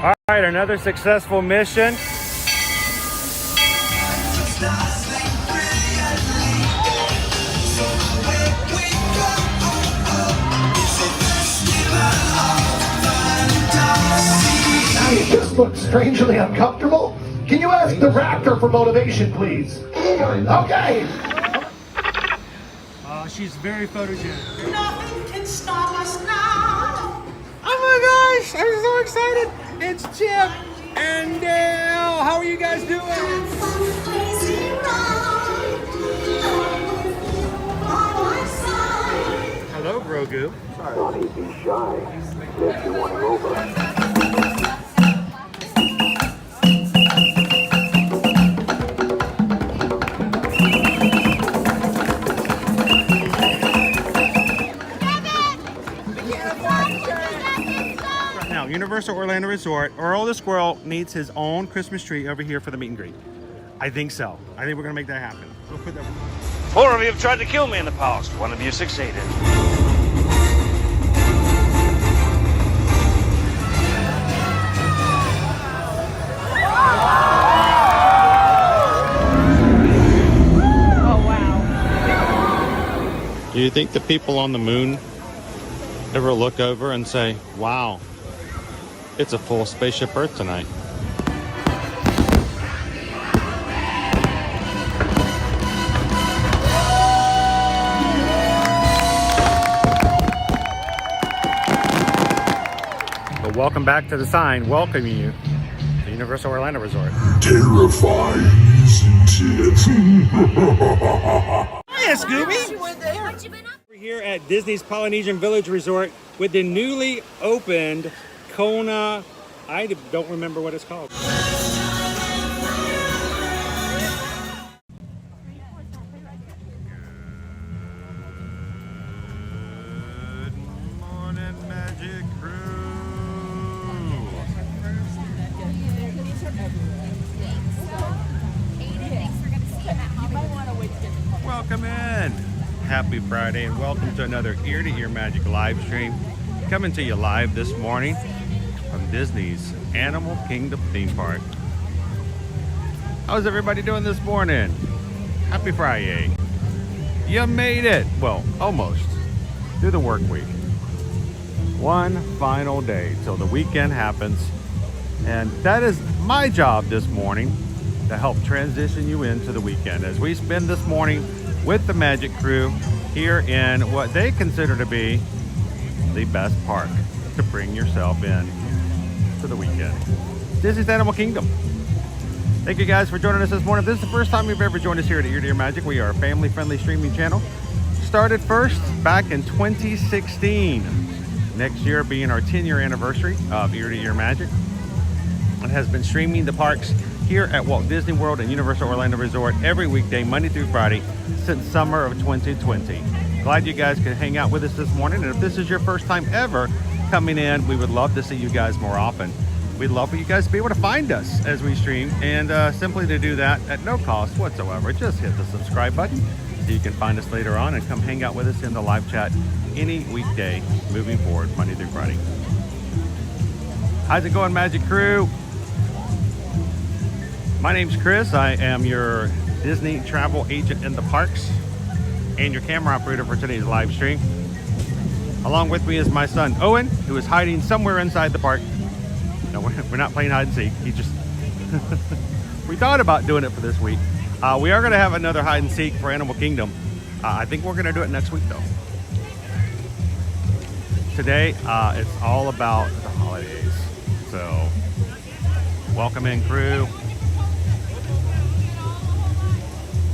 All right, another successful mission. You just look strangely uncomfortable. Can you ask the raptor for motivation, please? Okay. She's very photogenic. Nothing can stop us now. Oh my gosh, I'm so excited. It's Chip and Dale. How are you guys doing? Hello, Grogu. Don't be shy. If you want him over. Universal Orlando Resort, Earl the Squirrel needs his own Christmas tree over here for the meet and greet. I think so. I think we're gonna make that happen. We'll put that. 4 of you have tried to kill me in the past. 1 of you succeeded. Oh wow. Do you think the people on the moon ever look over and say, wow, it's a full spaceship Earth tonight? But welcome back to the sign welcoming you to Universal Orlando Resort. Terrifying, isn't it? Hiya, Scooby! We're here at Disney's Polynesian Village Resort with the newly opened Kona, I don't remember what it's called. Good morning, Magic Crew. Welcome in. Happy Friday and welcome to another Ear to Ear Magic live stream. Coming to you live this morning from Disney's Animal Kingdom theme park. How's everybody doing this morning? Happy Friday. You made it. Well, almost. Through the work week. One final day till the weekend happens. And that is my job this morning, to help transition you into the weekend as we spend this morning with the Magic Crew here in what they consider to be the best park to bring yourself in for the weekend. Disney's Animal Kingdom. Thank you guys for joining us this morning. If this is the first time you've ever joined us here at Ear to Ear Magic, we are a family-friendly streaming channel. Started first back in 2016. Next year being our 10-year anniversary of Ear to Ear Magic. And has been streaming the parks here at Walt Disney World and Universal Orlando Resort every weekday, Monday through Friday, since summer of 2020. Glad you guys could hang out with us this morning. And if this is your first time ever coming in, we would love to see you guys more often. We'd love for you guys to be able to find us as we stream, and simply to do that at no cost whatsoever. Just hit the subscribe button so you can find us later on and come hang out with us in the live chat any weekday moving forward, Monday through Friday. How's it going, Magic Crew? My name's Chris. I am your Disney travel agent in the parks and your camera operator for today's live stream. Along with me is my son Owen, who is hiding somewhere inside the park. No, we're not playing hide and seek. He just we thought about doing it for this week. We are going to have another hide and seek for Animal Kingdom. I think we're going to do it next week though. Today it's all about the holidays. So welcome in, crew.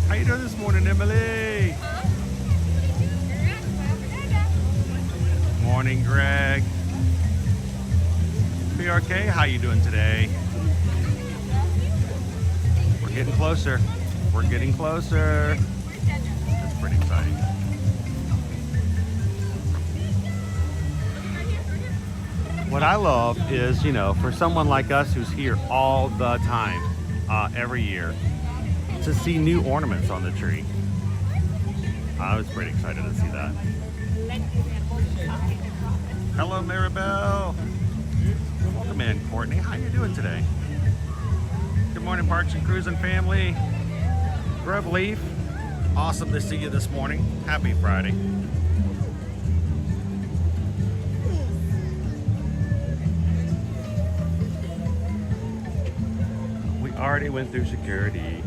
How you doing this morning, Emily? Morning, Greg. PRK, how you doing today? We're getting closer. We're getting closer. That's pretty exciting. What I love is, you know, for someone like us who's here all the time, every year, to see new ornaments on the tree. I was pretty excited to see that. Hello, Maribel. Welcome Welcome in, Courtney. How you doing today? Good morning, Parks and Cruising family. Grub Leaf, awesome to see you this morning. Happy Friday. We already went through security.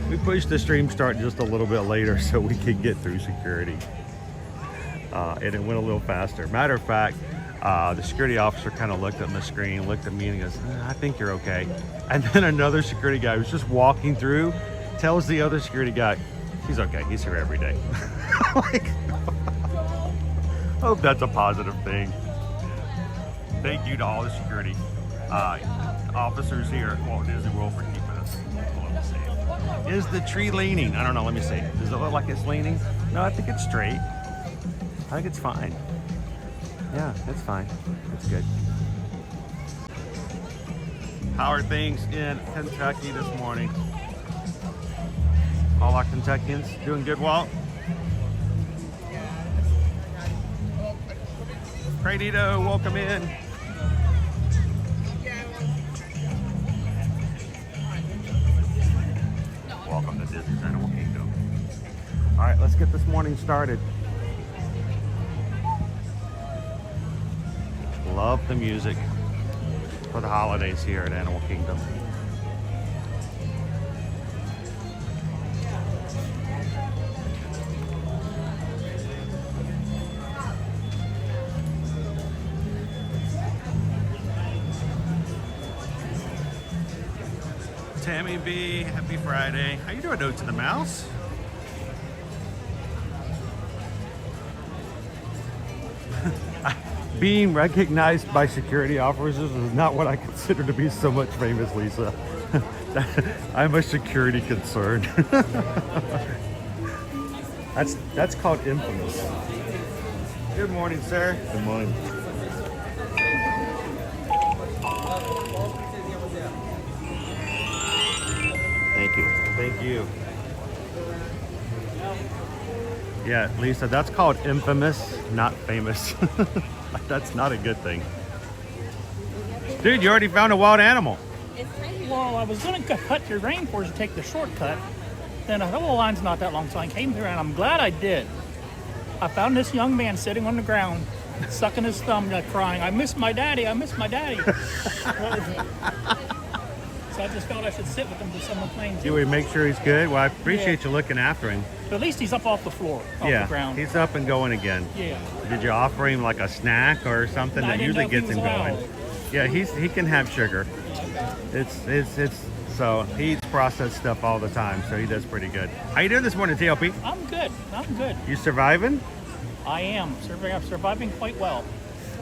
we pushed the stream start just a little bit later so we could get through security. And it went a little faster. Matter of fact, the security officer kind of looked at my screen, looked at me, and he goes, I think you're okay. And then another security guy who's just walking through tells the other security guy, he's okay, he's here every day. Like, hope that's a positive thing. Thank you to all the security officers here at Walt Disney World for keeping us a little safe. Is the tree leaning? I don't know, let me see. Does it look like it's leaning? No, I think it's straight. I think it's fine. Yeah, it's fine. It's good. How are things in Kentucky this morning? All our Kentuckians doing good, Walt? Cradito, welcome in. Welcome to Disney's Animal Kingdom. All right, let's get this morning started. Love the music for the holidays here at Animal Kingdom. Tammy B, happy Friday. How you doing, Note to the Mouse? Being recognized by security officers is not what I consider to be so much famous, Lisa. I'm a security concern. That's called infamous. Good morning, sir. Good morning. Thank you. Thank you. Yeah, Lisa, that's called infamous, not famous. That's not a good thing. Dude, you already found a wild animal. Well, I was going to cut through rainforest to take the shortcut. Then I thought, well, the line's not that long, so I came through, and I'm glad I did. I found this young man sitting on the ground, sucking his thumb, crying, I miss my daddy, I miss my daddy. So I just felt I should sit with him till someone claims You would make sure he's good? Well, I appreciate you looking after him. But at least he's up off the floor, off the ground. He's up and going again. Yeah. Did you offer him like a snack or something I that didn't usually know if gets he him was going? allowed. Yeah, he can have sugar. It's so he eats processed stuff all the time, so he does pretty good. How you doing this morning, TLP? I'm good. I'm good. You surviving? I am. I'm surviving quite well.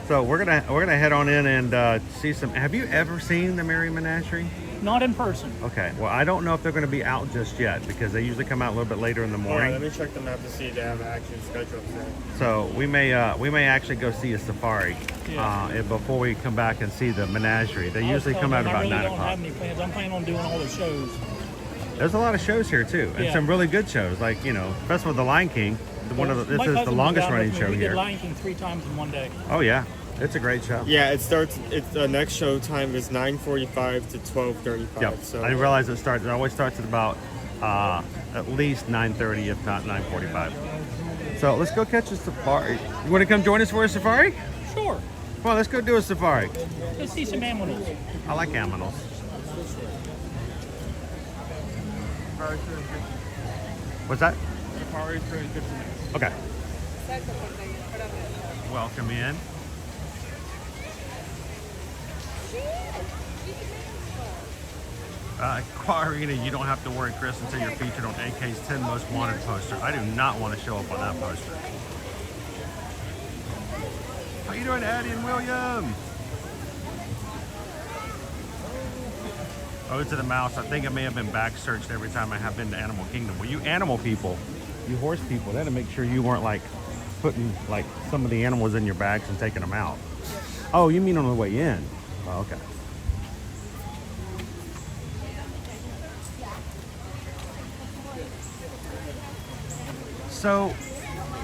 So we're gonna head on in and see some. Have you ever seen the Merry Menagerie? Not in person. Okay. Well, I don't know if they're going to be out just yet because they usually come out a little bit later in the All morning. right, let me check them out to see if they have an actual schedule today. So we may actually go see a safari before we come back and see the menagerie. They usually come out about 9 I don't o'clock. have any plans. I'm planning on doing all the shows. There's a lot of shows here too, and some really good shows. Like Festival of the Lion King. My This is cousin the was longest down with running me. show We here. did Lion King 3 times in one day. Oh yeah, it's a great show. Yeah, it starts. It's the next show time is 9:45 to 12:35. Yep. So I didn't realize it starts. It always starts at about at least 9:30, if not 9:45. So let's go catch a safari. You want to come join us for a safari? Sure. Come on, let's go do a safari. Let's see some animals. I like animals. What's that? Okay. Welcome in. Quararina, you don't have to worry, Chris, until you're featured on AK's 10 Most Wanted poster. I do not want to show up on that poster. How you doing, Addie and William? Oh, to the mouse. I think it may have been back searched every time I have been to Animal Kingdom. Well, you animal people, you horse people, they had to make sure you weren't like putting like some of the animals in your bags and taking them out. Oh, you mean on the way in? Oh, okay. So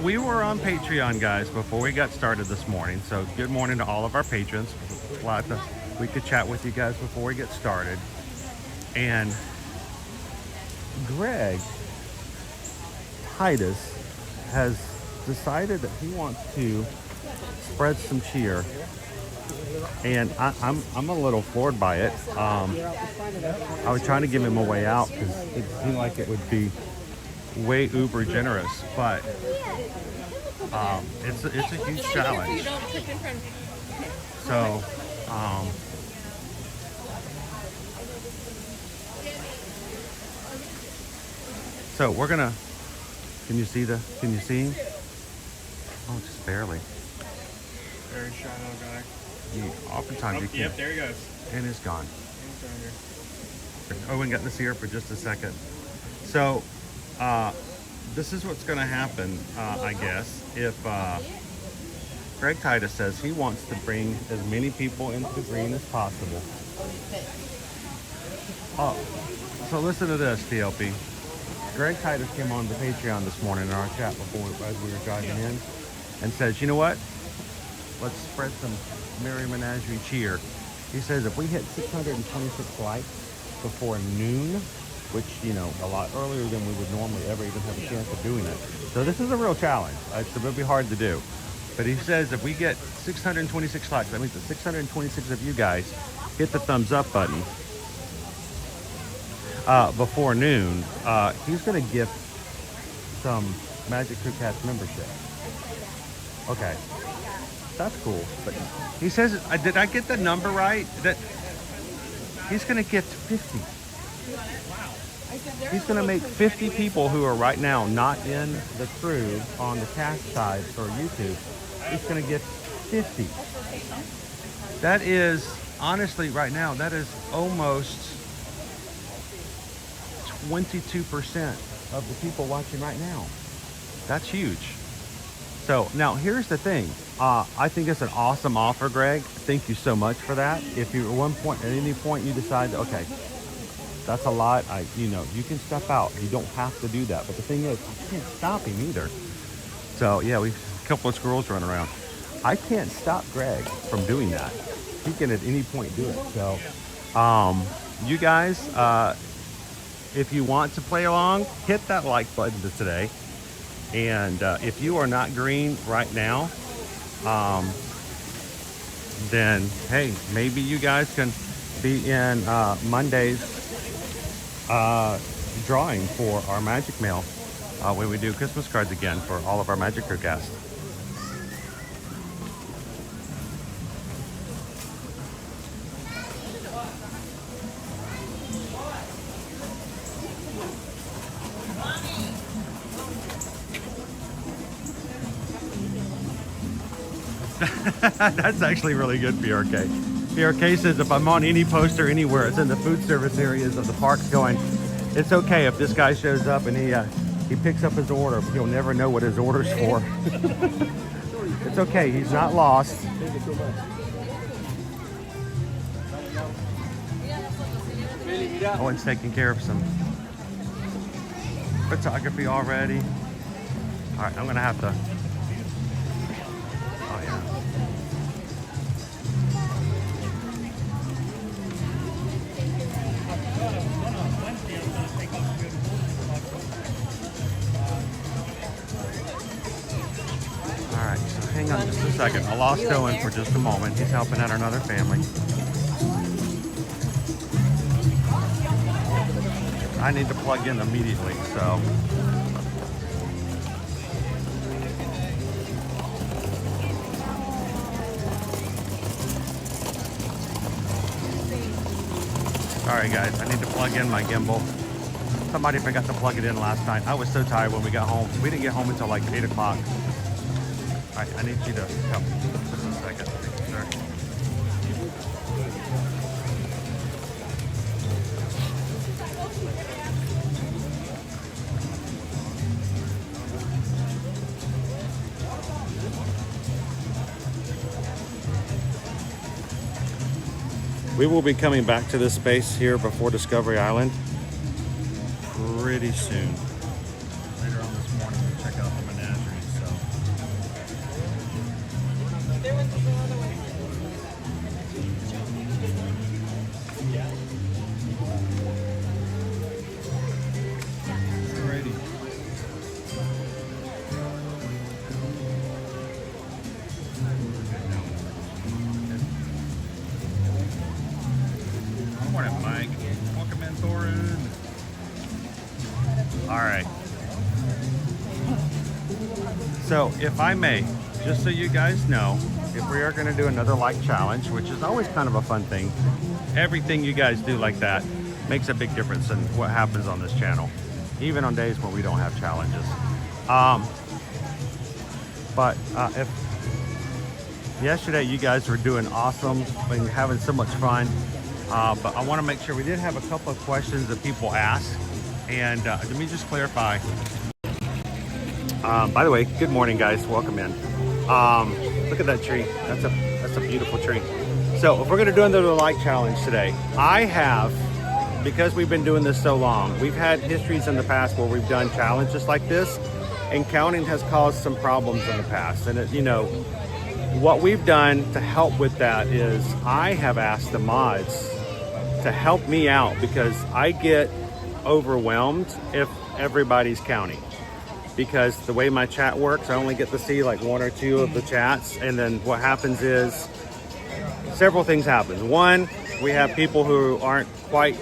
we were on Patreon, guys, before we got started this morning. So good morning to all of our patrons. we could chat with you guys before we get started. And Greg Titus has decided that he wants to spread some cheer, and I'm a little floored by it. I was trying to give him a way out because it seemed like it would be way uber generous, but it's a huge challenge. So so we're gonna. Can you see him? Oh, just barely. Very shy little guy. Oftentimes you can. Yep, there he goes. And it's gone. He's down here. Owen got to see her for just a second. So, this is what's going to happen, I guess, if Greg Titus says he wants to bring as many people into the green as possible. Oh, so listen to this, TLP. Greg Titus came on the Patreon this morning in our chat before as we were driving in and says, you know what? Let's spread some Merry Menagerie cheer. He says if we hit 626 likes before noon, which, you know, a lot earlier than we would normally ever even have a chance of doing it. So this is a real challenge. It's going to be hard to do. But he says if we get 626 likes, that means that 626 of you guys hit the thumbs up button before noon, he's going to gift some Magic Crew Cast membership. Okay, that's cool. But he says, did I get the number right? That he's going to gift 50. He's going to make 50 people who are right now not in the crew on the cast side for YouTube. He's going to gift 50. That is, honestly, right now, that is almost 22% of the people watching right now. That's huge. So now here's the thing. I think it's an awesome offer, Greg. Thank you so much for that. If you at any point you decide, okay, that's a lot, you can step out. You don't have to do that. But the thing is, I can't stop him either. So yeah, we've a couple of squirrels running around. I can't stop Greg from doing that. He can at any point do it. So you guys, if you want to play along, hit that like button today. And if you are not green right now, then hey, maybe you guys can be in Monday's drawing for our Magic Mail when we do Christmas cards again for all of our Magic Crew cast. That's actually really good, PRK. PRK says if I'm on any poster anywhere, it's in the food service areas of the parks going, it's okay if this guy shows up and he picks up his order, but he'll never know what his order's for. It's okay, he's not lost. Owen's taking care of some photography already. All right, I'm gonna have to. Oh yeah. All right, so hang on just a second. I lost Owen for just a moment. He's helping out another family. I need to plug in immediately, so. Sorry guys, I need to plug in my gimbal. Somebody forgot to plug it in last night. I was so tired when we got home. We didn't get home until like 8 o'clock. All right, I need you to help me just a second. Sure. We will be coming back to this space here before Discovery Island pretty soon. Later on this morning, we'll check out the menagerie. So. All right. So if I may, just so you guys know, if we are going to do another like challenge, which is always kind of a fun thing, everything you guys do like that makes a big difference in what happens on this channel, even on days when we don't have challenges. But if yesterday you guys were doing awesome and having so much fun, but I want to make sure we did have a couple of questions that people asked, and let me just clarify. By the way, good morning, guys. Welcome in. Look at that tree. That's a beautiful tree. So if we're gonna do another like challenge today, I have, because we've been doing this so long, we've had histories in the past where we've done challenges like this, and counting has caused some problems in the past. And it, you know, what we've done to help with that is I have asked the mods to help me out, because I get overwhelmed if everybody's counting. Because the way my chat works, I only get to see like one or two of the chats, and then what happens is several things happen. One, we have people who aren't quite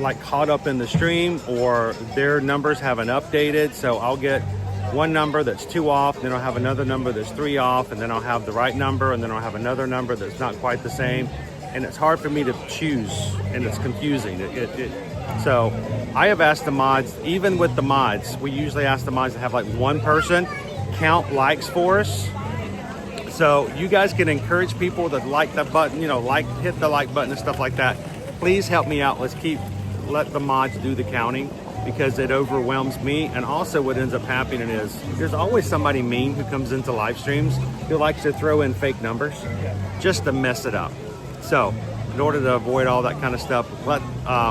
like caught up in the stream, or their numbers haven't updated, so I'll get one number that's 2 off, then I'll have another number that's 3 off, and then I'll have the right number, and then I'll have another number that's not quite the same, and it's hard for me to choose, and it's confusing. So I have asked the mods, even with the mods, we usually ask the mods to have like one person count likes for us. So you guys can encourage people to like the button, you know, like, hit the like button and stuff like that. Please help me out. Let the mods do the counting, because it overwhelms me. And also what ends up happening is there's always somebody mean who comes into live streams who likes to throw in fake numbers just to mess it up. So in order to avoid all that kind of stuff, let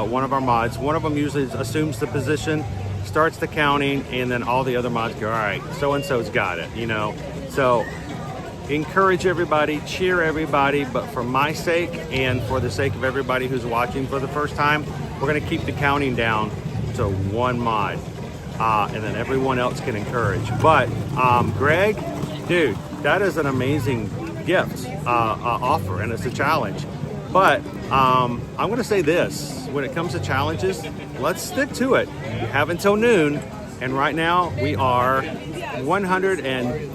one of our mods, one of them usually assumes the position, starts the counting, and then all the other mods go, all right, so-and-so's got it, you know? So encourage everybody, cheer everybody, but for my sake and for the sake of everybody who's watching for the first time, we're gonna keep the counting down to one mod, and then everyone else can encourage. But Greg, dude, that is an amazing gift offer, and it's a challenge. But I'm gonna say this, when it comes to challenges, let's stick to it. You have until noon, and right now we are 100 and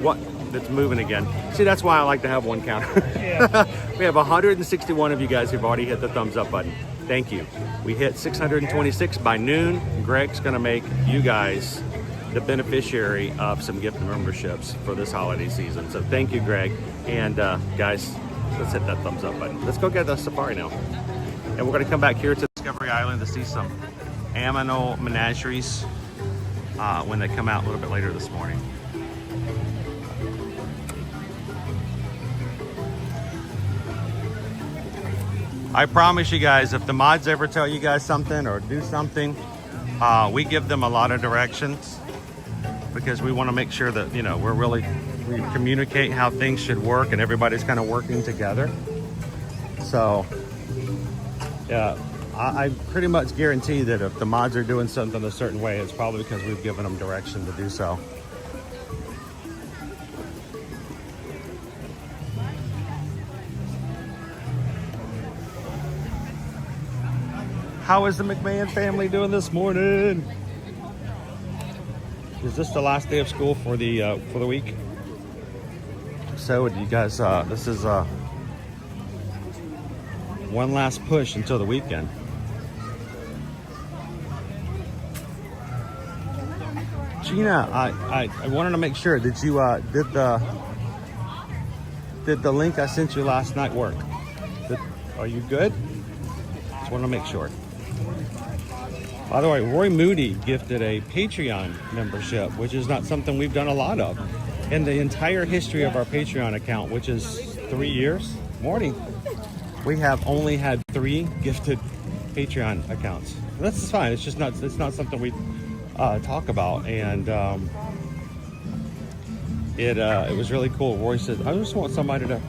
what? That's moving again. See, that's why I like to have one counter. Yeah. We have 161 of you guys who've already hit the thumbs up button. Thank you. We hit 626 by noon. Greg's gonna make you guys the beneficiary of some gift memberships for this holiday season. So thank you, Greg. And guys, let's hit that thumbs up button. Let's go get the safari now. And we're gonna come back here to Discovery Island to see some animal menageries when they come out a little bit later this morning. I promise you guys, if the mods ever tell you guys something or do something, we give them a lot of directions, because we want to make sure that, you know, we communicate how things should work and everybody's kind of working together. So yeah, I pretty much guarantee that if the mods are doing something a certain way, it's probably because we've given them direction to do so. How is the McMahon family doing this morning? Is this the last day of school for the week? So you guys, this is one last push until the weekend. Gina, I wanted to make sure, did you did the link I sent you last night work? Are you good? Just want to make sure. By the way, Roy Moody gifted a Patreon membership, which is not something we've done a lot of. In the entire history of our Patreon account, which is 3 years, morning, we have only had 3 gifted Patreon accounts. That's fine. It's just not. It's not something we talk about, and it was really cool. Roy said, "I just want somebody to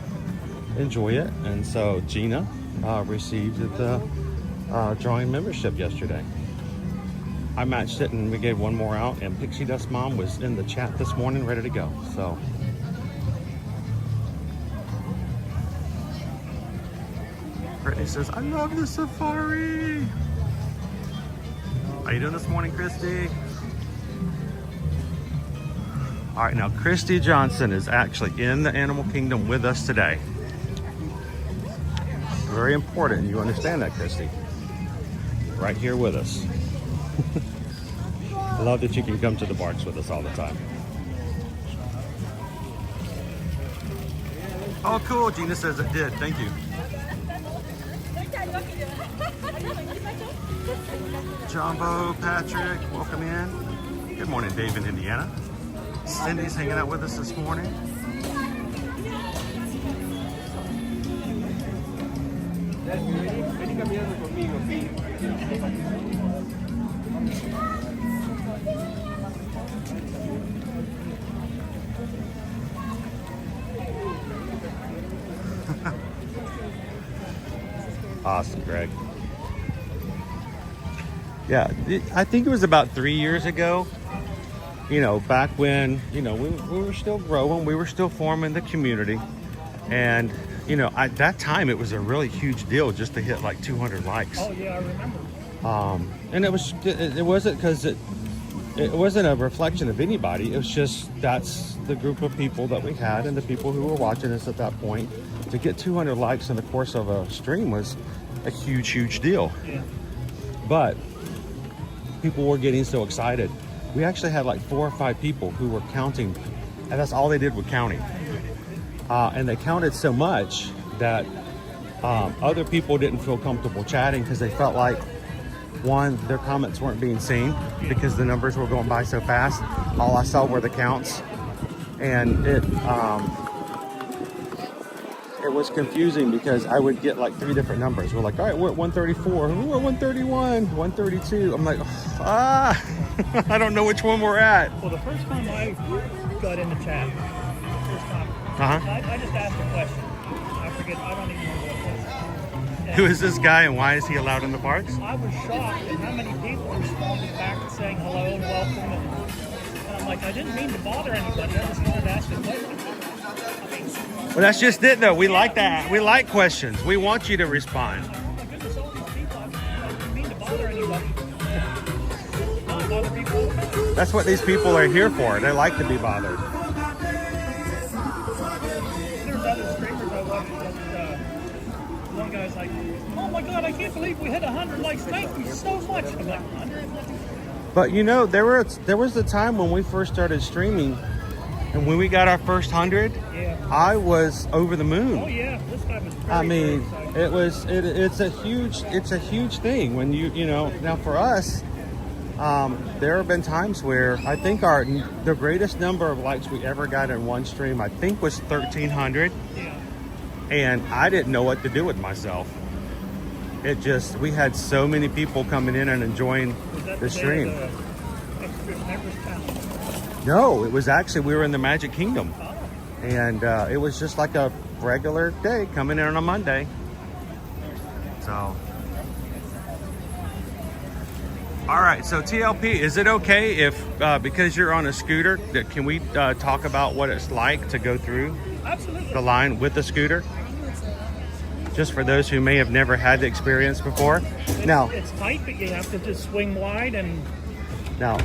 enjoy it," and so Gina received the drawing membership yesterday. I matched it and we gave one more out, and Pixie Dust Mom was in the chat this morning ready to go. So Brittany says, I love the safari. How you doing this morning, Christy? All right, now Christy Johnson is actually in the animal kingdom with us today. Very important. You understand that, Christy? Right here with us. I love that you can come to the parks with us all the time. Oh, cool. Gina says it did. Thank you. Jumbo, Patrick, welcome in. Good morning, Dave in Indiana. Cindy's hanging out with us this morning. Awesome, Greg. Yeah, I think it was about 3 years ago, you know, back when, you know, we were still growing, we were still forming the community. And, you know, at that time, it was a really huge deal just to hit like 200 likes. Oh, yeah, I remember. And it wasn't because it wasn't a reflection of anybody. It was just that's the group of people that we had and the people who were watching us at that point. To get 200 likes in the course of a stream was a huge, huge deal. Yeah. But people were getting so excited. We actually had like 4 or 5 people who were counting, and that's all they did was counting. And they counted so much that other people didn't feel comfortable chatting because they felt like, one, their comments weren't being seen because the numbers were going by so fast. All I saw were the counts, and it was confusing because I would get like 3 different numbers. We're like, all right, we're at 134, we're at 131, 132. I'm like, I don't know which one we're at. Well, the first time I got in the chat, I just asked a question. I forget, I don't even know what it was. And Who is this guy and why is he allowed in the parks? I was shocked at how many people responded back and saying hello and welcome. And I'm like, I didn't mean to bother anybody. I just wanted to ask a question. Well, that's just it, though. We like that. We like questions. We want you to respond. Oh my goodness, all these people, I didn't mean to bother anybody. Not bother people. That's what these people are here for. They like to be bothered. There's other streamers I watch that one guy's like, oh my God, I can't believe we hit 100 likes. Thank you so much. I'm like, 100? But you know, there was a time when we first started streaming, and when we got our first 100, Yeah. I was over the moon. Oh yeah, this guy was very, I mean, very excited. it's a huge thing when you know. Now for us, there have been times where I think the greatest number of likes we ever got in one stream, I think, was 1,300, Yeah. and I didn't know what to do with myself. We had so many people coming in and enjoying Was that the day stream. of the Everest Challenge? No, it was actually, we were in the Magic Kingdom. Oh. And it was just like a regular day coming in on a Monday. So. All right, so TLP, is it okay if, because you're on a scooter, can we talk about what it's like to go through Absolutely. the line with the scooter? Just for those who may have never had the experience before. Now, It's tight, but you have to just swing wide and now,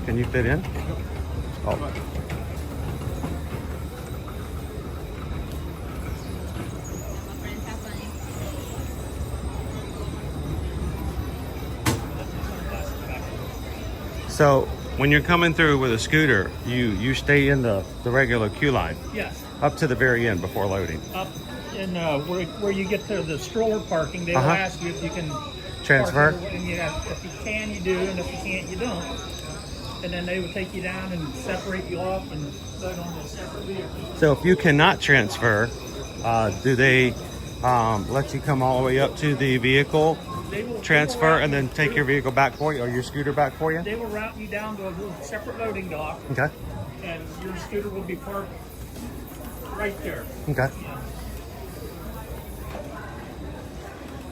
can you fit in? Oh. So when you're coming through with a scooter, you stay in the regular queue line yes. up to the very end before loading. Up in where you get to the stroller parking, they will ask you if you can Transfer? park, and if you can, you do, and if you can't, you don't. And then they would take you down and separate you off and load on a separate vehicle. So if you cannot transfer, do they let you come all the way up to the vehicle, transfer, and then take your vehicle back for you, or your scooter back for you? They will route you down to a little separate loading dock, Okay. and your scooter will be parked right there. Okay.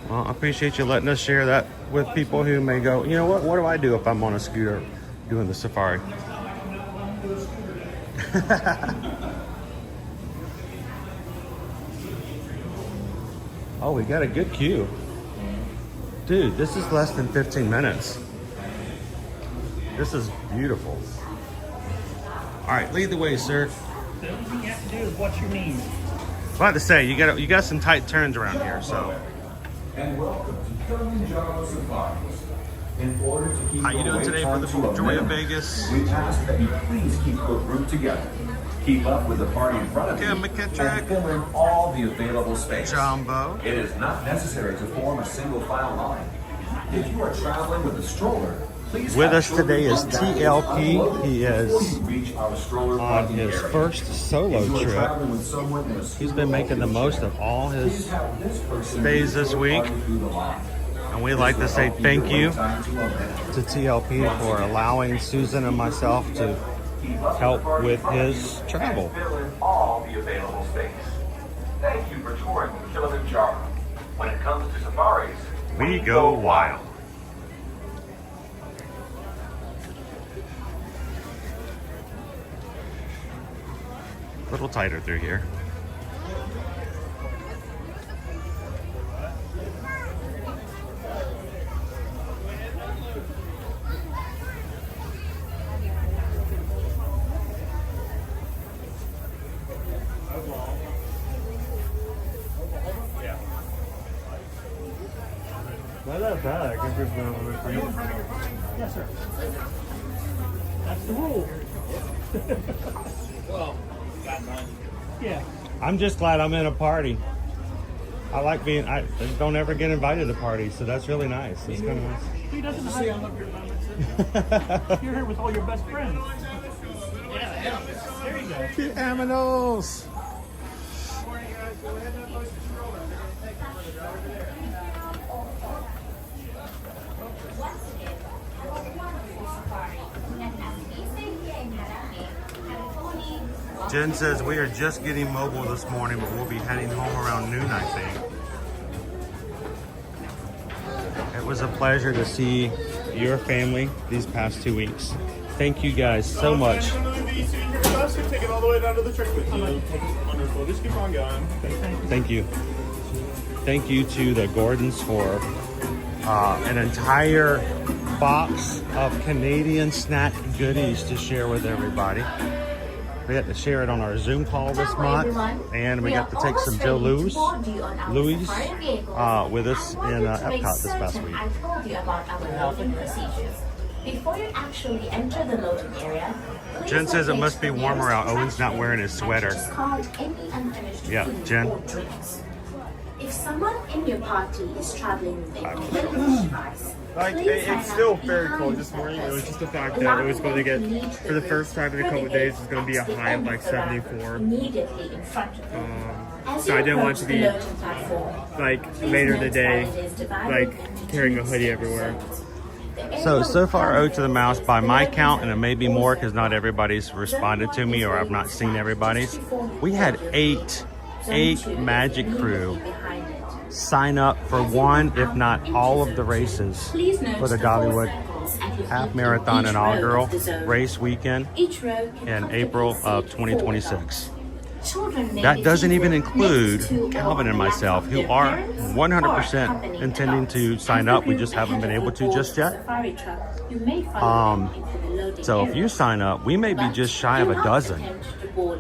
Well, I appreciate you letting us share that with people who may go, you know what do I do if I'm on a scooter doing the safari? Oh, we got a good queue. Dude, this is less than 15 minutes. This is beautiful. All right, lead the way, sir. The only thing you have to do is watch your knees. About to say, you got some tight turns around here, so. And welcome to Kilimanjaro Safaris. In order to keep How you doing today for the Joy of Vegas? We ask that you please keep your group together. Keep up with the party in front of you and fill in all the available space. Jumbo. It is not necessary to form a single file line. If you are traveling with a stroller, please With have us today is children TLP. He is reach our stroller on parking his area. first solo If you are trip. traveling with someone in a He's been making the most of all please his have this person days this week. through the line. And we'd like to say thank you Time to a minute. to TLP for allowing Susan and myself to help with his travel. Fill in all the available space. Thank you for touring Kilimanjaro. When it comes to safaris, We go wild. A little tighter through here. Not that bad. I can just go a little bit for you. Yes, sir. That's the rule. Yeah. I'm just glad I'm in a party. I like I don't ever get invited to parties, so that's really nice. It's kind of nice. He doesn't have You're here with all your best friends. Yeah. There you go. The aminos. Jen says we are just getting mobile this morning, but we'll be heading home around noon, I think. It was a pleasure to see your family these past 2 weeks. Thank you guys so much. Take it all the way down to the trick with you. Wonderful. Just keep on going. Thank you. Thank you to the Gordons for an entire box of Canadian snack goodies to share with everybody. We got to share it on our Zoom call this month, and we got to take some Joe Louis with us in Epcot this past week. I told you about our loading procedures. Before you actually enter the loading area, Jen says it must be warmer out. Owen's not wearing his sweater. Yeah, Jen. If someone in your party is traveling with a mobility device, Like, it's still very cold this morning. It was just the fact that it was going to get, for the first time in a couple of days, it's going to be a high of like 74. immediately in front of you. So I didn't want to be, like, later in the day, like, carrying a hoodie everywhere. So far, O to the mouse, by my count, and it may be more because not everybody's responded to me or I've not seen everybody's, we had eight Magic Crew sign up for one, if not all of the races for the Dollywood Half Marathon inaugural race weekend in April of 2026. That doesn't even include Calvin and myself, who are 100% intending to sign up. We just haven't been able to just yet. So if you sign up, we may be just shy of a dozen.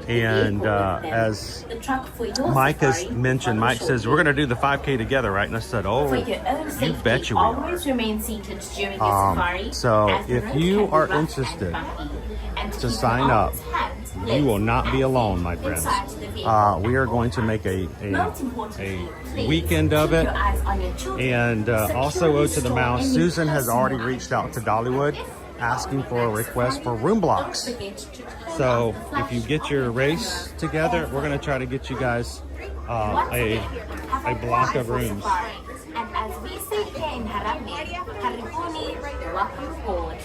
And as Mike has mentioned, Mike says, we're going to do the 5K together, right? And I said, oh, you bet you we are. So if you are interested to sign up, you will not be alone, my friends. We are going to make a weekend of it. And also, O to the mouse, Susan has already reached out to Dollywood asking for a request for room blocks. So if you get your race together, we're going to try to get you guys a block of rooms. And as we say here in Harare, Karibuni, welcome aboard.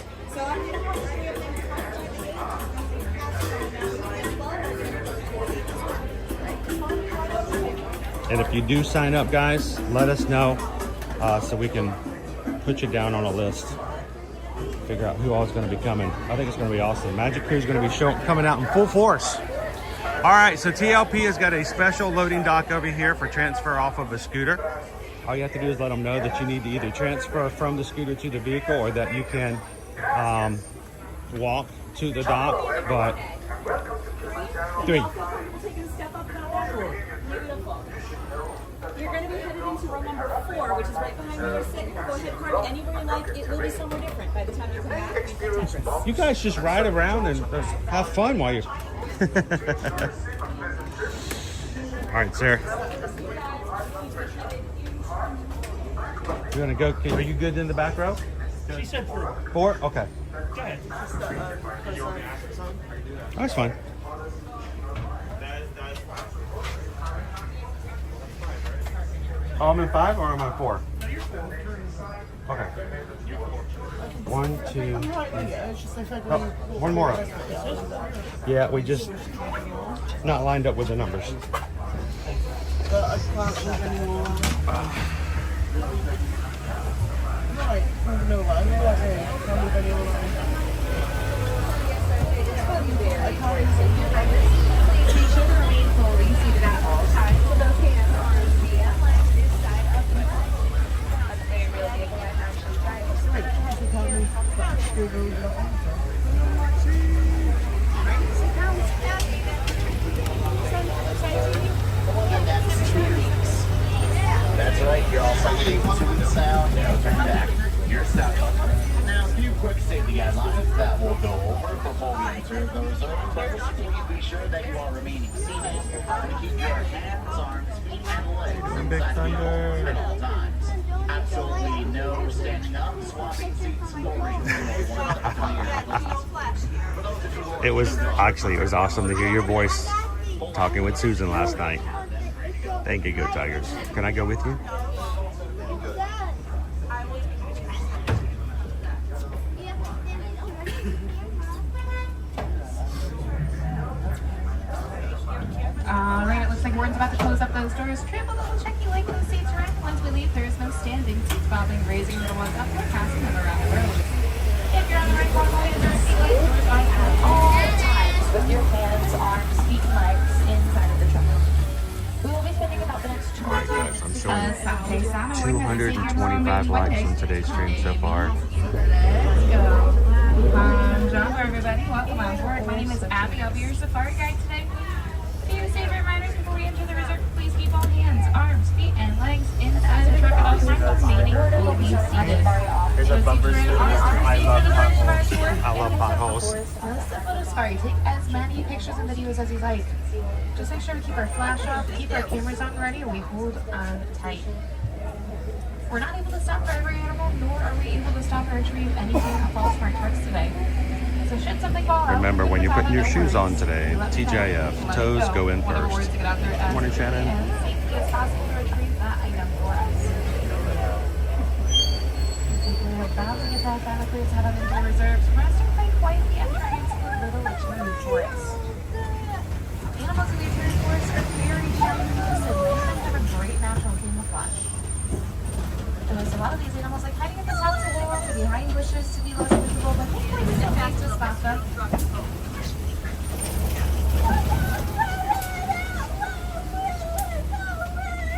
And if you do sign up, guys, let us know so we can put you down on a list. Figure out who all is going to be coming. I think it's going to be awesome. Magic Crew is going to be coming out in full force. All right, so TLP has got a special loading dock over here for transfer off of a scooter. all you have to do is let them know that you need to either transfer from the scooter to the vehicle or that you can walk to the dock. But 3. We'll take a step up that way. Beautiful. You're going to be headed into row number 4, which is right behind where you're sitting. Go ahead, park anywhere you like. It will be somewhere different by the time you come back. And play Tetris. You guys just ride around and have fun while you. All right, Sarah. You want to go? Are you good in the back row? She said 4. 4? Okay. Go ahead. That's fine. Oh, I'm in 5 or am I 4? Okay. 1, 2. Oh, one more up. Yeah, we just not lined up with the numbers. That's right, you're all functioning to the sound. Now turn back. Your stop. Now, a few quick safety guidelines that we'll go over before we enter the reserve. First, please be sure that you are remaining seated. Keep your hands, arms, feet, and legs inside the vehicle at all times. Absolutely no standing up, swapping seats, or It was awesome to hear your voice talking with Susan last night. Thank you, Go Tigers. Can I go with you? All right, it looks like Warden's about to close up those doors. Triple double check you like those seats, right? Once we leave, there's no standing. Seats bobbing, raising little ones up, and passing them around the room. If you're on the right walkway, there's seat lights, doors on at all times with your hands, arms, feet, and legs inside of the truck. We will be spending about the next 2 Alright guys, I'm showing Sunday, 225 likes on today's stream so far. Let's go. Bonjour, everybody. Welcome on board. My name is Abby. I'll be your safari guide today. A few safe reminders before we enter the resort. Please keep all hands, arms, feet, and legs inside the truck at all times. Remaining will be seated. Here's a bumper sticker. I love potholes. Sorry, take as many pictures and videos as you like. Just make sure to keep our flash off, keep our cameras on ready, and we hold on tight. We're not able to stop for every animal, nor are we able to stop or retrieve anything that falls from our trucks today. So should something fall out, Remember, when you're putting your shoes on today, TGIF, toes go in first. Morning, Shannon. As safely as possible to retrieve that item for us. We're about to get that battle clears head on into the reserves. Rest quite quietly entrance to the Little Richmond Forest. Animals in the Richmond Forest are very shiny and have a great natural camouflage. A lot of these animals like hiding at the tops of walls or behind bushes to be less visible, but hopefully we still manage to spot them.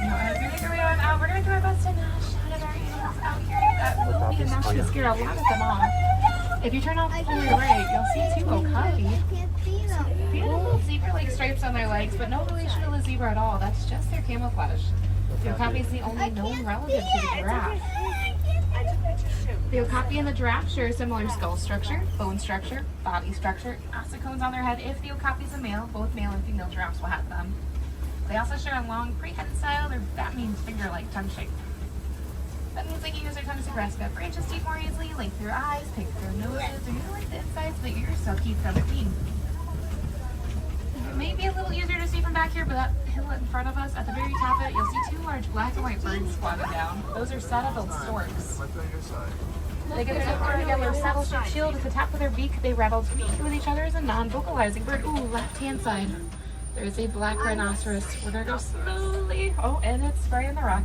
Now, as we make our way on out, we're going to do our best to shout at our animals out here. That will be enough to scare a lot of them off. If you turn off to your right, you'll see 2 okapi. Beautiful zebra-like stripes on their legs, but no relation to the zebra at all. That's just their camouflage. The okapi is the only known relative to the giraffe. The okapi and the giraffe share a similar skull structure, bone structure, body structure, ossicones on their head. If the okapi is a male, both male and female giraffes will have them. They also share a long prehensile, or that means finger-like tongue shape. That means they can use their tongues to grasp at branches, teeth more easily, link their eyes, pick their noses, or even like the insides of the ears to keep them clean. It may be a little easier to see from back here, but that hill in front of us, at the very top of it, you'll see 2 large black and white birds squatted down. Those are saddle-billed storks. They get their yellow saddle-shaped shield at the top of their beak. They rattle to each with each other as a non-vocalizing bird. Ooh, left-hand side. There's a black rhinoceros. We're gonna go slowly. Oh, and it's spraying the rock.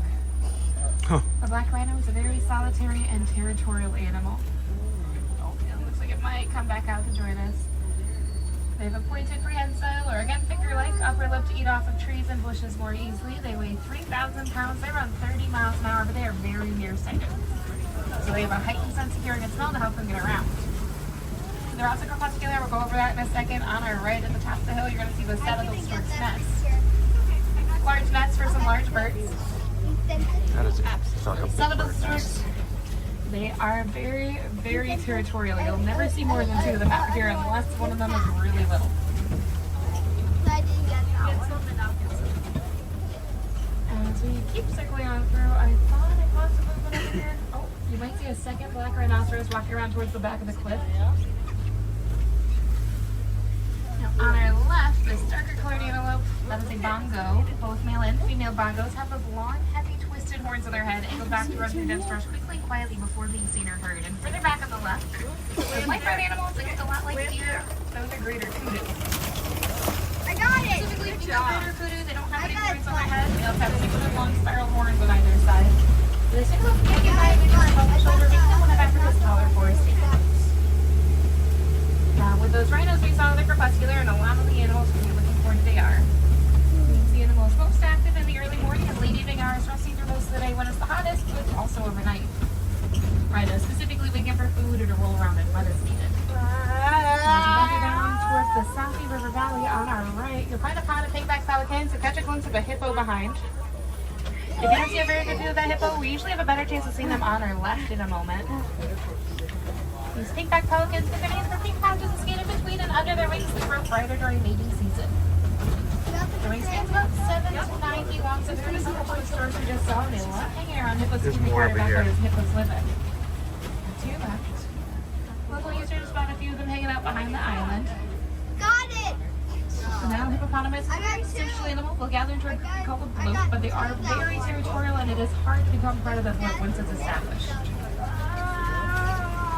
Huh. The black rhino is a very solitary and territorial animal. Oh, it looks like it might come back out to join us. They have a pointed prehensile, or again finger-like, upper lip to eat off of trees and bushes more easily. They weigh 3,000 pounds. They run 30 miles an hour, but they are very nearsighted. So they have a heightened sense of hearing and smell to help them get around. They're also crepuscular. We'll go over that in a second. On our right at the top of the hill, you're going to see the saddle stork's nest. Large nests for some large birds. That is such a big Saddle bird storks. nest. They are very territorial. You'll never see more than 2 of them out here unless one of them is really little. As we keep circling on through, I thought I caught some movement over here. Oh, you might see a second black rhinoceros walking around towards the back of the cliff. Now, on our left, this darker colored antelope, that is a bongo. Both male and female bongos have those long, heavy, twisted horns on their head and go back to run through dense brush quickly and quietly before being seen or heard. And further back on the left, those light brown animals that look a lot like deer. Those are greater kudu. I got it. Typically, if you go greater kudu, they don't have any points on their head. They also have single and long spiral horns on either side. The single can get by maybe above the shoulder, making them one of Africa's taller forest animals. With those rhinos we saw, they're crepuscular, and a lot of the animals we'll be looking for today are. The animals most active in the early morning and late evening hours, resting through most of the day when it's the hottest, but also overnight. Rhinos specifically waking for food or to roll around in mud as needed. As we wander down towards the Safi River Valley on our right, you'll find a pod of pigback pelicans and catch a glimpse of a hippo behind. If you don't see a very good view of that hippo, we usually have a better chance of seeing them on our left in a moment. These pigback pelicans get their names for pink pouches and skate in between and under their wings that grow brighter during mating season. The wingspan's about 7 to 9 feet long, so there is some of the stores we just saw, and they love hanging around hippos to keep the water back where those hippos live in. To your left, local users spot a few of them hanging out behind the island. Got it. The Nile hippopotamus is a very social animal. They'll gather into a group we call a flock, but they are very territorial, and it is hard to become part of the flock once it's established.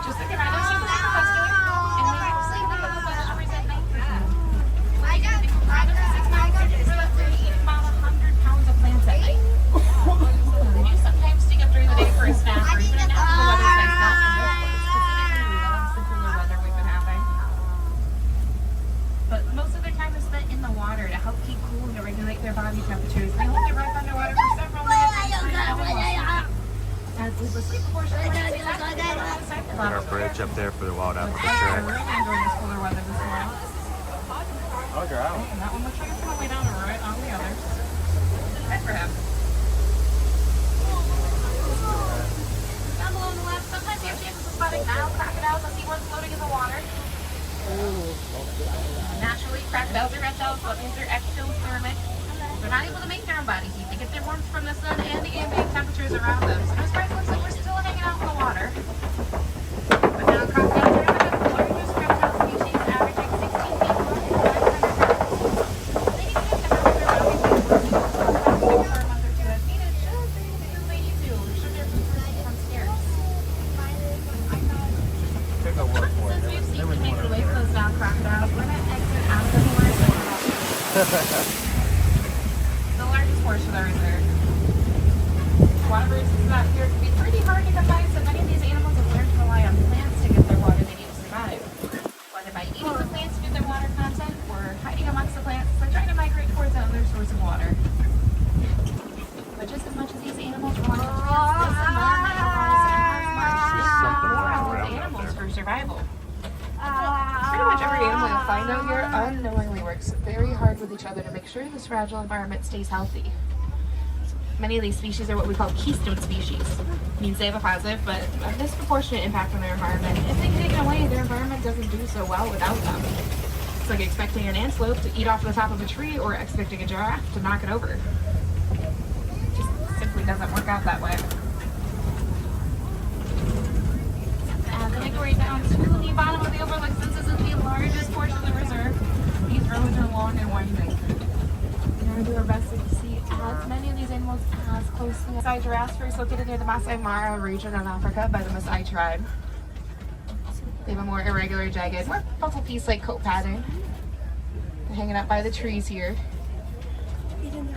Just like the rhinos, you can be crepuscular, and they actually live in the vegetables at night for food. I got it. Rather than 6 miles, they eat about 100 pounds of plants at night. They do sometimes stick up during the day for a snack, or even a nap if the weather's nice out, and they'll specifically love the cooler weather we've been having. But most of their time is spent in the water to help keep cool and to regulate their body temperatures. They hold their breath underwater for several minutes at a time. As we sleep before showering, Got our bridge up there for the wild apple we're track. really enjoying this cooler weather this morning. Oh, girl. And that one looks like it's going way down right on the others. Head grab. Down below on the left, sometimes you have chances of spotting Nile crocodiles and seaworms floating in the water. Naturally, crocodiles are reptiles, but means they're ectothermic. They're not able to make their own body heat. They get their warmth from the sun and the ambient temperatures around them. So this part looks like we're still hanging out in the water. But now crocodiles are one of the largest reptile species, averaging 16 feet long and 500 pounds. They need to get temperatures around between 14 and 12 pounds for a month or 2 as needed, just because they need to, should their food become scarce. Take a word for Since it. we've seen to make the way for those Nile crocodiles, we're going to exit out of the forest. The largest portion of the reserve. Water resources out here can be pretty hard to come by, so many of these animals have learned to rely on plants to get their water they need to survive. Whether by eating the plants to get their water content or hiding amongst the plants, they're trying to migrate towards another source of water. But just as much as these animals rely on plants, this environment relies as much on animals for survival. Pretty much every animal you'll find out here unknowingly works very hard with each other to make sure this fragile environment stays healthy. Many of these species are what we call keystone species. It means they have a positive but a disproportionate impact on their environment. If they get taken away, their environment doesn't do so well without them. It's like expecting an antelope to eat off the top of a tree or expecting a giraffe to knock it over. It just simply doesn't work out that way. As I make our way down to the bottom of the overlook, since this is the largest portion of the reserve, these roads are long and winding. We're going to do our best to see as many of these animals as closely as Maasai giraffes, first located near the Masai Mara region of Africa by the Maasai tribe. They have a more irregular, jagged, more puffle piece-like coat pattern. They're hanging out by the trees here. And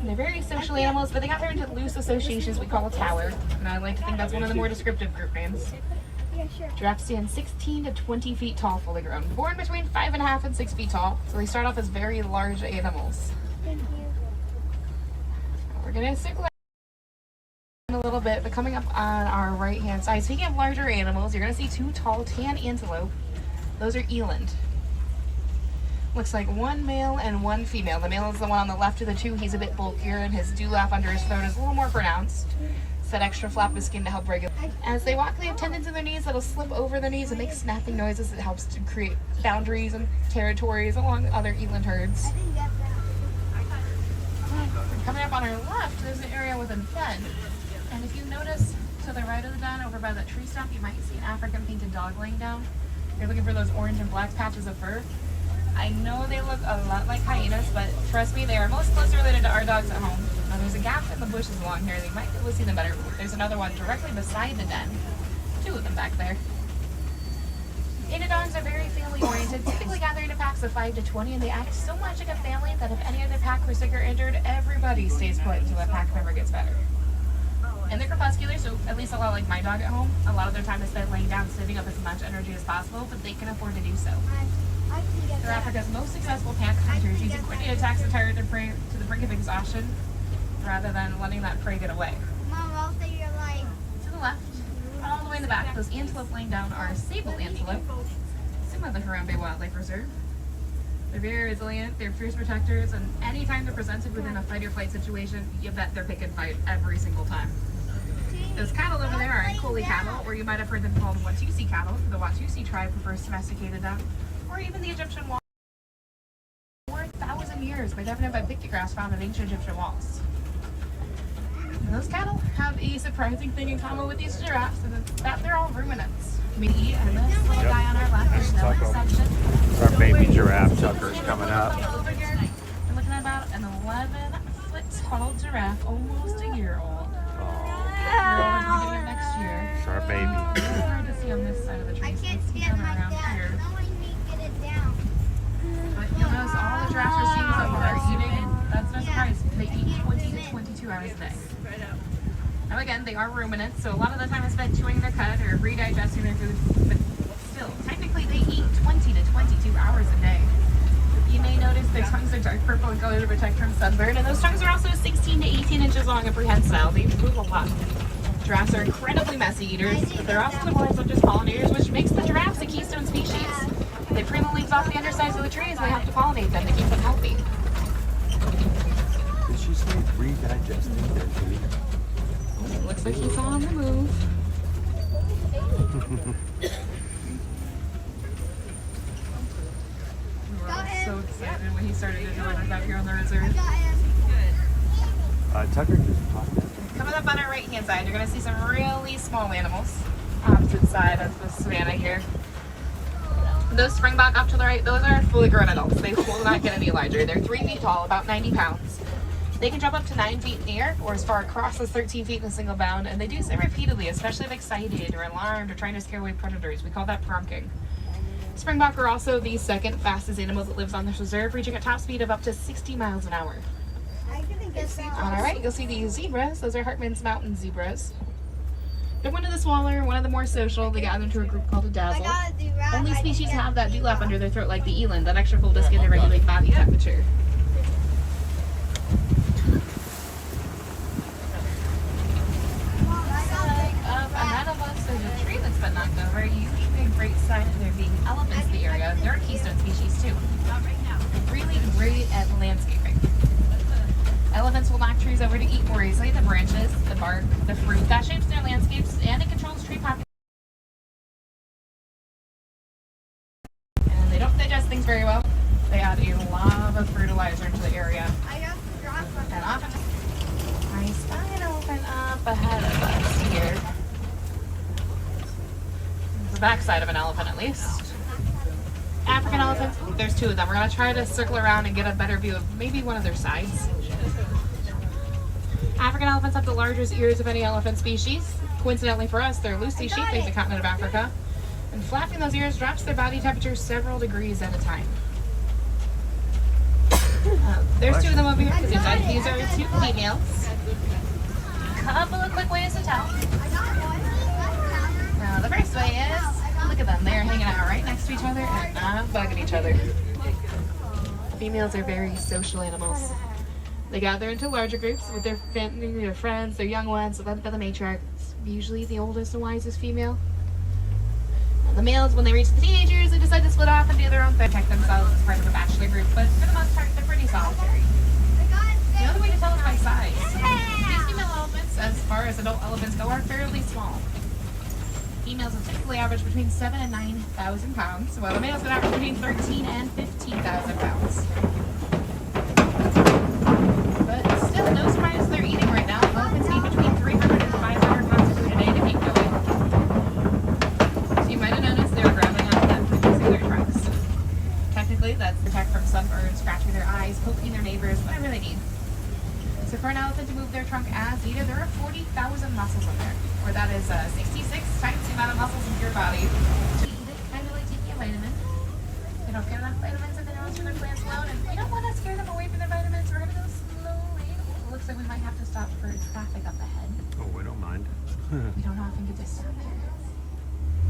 they're very social animals, but they got their into loose associations we call a tower, and I like to think that's one of the more descriptive group names. Yeah, sure. Giraffes stand 16 to 20 feet tall, fully grown. Born between 5.5 and 6 feet tall, so they start off as very large animals. Thank you. We're gonna circle in a little bit, but coming up on our right hand side, speaking of larger animals, you're gonna see 2 tall tan antelope. Those are eland. Looks like 1 male and 1 female. The male is the one on the left of the 2. He's a bit bulkier and his dewlap under his throat is a little more pronounced. It's that extra flap of skin to help regulate. As they walk, they have tendons in their knees that'll slip over their knees and make snapping noises that helps to create boundaries and territories along other eland herds. I didn't get that. Coming up on our left, there's an area with a den. And if you notice to the right of the den, over by that tree stump, you might see an African painted dog laying down. You're looking for those orange and black patches of fur. I know they look a lot like hyenas, but trust me, they are most closely related to our dogs at home. Now there's a gap in the bushes along here. They might be able to see them better. There's another one directly beside the den. 2 of them back there. Native dogs are very family oriented, typically gathering in packs of 5 to 20, and they act so much like a family that if any of their pack were sick or injured, everybody stays put until that pack member gets better. And they're crepuscular, so at least a lot like my dog at home, a lot of their time is spent laying down, saving up as much energy as possible, but they can afford to do so. I can get They're that. Africa's most successful pack hunters, using coordinated attacks to tire their prey to the brink of exhaustion, rather than letting that prey get away. Mom, I'll say you're like. To the left, all the way in the back, those antelope laying down are sable antelope, similar to the Harambe Wildlife Reserve. They're very resilient, they're fierce protectors, and anytime they're presented within a fight or flight situation, you bet they're pick and fight every single time. Those cattle over there are Nkoli cattle, or you might have heard them called Watusi cattle. The Watusi tribe who first domesticated them, or even the Egyptian wall. 4,000 years by definite by pictographs found in ancient Egyptian walls. And those cattle have a surprising thing in common with these giraffes, and it's that they're all ruminants. Me and this little guy on our left is no exception. Our baby giraffe Tucker's coming up. Over here, we're looking at about an 11-foot tall giraffe, almost a year old. Next year. It's our baby. It's hard to see on this side of the tree. I so can't let's see get it them like around that. here. No one can get it down. But you'll notice all the giraffes are seeing so far are eating. That's no surprise. They eat 20 to 22 hours a day. Now again, they are ruminants, so a lot of the time is spent chewing their cud or redigesting their food. But still, technically they eat 20 to 22 hours a day. You may notice their tongues are dark purple in color to protect from sunburn, and those tongues are also 16 to 18 inches long and prehensile. They move a lot. Giraffes are incredibly messy eaters, but they're also more than just pollinators, which makes the giraffes a keystone species. They preen the leaves off the undersides of the trees and they have to pollinate them to keep them healthy. Did she say redigesting their food? It looks like he's on the move. We were all so excited when he started to join us out here on the reserve. Got him. Tucker just talked. Coming up on our right hand side, you're going to see some really small animals. Opposite side of the savanna here. Those springbok up to the right, those are fully grown adults. They will not get any larger. They're 3 feet tall, about 90 pounds. They can jump up to 9 feet in the air or as far across as 13 feet in a single bound, and they do so repeatedly, especially if excited or alarmed or trying to scare away predators. We call that pronking. Springbok are also the second fastest animal that lives on this reserve, reaching a top speed of up to 60 miles an hour. I didn't get that. On our right, you'll see these zebras. Those are Hartman's mountain zebras. They're one of the smaller, one of the more social. They gather into a group called a I dazzle. got a giraffe. Only I didn't species get have that dewlap under their throat like the eland, that extra fold of skin to regulate body temperature. Ahead of us, there's a tree that's been knocked over. Usually a great sign of there being elephants in the area. They're a keystone species too. They're really great at landscaping. Elephants will knock trees over to eat more easily the branches, the bark, the fruit. That shapes their landscapes and it controls tree population. And they don't digest things very well. They add a lot of fertilizer into the area. I got the giraffe. And often I spy an elephant up ahead of us here. The backside of an elephant at least. African elephants, there's 2 of them. We're going to try to circle around and get a better view of maybe one of their sides. African elephants have the largest ears of any elephant species. Coincidentally for us, they're loosely shaped like the continent of Africa. And flapping those ears drops their body temperature several degrees at a time. There's 2 of them over here. These are 2 females. Couple of quick ways to tell. I got one. The first way is, look at them. They're hanging out right next to each other and not bugging each other. Females are very social animals. They gather into larger groups with their family, their friends, their young ones, led by the matriarch, usually the oldest and wisest female. And the males, when they reach the teenagers, they decide to split off and do their own thing, protect themselves as part of a bachelor group, but for the most part, they're pretty solitary. The other way to tell is by size. These female elephants, as far as adult elephants go, are fairly small. Females will typically average between 7,000 and 9,000 pounds, while the males would average between 13,000 and 15,000 pounds. But still, no surprise they're eating right now. Elephants eat between 300 and 500 pounds of food a day to keep going. So you might have noticed they were grabbing onto them and using their trunks. Technically, that's to protect from sunburn, scratching their eyes, poking their neighbors, whatever they need. So for an elephant to move their trunk as needed, there are 40,000 muscles in there, or that is 66 times the amount of muscles in your body. To eat it, kind of like taking a vitamin. They don't get enough vitamins in their nose for their plants alone, and we don't want to scare them away from their vitamins. We're going to go slowly. It looks like we might have to stop for traffic up ahead. Oh, we don't mind. We don't often get to stop here.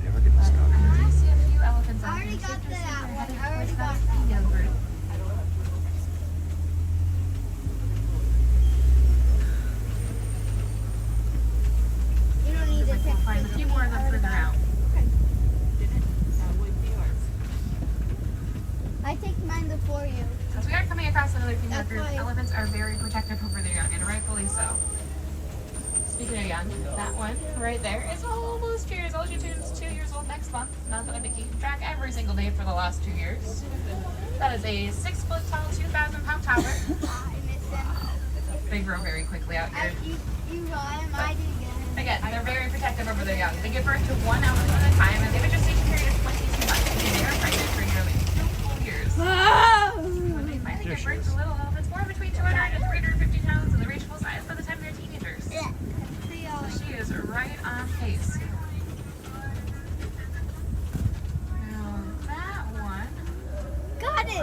Never get to stop. I do see a few elephants I out already here. got So that they're one. headed I already towards got that female group. You don't need to We'll take find a few more of them further out. I take mine before you. Since we are coming across another female That's group, why- elephants are very protective over their young, and rightfully so. Speaking of young, that one right there is almost 2 years old. She turns 2 years old next month. Not that I've been keeping track every single day for the last 2 years. That is a 6 foot tall, 2,000 pound tower. I missed him. They grow very quickly out here. You got him. I didn't get him. Again, they're very protective over their young. They give birth to 1 elephant at a time, and they have a gestation period of 22 months. And they are pregnant for nearly 2 full years. When they finally give birth to little elephants, born between 200 and 350 pounds, and they reach full size by the time they're teenagers. Yeah. So she is right on pace. Now that one, Got it.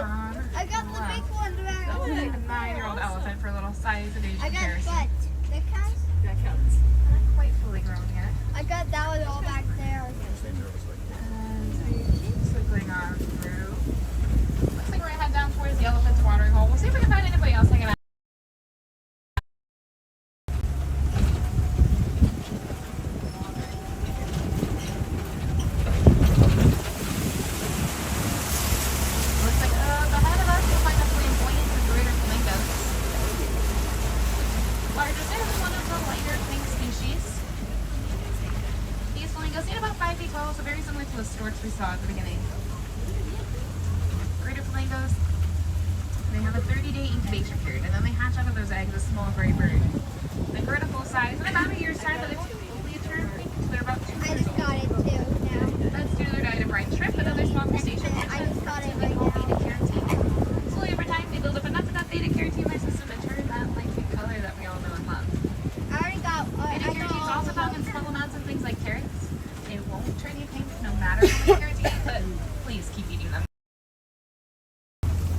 I got the big one back. that was like a 9-year-old elephant for a little size and age I got comparison. butt. That counts? That counts. Not quite fully grown yet. I got that one all back there. And so you keep circling on through. Looks like we're gonna head down towards the elephant's watering hole. We'll see if we can find anybody else hanging out. Looks like ahead of us we'll find a flamboyant and greater flamingos. Largest is one of the lighter pink species. These flamingos need about 5 feet tall, so very similar to the storks we saw at the beginning. Greater flamingos, they have a 30-day incubation period, and then they hatch out of those eggs a small gray bird. They grow to full size in about a year's time, but they won't fully turn pink until they're about 2 I years just old. got it too now. That's due to their diet of brine shrimp and other small crustaceans. I just got it right Called now. beta carotene. Slowly over time, they build up enough of that beta carotene in their system to turn that light pink color that we all know and love. I already got. I Beta got carotene is all also of found in them. small amounts in things like carrots. It won't turn you pink no matter how much carotene, but please keep eating them.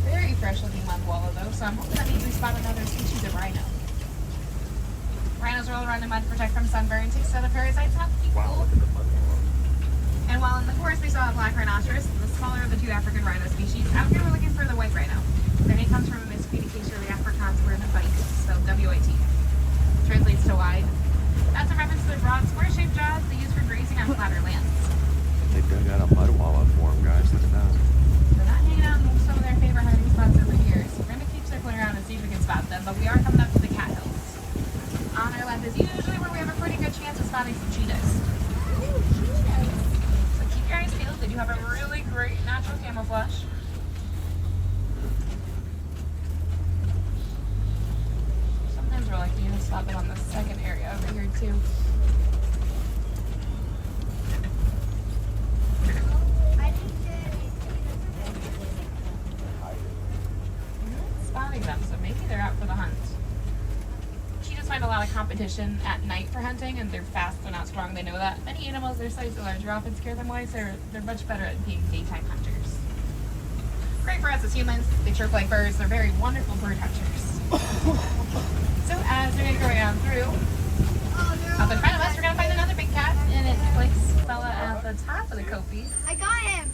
Very fresh looking mud wallow though, so I'm hoping that means we spot another species of rhino. Rhinos roll around in mud to protect from sunburn, take set of parasites, have to keep cool. And while in the forest we saw a black rhinoceros, the smaller of the 2 African rhino species, out here we're looking for the white rhino. Their name comes from a miscommunication of the Afrikaans word bite, spelled W-I-T. Translates to wide. That's a reference to their broad, square-shaped jaws they use for grazing on flatter lands. They dug out a mud wallow for them, guys. Look at that. They're not hanging out in some of their favorite hiding spots over here, so we're going to keep circling around and see if we can spot them, but we are coming up to the cat hills. On our left is usually where we have a pretty good chance of spotting some cheetahs. So keep your eyes peeled. They do have a really great natural camouflage. Sometimes we're lucky to spot them on the second area over here too. I didn't get it. Spotting them, so maybe they're out for the hunt. Cheetahs find a lot of competition at night for hunting, and they're fast and not strong. They know that. Many animals their size or larger often scare them away, so they're much better at being daytime hunters. Great for us as humans. They chirp like birds. They're very wonderful bird hunters. So as we're going to go right on through, Oh, they're up in all front of us, we're going to find another big cat in its place. Bella top of the Kopi. I got him.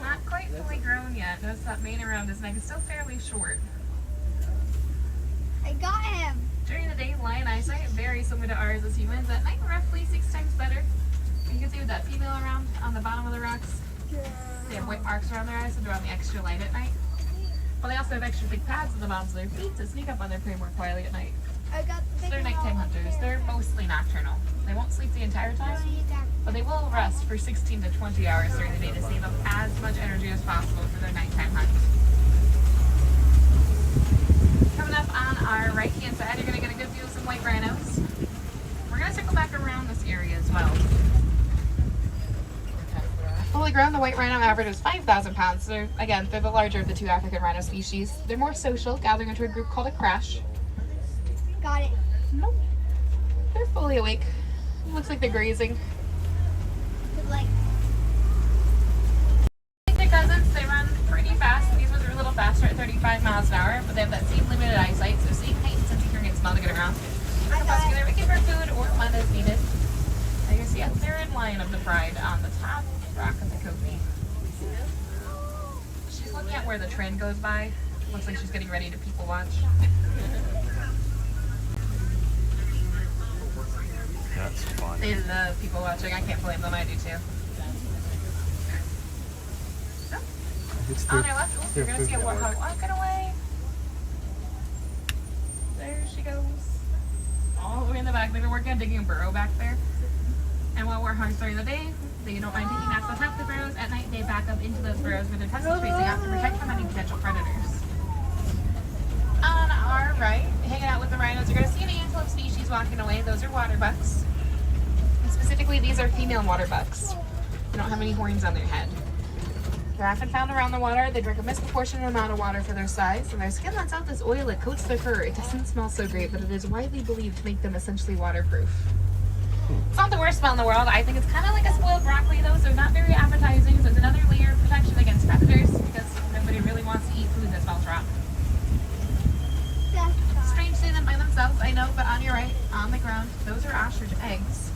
Not quite fully grown yet. Notice that mane around his neck is still fairly short. I got him. During the day, lion eyesight very similar to ours as humans. At night, roughly 6 times better. You can see with that female around on the bottom of the rocks. They have white marks around their eyes, so they're on the extra light at night. But they also have extra big pads on the bottoms of their feet to sneak up on their prey more quietly at night. I got the So big they're nighttime hunters. They're mostly nocturnal. They won't sleep the entire time, but they will rest for 16 to 20 hours during the day to save up as much energy as possible for their nighttime hunt. Coming up on our right-hand side, you're going to get a good view of some white rhinos. We're going to circle back around this area as well. Fully grown, the white rhino average is 5,000 pounds. They're the larger of the two African rhino species. They're more social, gathering into a group called a crash. Got it. Nope. They're fully awake. Looks like they're grazing. Good luck. Like their cousins, they run pretty fast. These ones are a little faster at 35 miles an hour, but they have that same limited eyesight, so seeing height and sense of hearing and smell to get around. They're either looking for food or hunt as needed. And you can see a third line of the pride on the top rock of the Kopi. She's looking at where the train goes by. Looks like she's getting ready to people watch. That's fun. They love people watching. I can't blame them. I do too. So, on our left, you're going to see a warthog walking away. There she goes. All the way in the back. They've been working on digging a burrow back there. And while warthogs during the day, they don't mind taking naps on top of the burrows. At night, they back up into those burrows with their tusks facing out to protect from any potential predators. On our right, hanging out with the rhinos, you're going to see an antelope species walking away. Those are water bucks. And specifically, these are female water bucks. They don't have any horns on their head. They're often found around the water. They drink a disproportionate amount of water for their size, and their skin lets out this oil that coats their fur. It doesn't smell so great, but it is widely believed to make them essentially waterproof. It's not the worst smell in the world. I think it's kind of like a spoiled broccoli though, so not very appetizing. So it's another layer of protection against predators because nobody really wants to eat food that smells raw. Strange seeing them by themselves, I know, but on your right, on the ground, those are ostrich eggs.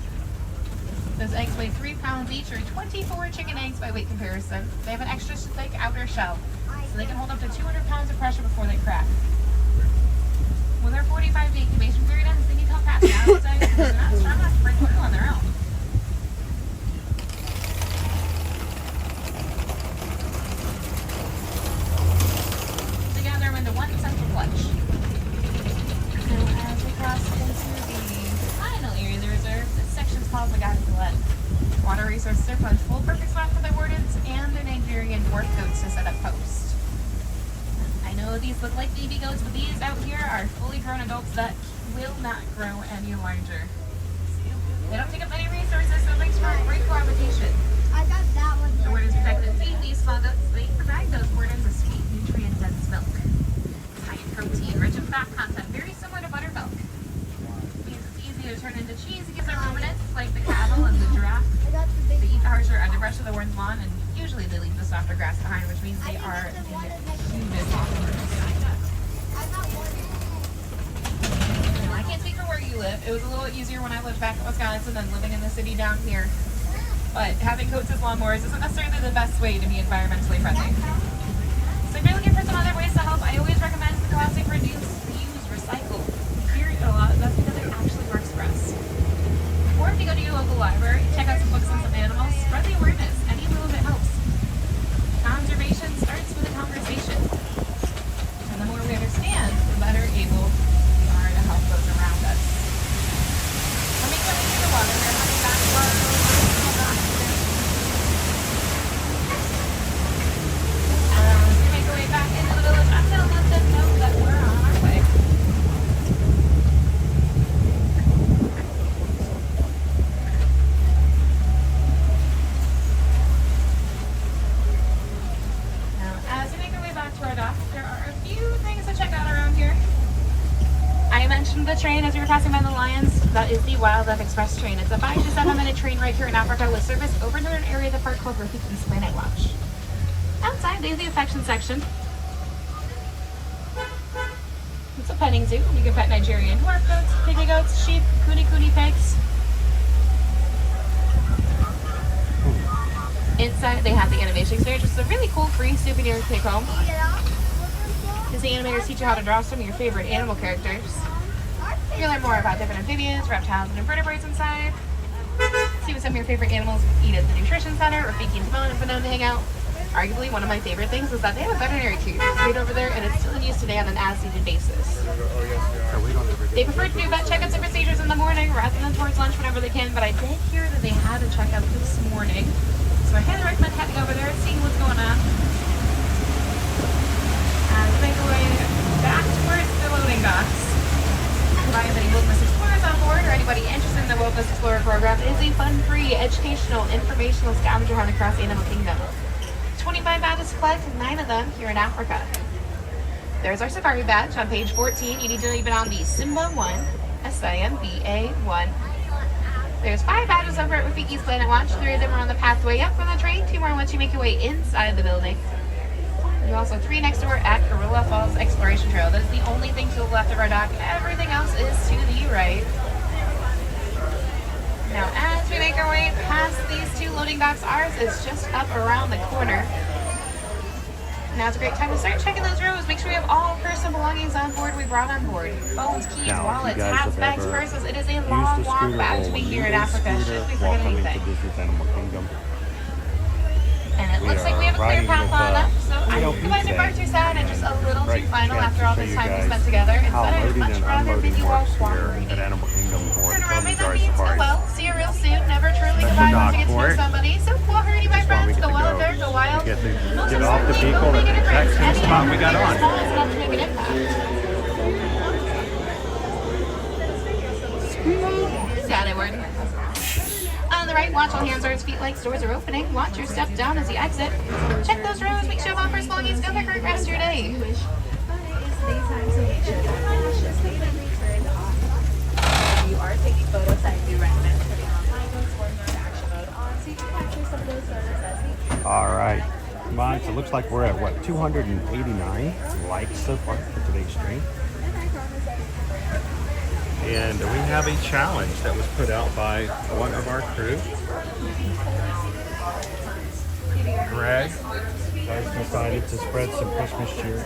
Those eggs weigh 3 pounds each, or 24 chicken eggs by weight comparison. They have an extra thick outer shell, so they can hold up to 200 pounds of pressure before they crack. When their 45-day incubation period ends, they need help hatching out of those eggs because they're not strong enough to break oil on their own. They gather them into one central clutch. Now, as we cross into the final area of the reserve, this section is called the Galley. Water resources are plentiful, perfect spot for the wardens and their Nigerian dwarf goats to set up post. I know these look like baby goats, but these out here are fully grown adults that will not grow any larger. They don't take up any resources, so it makes for a great cohabitation. I got that one. The wardens protect and feed these small goats. They provide those wardens a sweet, nutrient-dense milk. It's high in protein, rich in fat content, very similar to buttermilk. It's easy to turn into cheese. It gives our ruminants, like the cattle and the giraffe. They eat the harsher underbrush of the warden's lawn, and usually they leave the softer grass behind, which means they are the cutest offerings. I can't speak for where you live. It was a little easier when I lived back in Wisconsin than living in the city down here. But having goats as lawnmowers isn't necessarily the best way to be environmentally friendly. So if you're looking for some other ways to help, I always recommend the classic reduce, reuse, recycle. You hear it a lot, that's because it actually works for us. Or if you go to your local library, check out some books on some animals, spread the awareness. Any little bit helps. Conservation starts with a conversation. And the more we understand, the better able we are to help those around us. Coming into the water, we're coming back to our original dock today. As we make our way back into the village, I'm going to let them know that we're on our way. As we make our way back to our dock, there are a few things to check out around here. I mentioned the train as we were passing by the lions. That is the Wildlife Express train. It's a 5 to 7 minute train right here in Africa with service over to an area of the park called Rafiki's Planet Watch. Outside, there's the affection section. It's a petting zoo. You can pet Nigerian dwarf goats, pygmy goats, sheep, cootie pigs. Inside, they have the animation experience, which is a really cool free souvenir to take home. Because the animators teach you how to draw some of your favorite animal characters. You'll learn more about different amphibians, reptiles, and invertebrates inside. See what some of your favorite animals eat at the Nutrition Center. Rafiki and Timon have been known to hang out. Arguably, one of my favorite things is that they have a veterinary treat over there, and it's still in use today on an as-needed basis. They prefer to do vet checkups and procedures in the morning rather than towards lunch whenever they can, but I did hear that they had a checkup this morning. So I highly recommend heading over there and seeing what's going on. As we make our way back towards the loading docks. If I have any Wilderness Explorers on board or anybody interested in the Wilderness Explorer program, it is a fun, free, educational, informational scavenger hunt across the Animal Kingdom. 25 badges to collect, 9 of them here in Africa. There's our safari badge on page 14. You need to leave it on the Simba 1, SIMBA 1. There's 5 badges over at Rafiki's Planet Watch. 3 of them are on the pathway up from the train, 2 more once you make your way inside the building. There's also 3 next door at Gorilla Falls Exploration Trail. That is the only thing to the left of our dock. Everything else is to the right. Now, as we make our way past these 2 loading docks, ours is just up around the corner. Now's a great time to start checking those rows. Make sure we have all personal belongings on board we brought on board. Phones, keys, wallets, hats, bags, purses. It is a long walk back to be here in Africa. Should we forget anything? And it looks like we have a clear path on up, so I think you guys are too sad and just a little too final after all this time we spent together. Instead, I'd much rather than you all cooperating. Turn around, may that means go well. See you real soon. Never truly goodbye once you get to know somebody. So cool, hurdy, my friends. Go well out there, go wild. Get off the vehicle and check the spot we got on. Sadward. On the right, watch all hands, arms, feet, legs, doors are opening. Watch your step down as you exit. Check those rows, make sure you have all first belongings. Go have a great rest of your day. You are taking photos, I do recommend putting on my notes or your action mode on so you can capture some of those photos as we All right. Come on. So it looks like we're at what, 289 likes so far for today's stream. And we have a challenge that was put out by one of our crew. Greg has decided to spread some Christmas cheer.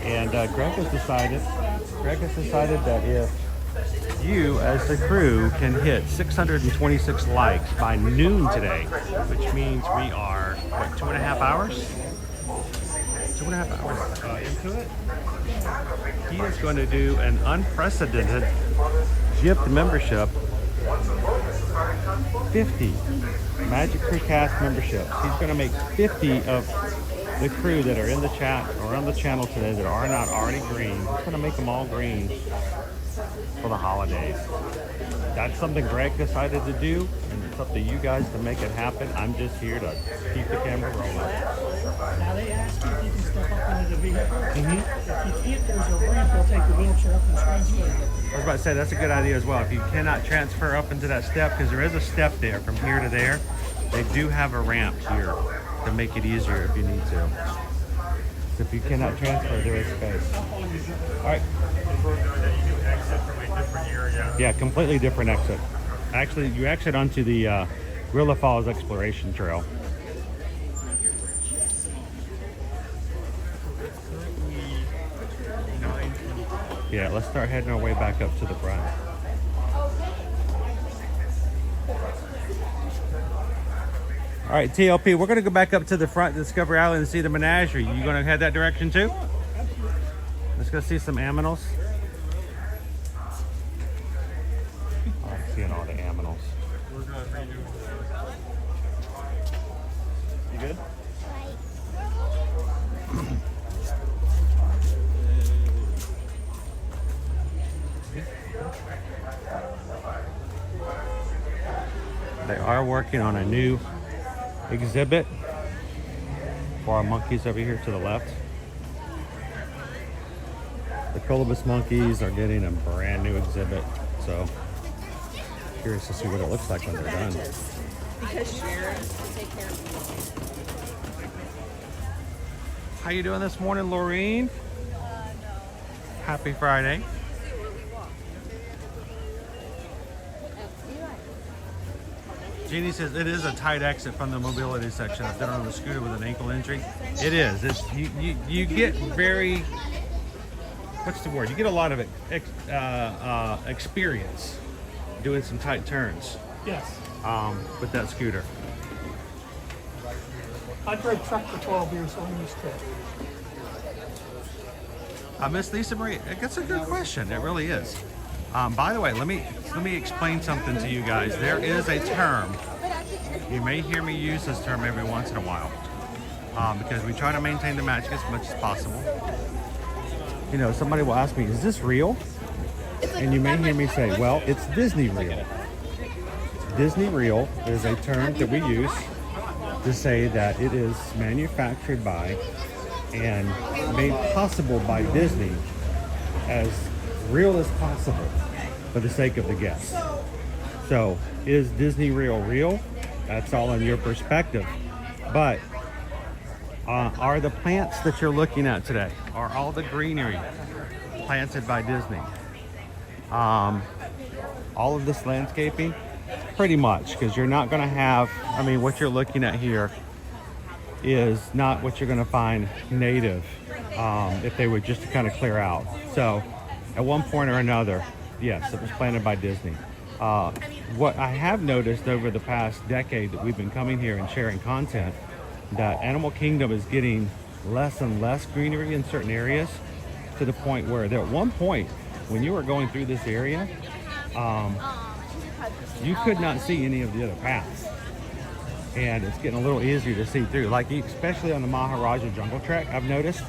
And Greg has decided that if you as the crew can hit 626 likes by noon today, which means we are, what, 2.5 hours? 2.5 hours into it, he is going to do an unprecedented gift membership, 50 Magic Crew Cast memberships. He's going to make 50 of the crew that are in the chat or on the channel today that are not already green. He's going to make them all green for the holidays. That's something Greg decided to do, and it's up to you guys to make it happen. I'm just here to keep the camera rolling. Now they ask you if you can step up into the vehicle. If you can't, there's a ramp. They'll take the wheelchair up and transfer it. I was about to say, that's a good idea as well. If you cannot transfer up into that step, because there is a step there from here to there, they do have a ramp here to make it easier if you need to. So if you cannot transfer, there is space. All right. Yeah, completely different exit. Actually, you exit onto the Gorilla Falls Exploration Trail. Yeah, let's start heading our way back up to the front. All right, TLP, we're going to go back up to the front of Discovery Island and see the menagerie. You going to head that direction too? Let's go see some aminals. I like seeing all the aminals. You good? They are working on a new exhibit for our monkeys over here to the left. The colobus monkeys are getting a brand new exhibit, so curious to see what it looks like when they're done. because Sharon will take care of me. How you doing this morning, Laureen? No. Happy Friday. Jeannie says it is a tight exit from the mobility section. I've been on the scooter with an ankle injury. It is. It's you get very, what's the word? You get a lot of experience doing some tight turns. Yes. With that scooter. I drove truck for 12 years, so I'm used to it. Miss Lisa Marie, that's a good question. It really is. By the way, let me explain something to you guys. There is a term. You may hear me use this term every once in a while because we try to maintain the magic as much as possible. You know, somebody will ask me, "Is this real?" And you may hear me say, "Well, it's Disney real." Disney real is a term that we use to say that it is manufactured by and made possible by Disney as real as possible for the sake of the guests. So, is Disney real? That's all in your perspective. But are the plants that you're looking at today, are all the greenery planted by Disney? All of this landscaping? Pretty much, because you're not going to have, I mean, what you're looking at here is not what you're going to find native if they were just to kind of clear out. So at one point or another, yes, it was planted by Disney. What I have noticed over the past decade that we've been coming here and sharing content, that Animal Kingdom is getting less and less greenery in certain areas, to the point where there, at one point when you were going through this area, you could not see any of the other paths, and it's getting a little easier to see through, like especially on the Maharaja Jungle Trek, I've noticed.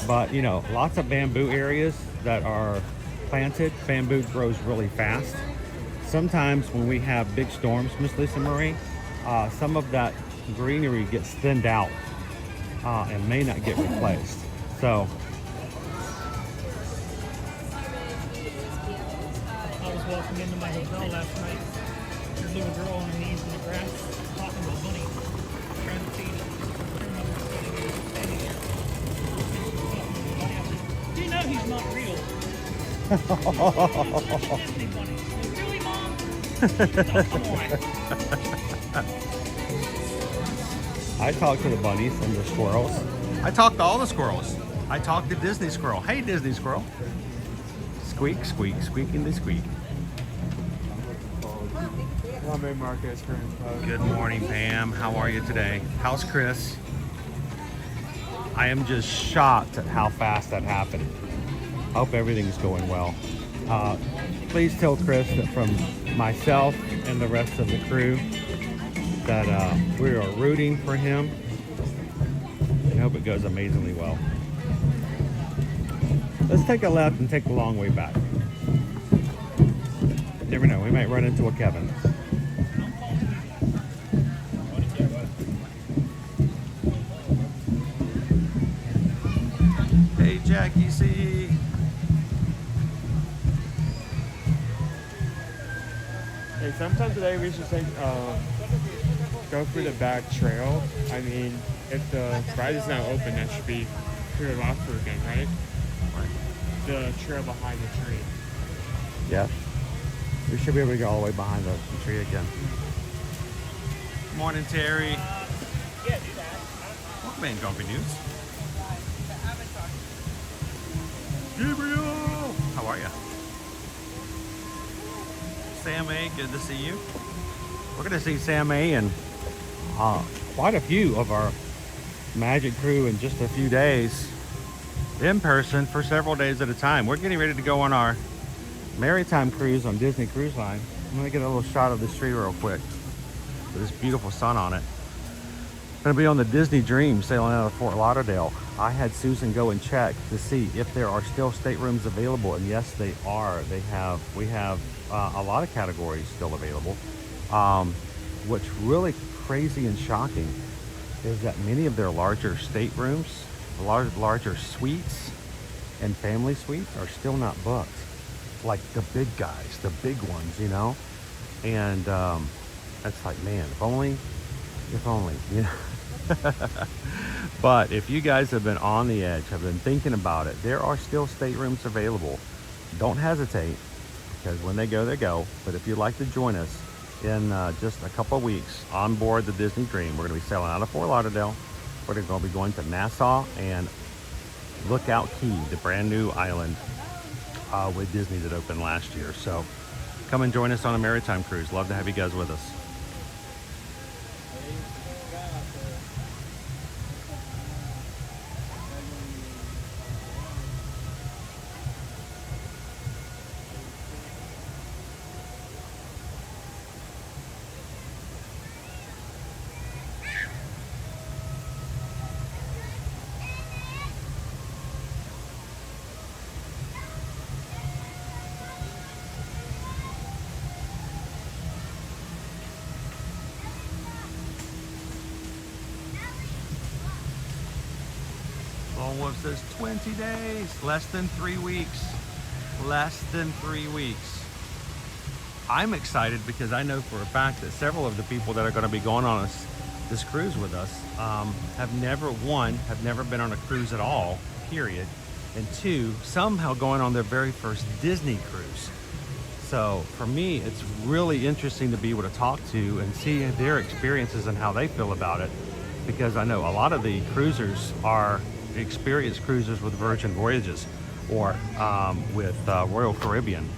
But you know, lots of bamboo areas that are planted. Bamboo grows really fast. Sometimes when we have big storms, Miss Lisa Marie, some of that greenery gets thinned out and may not get replaced. So I was walking into my hotel last night. There's a little girl on her knees in the grass talking to a bunny, trying to feed it. Her mother's standing there. Do you know he's not real? Disney bunny. Really, Mom? Oh, come on. I talk to the bunnies and the squirrels. I talk to all the squirrels. I talk to Disney Squirrel. Hey, Disney Squirrel. Squeak, squeak, squeaking the squeak. Good morning, Pam. How are you today? How's Chris? I am just shocked at how fast that happened. I hope everything's going well. Please tell Chris that from myself and the rest of the crew that we are rooting for him and hope it goes amazingly well. Let's take a left and take the long way back. Never know, we might run into a Kevin. Hey, Jackie C. Hey, sometime today we should take go through the back trail. I mean, if the ride is now open, that should be cleared off for again, right? Right. The trail behind the tree. Yeah. We should be able to go all the way behind the tree again. Morning, Terry. Yeah, do that. Welcome in, Coffee News. Gabriel! How are you? Sam A, good to see you. We're going to see Sam A and quite a few of our Magic crew in just a few days in person for several days at a time. We're getting ready to go on our maritime cruise on Disney Cruise Line. I'm going to get a little shot of this tree real quick with this beautiful sun on it. Going to be on the Disney Dream sailing out of Fort Lauderdale. I had Susan go and check to see if there are still staterooms available, and yes, they are. We have a lot of categories still available. What's really crazy and shocking is that many of their larger staterooms, larger suites and family suites are still not booked. Like the big guys, the big ones, you know? And it's like, man, if only, you know? But if you guys have been on the edge, have been thinking about it, there are still staterooms available. Don't hesitate, because when they go, they go. But if you'd like to join us, in just a couple of weeks on board the Disney Dream. We're going to be sailing out of Fort Lauderdale. We're going to be going to Nassau and Lookout Key, the brand new island with Disney that opened last year. So come and join us on a maritime cruise. Love to have you guys with us. Wolf says 20 days, less than 3 weeks. Less than 3 weeks. I'm excited because I know for a fact that several of the people that are going to be going on this cruise with us have never been on a cruise at all, period. And two, somehow going on their very first Disney cruise. So for me, it's really interesting to be able to talk to and see their experiences and how they feel about it. Because I know a lot of the cruisers are experienced cruisers with Virgin Voyages or with Royal Caribbean.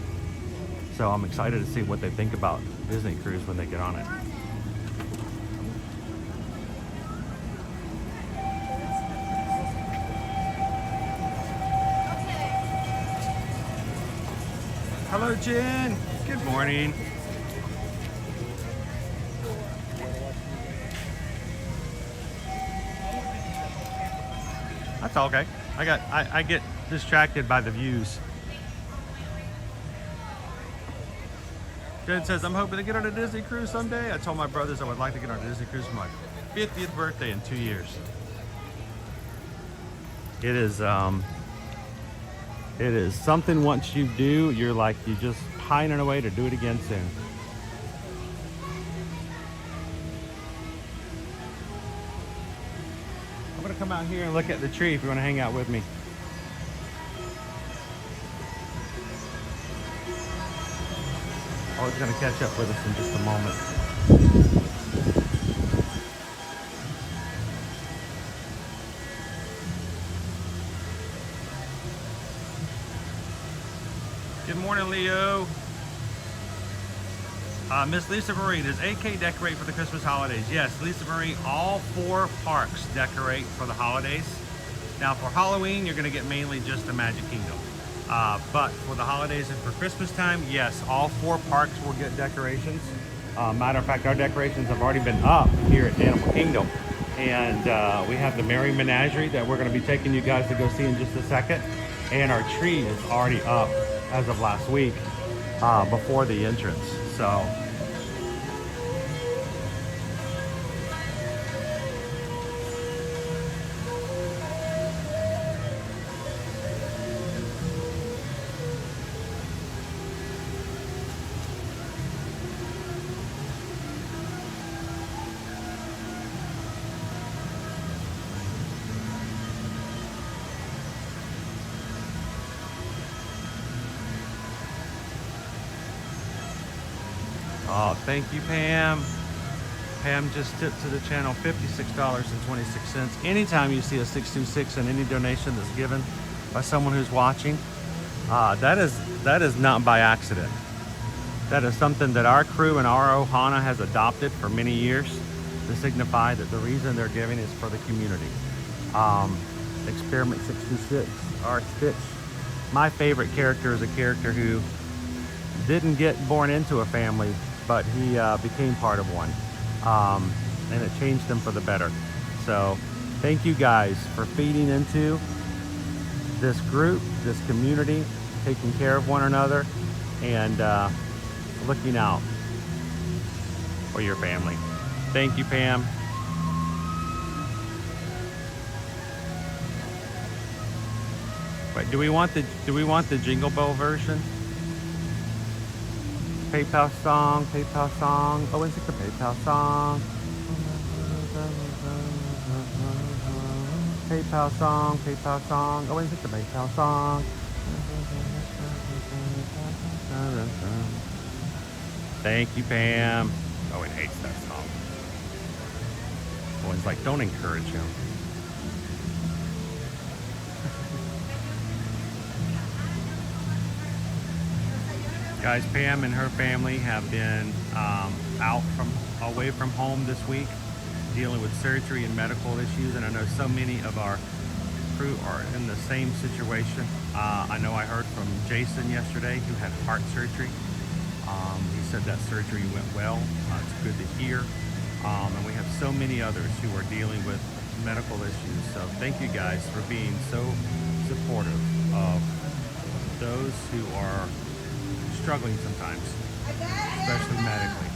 So I'm excited to see what they think about Disney cruise when they get on it. Hello, Jen. Good morning. That's okay. I get distracted by the views. Jen says, I'm hoping to get on a Disney cruise someday. I told my brothers I would like to get on a Disney cruise for my 50th birthday in 2 years. It is something once you do, you're like, you just pining away to do it again soon. I'm gonna come out here and look at the tree if you want to hang out with me. Oh, it's gonna catch up with us in just a moment. Good morning, Leo. Miss Lisa Marie, does AK decorate for the Christmas holidays? Yes, Lisa Marie, all 4 parks decorate for the holidays. Now for Halloween, you're gonna get mainly just the Magic Kingdom. But for the holidays and for Christmas time, yes, all 4 parks will get decorations. Matter of fact, our decorations have already been up here at Animal Kingdom. And we have the Merry Menagerie that we're gonna be taking you guys to go see in just a second. And our tree is already up as of last week before the entrance. So oh, thank you, Pam. Pam just tipped to the channel $56.26. Anytime you see a 626 in any donation that's given by someone who's watching, that is not by accident. That is something that our crew and our Ohana has adopted for many years to signify that the reason they're giving is for the community. Experiment 66, our Stitch. My favorite character is a character who didn't get born into a family, but he became part of one, and it changed him for the better. So thank you guys for feeding into this group, this community, taking care of one another, and looking out for your family. Thank you, Pam. Wait, do we want the Jingle Bell version? PayPal song, PayPal song. Oh, it's like the PayPal song. PayPal song, PayPal song. Oh, it's like the PayPal song. Thank you, Pam. Owen hates that song. Owen's like, don't encourage him. Guys, Pam and her family have been away from home this week, dealing with surgery and medical issues, and I know so many of our crew are in the same situation. I know I heard from Jason yesterday, who had heart surgery. He said that surgery went well. It's good to hear. And we have so many others who are dealing with medical issues. So thank you guys for being so supportive of those who are struggling sometimes, especially medically.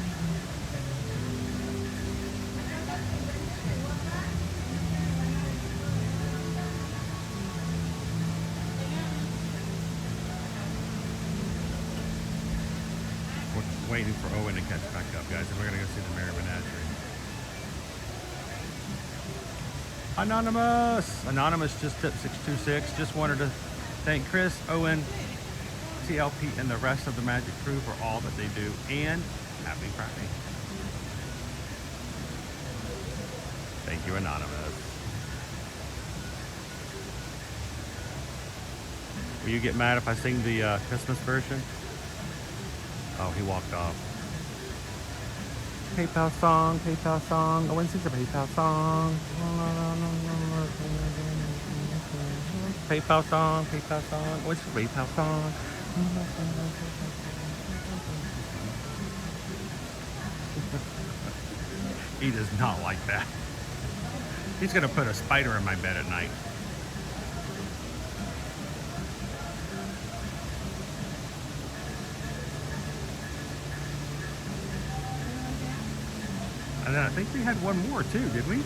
We're waiting for Owen to catch back up, guys, and we're gonna go see the Merry Menagerie. Anonymous just tipped 626. Just wanted to thank Chris, Owen, TLP, and the rest of the Magic crew for all that they do, and happy Friday. Thank you, Anonymous. Will you get mad if I sing the Christmas version? Oh, he walked off. PayPal song, PayPal song. Owen sings a PayPal song. PayPal song, PayPal song. What's the PayPal song? He does not like that. He's gonna put a spider in my bed at night. And then I think we had one more too, did we?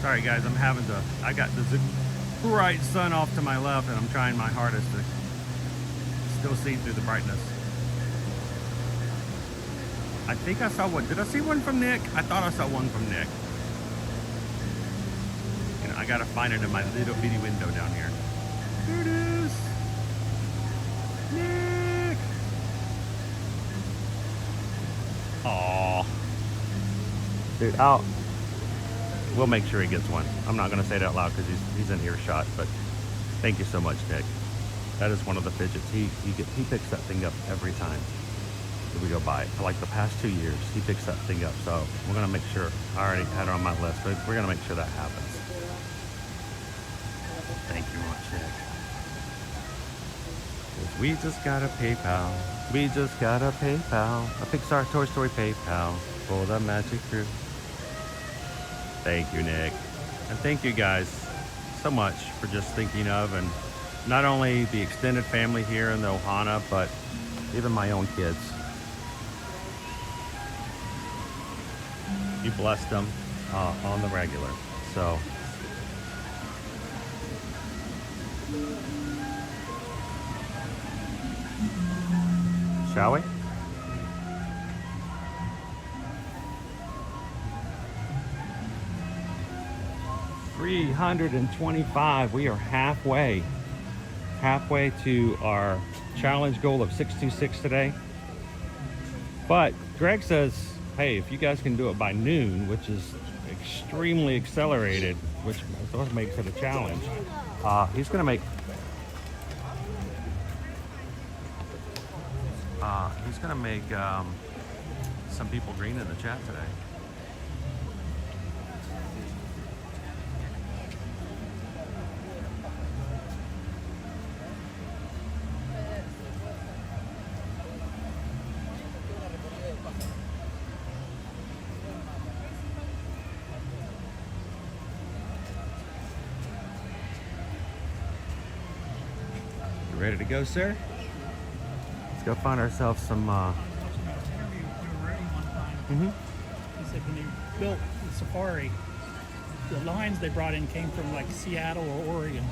Sorry guys, I got the bright sun off to my left and I'm trying my hardest to still see through the brightness. I think I saw one. Did I see one from Nick? I thought I saw one from Nick. You know, I gotta find it in my little bitty window down here. Here it is. Nick. Aww. Dude, we'll make sure he gets one. I'm not gonna say it out loud because he's in earshot, but thank you so much, Nick. That is one of the fidgets. He picks that thing up every time that we go by. For like the past 2 years, he picks that thing up. So we're gonna make sure. I already had it on my list, but we're gonna make sure that happens. Thank you much, Nick. We just got a PayPal. We just got a PayPal. A Pixar Toy Story PayPal for the Magic Crew. Thank you, Nick. And thank you guys so much for just thinking of, and not only the extended family here in the Ohana, but even my own kids. You blessed them on the regular. So shall we? $325. We are halfway to our challenge goal of 626 today. But Greg says, hey, if you guys can do it by noon, which is extremely accelerated, which makes it a challenge, he's gonna make some people green in the chat today. You ready to go, sir? Let's go find ourselves some He said when they built the safari, the lines they brought in came from like Seattle or Oregon,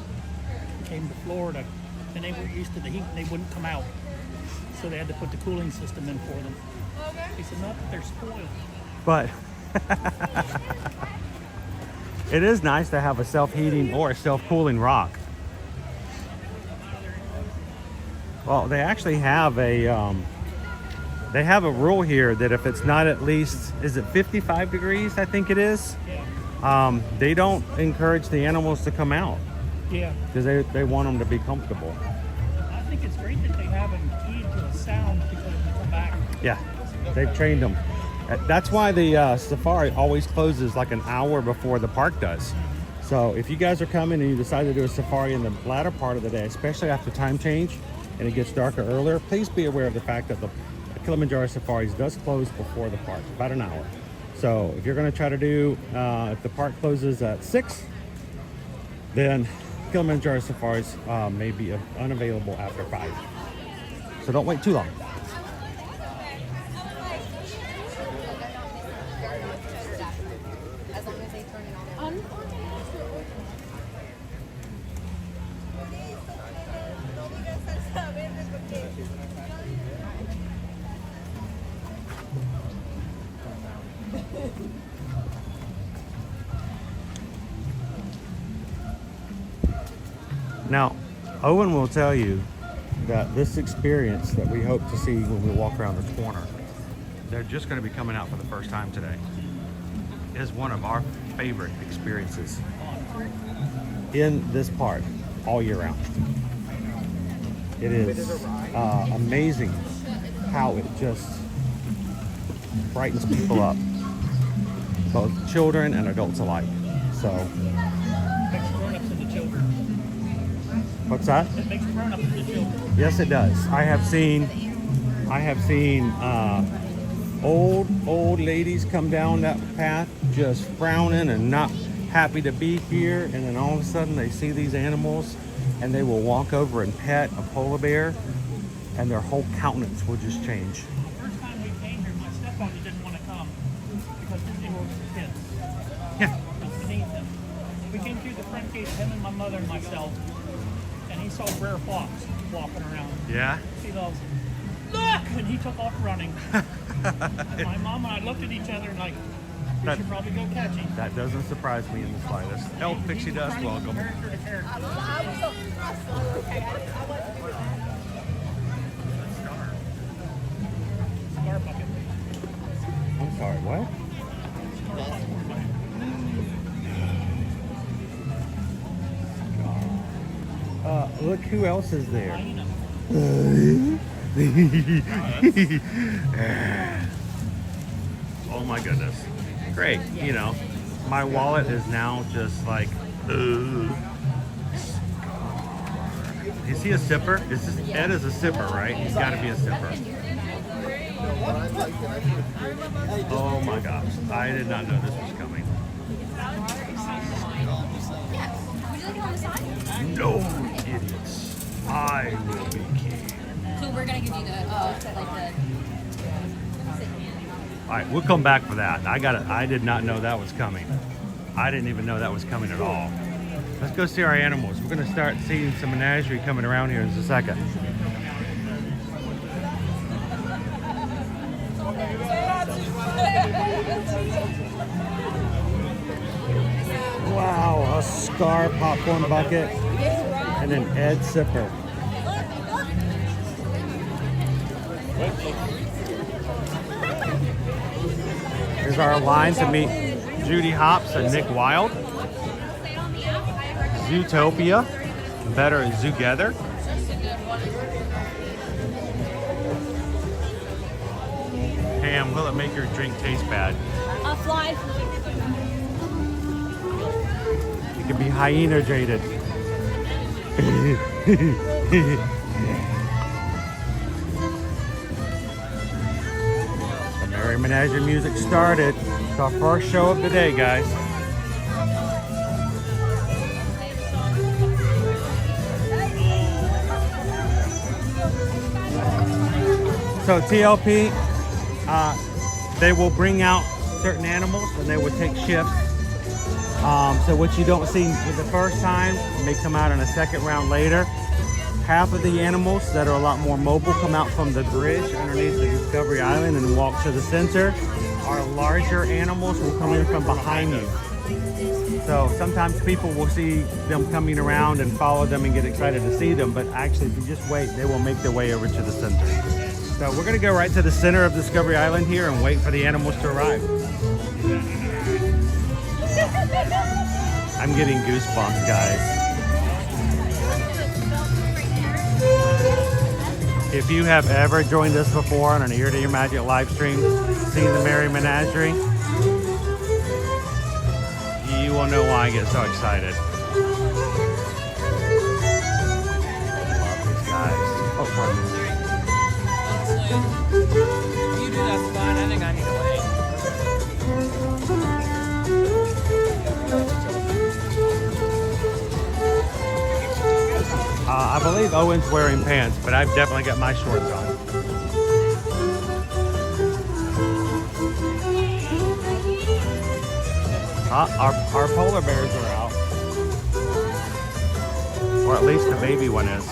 came to Florida, and they were used to the heat and they wouldn't come out. So they had to put the cooling system in for them. He said, not that they're spoiled. But it is nice to have a self-heating or a self-cooling rock. Well, they actually have a They have a rule here that if it's not at least, is it 55 degrees, I think it is? They don't encourage the animals to come out. Yeah. Because they want them to be comfortable. I think it's great that they have them keyed to a sound because they come back. Yeah, they've trained them. That's why the safari always closes like an hour before the park does. So if you guys are coming and you decide to do a safari in the latter part of the day, especially after time change and it gets darker earlier, please be aware of the fact that the Kilimanjaro Safaris does close before the park, about an hour. So if you're going to try to do, if the park closes at 6, then Kilimanjaro Safaris may be unavailable after 5. So don't wait too long. Now, Owen will tell you that this experience that we hope to see when we walk around this corner, they're just going to be coming out for the first time today, is one of our favorite experiences in this park all year round. It is amazing how it just brightens people up, both children and adults alike. So, what's that? It makes grown-ups into children. Yes, it does. I have seen old ladies come down that path just frowning and not happy to be here, and then all of a sudden they see these animals and they will walk over and pet a polar bear and their whole countenance will just change. The first time we came here, my stepfather didn't want to come because Disney World was for kids. Yeah. It was beneath him. We came through the front gate, him and my mother and myself, and he saw rare fox walking around. Yeah? He goes, "Look!" And he took off running. And my mom and I looked at each other and like, we should probably go catch him. That doesn't surprise me in the slightest. Oh, Pixie Dust, welcome. Character to character. I was so stressful. Okay, I wanted to do that. Scar bucket. I'm sorry, what? Look who else is there. Oh my goodness. Great. You know, my wallet is now just like, is he a sipper? Ed is a sipper, right? He's got to be a sipper. Oh my gosh. I did not know this was coming. No, idiots. I will be king. So we're gonna give you the All right, we'll come back for that. I did not know that was coming. I didn't even know that was coming at all. Let's go see our animals. We're gonna start seeing some menagerie coming around here in just a second. Wow, a Scar popcorn bucket and an Ed sipper. Here's our line to meet Judy Hopps and Nick Wilde. Zootopia, better Zootgether. Pam, will it make your drink taste bad? a fly. It can be hyena jaded. The Merry Menagerie music started. It's our first show of the day, guys. So TLP, they will bring out certain animals and they will take shifts. So what you don't see for the first time may come out in a second round later. Half of the animals that are a lot more mobile come out from the bridge underneath the Discovery Island and walk to the center. Our larger animals will come in from behind you. So sometimes people will see them coming around and follow them and get excited to see them, but actually if you just wait, they will make their way over to the center. So we're gonna go right to the center of Discovery Island here and wait for the animals to arrive. I'm getting goosebumps, guys. If you have ever joined us before on an Ear to Your Magic live stream, seeing the Merry Menagerie, you will know why I get so excited. Love these guys. Oh, pardon me. You do, that's fine. I think I need to wait. I believe Owen's wearing pants, but I've definitely got my shorts on. Our polar bears are out. Or at least the baby one is.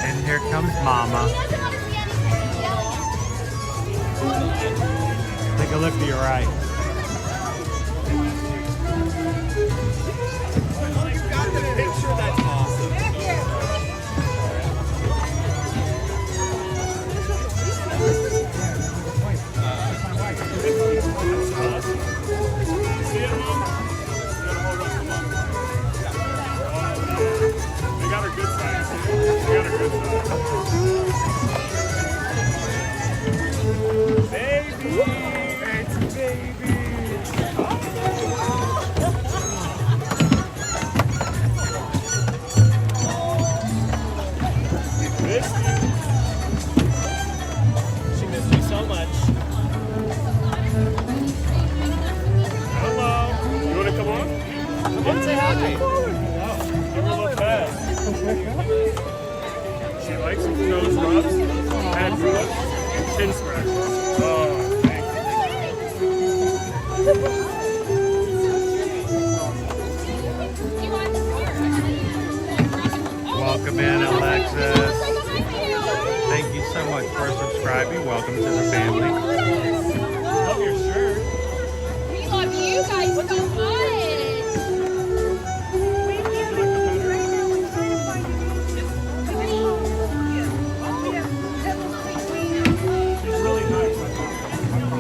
And here comes Mama. Take a look to your right. You got the picture, that's awesome. They got her good side. They got her good side. Baby! It's a baby! Missed you. She missed you so much. Hello. You want to come on? Come on, say hi. Give her a little pet. She likes nose rubs, head rubs, and chin scratches. Oh, thank you. Welcome in, Alexis. Thank you so much for subscribing. Welcome to the family. Love your shirt. We love you guys so much.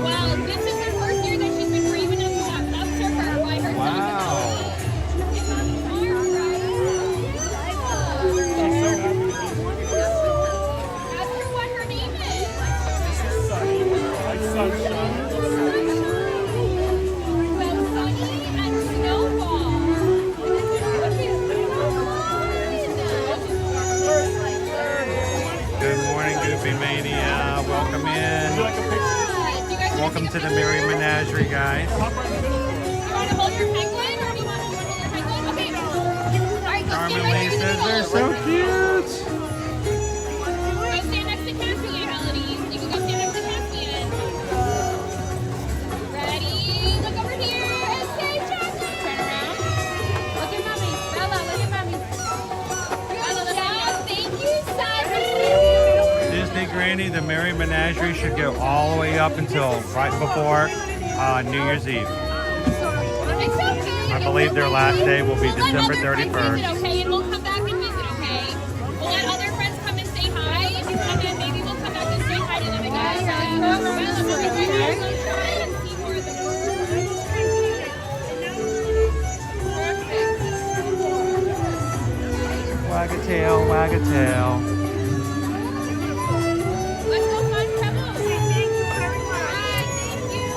Well, this is her first year that she's been brave enough to walk up to her by herself. Wow. Ask her what her name is. Sunny, like sunshine. Well, Sunny and Snowball. Good morning, Goofy Mania. Welcome in. Welcome to the Merry Menagerie, guys. You want to hold your penguin, or do you want to hold your penguin? Okay. All right, go Carmen stand right Lee next to says they're the so cute. Go stand next to Caspian, Melody. You can go stand next to Caspian. Ready? Look over here and say chocolate. Turn around. Look at Mommy. Bella, look at Mommy. Bella, look at Mommy. Thank you, Simon. Disney Granny, the Merry Menagerie should go all the way up until right before New Year's Eve. It's okay. I believe their last day will be We'll let December other friends 31st. visit, okay? And we'll come back and visit, okay? We'll let other friends come and say hi. And then maybe we'll come back and say hi to them again. Bella, we'll be right back. Let's try and see more of them. Wag a tail, wag a tail. Let's go find Pebbles. Thank you, everyone. Bye, thank you.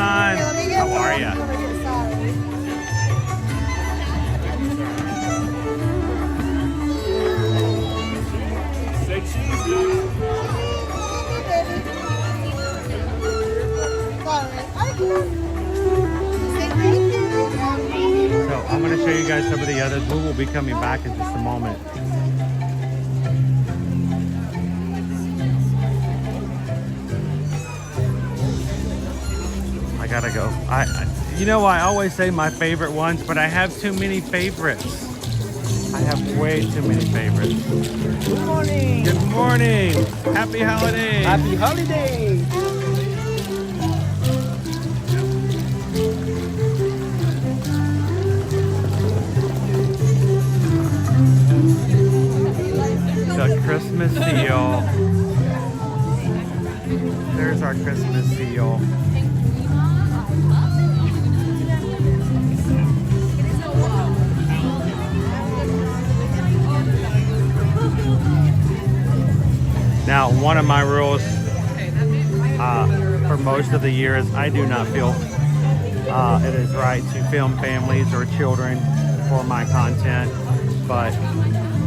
John. How are ya? So I'm going to show you guys some of the others. We will be coming back in just a moment. I gotta go. You know, I always say my favorite ones, but I have too many favorites. I have way too many favorites. Good morning. Good morning. Happy holidays. Happy holidays. The Christmas seal. There's our Christmas seal. Now, one of my rules for most of the year is I do not feel it is right to film families or children for my content, but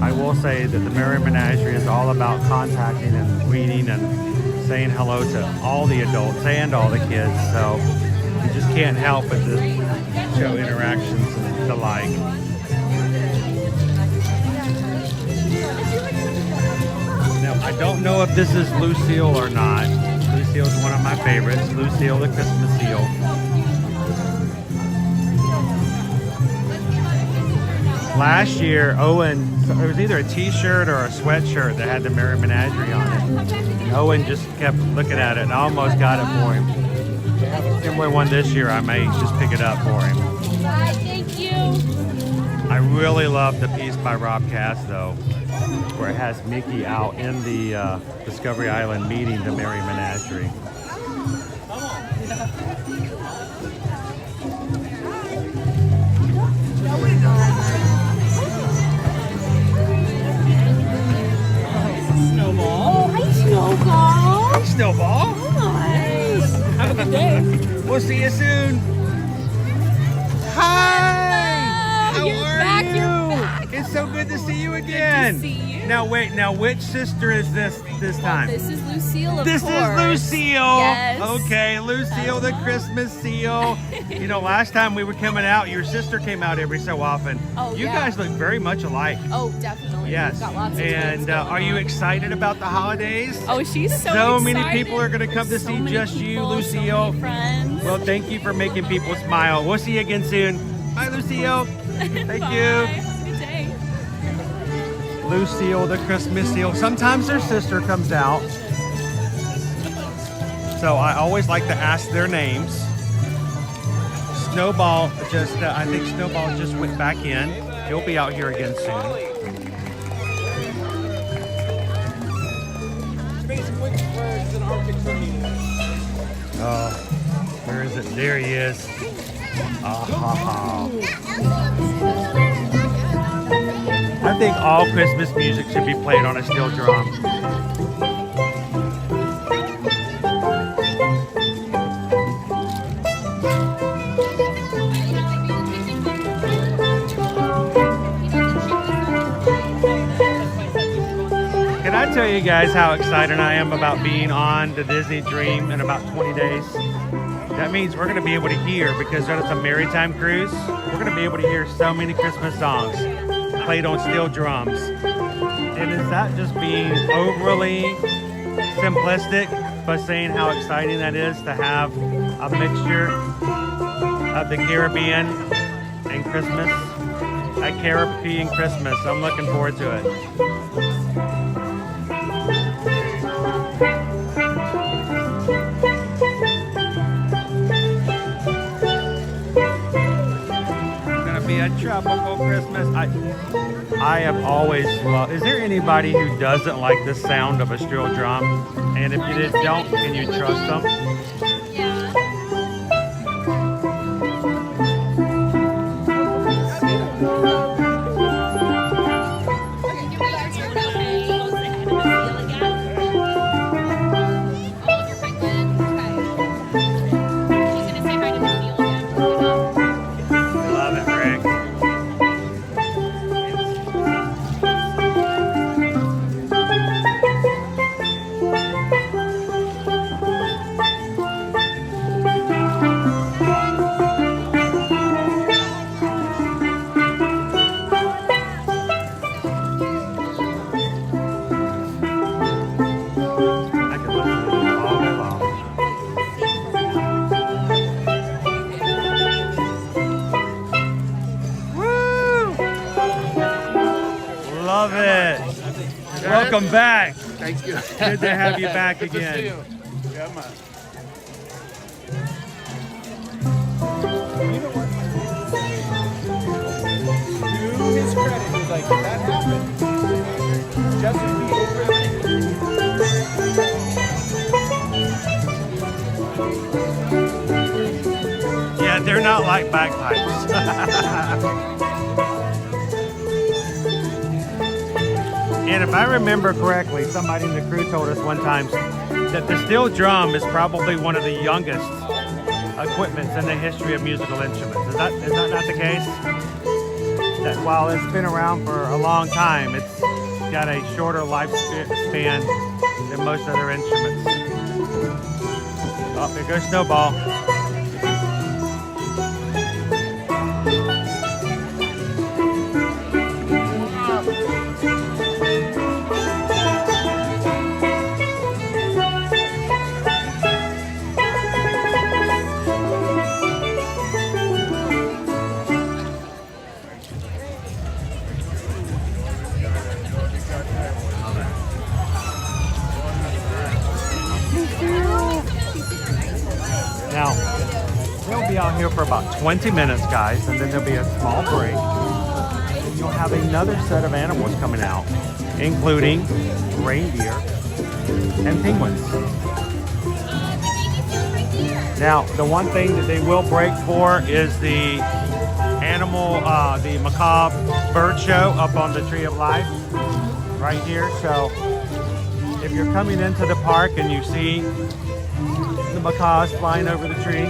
I will say that the Merry Menagerie is all about contacting and greeting and saying hello to all the adults and all the kids, so you just can't help but to show interactions and the like. Now, I don't know if this is Lucille or not. Lucille is one of my favorites. Lucille the Christmas seal. Last year, Owen, it was either a t-shirt or a sweatshirt that had the Merry Menagerie on it. And Owen just kept looking at it and I almost got it for him. If they have a similar one this year, I may just pick it up for him. Thank you. I really love the piece by Rob Cass, though, where it has Mickey out in the Discovery Island meeting the Merry Menagerie. Oh, hi, Snowball. Hey, Snowball. Hi. Have a good day. We'll see you soon. Hi. How You're are back, you? you're back. It's so good to see you again. Good to see you. Now wait. Now which sister is this time? This is Lucille, of This course. is Lucille. Yes. Okay, Lucille, the Christmas seal. You know, last time we were coming out, your sister came out every so often. Oh, you yeah. guys look very much alike. Oh, definitely. Yes. We've got lots of And twins going are you on. excited about the holidays? Oh, she's so So excited. many people are going to come to So see many just you, people, Lucille. So many friends. Well, thank you for making people smile. We'll see you again soon. Bye, Lucille. Thank Bye. you. Have a good day. Lucille, the Christmas seal. Sometimes their sister comes out. So I always like to ask their names. Snowball just, I think Snowball just went back in. He'll be out here again soon. Where is it? There he is. I think all Christmas music should be played on a steel drum. Can I tell you guys how excited I am about being on the Disney Dream in about 20 days? That means we're going to be able to hear, because it's a maritime cruise, we're going to be able to hear so many Christmas songs played on steel drums. And is that just being overly simplistic by saying how exciting that is to have a mixture of the Caribbean and Christmas? A Caribbean Christmas. I'm looking forward to it. A tropical Christmas. I have always loved. Is there anybody who doesn't like the sound of a steel drum? And if you don't, can you trust them? Welcome back. Thank you. Good to have you back Good to again. see you. Yeah, man. You know what? To his credit, he's like, that happened. Just to be Yeah, they're not like bagpipes. And if I remember correctly, somebody in the crew told us one time that the steel drum is probably one of the youngest equipments in the history of musical instruments. Is that not the case? That while it's been around for a long time, it's got a shorter lifespan than most other instruments. Oh, there goes Snowball. Now, they'll be out here for about 20 minutes, guys, and then there'll be a small break. And you'll have another set of animals coming out, including reindeer and penguins. Now, the one thing that they will break for is the the macabre bird show up on the Tree of Life, right here. So, if you're coming into the park and you see the macaws flying over the tree,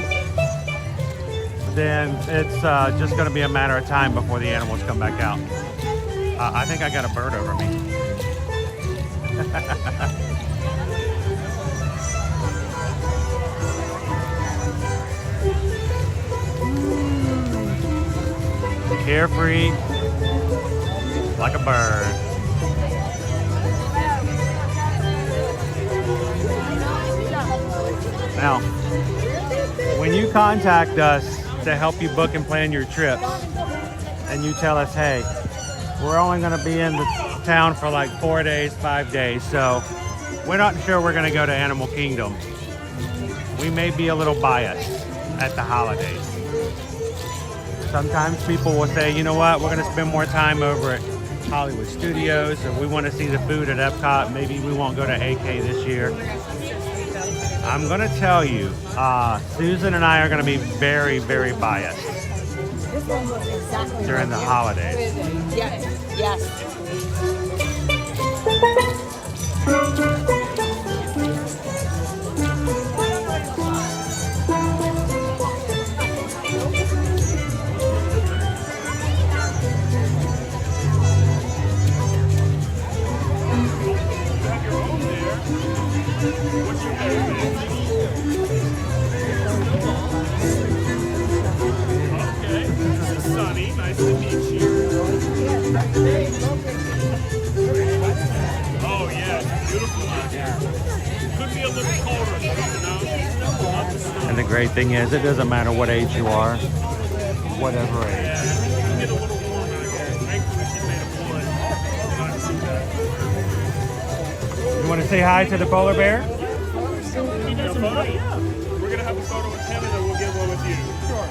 then it's just going to be a matter of time before the animals come back out. I think I got a bird over me. Carefree like a bird. Now, when you contact us to help you book and plan your trips, and you tell us, hey, we're only going to be in the town for like 4 days, 5 days, so we're not sure we're going to go to Animal Kingdom. We may be a little biased at the holidays. Sometimes people will say, you know what, we're going to spend more time over at Hollywood Studios, or we want to see the food at Epcot. Maybe we won't go to AK this year. I'm going to tell you, Susan and I are going to be very, very biased during the holidays. Yes, yes. Okay, this is Sunny. Nice to meet you. Oh yeah, it's beautiful out here. Could be a little colder, you know. And the great thing is, it doesn't matter what age you are, whatever age. Yeah, it can get a little warm out here. Thankfully, she made a point not to do that. You want to say hi to the polar bear? Yeah. We're gonna have a photo with him, and then we'll get one with you. Sure.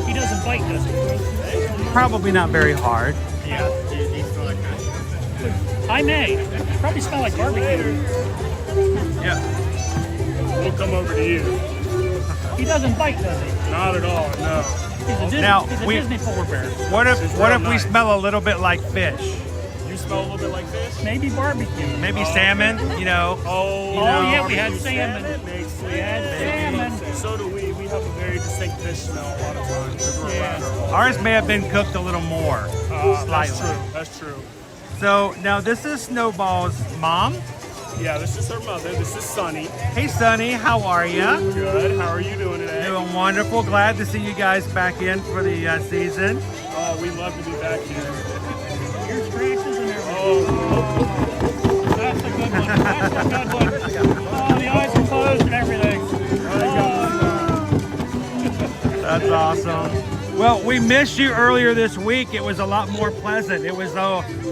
He doesn't bite, does he? Probably not very hard. Yeah, he's still like that. I may. Probably smell like barbecue. Yeah. We'll come over to you. He doesn't bite, does he? Not at all, no. He's a Disney, Now, he's a we- Disney polar bear. What if This is we real nice. smell a little bit like fish? You smell a little bit like fish? Maybe barbecue. Maybe salmon, you know? Oh, yeah, we had barbecue salmon. Makes We had salmon. So do we. We have a very distinct fish smell a lot of times because we're around our whole- Ours may have been cooked a little more, That's slightly. true. That's true. So now this is Snowball's mom. Yeah, this is her mother. This is Sunny. Hey Sunny, how are you? Good. How are you doing today? Doing wonderful. Glad to see you guys back in for the season. Oh, we love to be back here. Here's scratches and everything. Oh, That's a good one. That's a good one. Oh, the eyes are closed and everything. there you go. awesome. Well, we missed you earlier this week. It was a lot more pleasant. It was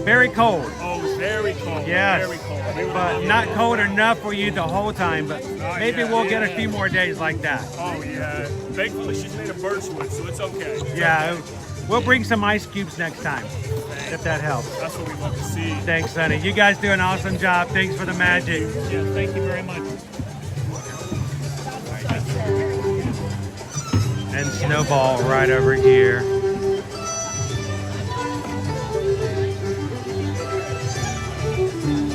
very cold. Oh, very cold. Yes. Very cold. But not cold enough for you the whole time. But maybe we'll get a few more days like that. Oh, yeah. Thankfully, she's made of birchwood, so it's okay. Yeah. We'll bring some ice cubes next time, if that helps. That's what we want to see. Thanks, Sonny. You guys do an awesome job. Thanks for the magic. Yeah, thank you very much. And Snowball right over here.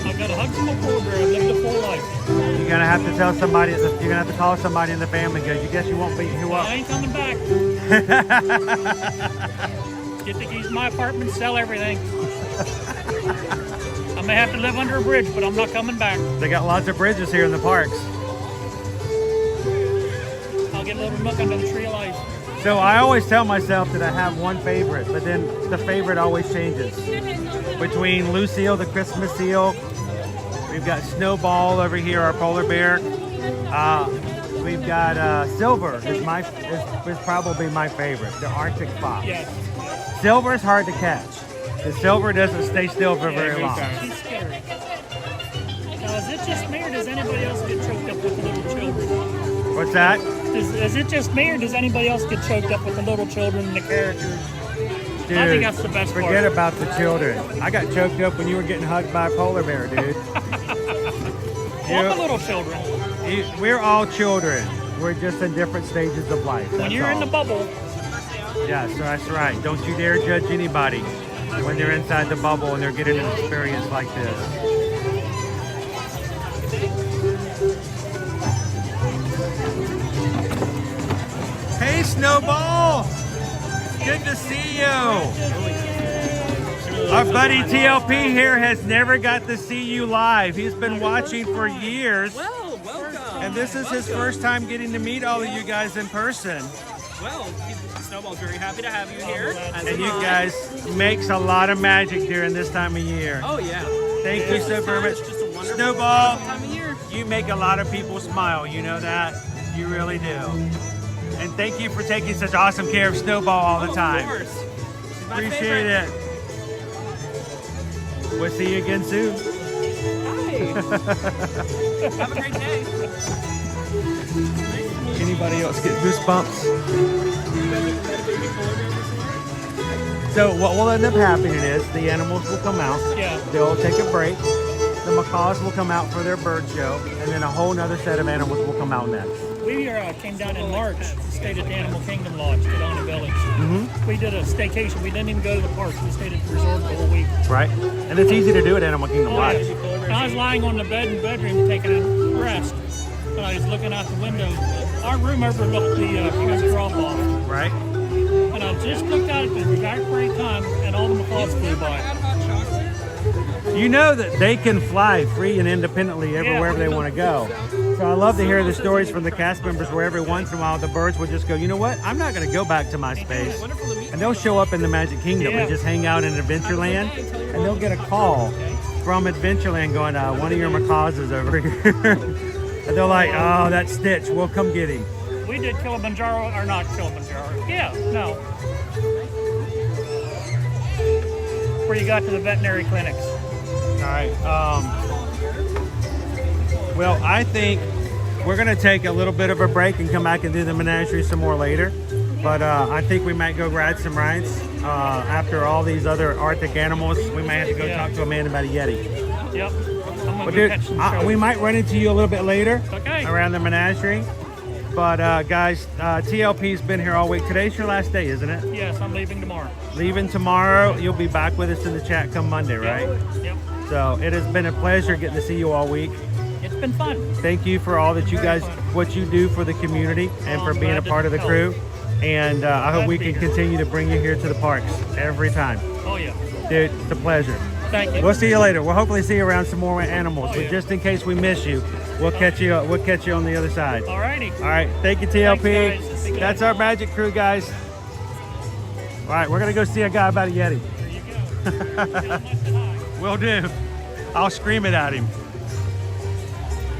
I've got a hug from a polar bear. I've lived a full life. You're gonna have to tell somebody. You're gonna have to call somebody in the family. Because you guess you won't beat who up. I ain't coming back. Get the keys to my apartment, sell everything. I may have to live under a bridge, but I'm not coming back. They got lots of bridges here in the parks. I'll get a little muck under the tree of life. So I always tell myself that I have one favorite, but then the favorite always changes. Between Lucille, the Christmas seal, we've got Snowball over here, our polar bear. We've got Silver is probably my favorite, the Arctic fox. Yes. Silver is hard to catch. The silver doesn't stay still for very long. She's scary. Now, is it just me or does anybody else get choked up with the little children? What's that? Is it just me or does anybody else get choked up with the little children and the characters? Dude, I think that's the best part. forget about the children. I got choked up when you were getting hugged by a polar bear, dude. Well, the little children. We're all children. We're just in different stages of life. When you're in the bubble. Yes, that's right. Don't you dare judge anybody when they're inside the bubble and they're getting an experience like this. Hey, Snowball! Good to see you. Our buddy TLP here has never got to see you live. He's been watching for years. Well, welcome. And this is his first time getting to meet all of you guys in person. Well, Snowball's very happy to have you here. And you guys makes a lot of magic during this time of year. Oh, yeah. Thank you so very much. It's just a wonderful Snowball, time of year. you make a lot of people smile. You know that? You really do. And thank you for taking such awesome care of Snowball all the time. Of course. She's my Appreciate favorite. it. We'll see you again soon. Hi. Have a great day. Anybody else get goosebumps? So what will end up happening is the animals will come out. Yeah. They'll take a break. The macaws will come out for their bird show, and then a whole nother set of animals will come out next. We came down in March, stayed at the Animal Kingdom Lodge, Sedona Village. Mm-hmm. We did a staycation. We didn't even go to the parks. We stayed at the resort the whole week. Right. And it's easy to do at Animal Kingdom Lodge. And I was lying on the bed in the bedroom taking a rest, and I was looking out the window. Our room overlooked the huge drop-off. Right. And I just looked out at the exact right time, and all the macaws flew by. You know that they can fly free and independently wherever they want to go. So I love to hear the stories from the cast members where every once in a while the birds will just go, you know what, I'm not going to go back to my space. And they'll show up in the Magic Kingdom and just hang out in Adventureland. And they'll get a call from Adventureland going, one of your macaws is over here. And they're like, oh, that's Stitch, we'll come get him. We did Kilimanjaro, or not Kilimanjaro. Yeah, no. Where you got to the veterinary clinics. All right. Well, I think we're going to take a little bit of a break and come back and do the menagerie some more later. But I think we might go ride some rides. After all these other Arctic animals, we might have to go talk to a man about a Yeti. Yep. Well, dude, we might run into you a little bit later Okay. around the menagerie. But guys, TLP's been here all week. Today's your last day, isn't it? Yes, I'm leaving tomorrow. Leaving tomorrow. You'll be back with us in the chat come Monday, right? Yep. So it has been a pleasure getting to see you all week. It's been fun. Thank you for all that you guys, what you do for the community and for being a part of the crew. And I hope we can continue to bring you here to the parks every time. Oh, yeah. Dude, it's a pleasure. Thank you. We'll see you later. We'll hopefully see you around some more animals. Oh, But yeah. just in case we miss you, we'll catch you on the other side. All righty. All right. Thank you, TLP. Thanks, guys. That's our magic crew, guys. All right. We're going to go see a guy about a Yeti. There you go. Will do. I'll scream it at him.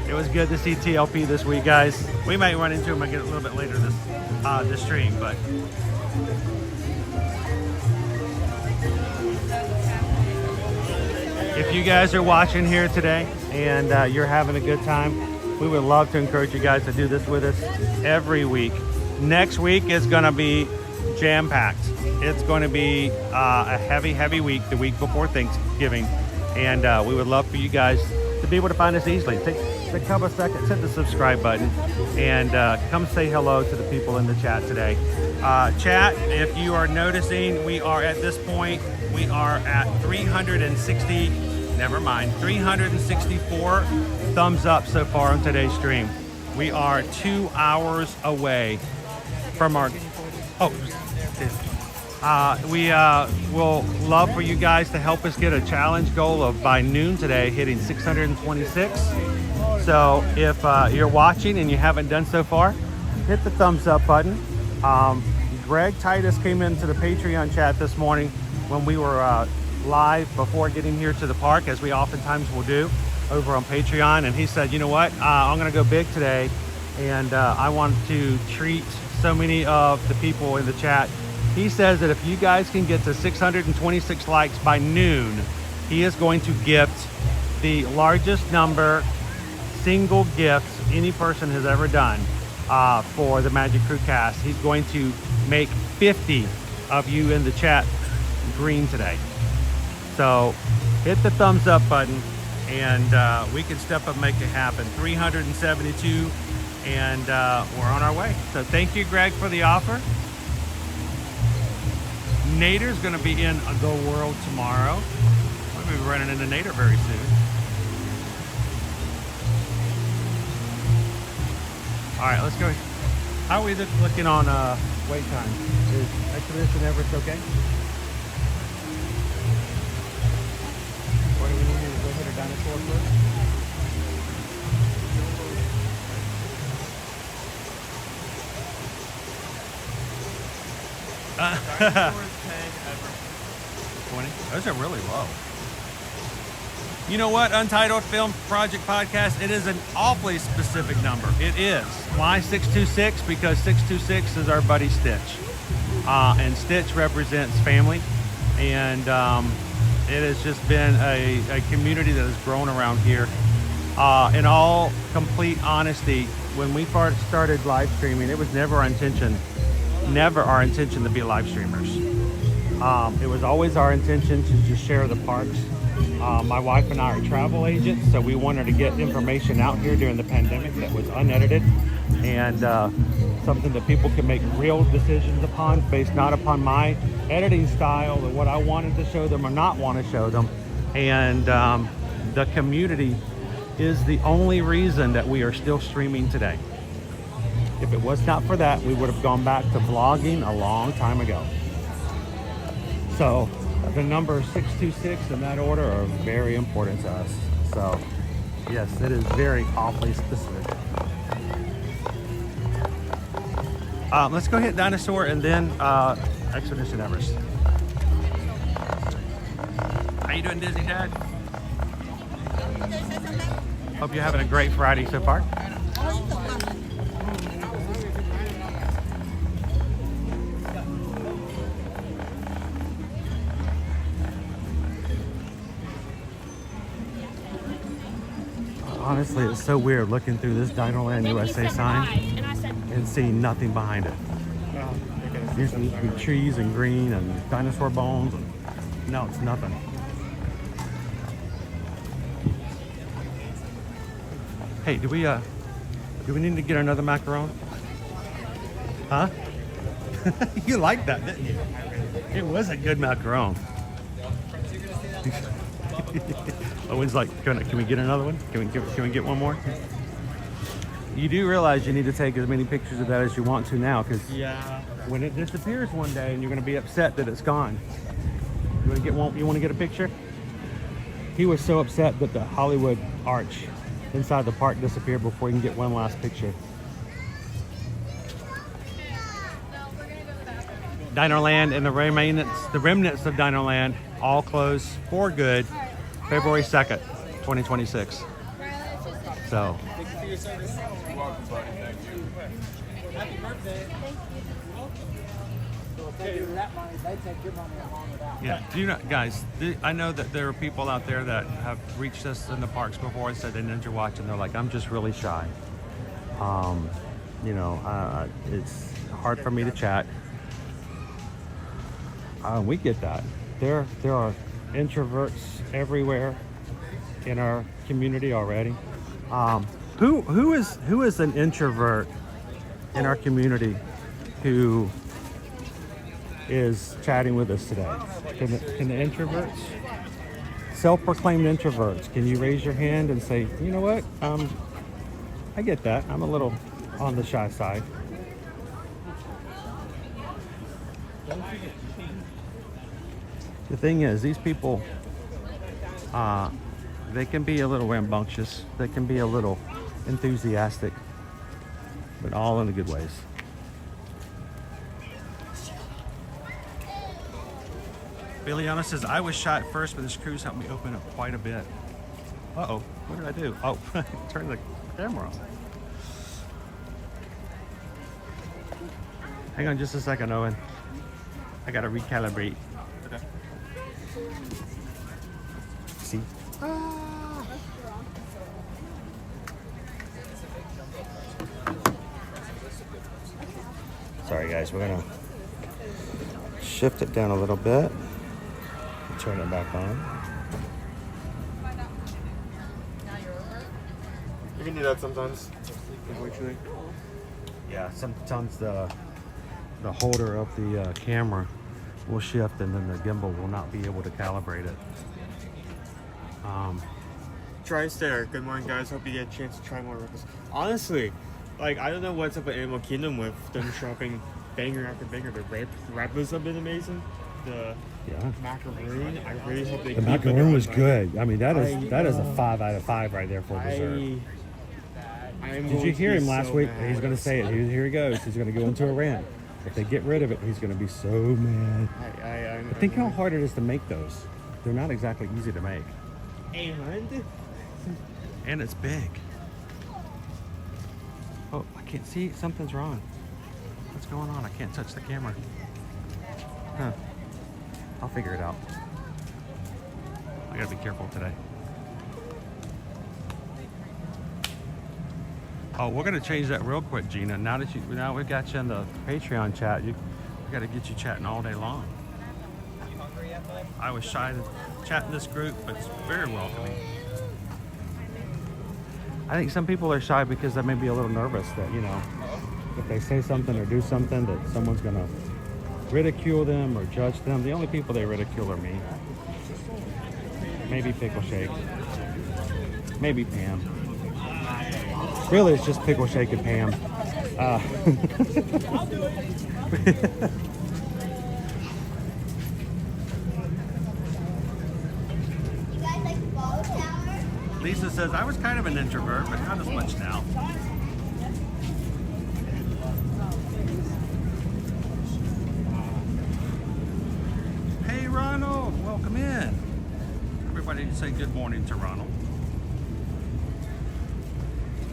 It was good to see TLP this week, guys. We might run into him again a little bit later this the stream, but if you guys are watching here today and you're having a good time, we would love to encourage you guys to do this with us every week. Next week is going to be jam-packed. It's going to be a heavy week, the week before Thanksgiving, and we would love for you guys to be able to find us easily. Take a couple of seconds, hit the subscribe button, and come say hello to the people in the chat today. Chat, if you are noticing, we are at this point, we are at 364 thumbs up so far on today's stream. We are 2 hours away from our, we will love for you guys to help us get a challenge goal of by noon today hitting 626. So if you're watching and you haven't done so far, hit the thumbs up button. Greg Titus came into the Patreon chat this morning when we were live before getting here to the park, as we oftentimes will do over on Patreon, and he said, you know what, I'm gonna go big today, and I want to treat so many of the people in the chat. He says that if you guys can get to 626 likes by noon, he is going to gift the largest number single gift any person has ever done for the Magic Crew cast. He's going to make 50 of you in the chat green today. So hit the thumbs up button and we can step up and make it happen. 372 and we're on our way. So thank you, Greg, for the offer. Nader's gonna be in the world tomorrow. We'll be running into Nader very soon. All right, let's go. How are we looking on wait time? Is Expedition Everest okay? Or do we need to go hit a Dinosaur first? Dinosaur 10 20? Those are really low. You know what, Untitled Film Project Podcast, it is an awfully specific number. It is. Why 626? Because 626 is our buddy Stitch. And Stitch represents family. And it has just been a community that has grown around here. In all complete honesty, when we first started live streaming, it was never our intention to be live streamers. It was always our intention to just share the parks. My wife and I are travel agents, so we wanted to get information out here during the pandemic that was unedited and something that people can make real decisions upon based not upon my editing style or what I wanted to show them or not want to show them. And the community is the only reason that we are still streaming today. If it was not for that, we would have gone back to vlogging a long time ago. So the number 626 in that order are very important to us. So yes, it is very awfully specific. Let's go hit Dinosaur and then Expedition Everest. How you doing, Disney Dad? Hope you're having a great Friday so far. Honestly, it's so weird looking through this Dinoland USA sign and seeing nothing behind it. There used to be trees and green and dinosaur bones, and no, it's nothing. Hey, do we need to get another macaron? Huh? You liked that, didn't you? It was a good macaron. Owen's like, can we get another one? Can we get one more? You do realize you need to take as many pictures of that as you want to now, because when it disappears one day and you're going to be upset that it's gone. You want to get one? You want to get a picture? He was so upset that the Hollywood arch inside the park disappeared before he can get one last picture. Dinoland and the remnants of Dinoland all closed for good February 2nd, 2026. So Happy birthday. Thank you. So if they do that money, they take your money along with that. Yeah, do you know, guys, I know that there are people out there that have reached us in the parks before and said they ninja watch, and they're like, I'm just really shy. You know, it's hard for me to chat. We get that. There are introverts everywhere in our community already. Who is an introvert in our community who is chatting with us today? Can the introverts, self-proclaimed introverts, can you raise your hand and say, you know what? I get that. I'm a little on the shy side. The thing is, these people, they can be a little rambunctious. They can be a little enthusiastic, but all in the good ways. Billiana says, I was shy at first, but this cruise helped me open up quite a bit. Uh-oh, what did I do? Oh, turn the camera on. Hang on just a second, Owen. I gotta recalibrate. Okay. See? Sorry guys, we're gonna shift it down a little bit. Turn it back on. You can do that sometimes, unfortunately. Yeah, sometimes the holder of the camera will shift, and then the gimbal will not be able to calibrate it. TriStar, good morning guys. Hope you get a chance to try more with us. Honestly, like, I don't know what's up with Animal Kingdom with them dropping banger after banger. The rappers have been amazing. The macaroon, I really hope they The keep it macaroon up. was good. I mean, that is a 5 out of 5 right there for dessert. Did you hear him last week? He's going to say it. Here he goes. He's going to go into a rant. If they get rid of it, he's going to be so mad. But think how hard it is to make those. They're not exactly easy to make. And it's big. Oh, I can't see. Something's wrong. What's going on? I can't touch the camera. Huh. I'll figure it out. I gotta be careful today. Oh, we're gonna change that real quick, Gina. Now we've got you in the Patreon chat, we gotta get you chatting all day long. I was shy to chat in this group, but it's very welcoming. I think some people are shy because they may be a little nervous that, you know, if they say something or do something, that someone's gonna ridicule them or judge them. The only people they ridicule are me. Maybe Pickle Shake. Maybe Pam. Really, it's just Pickle Shake and Pam. You guys like the ball tower? Lisa says, I was kind of an introvert, but not as much now. Hey, Ronald, welcome in. Everybody say good morning to Ronald.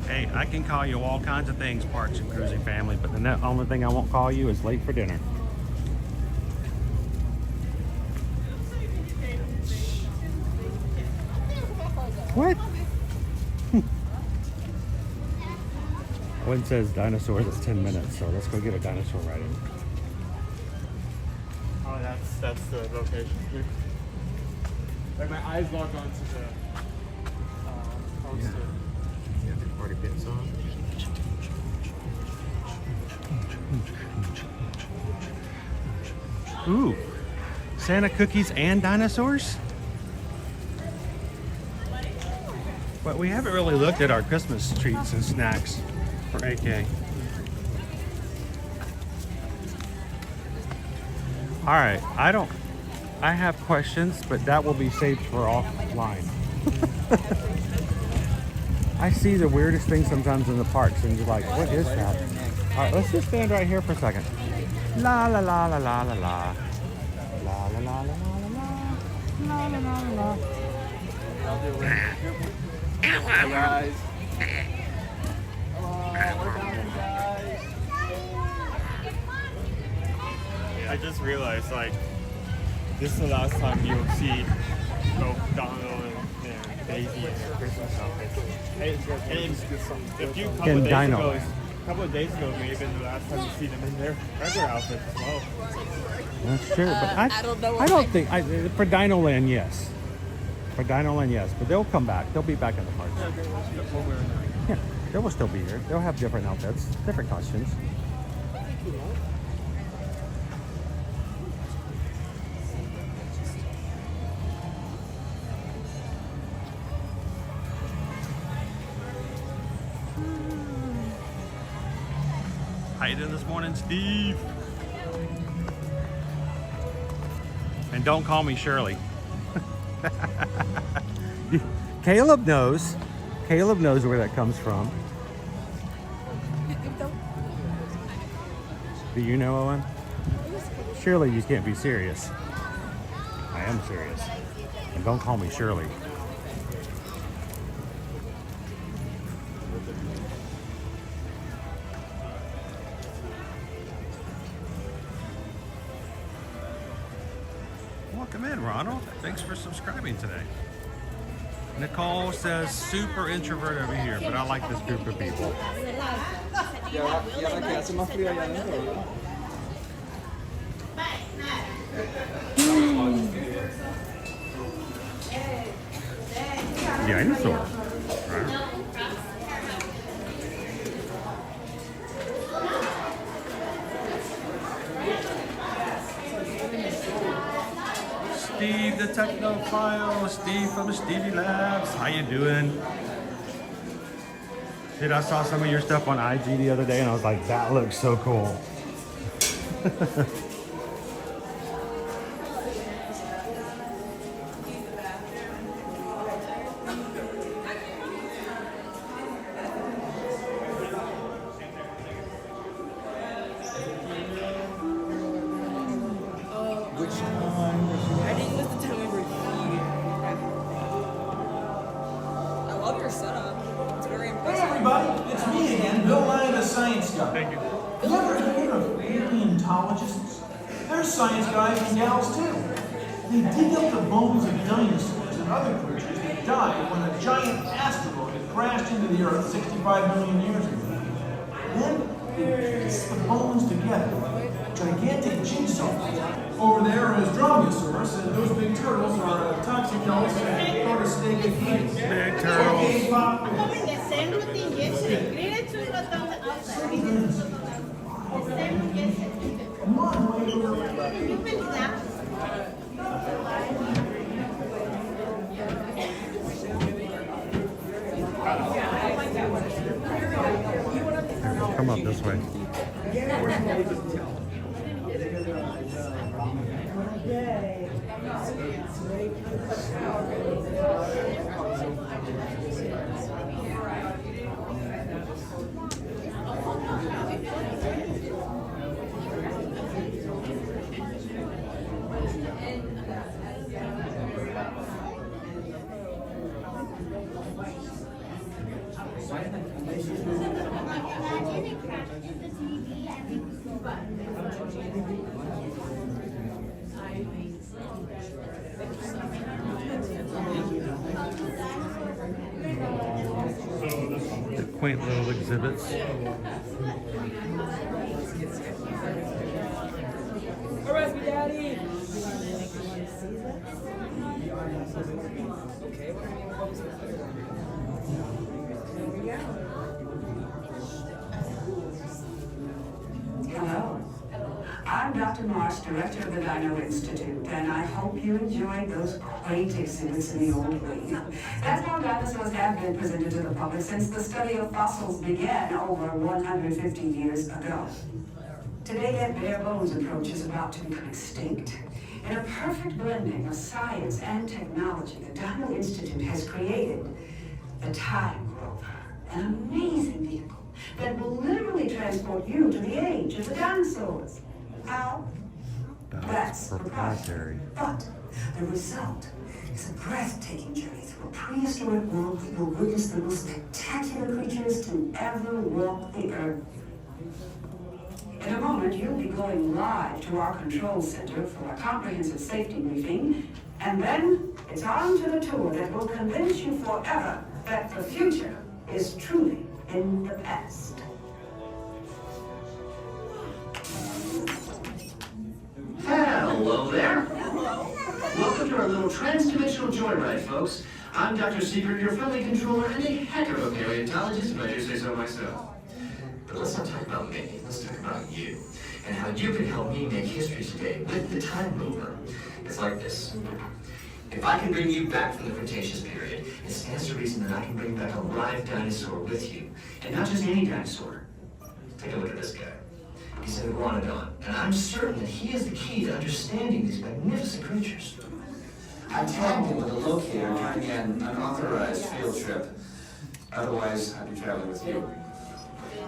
Hey, I can call you all kinds of things, Parks and Cruising family, but the only thing I won't call you is late for dinner. What? Owen says dinosaurs is 10 minutes, so let's go get a dinosaur riding. Oh, that's the location. Like, my eyes logged on to the poster. Yeah, the party pits on. Ooh, Santa cookies and dinosaurs? But we haven't really looked at our Christmas treats and snacks for AK. All right, I have questions, but that will be saved for offline. I see the weirdest things sometimes in the parks, and you're like, what is that? All right, let's just stand right here for a second. La la la la la la la. La la la la la la la la la la. Hey guys. Hello, we're coming, guys. realized like this is the last time you'll see both Donald and Daisy in their Christmas outfits. If you a couple of days ago may have been the last time you see them in their regular outfits as well. That's true, but I don't know. I don't think for Dino Land, yes. For Dino Land, yes, but they'll come back. They'll be back in the parks. Yeah, they will still be here. They'll have different outfits, different costumes. How you doing this morning, Steve? And don't call me Shirley. Caleb knows. Caleb knows where that comes from. Do you know, Owen? Surely you can't be serious. I am serious. And don't call me Shirley. Welcome in, Ronald. Thanks for subscribing today. Nicole says super introvert over here, but I like this group of people. Dinosaur. Right. Steve the Technophile, Steve from the Stevie Labs. How you doing? Dude, I saw some of your stuff on IG the other day and I was like, that looks so cool. Science guys and gals too. They dig up the bones of dinosaurs and other creatures that died when a giant asteroid crashed into the Earth 65 million years ago. Then they piece the bones together, gigantic jigsaw. Over there is Dromaeosaurus, and those big turtles are Toxicos and Protostega. Big turtles. Come on, wait. Come up this way. The quaint little exhibits. Arrest me, Daddy! Hello. I'm Dr. Marsh, director of the Dino Institute, and I hope you enjoyed those quaint exhibits in the old way. That's how dinosaurs have been presented to the public since the study of fossils began over 150 years ago. Today, that bare bones approach is about to become extinct. In a perfect blending of science and technology, the Dino Institute has created the Time Rover, an amazing vehicle that will literally transport you to the age of the dinosaurs. How? That's proprietary. But the result is a breathtaking journey through a prehistoric world that will witness the most spectacular creatures to ever walk the earth. In a moment, you'll be going live to our control center for a comprehensive safety briefing, and then it's on to the tour that will convince you forever that the future is truly in the past. Hello there. Welcome to our little trans-dimensional joyride, folks. I'm Dr. Secret, your friendly controller and a heck of a paleontologist, if I do say so myself. But let's not talk about me. Let's talk about you and how you can help me make history today with the time mover. It's like this. If I can bring you back from the Cretaceous period, it stands to reason that I can bring back a live dinosaur with you. And not just any dinosaur. Take a look at this guy. He's an iguanodon, and I'm certain that he is the key to understanding these magnificent creatures. I tagged him with a locator during an unauthorized field trip. Otherwise, I'd be traveling with you.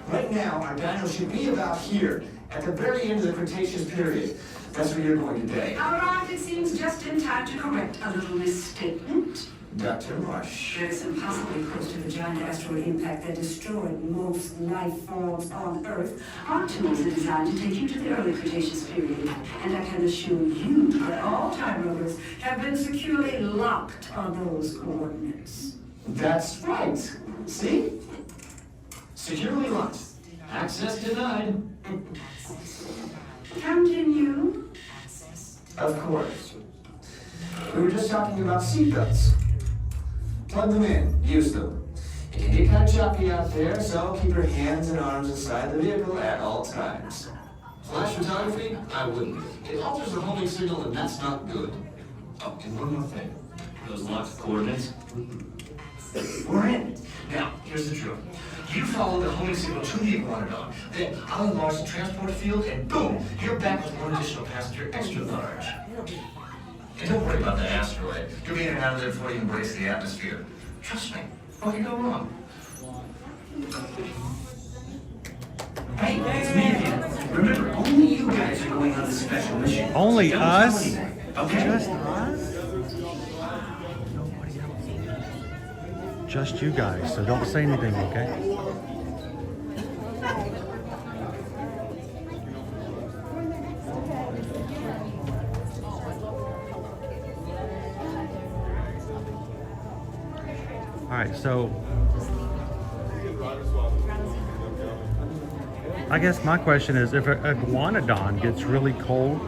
Right now, our dino should be about here, at the very end of the Cretaceous period. That's where you're going today. Arrived, it seems, just in time to correct a little misstatement. Dr. Marsh. It's impossibly close to the giant asteroid impact that destroyed most life forms on Earth. Our tools are designed to take you to the early Cretaceous period, and I can assure you that all time rovers have been securely locked on those coordinates. That's right. See? Securely locked. Access denied. Continue. Of course. We were just talking about seatbelts. Plug them in. Use them. It can get kind of choppy out there, so keep your hands and arms inside the vehicle at all times. Flash photography? I wouldn't. It alters the homing signal, and that's not good. Oh, and one more thing. Those locked coordinates? We're in. Now, here's the drill. You follow the homing signal to the iguanodon, then I'll enlarge the transport field, and boom, you're back with one additional passenger extra large. And don't worry about that asteroid. You'll be in and out of there before you embrace the atmosphere. Trust me, what can go wrong? Hey, it's me again. Remember, only you guys are going on this special mission. Only Don't us? tell anyone, okay? Just us? Just you guys, so don't say anything, okay? All right, so I guess my question is, if an iguanodon gets really cold,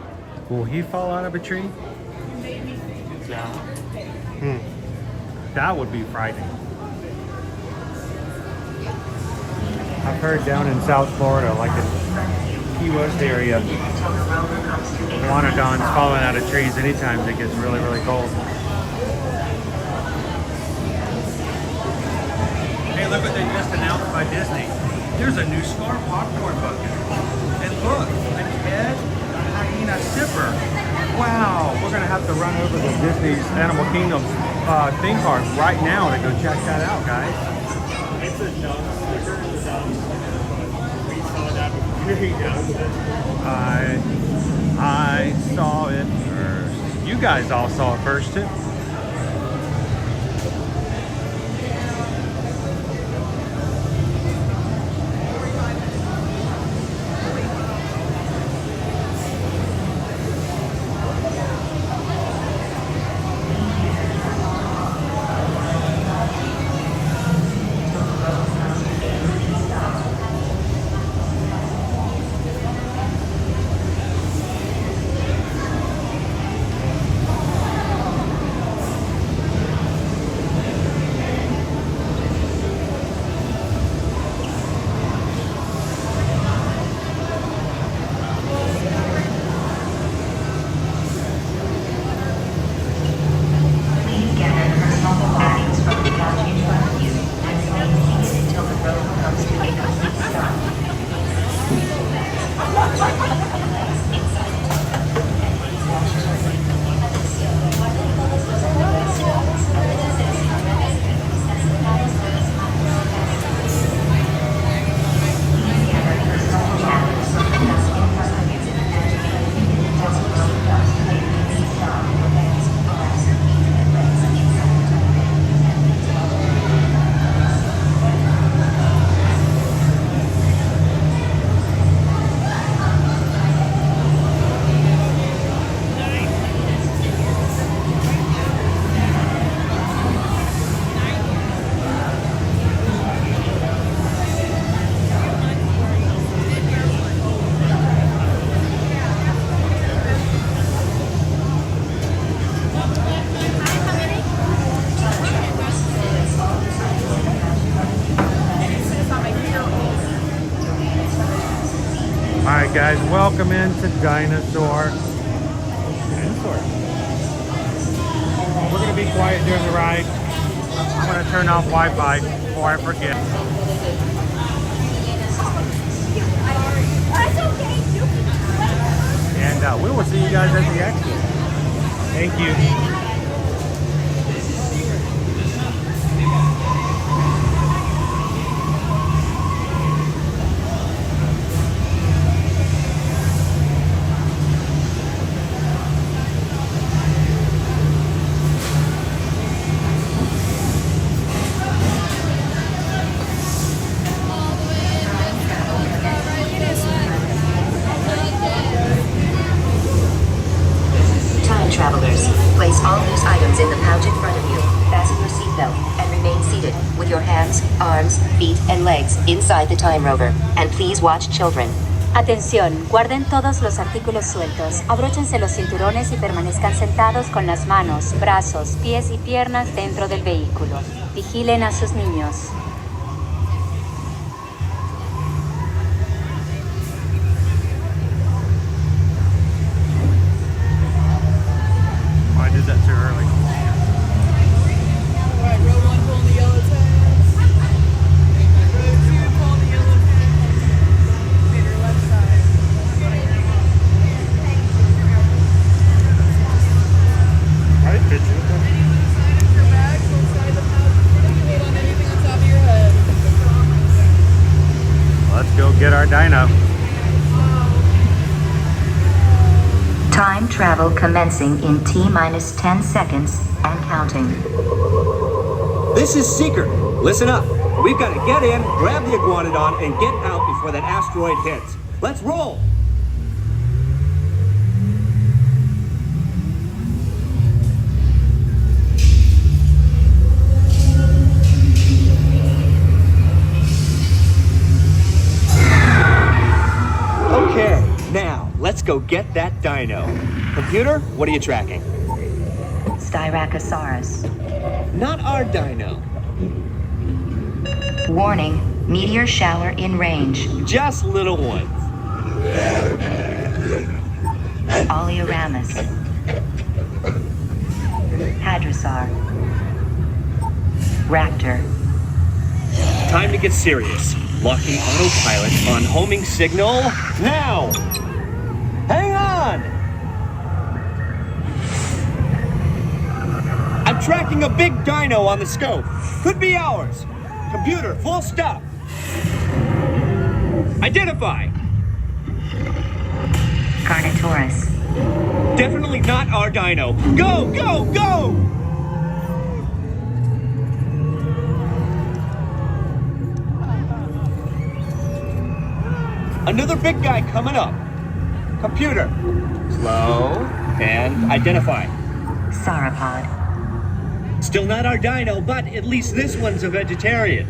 will he fall out of a tree? Yeah. That would be frightening. I've heard down in South Florida, like in Key West area, iguanodons falling out of trees anytime it gets really, really cold. Hey, look what they just announced by Disney. There's a new Scar popcorn bucket. And look, a Ted hyena sipper. Wow, we're gonna have to run over to Disney's Animal Kingdom theme park right now to go check that out, guys. It's a dumb sticker. It's a dumb sticker. We saw that really dumb. I saw it first. You guys all saw it first too. guys, welcome into Dinosaur. We're gonna be quiet during the ride. I'm gonna turn off Wi-Fi before I forget. And we will see you guys at the exit. Thank you. Travelers, place all loose items in the pouch in front of you, fasten your seatbelt, and remain seated with your hands, arms, feet, and legs inside the Time Rover. And please watch children. Atención, guarden todos los artículos sueltos, abróchense los cinturones y permanezcan sentados con las manos, brazos, pies y piernas dentro del vehículo. Vigilen a sus niños. That too early. Alright, row 1, pull the yellow tags. Row 2, pull the yellow tags. Okay, your left side. Right, picture. Your back, both sides of the pouch. You hold on to anything on top of your head. Let's go get our dino. Time travel commencing in T-minus 10 seconds and counting. This is Seeker. Listen up. We've got to get in, grab the iguanodon, and get out before that asteroid hits. Let's roll! Okay, now, let's go get that dino. Computer, what are you tracking? Styracosaurus. Not our dino. Warning, meteor shower in range. Just little ones. Oleoramus. Hadrosaur. Raptor. Time to get serious. Locking autopilot on homing signal now! Hang on! I'm tracking a big dino on the scope. Could be ours. Computer, full stop. Identify. Carnotaurus. Definitely not our dino. Go, go, go! Another big guy coming up. Computer. Slow. And identify. Sauropod. Still not our dino, but at least this one's a vegetarian.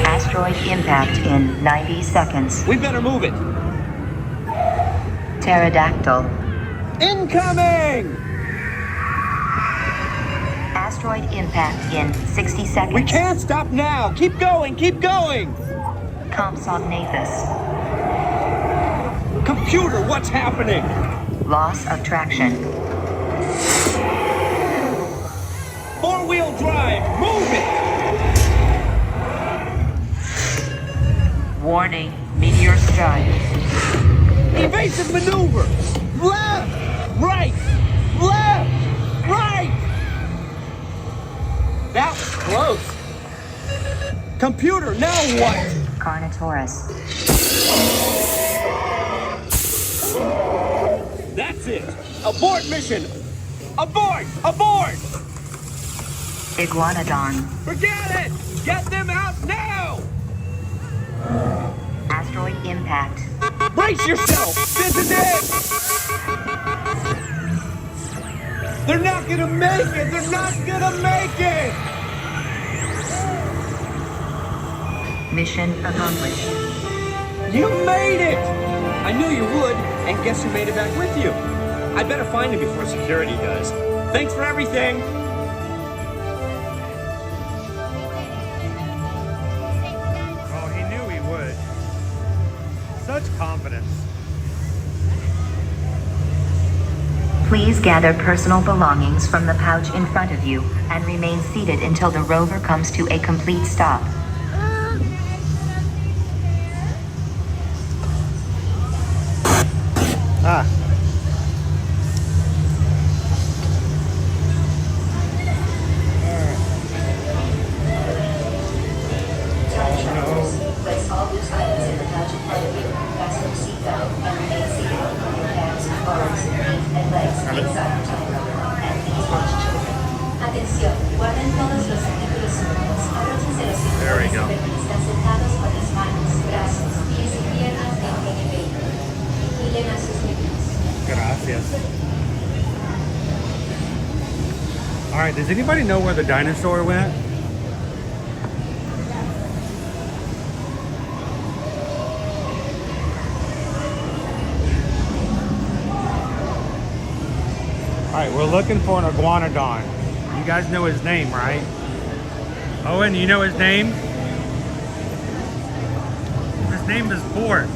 Asteroid impact in 90 seconds. We better move it. Pterodactyl. Incoming! Asteroid impact in 60 seconds. We can't stop now. Keep going, keep going. Compsognathus. Computer, what's happening? Loss of traction. Four-wheel drive, move it! Warning, meteor strike. Evasive maneuver! Left! Right! Left! Right! That was close. Computer, now what? Carnotaurus. That's it. Abort mission. Abort! Abort! Iguanodon. Forget it! Get them out now! Asteroid impact. Brace yourself! This is it! They're not gonna make it! They're not gonna make it! Mission accomplished. You made it! I knew you would, and guess who made it back with you? I better find him before security does. Thanks for everything! Such confidence. Please gather personal belongings from the pouch in front of you and remain seated until the rover comes to a complete stop. Ah. Place all loose items in the pouch in front of you. Fasten your seatbelt and remain seated with your hands, arms, feet, and legs inside the time rover. And please watch children. Atención, guarden todos los artículos sueltos. Abróchense los cinturones y permanezcan sentados con las manos, brazos, pies y piernas dentro del vehículo. Vigilen a sus niños. Gracias. All right, does anybody know where the dinosaur went? All right, we're looking for an iguanodon. You guys know his name, right? Owen, you know his name? His name is Bort.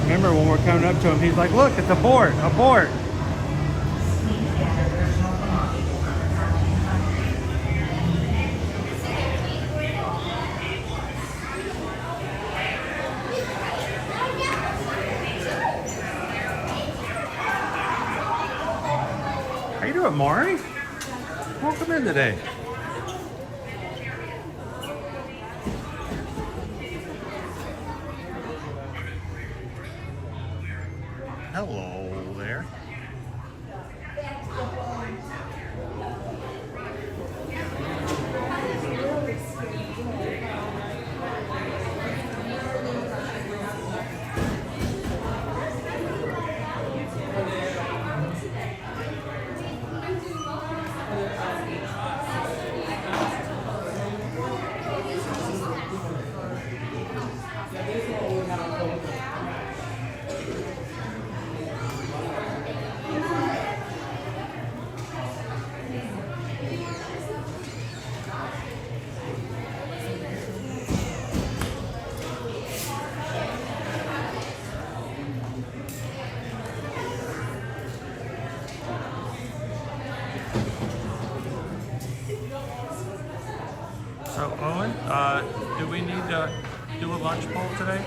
Remember when we're coming up to him, he's like, look, it's a Bort, a Bort. How you doing, Maury? Welcome in today. Hello there. So Owen, do we need to do a lunch bowl today?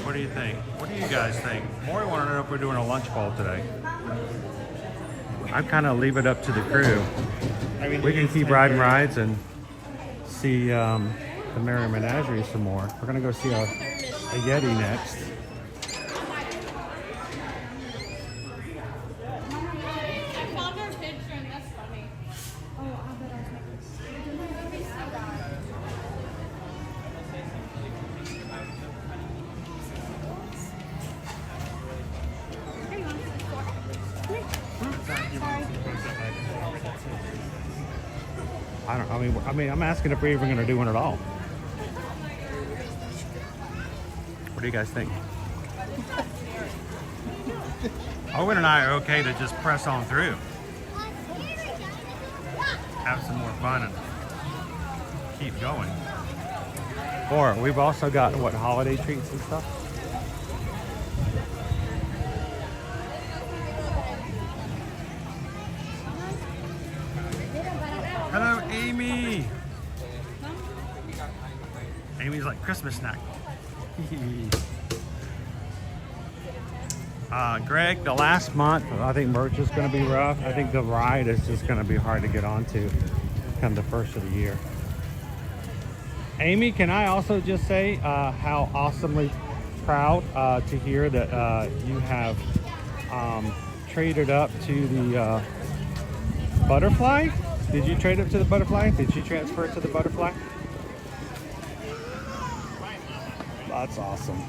What do you think? What do you guys think? Maury wanted to know if we're doing a lunch bowl today. I'm kind of leave it up to the crew. I mean, We can keep riding rides and see the Merry Menagerie some more. We're gonna go see a Yeti next. I mean, I'm asking if we're even going to do one at all. What do you guys think? Owen and I are okay to just press on through. Have some more fun and keep going. Or we've also got, what, holiday treats and stuff? Hello, Amy. Amy's like Christmas snack. Greg, the last month, I think merch is going to be rough. I think the ride is just going to be hard to get onto come the first of the year. Amy, can I also just say how awesomely proud to hear that you have traded up to the butterfly? Did you trade up to the butterfly? Did she transfer to the butterfly? That's awesome.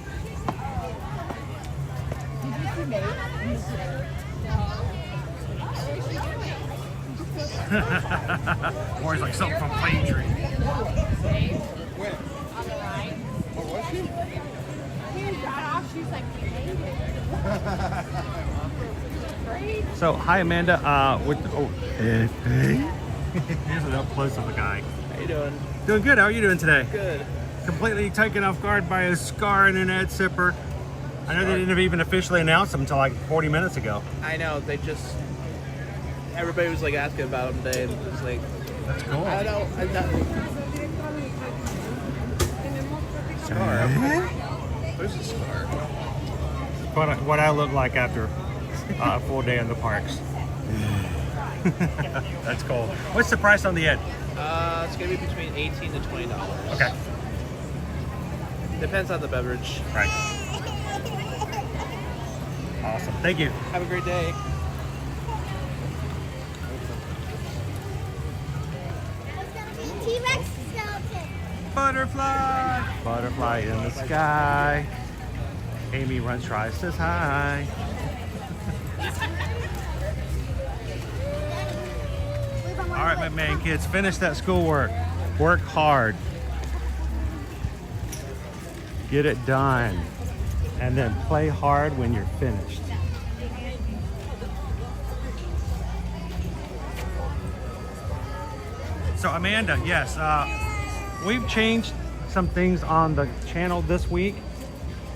Or it's like something from Plane Tree. What was she? He got off. She's like, we made it. So, hi Amanda. Here's an up close of the guy. How you doing? Doing good. How are you doing today? Good. Completely taken off guard by a scar and an ad sipper. I know they didn't even officially announce them until like 40 minutes ago. I know. They just everybody was like asking about them today, and it was like, that's cool. I don't know. Scar. Where's the scar? What I look like after a full day in the parks. That's cool. What's the price on the Ed? It's gonna be between $18 to $20. Okay. Depends on the beverage. Right. Awesome. Thank you. Have a great day. T-Rex skeleton. Butterfly. Butterfly in the sky. Amy runs, tries, says hi. All right, my man, kids, finish that schoolwork. Work hard. Get it done. And then play hard when you're finished. So Amanda, yes, we've changed some things on the channel this week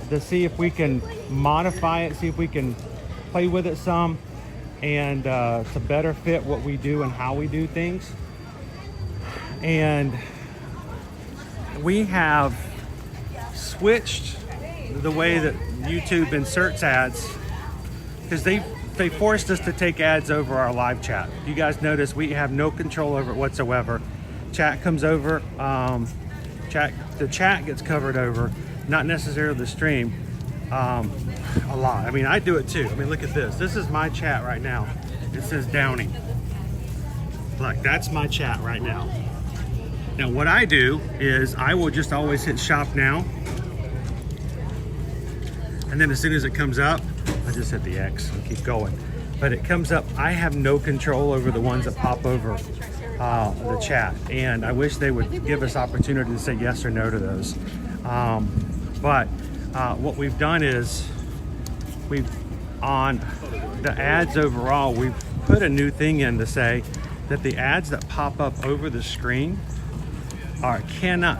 to see if we can modify it, see if we can play with it some, and to better fit what we do and how we do things. And we have switched the way that YouTube inserts ads, because they forced us to take ads over our live chat. You guys notice we have no control over it whatsoever. Chat comes over, the chat gets covered over, not necessarily the stream. A lot. I mean, I do it too. I mean, look at this. This is my chat right now. It says Downing. Look, that's my chat right now. Now, what I do is I will just always hit shop now. And then as soon as it comes up, I just hit the X and keep going. But it comes up, I have no control over the ones that pop over the chat. And I wish they would give us opportunity to say yes or no to those. But what we've done is on the ads overall, we've put a new thing in to say that the ads that pop up over the screen cannot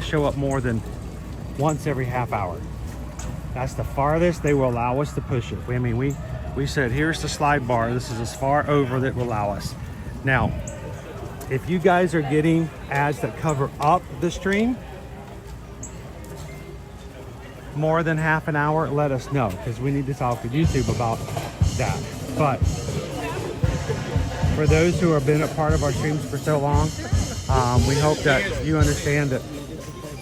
show up more than once every half hour. That's the farthest they will allow us to push it. I mean, we said, here's the slide bar. This is as far over that will allow us. Now, if you guys are getting ads that cover up the stream more than half an hour, let us know, because we need to talk with YouTube about that. But for those who have been a part of our streams for so long, we hope that you understand that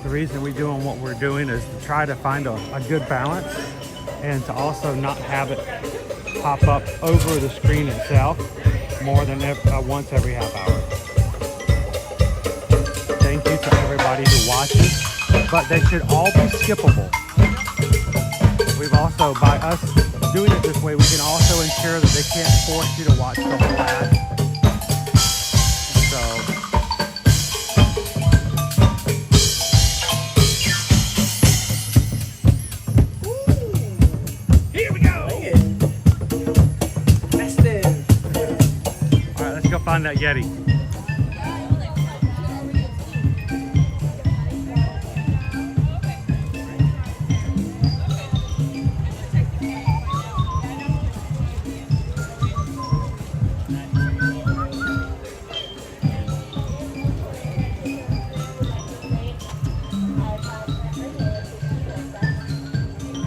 the reason we're doing what we're doing is to try to find a good balance, and to also not have it pop up over the screen itself more than once every half hour. Thank you to everybody who watches, but they should all be skippable. We've also, by us doing it this way, we can also ensure that they can't force you to watch the whole ad. Here we go. All right, let's go find that Yeti.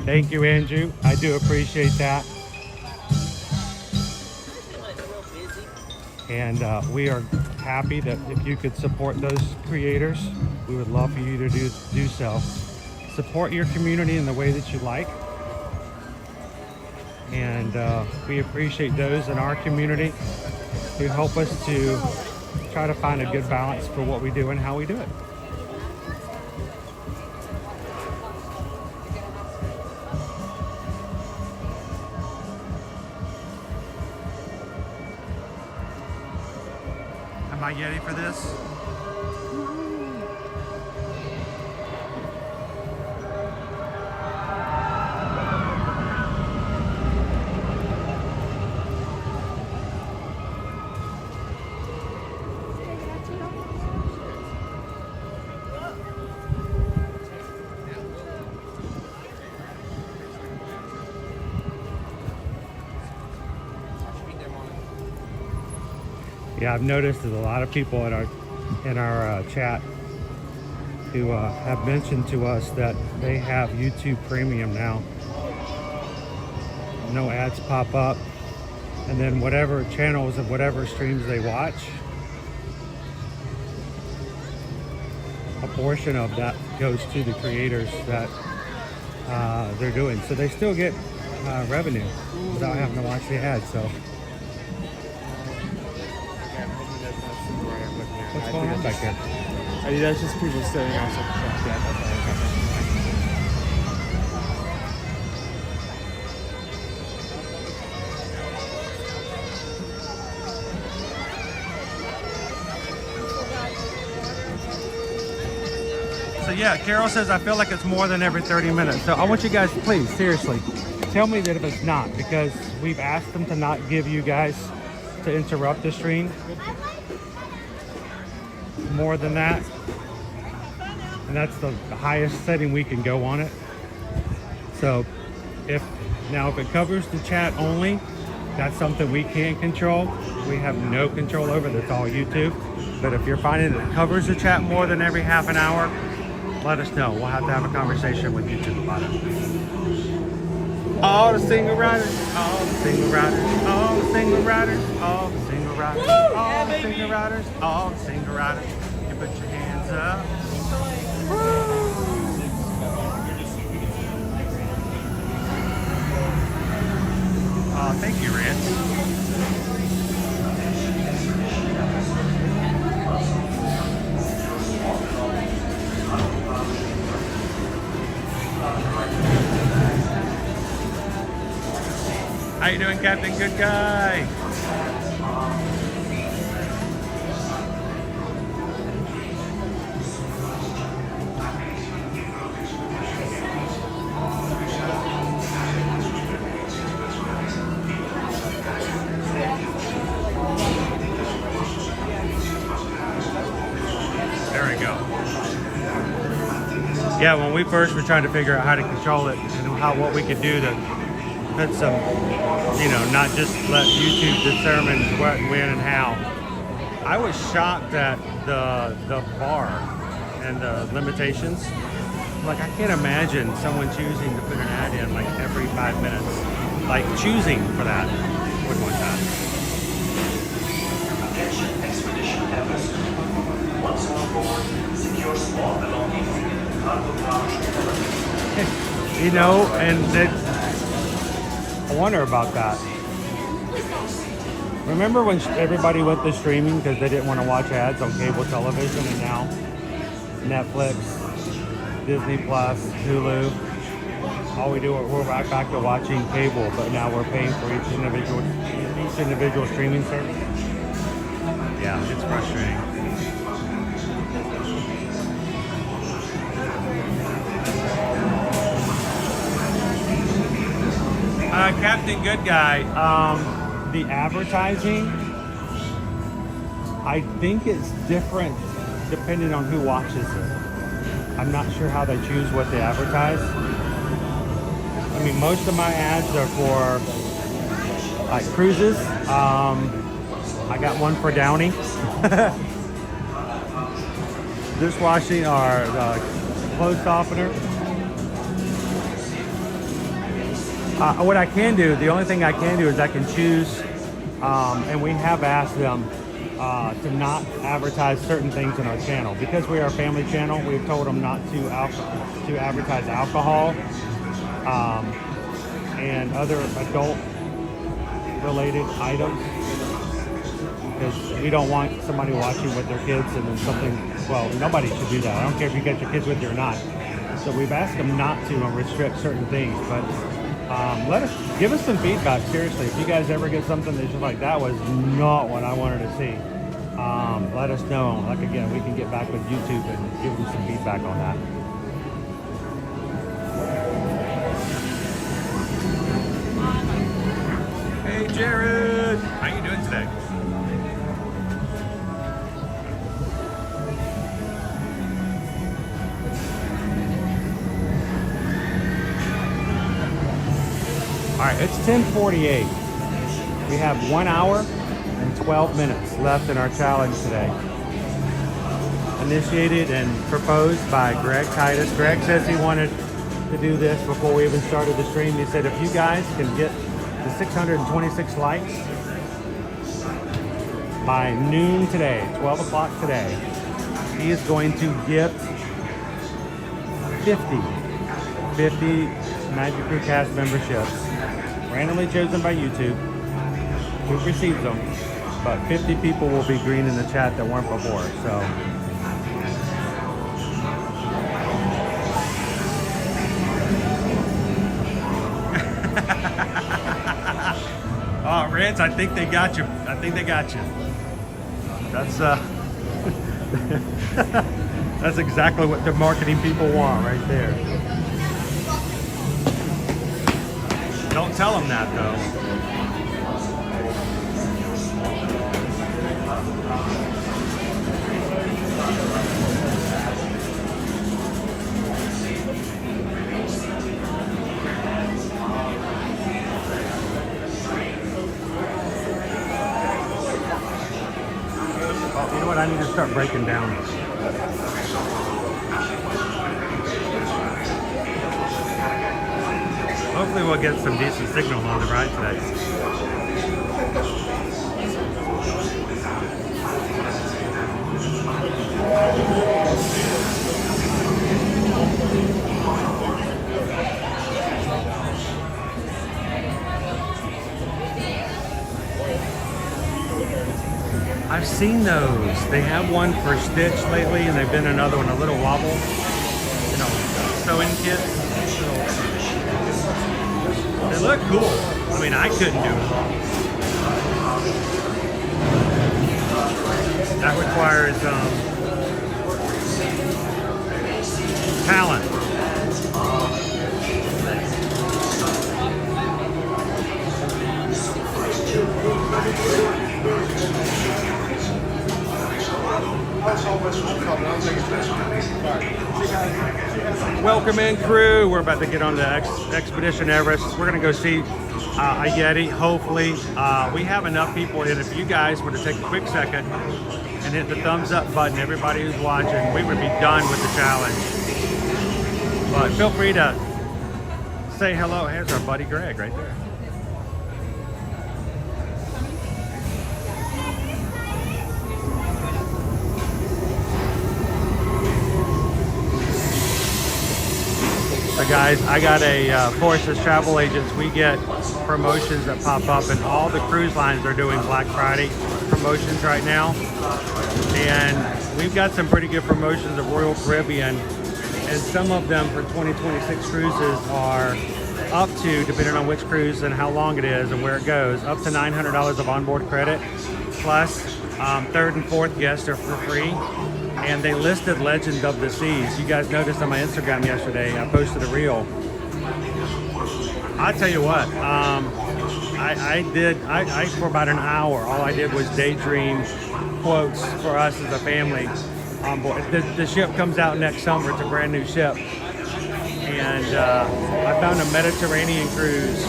Thank you, Andrew. I do appreciate that. And we are happy that if you could support those creators, we would love for you to do so. Support your community in the way that you like. And we appreciate those in our community who help us to try to find a good balance for what we do and how we do it. Am I ready for this? Yeah, I've noticed there's a lot of people in our chat who have mentioned to us that they have YouTube Premium now. No ads pop up, and then whatever channels of whatever streams they watch, a portion of that goes to the creators that they're doing. So they still get revenue without having to watch the ads. So what's going on back there? That's just people staring outside. So yeah, Carol says, I feel like it's more than every 30 minutes. So I want you guys, please, seriously, tell me that if it's not, because we've asked them to not give you guys to interrupt the stream more than that. And that's the highest setting we can go on it. So if it covers the chat only, that's something we can't control. We have no control over. That's all YouTube. But if you're finding that it covers the chat more than every half an hour, let us know. We'll have to have a conversation with YouTube about it. All the single riders, all the single riders, all the single riders, all the single riders, all the single riders, all the single riders. You put your hands up. Thank you, Rance. How you doing, Captain Good Guy? There we go. Yeah, when we first were trying to figure out how to control it and what we could do to put some, not just let YouTube determine what, when, and how. I was shocked at the bar and the limitations. Like, I can't imagine someone choosing to put an ad in like every 5 minutes. Like, choosing for that. Wouldn't want that. Attention Expedition Everest. Once on board, secure small belongings in the cargo pouch. And I wonder about that. Remember when everybody went to streaming because they didn't want to watch ads on cable television, and now Netflix, Disney Plus, Hulu, all we do, we're right back to watching cable, but now we're paying for each individual streaming service. Yeah, it's frustrating. Captain Good Guy, the advertising, I think it's different depending on who watches it. I'm not sure how they choose what they advertise. I mean, most of my ads are for like cruises. I got one for Downey. Dishwashing or clothes softener. What I can do, the only thing I can do is I can choose, and we have asked them to not advertise certain things in our channel. Because we are a family channel, we've told them not to advertise alcohol and other adult related items, because we don't want somebody watching with their kids and then something, well, nobody should do that. I don't care if you got your kids with you or not. So we've asked them not to restrict certain things, but give us some feedback, seriously. If you guys ever get something that's just like, that was not what I wanted to see, let us know. Like, again, we can get back with YouTube and give them some feedback on that. Hey, Jared, how you doing today? All right, it's 10:48. We have 1 hour and 12 minutes left in our challenge today. Initiated and proposed by Greg Titus. Greg says he wanted to do this before we even started the stream. He said if you guys can get to 626 likes by noon today, 12 o'clock today, he is going to gift 50 Magic Crew cast memberships, randomly chosen by YouTube, who receives them, but 50 people will be green in the chat that weren't before, so. Oh, Rance, I think they got you. I think they got you. That's that's exactly what the marketing people want right there. Don't tell them that though. Oh, you know what? I need to start breaking down. Hopefully we'll get some decent signal on the ride today. I've seen those. They have one for Stitch lately, and they've been another one, a little wobble. You know, sewing kit. They look cool. I mean, I couldn't do it. That requires talent. Welcome in, crew. We're about to get on the Expedition Everest. We're going to go see a Yeti, hopefully. We have enough people in. If you guys were to take a quick second and hit the thumbs up button, everybody who's watching, we would be done with the challenge. But feel free to say hello. Here's our buddy Greg right there. So guys, I got a Forces Travel Agents. We get promotions that pop up, and all the cruise lines are doing Black Friday promotions right now. And we've got some pretty good promotions of Royal Caribbean, and some of them for 2026 cruises are up to, depending on which cruise and how long it is and where it goes, up to $900 of onboard credit, plus third and fourth guests are for free. And they listed Legend of the Seas. You guys noticed on my Instagram yesterday, I posted a reel. I'll tell you what, I for about an hour, all I did was daydream quotes for us as a family on board. The ship comes out next summer. It's a brand new ship. And I found a Mediterranean cruise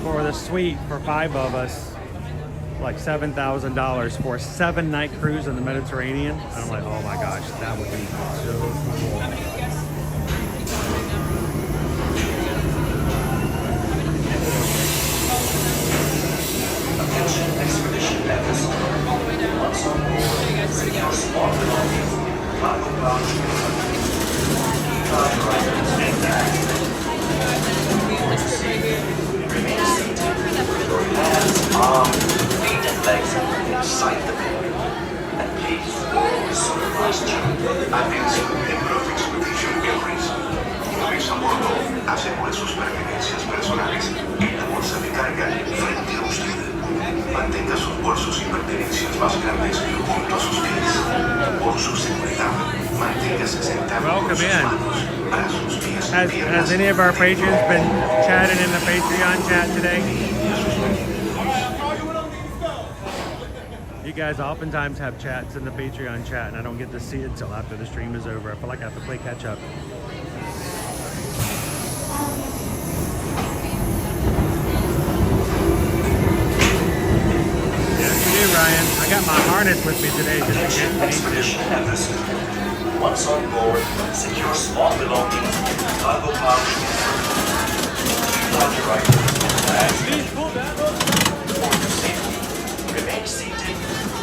for the suite for 5 of us. Like $7,000 for a 7-night cruise in the Mediterranean. And I'm like, oh my gosh, that would be so cool. Legs inside the pit. And please, supervise atención en Protect Expedition Galleries. Revisa a bordo, asegure sus pertenencias personales y la bolsa de carga frente a usted. Mantenga sus bolsos y pertenencias más grandes junto a sus pies. Por su seguridad, manténgase sentado con sus manos, brazos, pies y piernas. Has any of our patrons been chatting in the Patreon chat today? You guys oftentimes have chats in the Patreon chat, and I don't get to see it till after the stream is over. I feel like I have to play catch up. Brian. I got my harness with me today just in case we need to. Everest. Once on board, secure small belongings in the cargo pouch. On your right. For your safety, remain seated.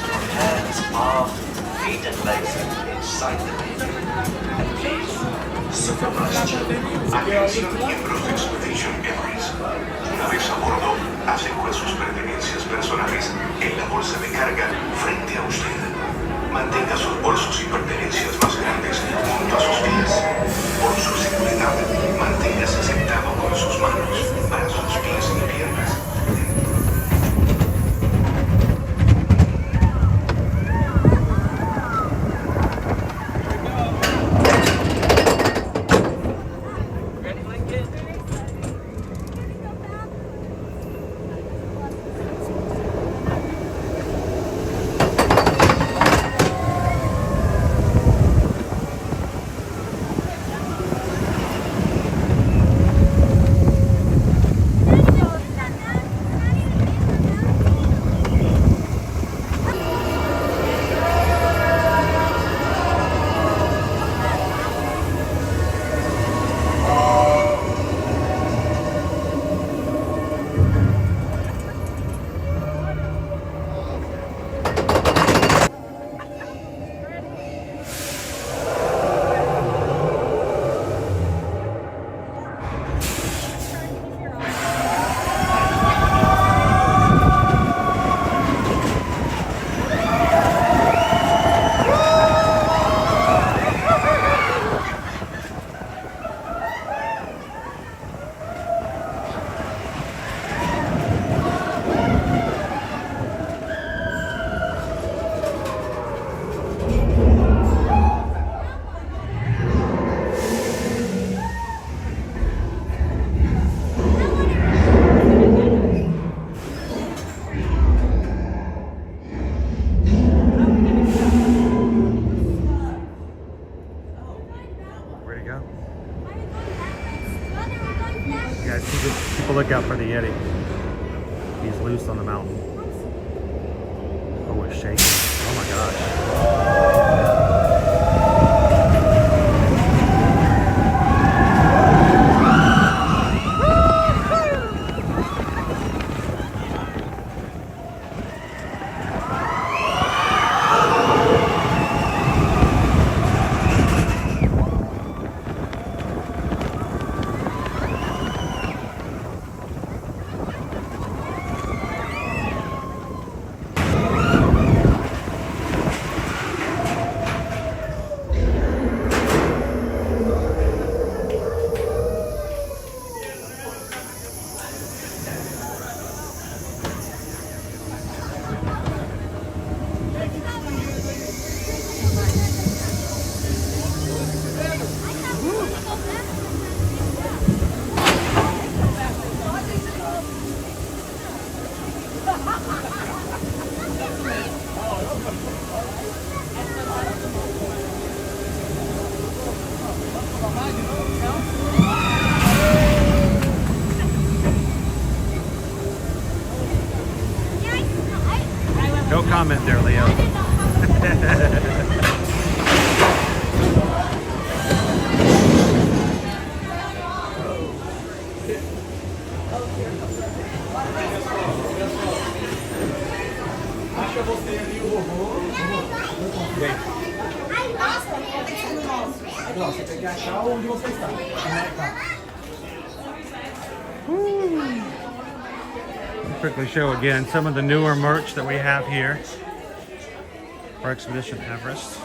Your hands, arms, feet, and legs inside the vehicle. And please, supervise children. Atención miembros de Expedition Everest. Una vez a bordo, asegure sus pertenencias personales en la bolsa de carga frente a usted. Mantenga sus bolsos y pertenencias más grandes junto a sus pies. Por su seguridad, manténgase sentado con sus manos, brazos, pies y piernas. Look out for the Yeti. He's loose on the mountain. Oh, it's shaking. Oh my gosh. No comment there, Leo. Quickly show again some of the newer merch that we have here for Expedition Everest.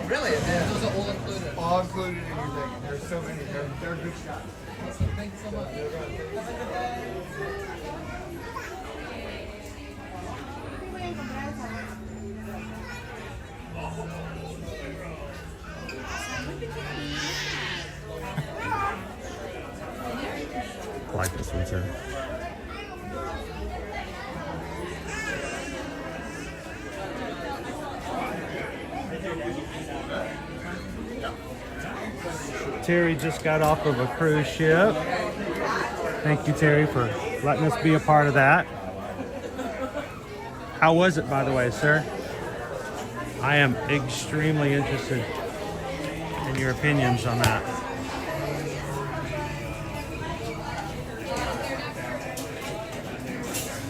Really? Yeah. Those are all included. All included in your thing. There's so many. They're good shots. Awesome. Thank you so much. sir. Terry just got off of a cruise ship. Thank you, Terry, for letting us be a part of that. How was it, by the way, sir? I am extremely interested in your opinions on that.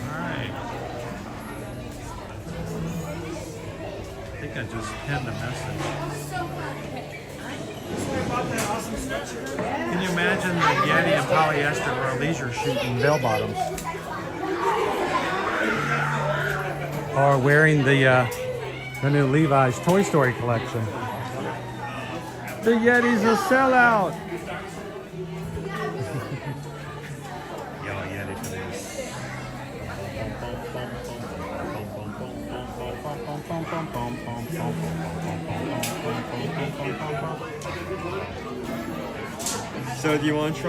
All right. I think I just pinned a message. Can you imagine the Yeti and polyester or leisure shooting bell bottoms? Or wearing the new Levi's Toy Story collection. The Yeti's a sellout. Yellow Yeti for this. So do you want to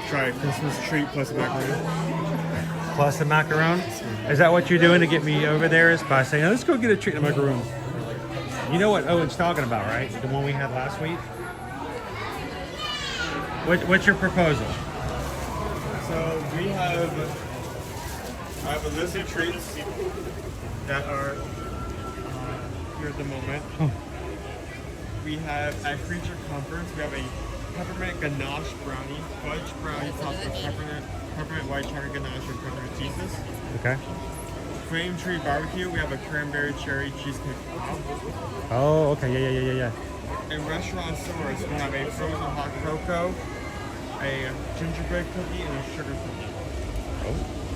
try a Christmas treat plus a macaron? Plus a macaron? Is that what you're doing to get me over there? Is by saying, let's go get a treat and a macaron. You know what Owen's talking about, right? The one we had last week? What's your proposal? So I have a list of treats that are here at the moment. We have at Creature Comforts, we have a peppermint ganache brownie, fudge brownie topped with peppermint white chocolate ganache and peppermint cheeses. Okay. Flame Tree Barbecue, we have a cranberry cherry cheesecake pop. Oh, okay, yeah. In Restaurant Source, we have a frozen hot cocoa, a gingerbread cookie, and a sugar cookie. Oh,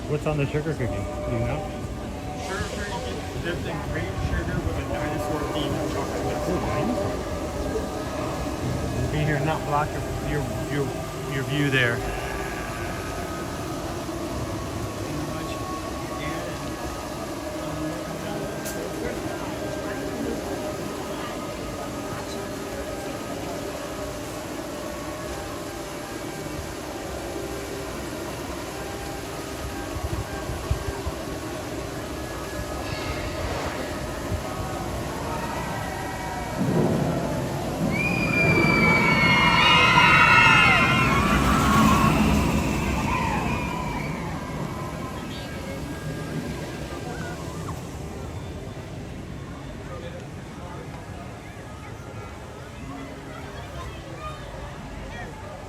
what's on the sugar cookie? Do you know? Sugar cookie dipped in grape sugar with a dinosaur themed chocolate mix. Be here, not block your view there.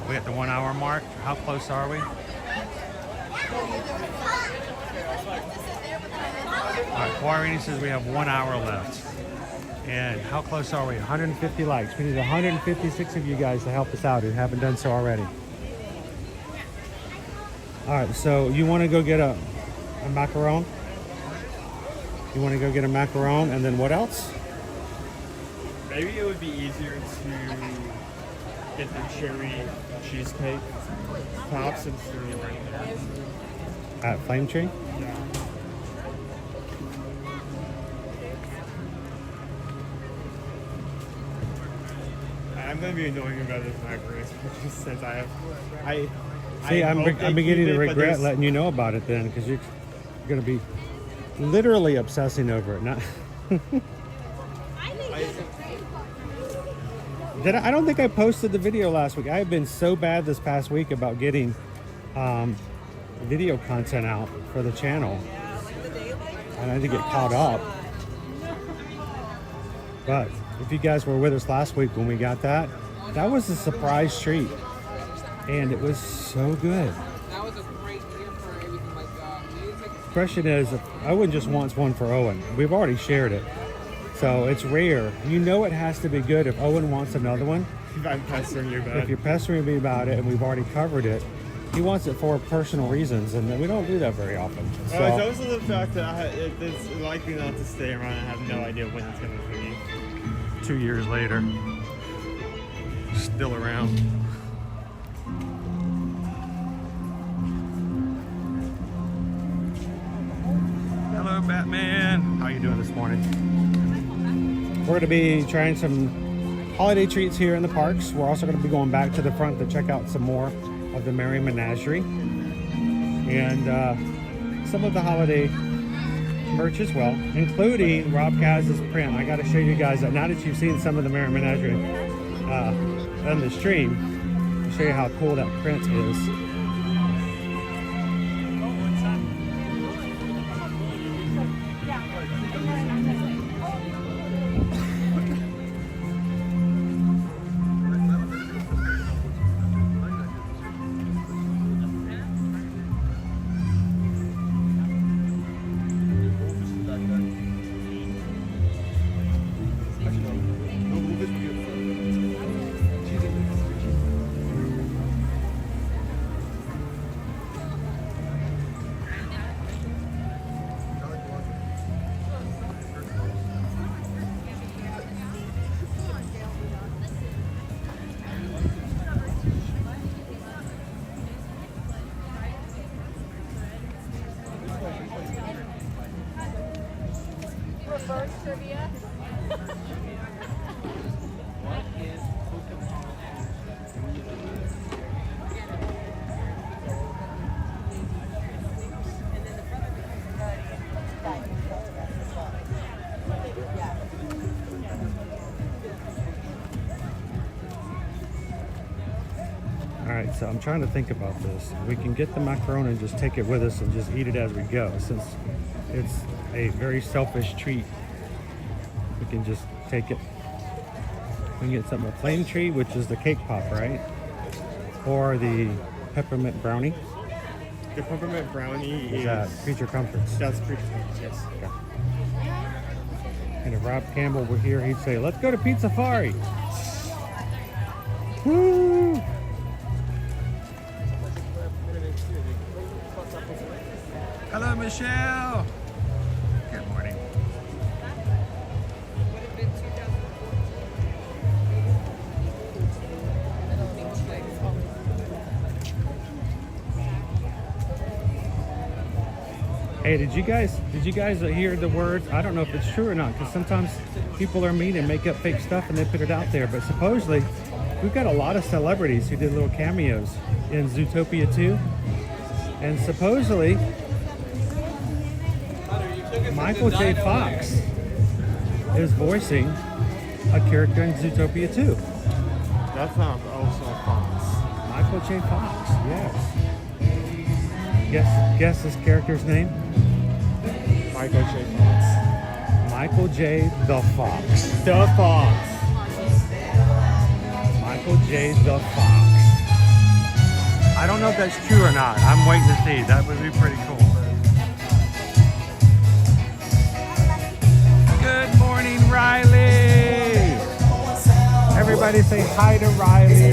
We at the 1 hour mark. How close are we? All right, Quarini says we have 1 hour left. And how close are we? 150 likes. We need 156 of you guys to help us out who haven't done so already. All right, so you want to go get a macaron? You want to go get a macaron, and then what else? Maybe it would be easier to get the cherry cheesecake pops and cereal right there. At Flame Tree? Yeah. I'm gonna be annoying about this macaron just since I'm beginning to regret letting you know about it then, because you're gonna be literally obsessing over it. Not. I don't think I posted the video last week. I have been so bad this past week about getting video content out for the channel. And I had to get caught up. But if you guys were with us last week when we got that was a surprise treat. And it was so good. That was a great year for everything like that. The question is, Owen just wants one for Owen. We've already shared it. So it's rare. You know it has to be good if Owen wants another one. If I'm pestering you about it. If you're pestering me about it and we've already covered it, he wants it for personal reasons, and we don't do that very often. So, it's also the fact that it's likely not to stay around. I have no idea when it's going to be. 2 years later, still around. Hello, Batman. How you doing this morning? We're going to be trying some holiday treats here in the parks. We're also going to be going back to the front to check out some more of the Merry Menagerie and some of the holiday merch as well, including Rob Kaz's print. I got to show you guys that now that you've seen some of the Merry Menagerie on the stream, I'll show you how cool that print is. Trivia. Alright, so I'm trying to think about this. We can get the macaron and just take it with us and just eat it as we go, since it's a very selfish treat. We can just take it. We can get something, a plain treat, which is the cake pop, right? Or the peppermint brownie. The peppermint brownie is that Creature Comforts? That's Creature Comforts, yes. Okay. And if Rob Campbell were here, he'd say, let's go to Pizza Safari. Woo! Hello, Michelle. Good morning. Hey, did you guys hear the words? I don't know if it's true or not, because sometimes people are mean and make up fake stuff and they put it out there. But supposedly, we've got a lot of celebrities who did little cameos in Zootopia 2, and supposedly Michael J. Fox is voicing a character in Zootopia 2. That sounds also Fox. Michael J. Fox, yes. Guess his character's name? Michael J. Fox. Michael J. the Fox. The Fox. Michael J. the Fox. I don't know if that's true or not. I'm waiting to see. That would be pretty cool. Good morning, Riley. Everybody say hi to Riley.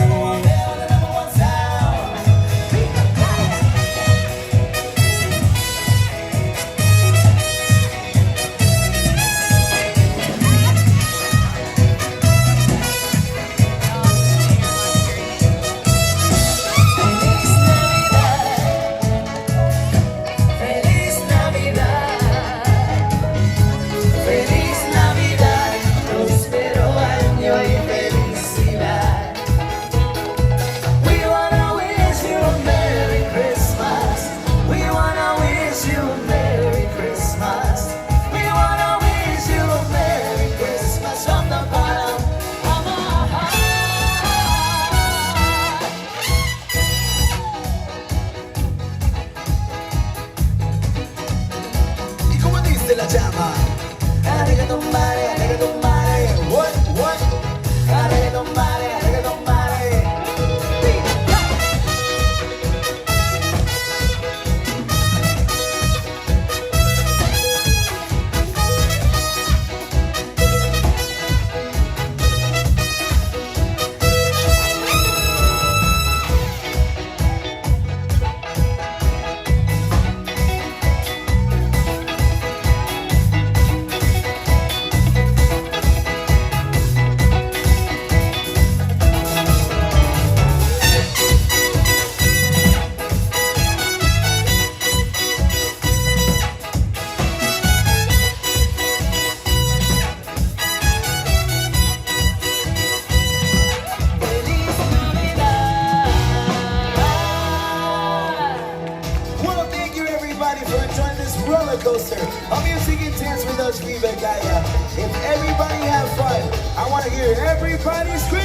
everybody for enjoying this roller coaster of music and dance with us, Viva Gaia. If everybody have fun, I want to hear everybody scream.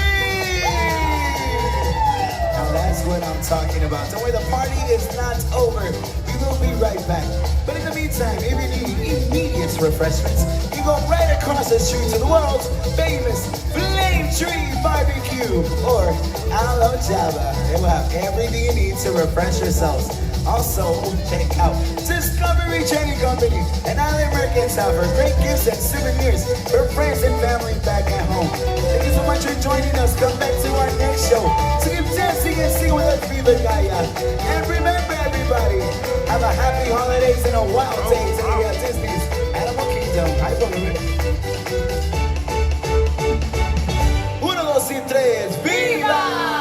Now that's what I'm talking about. Don't worry, the party is not over. We will be right back. But in the meantime, if you need immediate refreshments, you go right across the street to the world's famous Flame Tree Barbecue or Alo Java. They will have everything you need to refresh yourselves. Also, check out Discovery Trading Company and Island Mercantile for great gifts and souvenirs for friends and family back at home. Thank you so much for joining us. Come back to our next show to keep dancing and singing with us, Viva Gaia. And remember, everybody, have a happy holidays and a wild day to the Disney's Animal Kingdom. I believe it. Uno, dos, y tres, ¡Viva!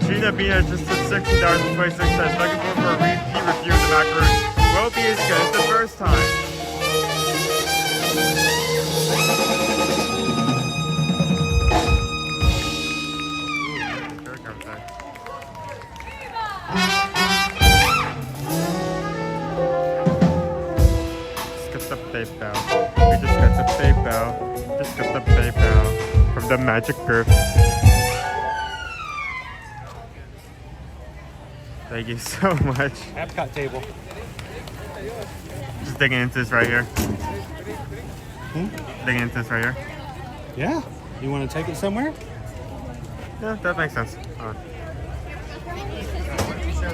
Gina Bina just took $60.26. Looking for a repeat review of the macaroon. Won't be as good as the first time. Here it comes back. Just got the PayPal. We just got the PayPal. Just got the PayPal from the Magic Group. Thank you so much. Epcot table. Just digging into this right here. Digging into this right here. Yeah. You want to take it somewhere? Yeah, that makes sense. Share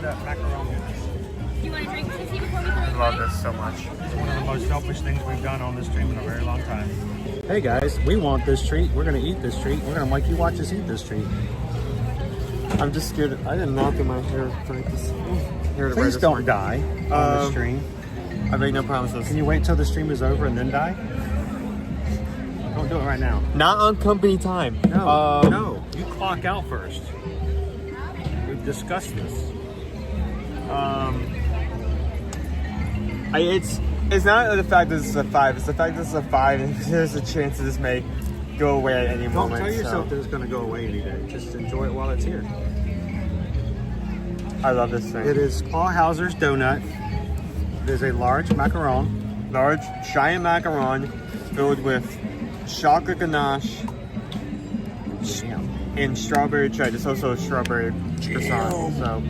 that macaron. You want a drink, Sissy, before we throw it I love this so much. It's one of the most selfish things we've done on this stream in a very long time. Hey guys, we want this treat. We're going to eat this treat. We're going to make you watch us eat this treat. I'm just scared. I didn't knock in my hair. Please don't die on the stream. I make no promises. Can you wait till the stream is over and then die? Don't do it right now. Not on company time. No, no. You clock out first. We've discussed this. It's not the fact that this is a 5. It's the fact that this is a 5 and there's a chance that this may go away at any moment. Don't tell yourself that it's going to go away any day. Just enjoy it while it's here. I love this thing. It is Paul Hauser's donut. It is a large macaron. Large, giant macaron filled with chocolate ganache and strawberry cheddar. It's also a strawberry croissant. So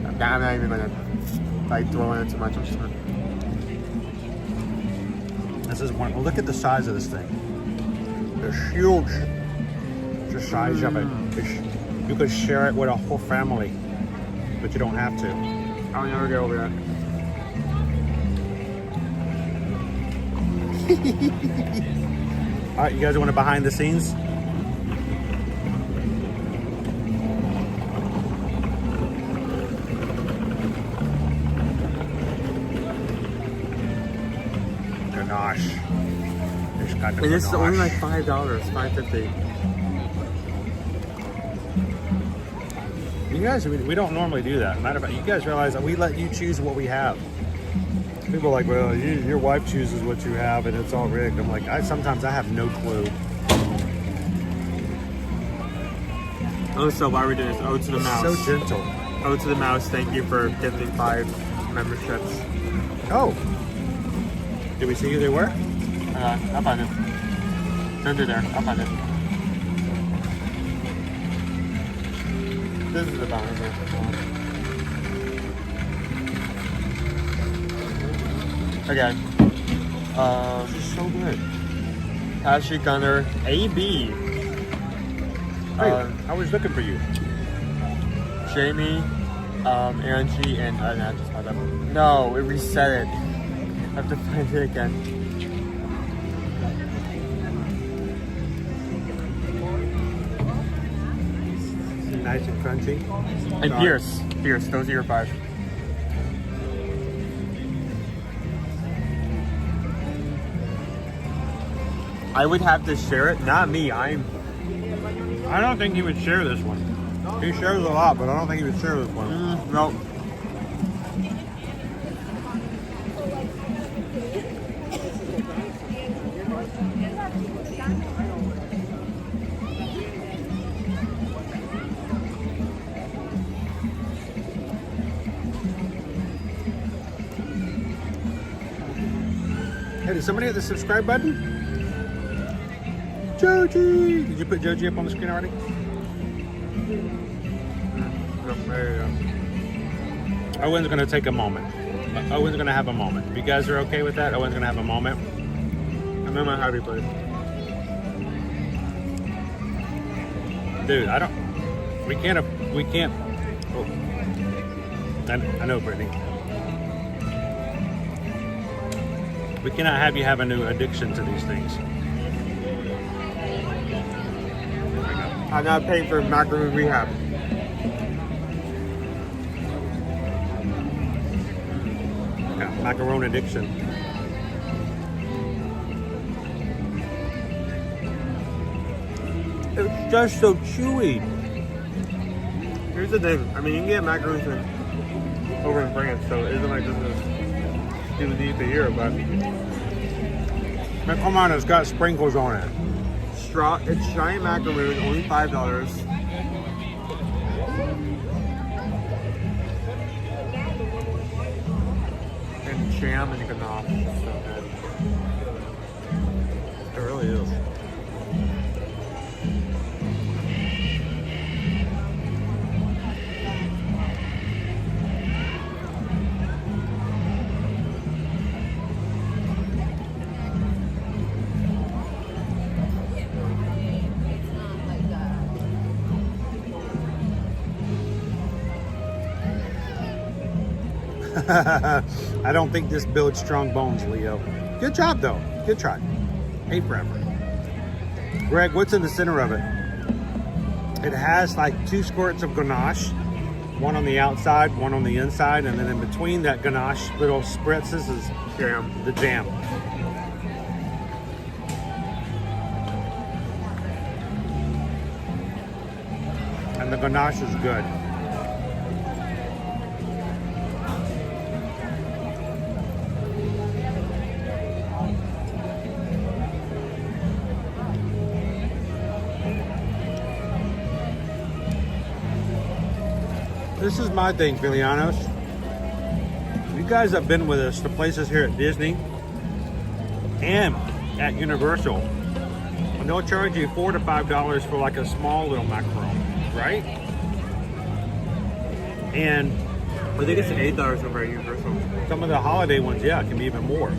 I'm not even gonna dwell on it too much. I'm just gonna. This is one. Well, look at the size of this thing. It's huge. The size of it. You could share it with a whole family, but you don't have to. I'll never get over that. All right, you guys want to behind the scenes? Ganache. And this is only like $5, $5.50. You guys, we don't normally do that. Matter of fact, you guys realize that we let you choose what we have. People are like, well, your wife chooses what you have and it's all rigged. I'm like, sometimes I have no clue. Oh, so why are we doing this? Ode to the Mouse. So gentle. Ode to the Mouse, thank you for gifting 5 memberships. Oh. Did we see who they were? I'll find it. Don't do there. I'll find it. This is the bouncer. Okay. This is so good. Tashi Gunner, AB. Hey, I was looking for you. Jamie, Angie, and I just found that. No, it reset it. I have to find it again. Nice and crunchy. And Pierce. Pierce, those are your 5. I would have to share it, not me. I don't think he would share this one. He shares a lot, but I don't think he would share this one. No. Hey, did somebody hit the subscribe button? Joji! Did you put Joji up on the screen already? Owen's gonna take a moment. Owen's gonna have a moment. If you guys are okay with that, Owen's gonna have a moment. I'm in my happy place. Dude, we can't, oh. I know, Brittany. We cannot have you have a new addiction to these things. I'm not paying for macaroon rehab. Yeah, macaron addiction. It's just so chewy. Here's the thing. I mean, you can get macaroons over in France, so it isn't like this is even deep here, but Now, come on, it's got sprinkles on it. it's giant macaroon, only $5. And jam and ganache. So good. It really is. I don't think this builds strong bones, Leo. Good job, though. Good try. Ate forever. Greg, what's in the center of it? It has like 2 squirts of ganache, one on the outside, one on the inside, and then in between that ganache little spritzes is jam, the jam. And the ganache is good. This is my thing, Filianos. You guys have been with us to places here at Disney and at Universal, and they'll charge you $4 to $5 for like a small little macaron, right? And I think it's $8 over at Universal. Some of the holiday ones, yeah, can be even more.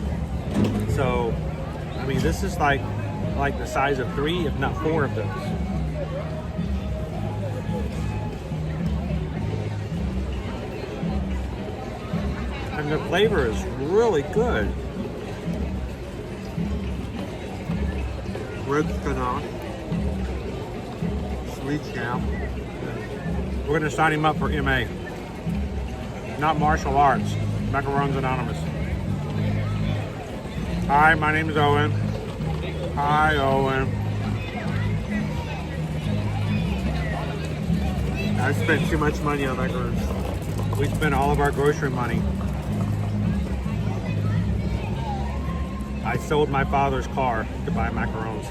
So, I mean, this is like the size of 3, if not 4 of those. And the flavor is really good. Ribs ganache. Sweet jam. We're going to sign him up for MA. Not martial arts. Macarons Anonymous. Hi, my name is Owen. Hi, Owen. I spent too much money on macarons. We spent all of our grocery money. I sold my father's car to buy macarons.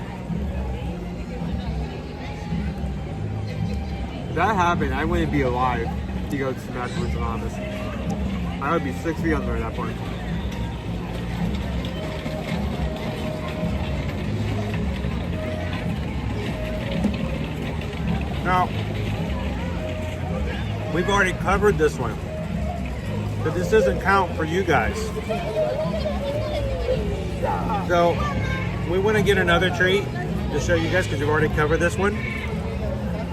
If that happened, I wouldn't be alive to go to Macaroons Anonymous. I would be 6 feet under at that point. Now, we've already covered this one, but this doesn't count for you guys. So, we want to get another treat to show you guys because we've already covered this one.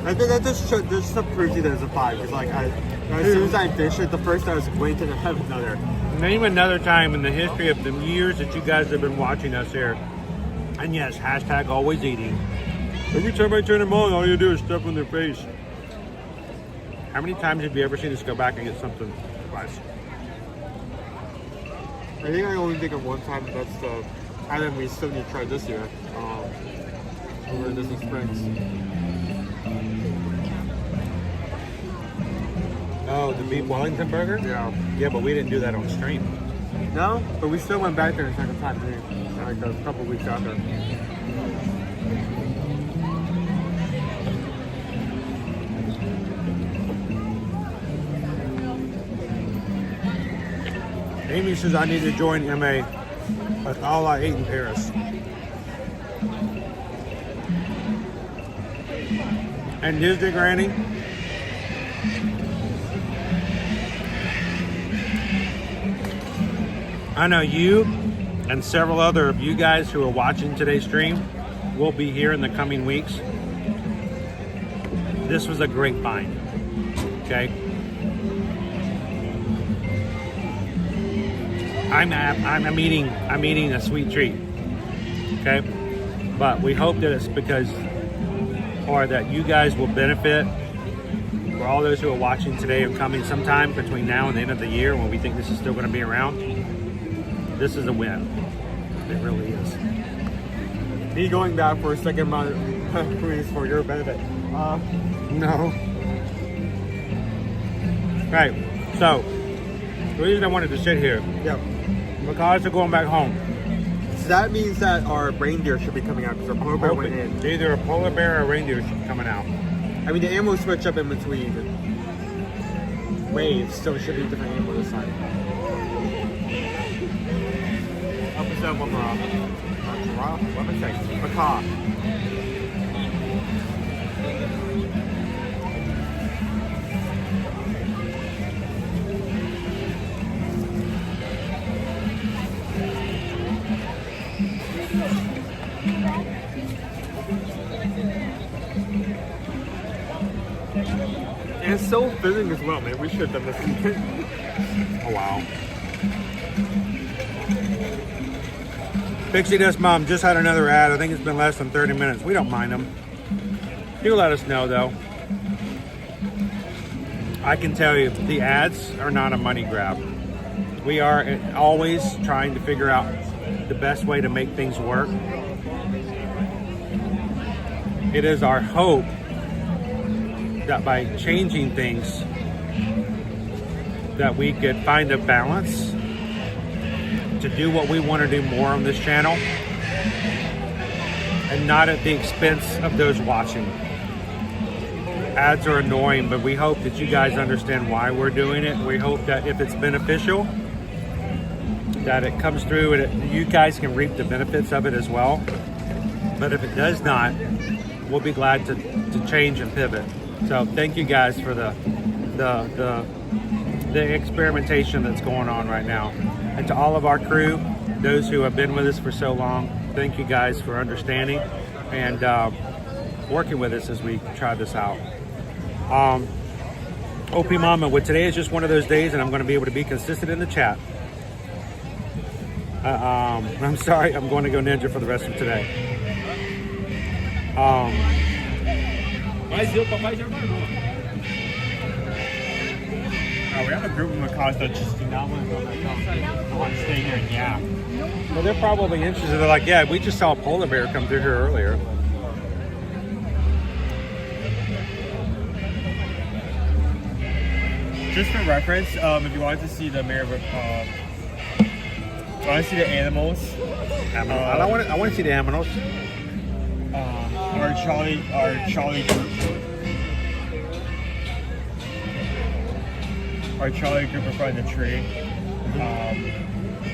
I think that just proves that it's a 5. It's like, as soon as I finished it, the first I was waiting to have another. Name another time in the history of the years that you guys have been watching us here. And yes, hashtag always eating. Every time I turn them on, all you do is stuff in their face. How many times have you ever seen us go back and get something twice? I think I only think of one time. That's the item we still need to try this year. Over in Disney Springs. Oh, the beef Wellington burger? Yeah. Yeah, but we didn't do that on stream. No, but we still went back there a second time, like a couple weeks after. Amy says I need to join MA. That's all I ate in Paris. And Disney Granny. I know you and several other of you guys who are watching today's stream will be here in the coming weeks. This was a great find. Okay. I'm eating a sweet treat. Okay. But we hope that it's because, or that you guys will benefit. For all those who are watching today and coming sometime between now and the end of the year when we think this is still going to be around, this is a win. It really is. Me going back for a second amount of cruise for your benefit. No. Right. So, the reason I wanted to sit here, because they're going back home. So that means that our reindeer should be coming out because our polar bear went in. Either a polar bear or a reindeer should be coming out. I mean, the animals switch up in between waves, so it should be a different animal this time. Episode one giraffe. What am I saying? Macaw. And it's so filling as well, man. We should have done this again. Oh, wow. Pixie Dust Mom just had another ad. I think it's been less than 30 minutes. We don't mind them. Do let us know, though. I can tell you, the ads are not a money grab. We are always trying to figure out the best way to make things work. It is our hope that by changing things that we could find a balance to do what we want to do more on this channel and not at the expense of those watching. Ads are annoying, but we hope that you guys understand why we're doing it. We hope that if it's beneficial, that it comes through and you guys can reap the benefits of it as well. But if it does not, we'll be glad to change and pivot. So thank you guys for the experimentation that's going on right now. And to all of our crew, those who have been with us for so long, thank you guys for understanding and working with us as we try this out. OP Mama, well, today is just one of those days and I'm going to be able to be consistent in the chat. I'm sorry, I'm going to go ninja for the rest of today. We have a group of macaws that just do not want to go back home. They want to stay here and yap. Well, they're probably interested. They're like, yeah, we just saw a polar bear come through here earlier. Just for reference, if you wanted to see the animals. I want to see the animals. Our Charlie group. Our Charlie group in front of the tree.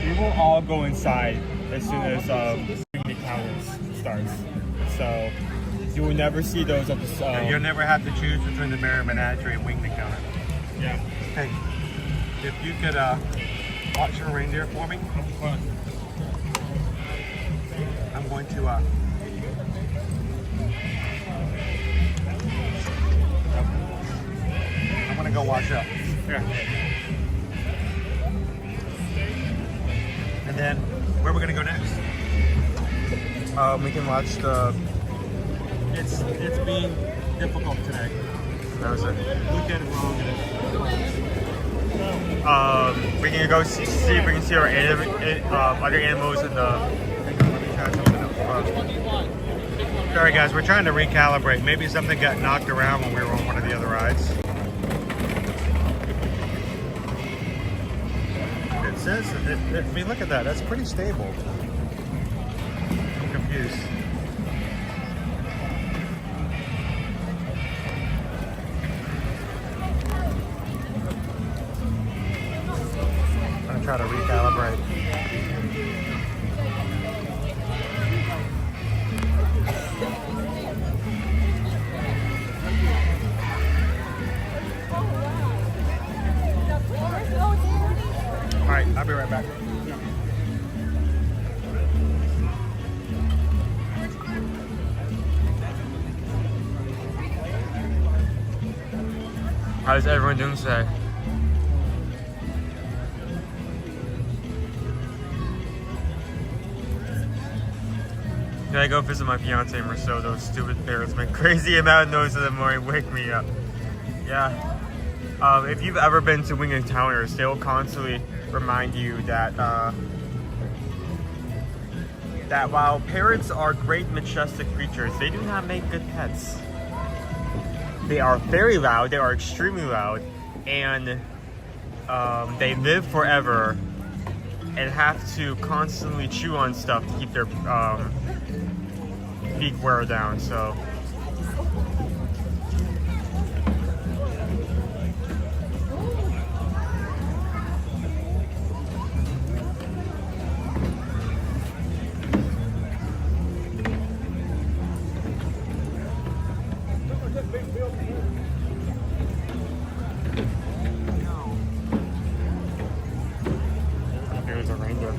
We will all go inside as soon as the counters starts. So you will never see those at the. You'll never have to choose between the Merry Menagerie and Wing the Counter. Yeah. Hey, if you could watch your reindeer for me, I'm going to. I'm gonna go wash up. Yeah. And then, where are we gonna go next? We can watch the. It's being difficult today. That was it. Look at it wrong. We can go see if we can see our other animals in the. Let me try something else. Sorry guys, we're trying to recalibrate. Maybe something got knocked around when we were on one of the other rides. It says, I mean, look at that. That's pretty stable. I'm confused. I'm gonna try to recalibrate. How's everyone doing today? Gotta go visit my fiance in Rousseau. Those stupid parrots make crazy amount of noise in the morning, wake me up. Yeah. If you've ever been to Wing Encounters, they'll constantly remind you that that while parrots are great majestic creatures, they do not make good pets. They are very loud, they are extremely loud, and they live forever and have to constantly chew on stuff to keep their beak wear down, so. There's a reindeer.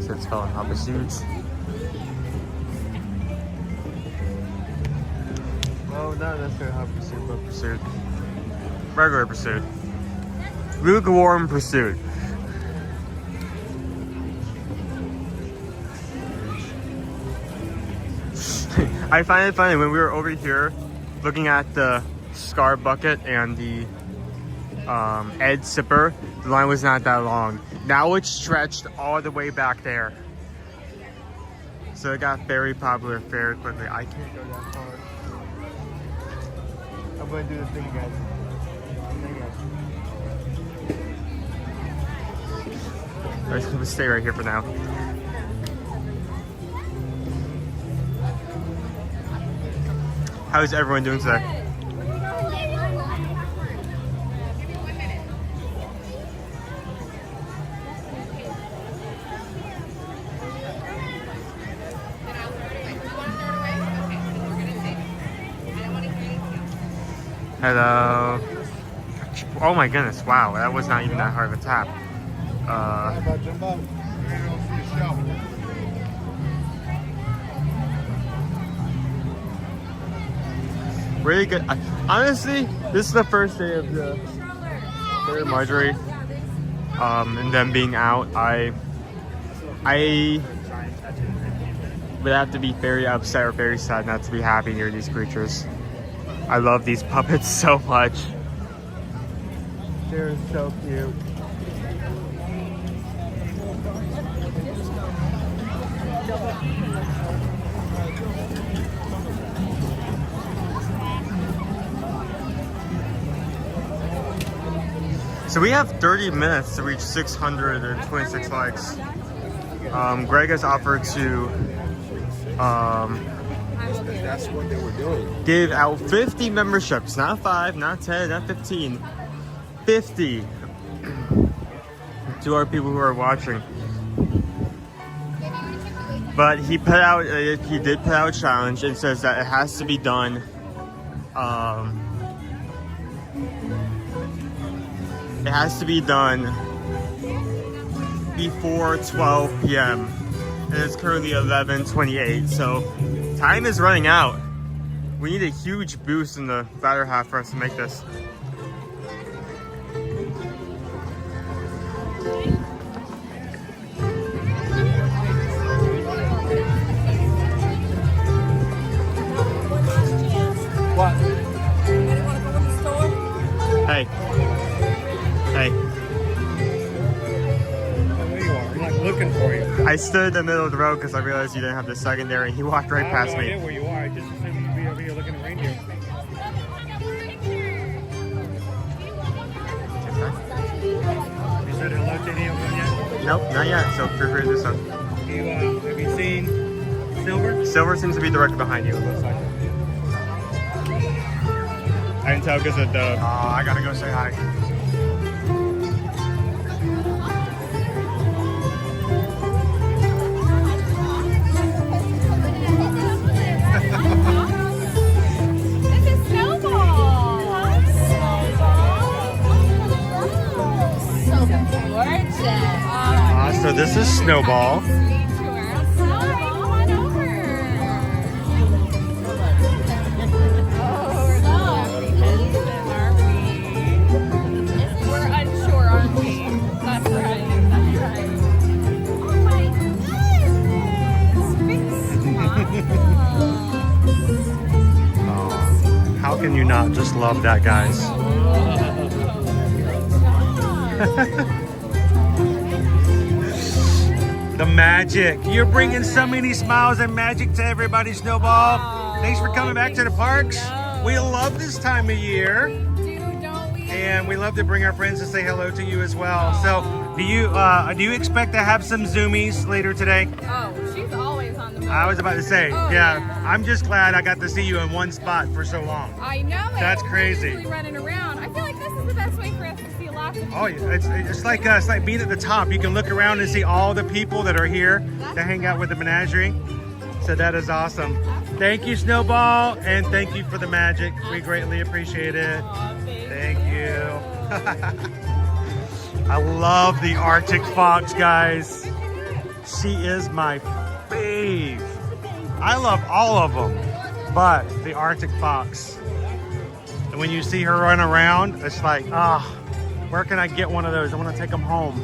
So it's called Hot Pursuits. Well, not necessarily Hot Pursuit, but Pursuit. Regular Pursuit. Lukewarm Pursuit. I find it funny when we were over here looking at the Scar Bucket and the Ed Sipper, the line was not that long. Now it's stretched all the way back there. So it got very popular very quickly. I can't go that far. I'm gonna do the thing again. Alright, so let's stay right here for now. How's everyone doing today? Hello. Oh my goodness, wow, that was not even that hard of a tap. Really good. Honestly, this is the first day of the Merry Menagerie, and them being out. I would have to be very upset or very sad not to be happy near these creatures. I love these puppets so much. They're so cute. So we have 30 minutes to reach 626 likes. Greg has offered to That's what they were doing. give out 50 memberships, not 5, not 10, not 15, 50 to our people who are watching. But he put out, he did put out a challenge and says that it has to be done. It has to be done before 12 p.m. and it's currently 11:28, so time is running out. We need a huge boost in the latter half for us to make this. What? Hey. Hey. There you are. I'm like looking for you. I stood in the middle of the road because I realized you didn't have the secondary, and he walked right past me. I have no idea where you are. I just assumed you'd be over here looking at reindeer. You said hello to any of them yet? Nope, not yet, so feel free to do so. Have you seen Silver? Silver seems to be directly behind you, it looks like. I can tell because of the... I gotta go say hi. This is Snowball. So gorgeous. So this is Snowball. Hi, come on over. love that, guys. The magic. You're bringing so many smiles and magic to everybody, Snowball. Thanks for coming back to the parks. We love this time of year. And we love to bring our friends to say hello to you as well. So, do you expect to have some Zoomies later today? Oh, she's always on the move. I was about to say, yeah. I'm just glad I got to see you in one spot for so long. I know. That's crazy. Usually running around. I feel like this is the best way for us to see lots of people. Oh, it's like being at the top. You can look around and see all the people that are here to hang out with the menagerie. So that is awesome. Thank you, Snowball, and thank you for the magic. We greatly appreciate it. Thank you. I love the Arctic fox, guys. She is my fave. I love all of them, but the Arctic fox. And when you see her run around, it's like, where can I get one of those? I want to take them home.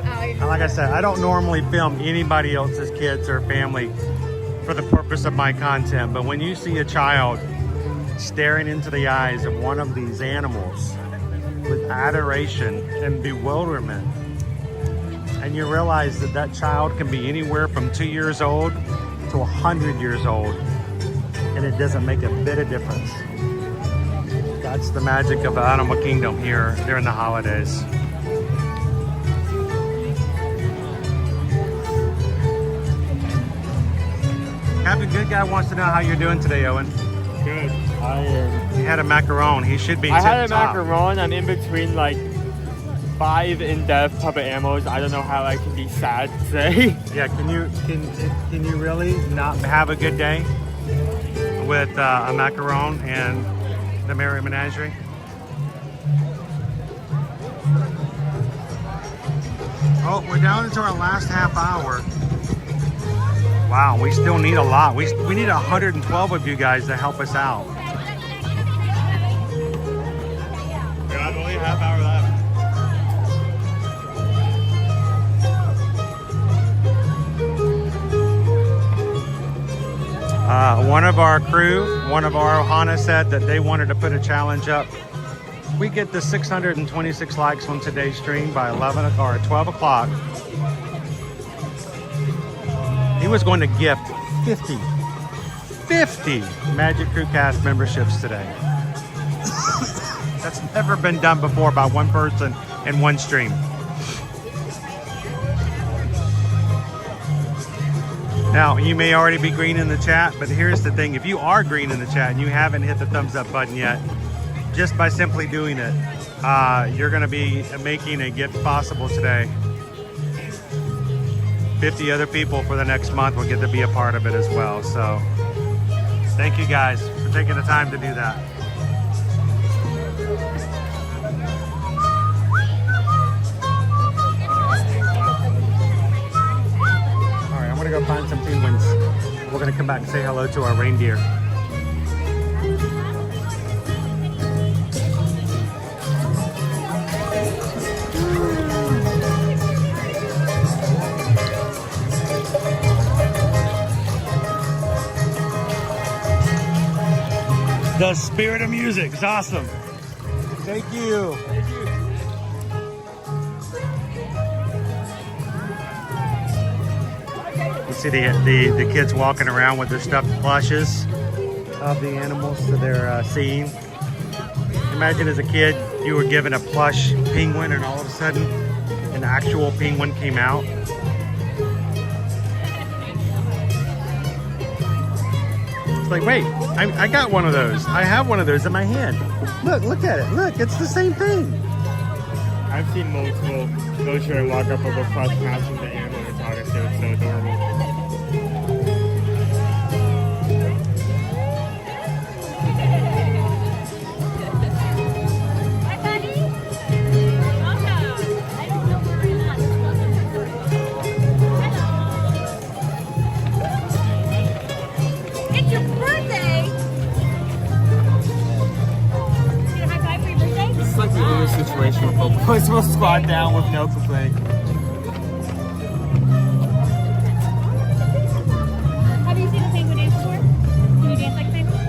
And like I said, I don't normally film anybody else's kids or family for the purpose of my content, but when you see a child staring into the eyes of one of these animals with adoration and bewilderment, and you realize that that child can be anywhere from 2 years old to 100 years old, and it doesn't make a bit of difference. That's the magic of the animal kingdom here during the holidays. Happy Good Guy wants to know how you're doing today, Owen. Good. I am. He had a macaron. He should be I had a tip-top. macaron. I'm in between like 5 in-depth puppet animals. I don't know how I can be sad today. Yeah, can you really not have a good day with a macaron and the Merry Menagerie? Oh, we're down into our last half hour. Wow, we still need a lot. We need 112 of you guys to help us out. We have only a half hour left. One of our crew, one of our Ohana said that they wanted to put a challenge up. We get the 626 likes on today's stream by 11 or 12 o'clock. He was going to gift 50 Magic Crew Cast memberships today. That's never been done before by one person in one stream. Now, you may already be green in the chat, but here's the thing. If you are green in the chat and you haven't hit the thumbs up button yet, just by simply doing it, you're going to be making a gift possible today. 50 other people for the next month will get to be a part of it as well. So thank you guys for taking the time to do that. All right, I'm gonna go find some penguins. We're gonna come back and say hello to our reindeer. The spirit of music is awesome. Thank you. Thank you. You see the kids walking around with their stuffed plushes of the animals that they're seeing. Imagine as a kid, you were given a plush penguin and all of a sudden an actual penguin came out. Like, wait, I got one of those. I have one of those in my hand. Look at it. Look, it's the same thing. I've seen multiple go through and walk up with a plush matching the animal and talk to. It's so adorable. Situation where boys will squat down with no complaint. Have you seen a penguin dance before? Can you dance like a penguin?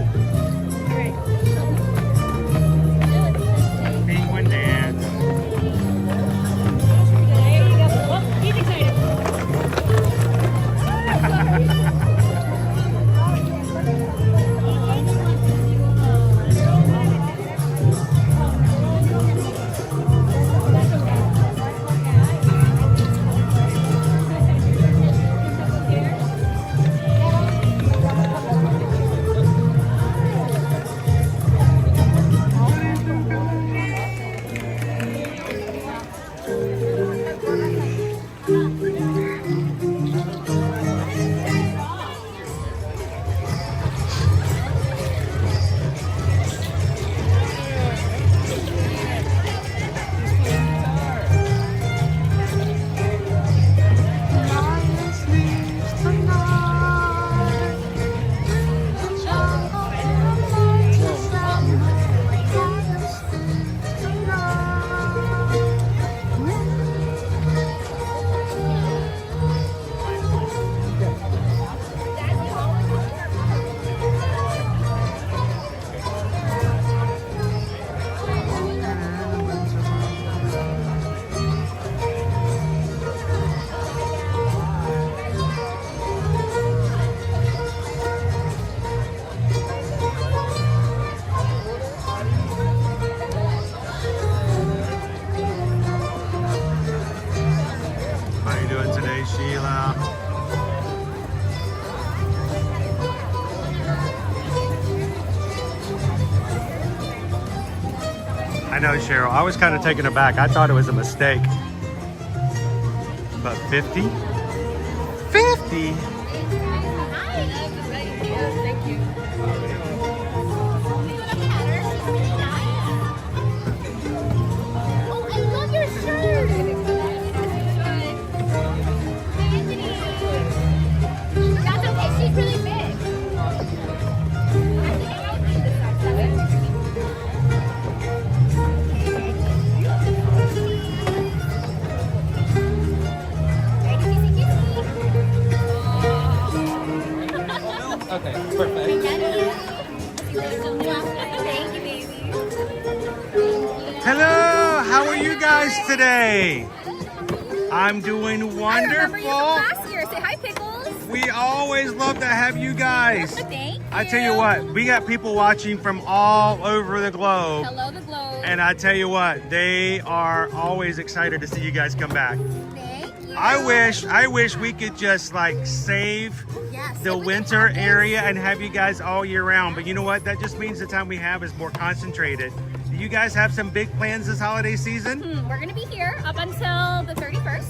I know, Cheryl. I was kind of taken aback. I thought it was a mistake. But 50? 50? Thank you. Oh, I love your shirt. That's okay. She's really big. Okay, perfect. Thank you, baby. Hello, how are you guys today? I'm doing wonderful. I remember you from last year. Say hi, Pickles. We always love to have you guys. Thank you. I tell you what, we got people watching from all over the globe. Hello, the globe. And I tell you what, they are always excited to see you guys come back. Thank you. I wish we could just like save the winter area and have you guys all year round. But you know what? That just means the time we have is more concentrated. Do you guys have some big plans this holiday season? We're going to be here up until the 31st.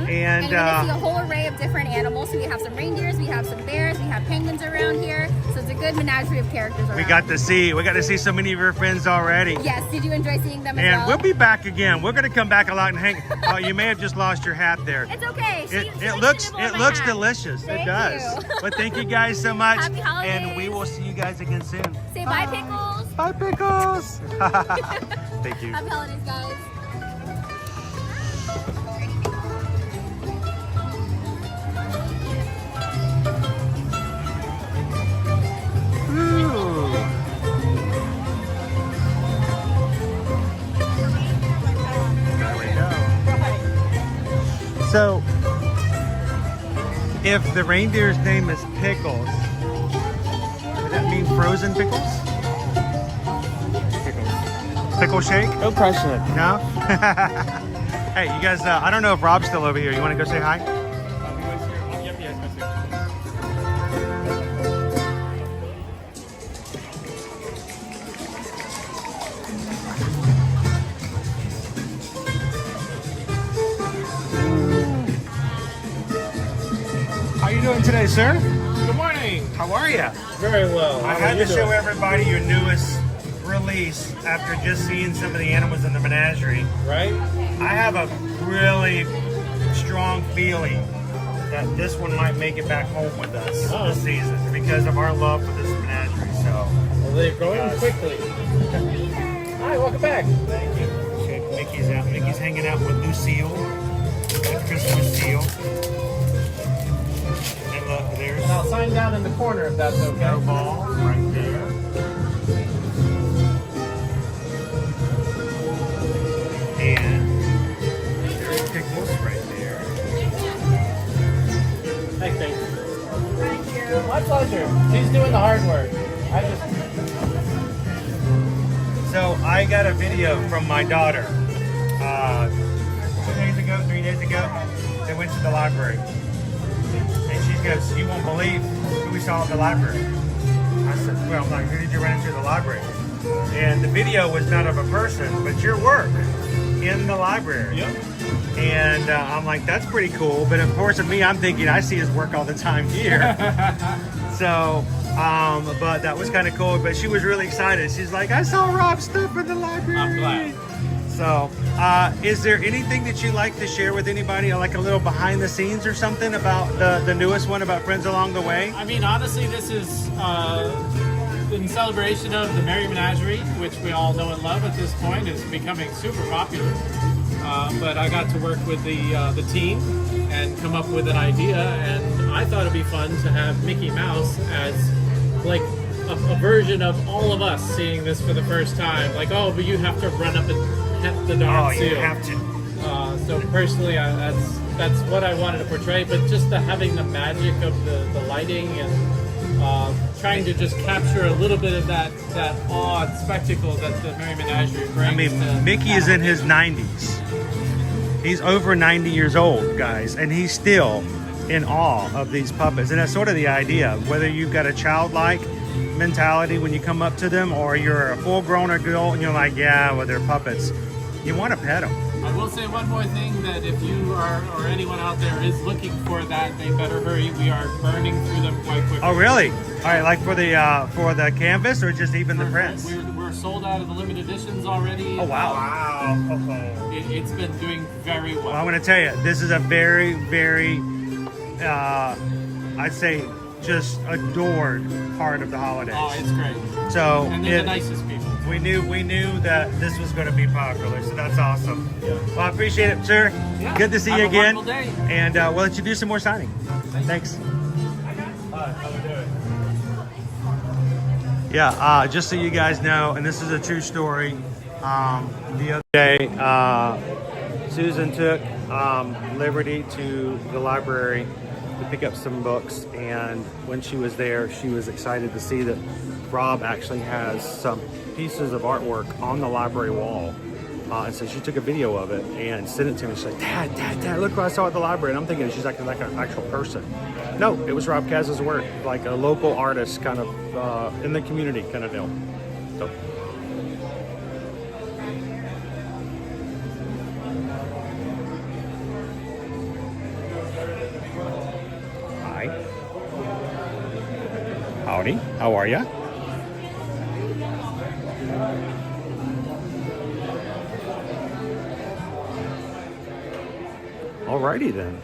And you're going to see a whole array of different animals. So we have some reindeers, we have some bears, we have penguins around here. So it's a good menagerie of characters around. we got to see so many of your friends already. Yes, did you enjoy seeing them as And well? we'll be back again. We're going to come back a lot and hang. Oh, you may have just lost your hat there. It's okay. It looks delicious. It does. But thank you guys so much. Happy holidays. And we will see you guys again soon. Say bye, Pickles. Bye, Pickles. Thank you. Happy holidays, guys. So, if the reindeer's name is Pickles, would that mean frozen pickles? Pickle shake? No pressure. No? Hey, you guys, I don't know if Rob's still over here. You want to go say hi? How you doing today, sir? Good morning. How are you? Very well. I had to show everybody your newest release after just seeing some of the animals in the menagerie. Right? I have a really strong feeling that this one might make it back home with us this season because of our love for this menagerie. So Well, they're going quickly. Hi, welcome back. Thank you. Check Mickey's out. Mickey's hanging out with Lucille, the Christmas seal. And look, there's And I'll sign down in the corner if that's okay. Snowball right there. And there's Pickles right there. Thanks, babe. Thank you. My pleasure. She's doing the hard work. So I got a video from my daughter 3 days ago. They went to the library. And she goes, "You won't believe who we saw at the library." I said, "Well, I'm like, who did you run into the library?" And the video was not of a person, but your work in the library. Yep. And I'm like, that's pretty cool. But of course, of me, I'm thinking I see his work all the time here. So, but that was kind of cool. But she was really excited. She's like, I saw Rob's stuff in the library. I'm glad. So, is there anything that you'd like to share with anybody, like a little behind the scenes or something about the newest one about Friends Along the Way? I mean, honestly, this is in celebration of the Merry Menagerie, which we all know and love at this point. Is becoming super popular. But I got to work with the team and come up with an idea, and I thought it'd be fun to have Mickey Mouse as like a version of all of us seeing this for the first time. Like, oh, but you have to run up and pet the darn seal. You have to. So personally, that's what I wanted to portray. But just having the magic of the lighting and trying to just capture a little bit of that awe and spectacle that the Merry Menagerie brings. I mean, Mickey is in his 90s. He's over 90 years old, guys, and he's still in awe of these puppets. And that's sort of the idea. Whether you've got a childlike mentality when you come up to them, or you're a full-grown adult and you're like, yeah, well, they're puppets. You want to pet them. I will say one more thing, that if you are, or anyone out there is looking for that, they better hurry. We are burning through them quite quickly. Oh, really? All right, like for the canvas, or just even the prints? We're sold out of the limited editions already. Oh, wow. Wow. It's been doing very well. Well, I'm going to tell you, this is a very, very, I'd say, just adored part of the holidays. Oh, it's great. So and they're the nicest people. We knew that this was going to be popular, so that's awesome. Well, I appreciate it, sir. Yeah. Good to see Have you a again. wonderful day. And we'll let you do some more signing. Thanks. Yeah, just so you guys know, and this is a true story. The other day, Susan took Liberty to the library to pick up some books, and when she was there, she was excited to see that Rob actually has some pieces of artwork on the library wall. And so she took a video of it and sent it to me. She's like, Dad, look what I saw at the library. And I'm thinking she's acting like an actual person. No, it was Rob Kaz's work, like a local artist kind of in the community kind of deal. So. Hi. Howdy, how are ya? Alrighty then.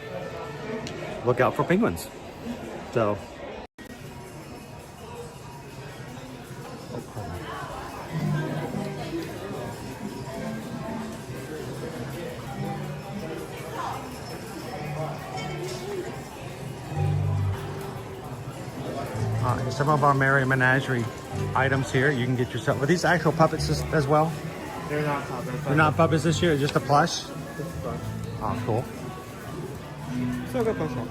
Look out for penguins. So. Some of our Merry Menagerie items here. You can get yourself. Are these actual puppets as well? They're not puppets. They're not puppets this year. Just a plush. Oh, cool. So go push on.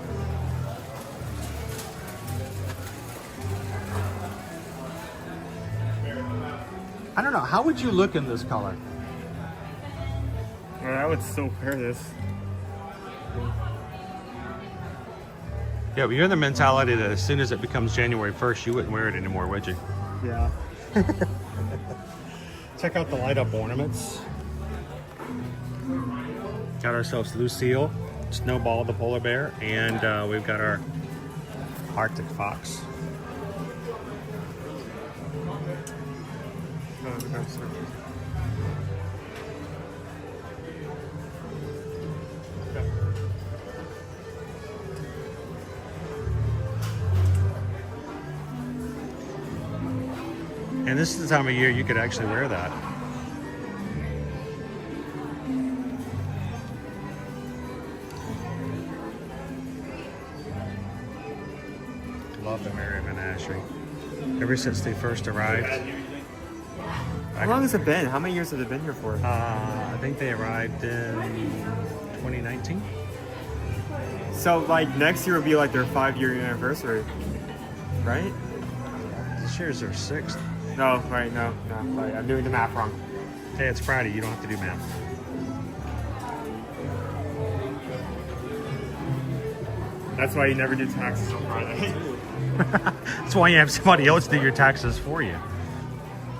I don't know. How would you look in this color? Well, I would still wear this. Yeah, but you're in the mentality that as soon as it becomes January 1st, you wouldn't wear it anymore, would you? Yeah. Check out the light up ornaments. Got ourselves Lucille, Snowball the polar bear, and we've got our Arctic fox. And this is the time of year you could actually wear that. Love the Merry Menagerie. Ever since they first arrived. How long has it been? How many years have they been here for? I think they arrived in 2019. So, like, next year will be like their 5-year anniversary, right? This year's their 6th. No, right, no. Right, I'm doing the math wrong. Hey, it's Friday. You don't have to do math. That's why you never do taxes on Friday. That's why you have somebody else do your taxes for you.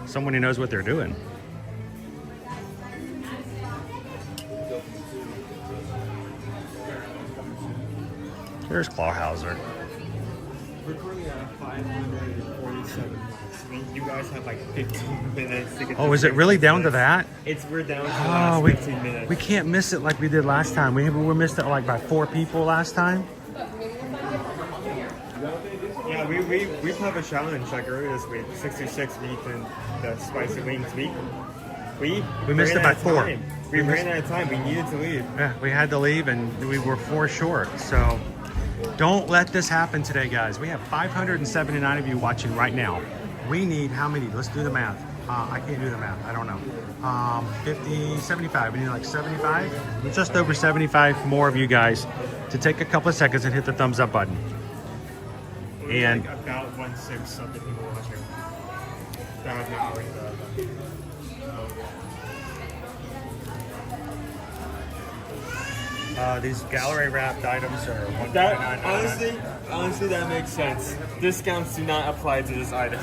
Someone who knows what they're doing. Here's Clawhauser. We're currently at 547 miles. I mean, you guys have like 15 minutes to get. Oh, is it really down to that? We're down to the last 15 minutes. We can't miss it like we did last time. We missed it like by 4 people last time. Yeah, we put up a challenge like earlier this week. 66 meat and the spicy wings week. We missed it by 4. We ran out of time. We needed to leave. Yeah, we had to leave and we were 4 short. So don't let this happen today, guys. We have 579 of you watching right now. We need how many? Let's do the math. I can't do the math. I don't know. 50, 75. We need like 75. We're just over 75 more of you guys to take a couple of seconds and hit the thumbs up button. And like about 1/6 of the people watching. That was not really These gallery wrapped items are $149.99. Honestly, that makes sense. Discounts do not apply to this item.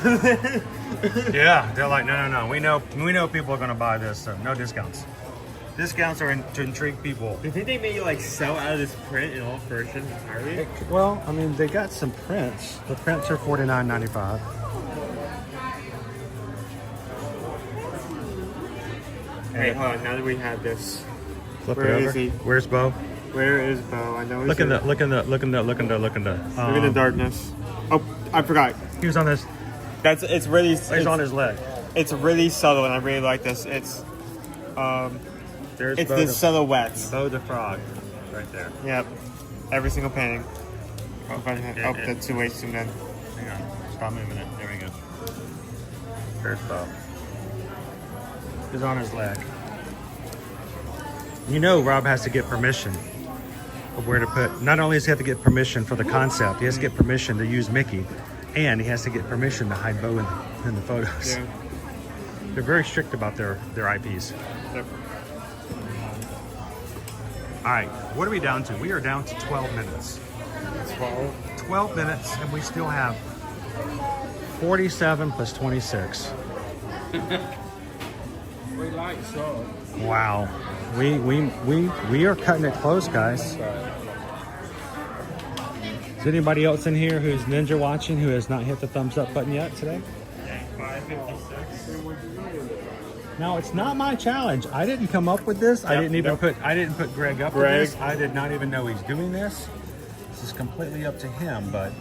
Yeah, they're like, no. We know people are gonna buy this, so no discounts. Discounts are to intrigue people. Do you think they may like sell out of this print in all versions entirely? Well, I mean, they got some prints. The prints are $49.95. Wait, hold on. Now that we have this, Flip where it over. is he? Where's Bo? Where is Bo? I know he's Look in here. the Look in the darkness. Oh, I forgot. He was on this. It's really. He's on his leg. It's really subtle, and I really like this. It's There's it's Bo the the- silhouettes. Bo the frog, right there. Yep. Every single painting. Oh, Yeah. the 2 ways zoomed in. Hang on. Stop moving it. There we go. There's Bo. He's on his leg. You know Rob has to get permission of where to put. Not only does he have to get permission for the concept, he has to get permission to use Mickey, and he has to get permission to hide Bo in the photos. Yeah. They're very strict about their IPs. Yep. All right, what are we down to? We are down to 12 minutes. 12 minutes, and we still have 47 plus 26. We like so. Wow, we are cutting it close, guys. Is anybody else in here who's ninja watching who has not hit the thumbs up button yet today? 556. Now it's not my challenge. I didn't come up with this. I didn't put Greg up with this. I did not even know he's doing this. This is completely up to him, but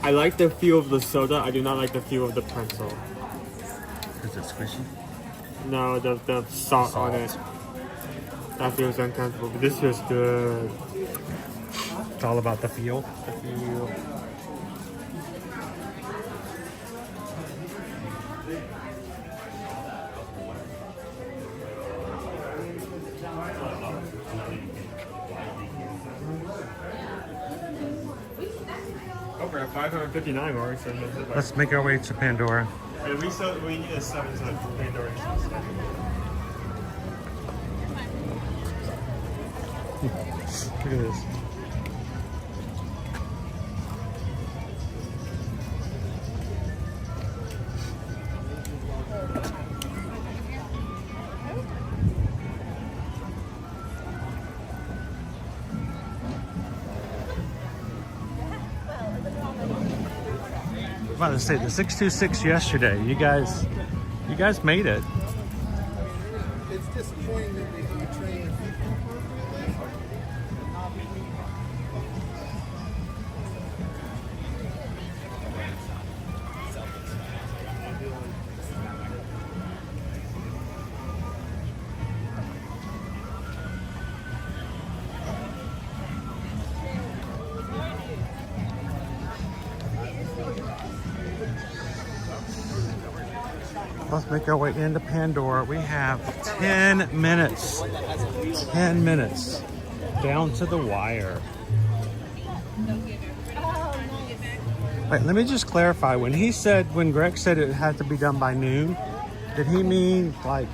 I like the feel of the soda. I do not like the feel of the pencil. is it squishy? No, the salt on it. That feels uncomfortable, but this feels good. It's all about the feel. The feel. Oh, we're at 559 already. So Let's make our way to Pandora. and we need a 7 to Pandora. Look at this. I'm about to say the 626 yesterday. You guys made it. It's disappointing that we train Let's make our way into Pandora. We have 10 minutes. 10 minutes. Down to the wire. Wait, let me just clarify. When Greg said it had to be done by noon, did he mean like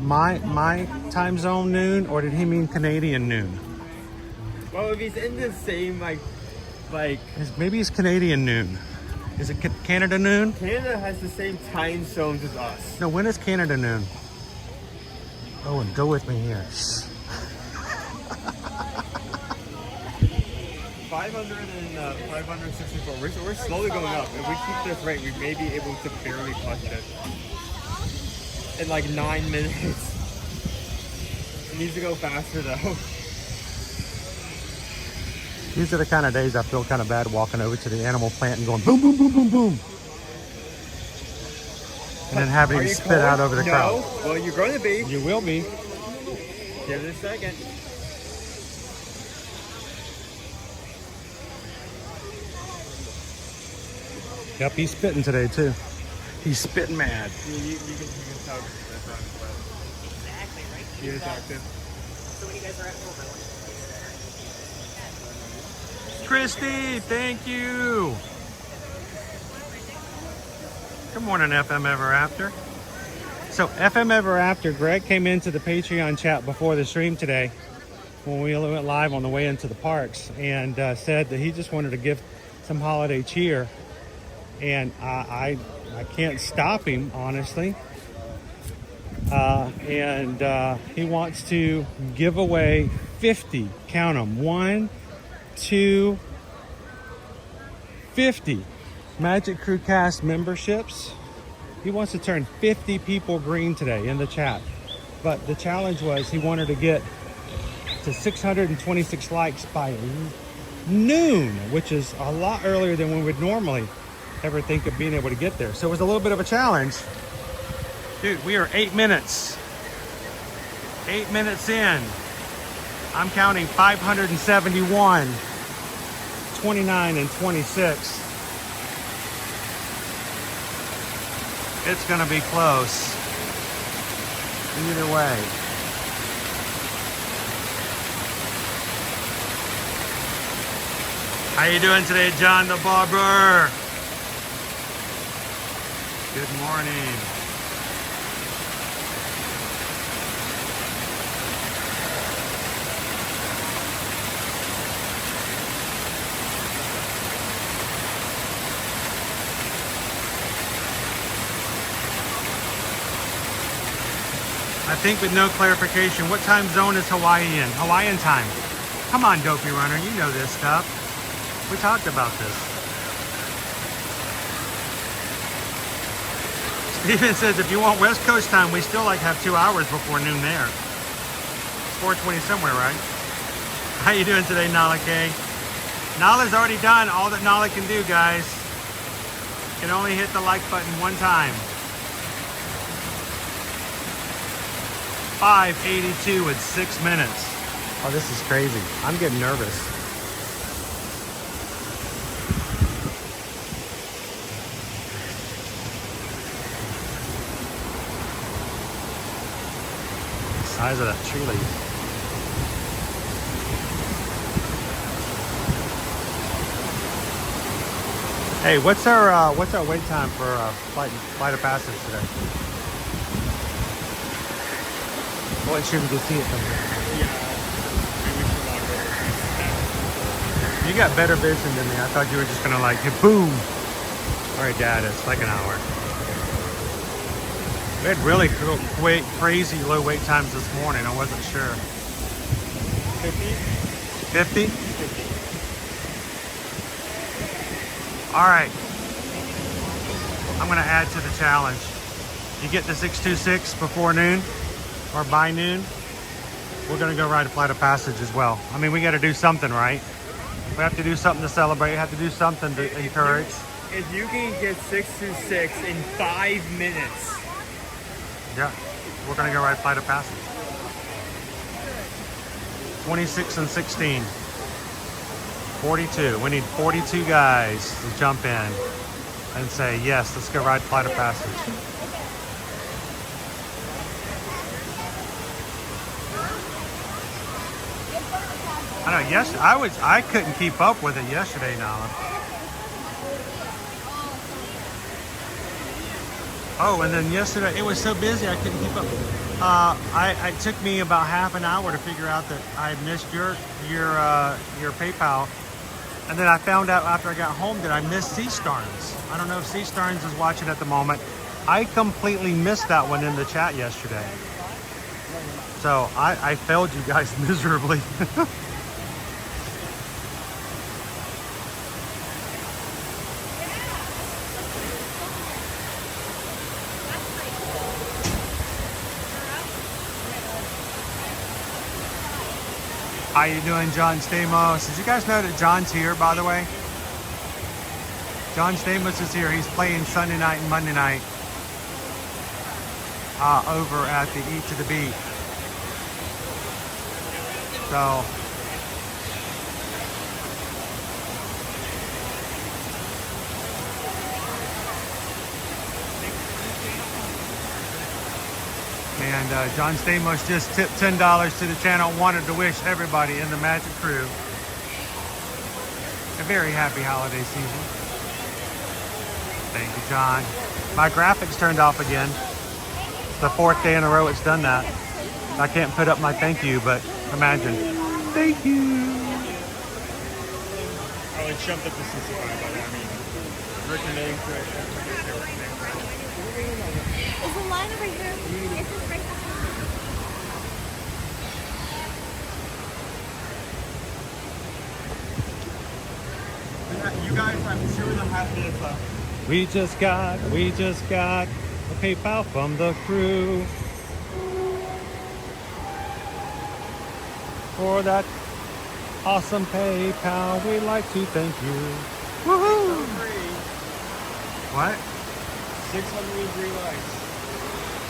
my time zone noon, or did he mean Canadian noon? Well, if he's in the same Maybe it's Canadian noon. Is it Canada noon? Canada has the same time zones as us. No, when is Canada noon? Oh, and go with me here. 564. We're slowly going up. If we keep this rate, we may be able to barely clutch it in like 9 minutes. It needs to go faster though. These are the kind of days I feel kind of bad walking over to the animal plant and going boom, boom, boom, boom, boom. And then having to spit out over the crowd. Well, you're going to be. You will be. Give it a second. Yep, he's spitting today too. He's spitting mad. You can tell that's on his web. Exactly, right? He is active. So when you guys are at home, I want Christy, thank you. Good morning, FM Ever After. So FM Ever After, Greg came into the Patreon chat before the stream today when we went live on the way into the parks, and said that he just wanted to give some holiday cheer. And I can't stop him, honestly. And he wants to give away 50, count them, 1, 2, 50 Magic Crew Cast memberships. He wants to turn 50 people green today in the chat. But the challenge was he wanted to get to 626 likes by noon, which is a lot earlier than we would normally ever think of being able to get there. So it was a little bit of a challenge. Dude, we are 8 minutes. 8 minutes in. I'm counting 571, 29, and 26. It's gonna be close. Either way. How you doing today, John the Barber? Good morning. I think with no clarification, what time zone is Hawaii in? Hawaiian time. Come on, Dopey Runner, you know this stuff. We talked about this. Steven says if you want West Coast time, we still like have 2 hours before noon there. It's 4:20 somewhere, right? How you doing today, Nala K? Nala's already done all that Nala can do, guys. Can only hit the like button one time. 5:82 with 6 minutes. Oh, this is crazy. I'm getting nervous. The size of that tree leaf. Hey, what's our wait time for flight of passage today? Well, it shouldn't see it from here. You got better vision than me. I thought you were just gonna like hit boom. All right, Dad, it's like an hour. We had really crazy low wait times this morning. I wasn't sure. 50? 50? All right. I'm gonna add to the challenge. You get to 626 before noon, or by noon, we're gonna go ride a flight of passage as well. I mean, we gotta do something, right? We have to do something to celebrate. We have to do something to encourage. If you can get 626 in 5 minutes. Yeah, we're gonna go ride flight of passage. 26 and 16. 42. We need 42 guys to jump in and say, yes, let's go ride flight of passage. I know. Yes, I couldn't keep up with it yesterday, Nala. Oh, and then yesterday it was so busy I couldn't keep up. It took me about half an hour to figure out that I missed your PayPal, and then I found out after I got home that I missed Sea Starns. I don't know if Sea Starns is watching at the moment. I completely missed that one in the chat yesterday, so I failed you guys miserably. How you doing, John Stamos? Did you guys know that John's here, by the way? John Stamos is here. He's playing Sunday night and Monday night over at the Eat to the Beat. So, and John Stamos just tipped $10 to the channel. Wanted to wish everybody in the Magic Crew a very happy holiday season. Thank you, John. My graphics turned off again. It's the 4th day in a row it's done that. I can't put up my thank you, but imagine. Thank you. Oh, it jumped up to 65, but I mean, recommending for it. Is the line over here? Is this right behind? You guys have 2.5 minutes left. We just got a PayPal from the crew for that awesome PayPal. We'd like to thank you. Woohoo! What? 603 likes.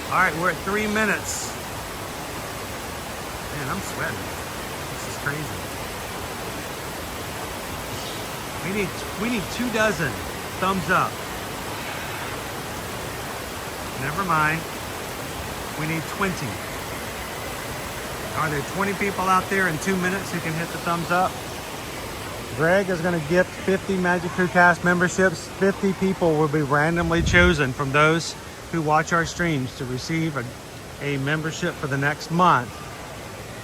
All right, we're at 3 minutes. Man, I'm sweating. This is crazy. We need 24 thumbs up. Never mind. We need 20. Are there 20 people out there in 2 minutes who can hit the thumbs up? Greg is going to gift 50 Magic Crew Cast memberships. 50 people will be randomly chosen from those who watch our streams to receive a membership for the next month.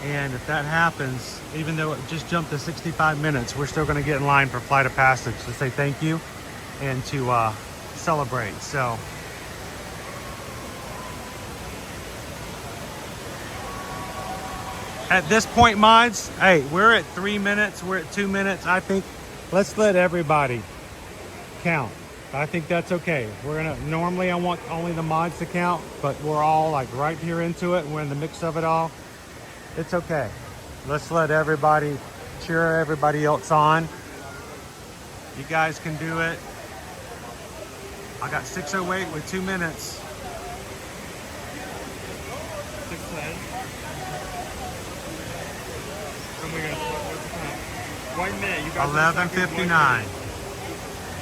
And if that happens, even though it just jumped to 65 minutes, we're still going to get in line for Flight of Passage to say thank you and to celebrate. So at this point, mods, hey, we're at 3 minutes. We're at 2 minutes. I think let's let everybody count. I think that's okay. Normally I want only the mods to count, but we're all like right here into it. We're in the mix of it all. It's okay. Let's let everybody cheer everybody else on. You guys can do it. I got 6:08 with 2 minutes. 6:10. Oh my God, what's the time? 1 minute. You guys 11:59.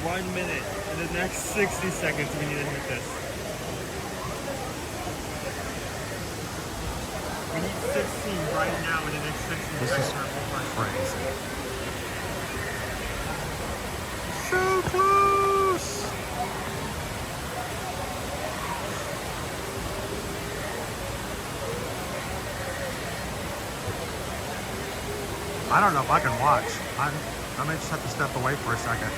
1 minute. In the next 60 seconds, we need to hit this. We need 16 right now in the next 60 This seconds. is crazy. So close. I don't know if I can watch. I may just have to step away for a second.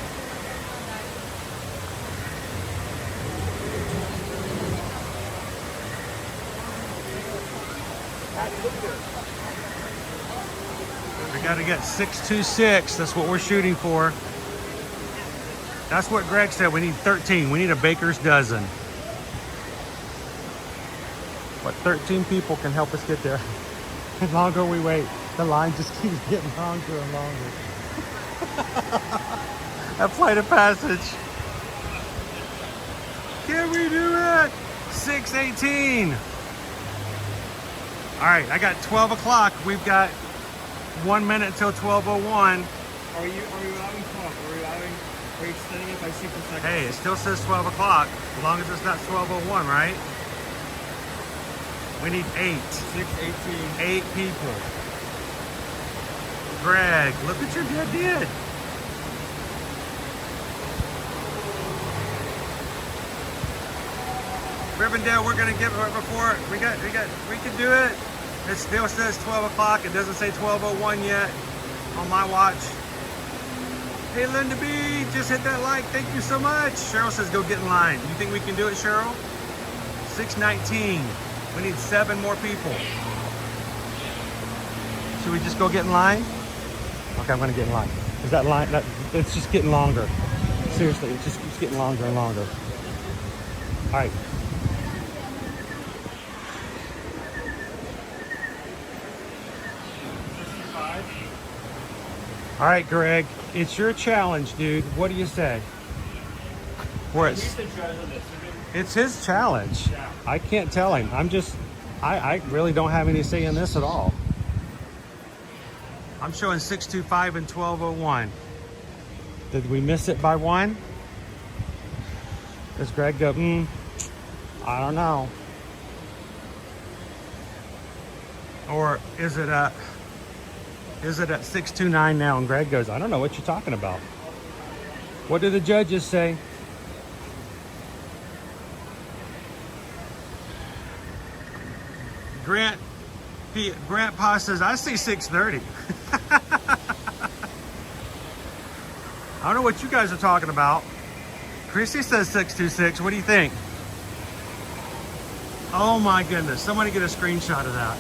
We got to get 626. That's what we're shooting for. That's what Greg said. We need 13. We need a baker's dozen. But 13 people can help us get there. The longer we wait, the line just keeps getting longer and longer. A Flight of Passage. Can we do it? 6:18. All right, I got 12 o'clock. We've got 1 minute till 12:01. Are you allowing 12? Are you extending it by 6 seconds? Hey, it still says 12 o'clock, as long as it's not 12:01, right? We need 8. 6:18. 8 people. Greg, look what you did. Rivendell, we're gonna give it before we can do it. It still says 12 o'clock. It doesn't say 12:01 yet on my watch. Hey, Linda B, just hit that like. Thank you so much. Cheryl says go get in line. You think we can do it, Cheryl? 6:19. We need 7 more people. Should we just go get in line? Okay, I'm gonna get in line. Is that line? It's just getting longer. Seriously, it's just keeps getting longer and longer. All right. All right, Greg, it's your challenge, dude. What do you say? It's his challenge. I can't tell him. I really don't have any say in this at all. I'm showing 6:25 and 12:01. Did we miss it by 1? Does Greg go, I don't know. Or is it at 6:29 now? And Greg goes, I don't know what you're talking about. What do the judges say? Grant Pa says, I see 6:30. I don't know what you guys are talking about. Chrissy says 6:26. What do you think? Oh my goodness. Somebody get a screenshot of that.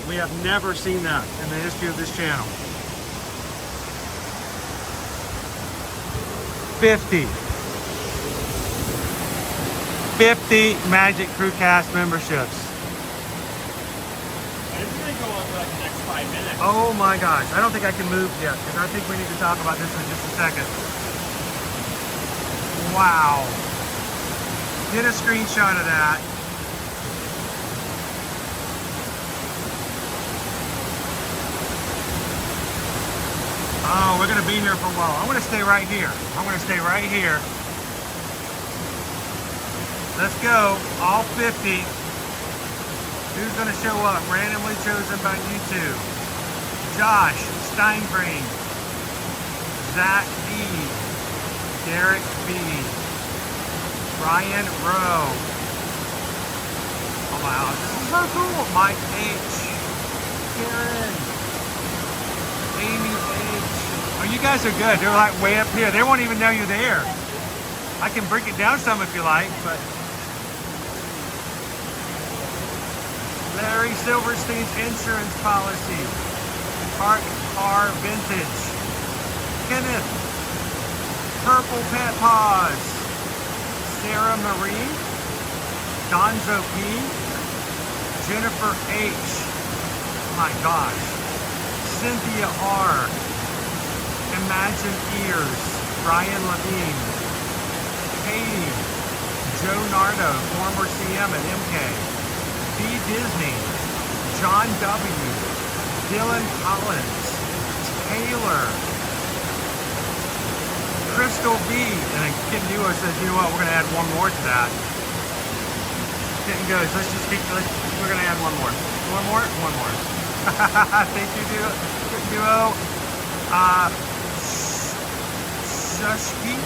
We have never seen that in the history of this channel. 50 Magic Crew Cast memberships. It's gonna go on for like the next 5 minutes. Oh my gosh. I don't think I can move yet because I think we need to talk about this in just a second. Wow. Get a screenshot of that. Oh, we're gonna be here for a while. I'm gonna stay right here. I'm gonna stay right here. Let's go, all 50. Who's gonna show up? Randomly chosen by YouTube. Josh Steingreen, Zach B, Derek B, Brian Rowe. Oh wow, this is so cool. Mike H, Karen, Amy H. Oh, you guys are good. They're like way up here. They won't even know you're there. I can break it down some if you like, but Larry Silverstein's insurance policy. Park Car Vintage. Kenneth. Purple Pet Paws. Sarah Marie. Donzo P. Jennifer H. Oh my gosh. Cynthia R. Imagine Ears. Ryan Levine. Katie. Joe Nardo, former CM at MK. B. Disney, John W., Dylan Collins, Taylor, Crystal B, and Kitten Duo says, you know what, we're going to add one more to that. Kitten goes, let's just keep, we're going to add one more. One more? One more. Thank you, Kitten Duo. Shushki,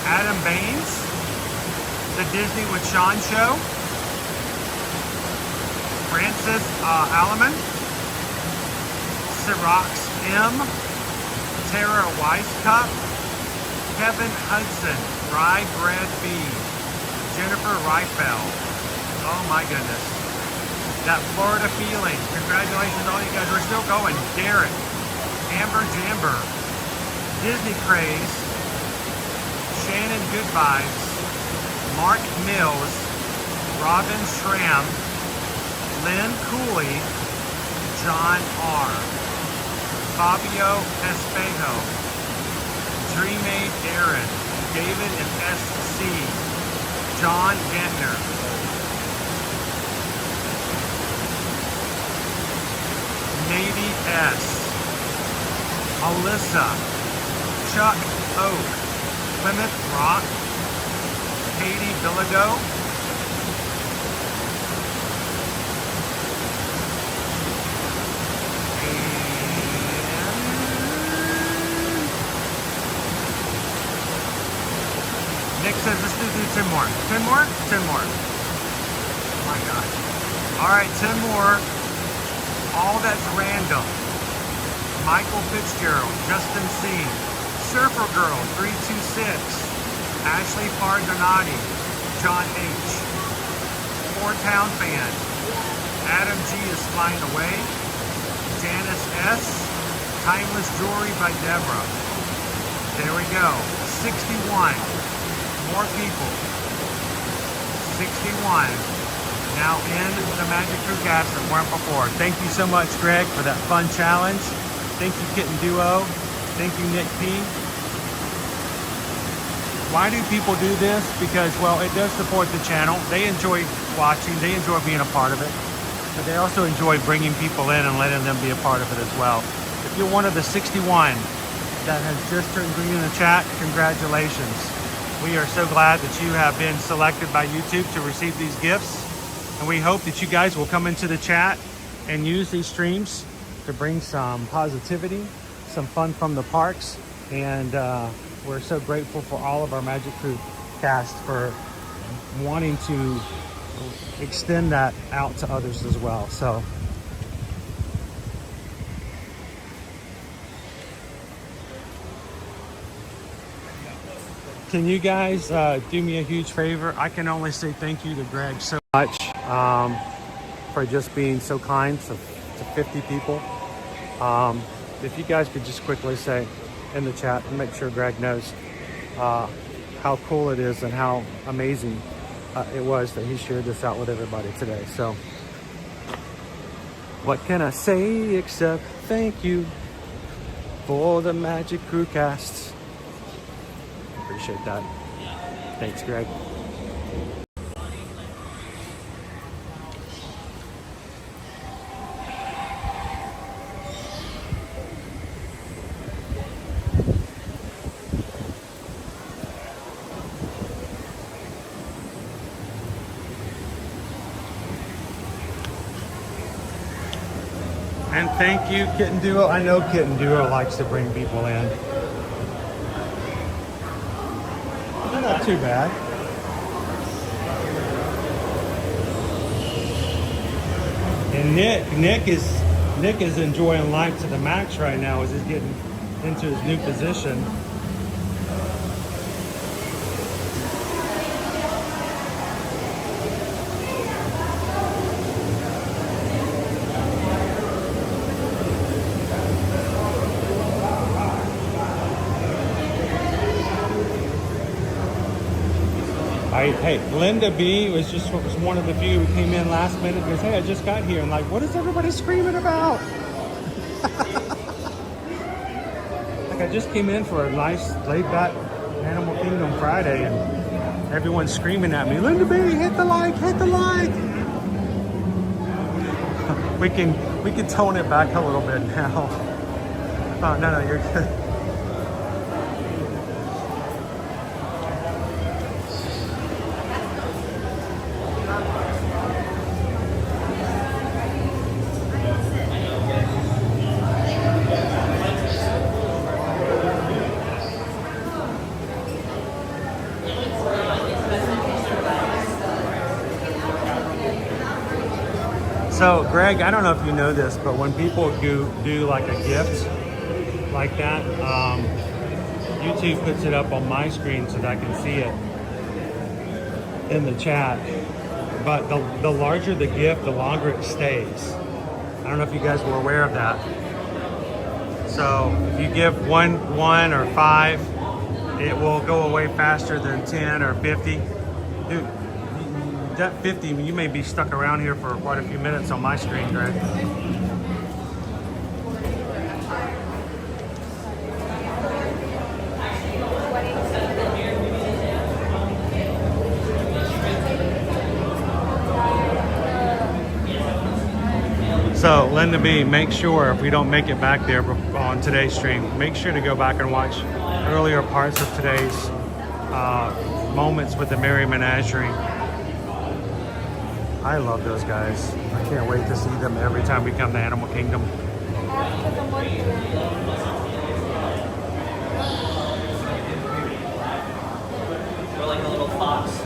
Adam Baines, The Disney with Sean Show, Francis Alleman, Cirox M, Tara Weisskopf, Kevin Hudson, Rye Bread B, Jennifer Reifel. Oh my goodness. That Florida feeling. Congratulations all you guys. We're still going. Derek, Amber Jamber, Disney Craze, Shannon Good Vibes, Mark Mills, Robin Schramm, Lynn Cooley, John R, Fabio Espejo, Dreamaid Aaron, David and SC, John Gentner, Navy S, Alyssa, Chuck Oak, Plymouth Rock, Katie Bilodeau, Nick says, let's do 10 more. 10 more? 10 more. Oh my gosh. All right, 10 more. All that's random. Michael Fitzgerald, Justin C, Surfer Girl 326, Ashley Pardonati, John H, Four Town Fan, Adam G is flying away, Janice S, Timeless Jewelry by Deborah. There we go. 61. More people. 61. Now in the Magic Crew Gas that weren't before. Thank you so much, Greg, for that fun challenge. Thank you, Kitten Duo. Thank you, Nick P. Why do people do this? Because, well, it does support the channel. They enjoy watching. They enjoy being a part of it. But they also enjoy bringing people in and letting them be a part of it as well. If you're one of the 61 that has just turned green in the chat, congratulations. We are so glad that you have been selected by YouTube to receive these gifts. And we hope that you guys will come into the chat and use these streams to bring some positivity, some fun from the parks. And we're so grateful for all of our Magic Crew cast for wanting to extend that out to others as well. So can you guys do me a huge favor? I can only say thank you to Greg so much for just being so kind to 50 people. If you guys could just quickly say in the chat and make sure Greg knows how cool it is and how amazing it was that he shared this out with everybody today. So what can I say except thank you for the Magic Crew casts. Appreciate that. Thanks, Greg. And thank you, Kitten Duo. I know Kitten Duo likes to bring people in. They're not too bad. And Nick is enjoying life to the max right now as he's getting into his new position. Hey, Linda B was one of the few who came in last minute and goes, hey, I just got here. And like, what is everybody screaming about? Like, I just came in for a nice laid-back Animal Kingdom Friday and everyone's screaming at me, Linda B, hit the like, hit the like. We can tone it back a little bit now. Oh, no, you're good. So, Greg, I don't know if you know this, but when people do like a gift like that, YouTube puts it up on my screen so that I can see it in the chat. But the larger the gift, the longer it stays. I don't know if you guys were aware of that. So, if you give one or 5, it will go away faster than 10 or 50. Dude, that 50, you may be stuck around here for quite a few minutes on my screen, Greg. So, Linda B, make sure if we don't make it back there on today's stream, make sure to go back and watch earlier parts of today's moments with the Merry Menagerie. I love those guys. I can't wait to see them every time we come to Animal Kingdom. We're like a little fox.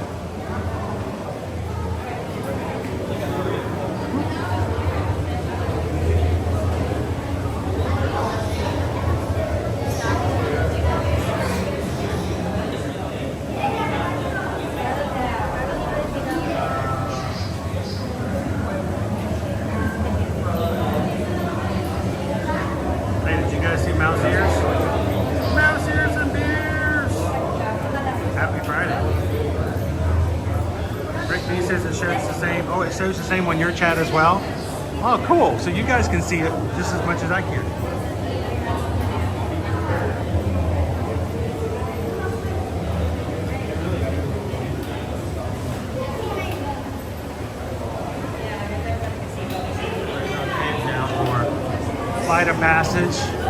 Shows the same on your chat as well. Oh, cool. So you guys can see it just as much as I can. Now for Flight of Passage.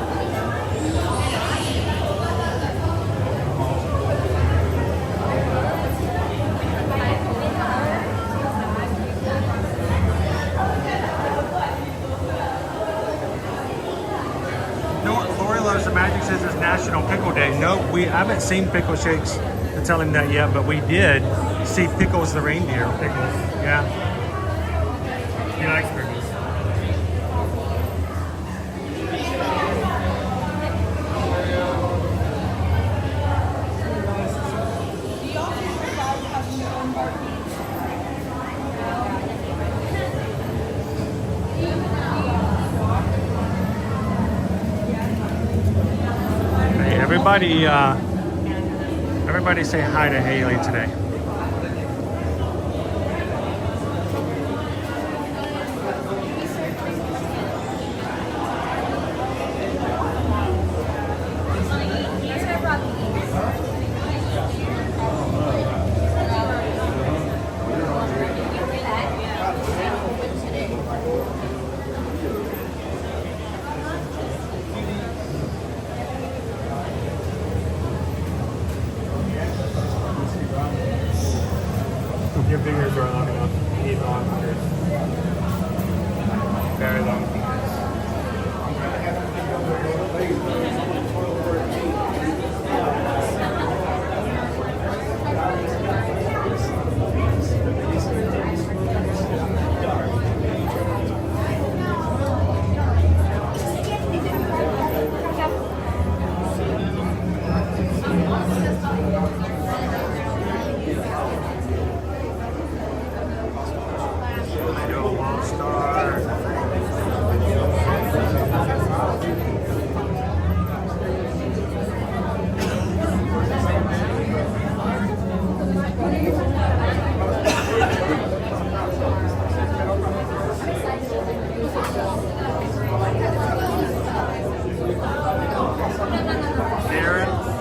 Says it's National Pickle Day. No, I haven't seen Pickle Shakes to tell him that yet, but we did See, Pickles the reindeer. Pickles. Yeah. He likes pickles. Hey, everybody say hi to Haley today. Your fingers are long enough. You need long fingers. Very long fingers.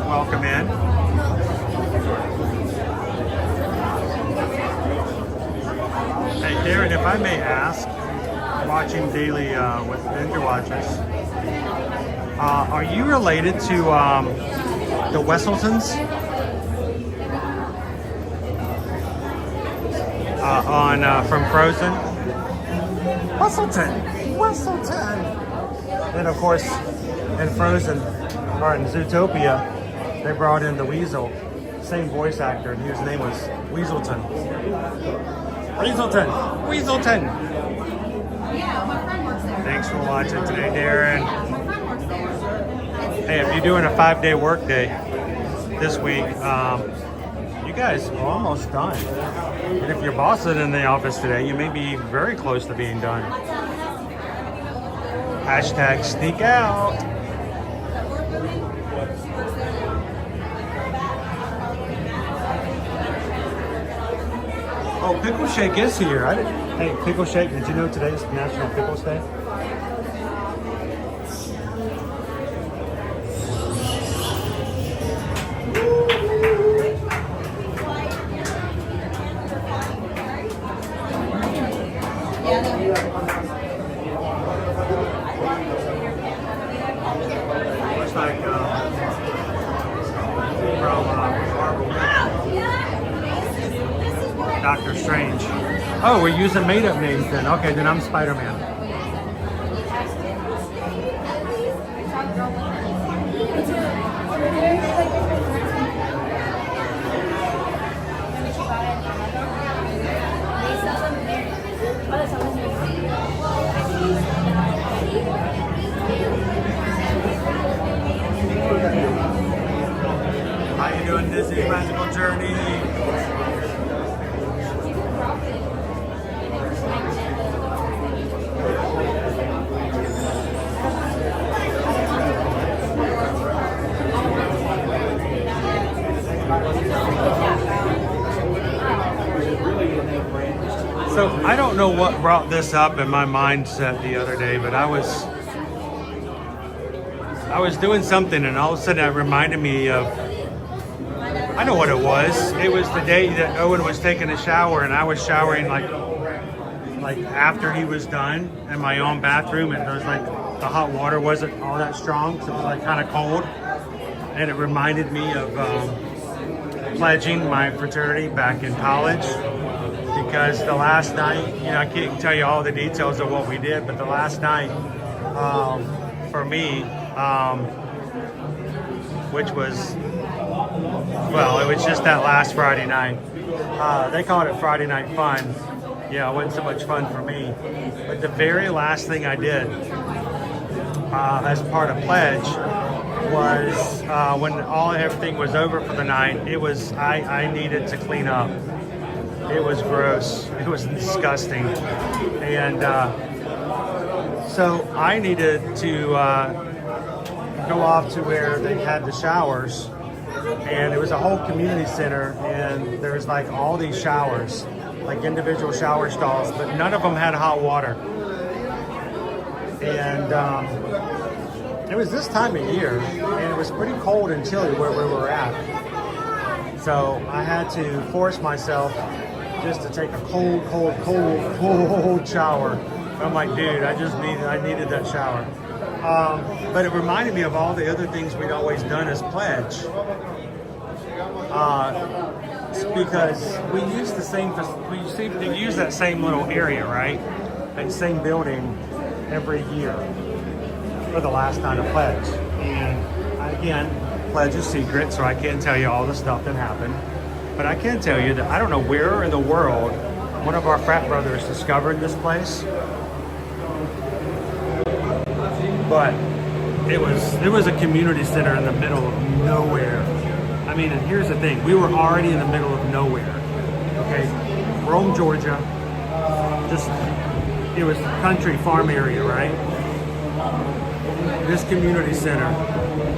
Welcome in. Hey, Darren, if I may ask, watching daily with Ninja Watches, are you related to the Wesseltons? From Frozen? Wesselton! Then, of course, in Frozen, or in Zootopia, they brought in the Weasel, same voice actor, and his name was Weaselton. Weaselton! Yeah, my friend works there. Thanks for watching today, Darren. Hey, if you're doing a 5-day work day this week, you guys are almost done. And if your boss isn't in the office today, you may be very close to being done. Hashtag sneak out. Oh, Pickle Shake is here. Hey, Pickle Shake, did you know today's National Pickles Day? Looks like from Marvel. Doctor Strange. Oh, we're using made-up names then. Okay, then I'm Spider-Man. How you doing, Disney's Magical Journey? So I don't know what brought this up in my mindset the other day, but I was doing something and all of a sudden it reminded me of, I know what it was. It was the day that Owen was taking a shower and I was showering like after he was done in my own bathroom, and there was like the hot water wasn't all that strong, so it was like kind of cold, and it reminded me of pledging my fraternity back in college. Because the last night, I can't tell you all the details of what we did, but the last night, for me, which was, well, it was just that last Friday night. They called it Friday Night Fun. Yeah, it wasn't so much fun for me. But the very last thing I did as part of Pledge was when everything was over for the night, I needed to clean up. It was gross. It was disgusting. And so I needed to go off to where they had the showers. And it was a whole community center, and there's like all these showers, like individual shower stalls, but none of them had hot water. And it was this time of year, and it was pretty cold and chilly where we were at. So I had to force myself just to take a cold shower. I'm like, dude, I needed that shower. But it reminded me of all the other things we'd always done as Pledge. Because we use the same, we seem to use that same little area, right? That same building every year for the last night of Pledge. And again, Pledge is secret, so I can't tell you all the stuff that happened. But I can tell you that I don't know where in the world one of our frat brothers discovered this place. But it was a community center in the middle of nowhere. I mean, and here's the thing, we were already in the middle of nowhere. Okay, Rome, Georgia, it was country farm area, right? This community center,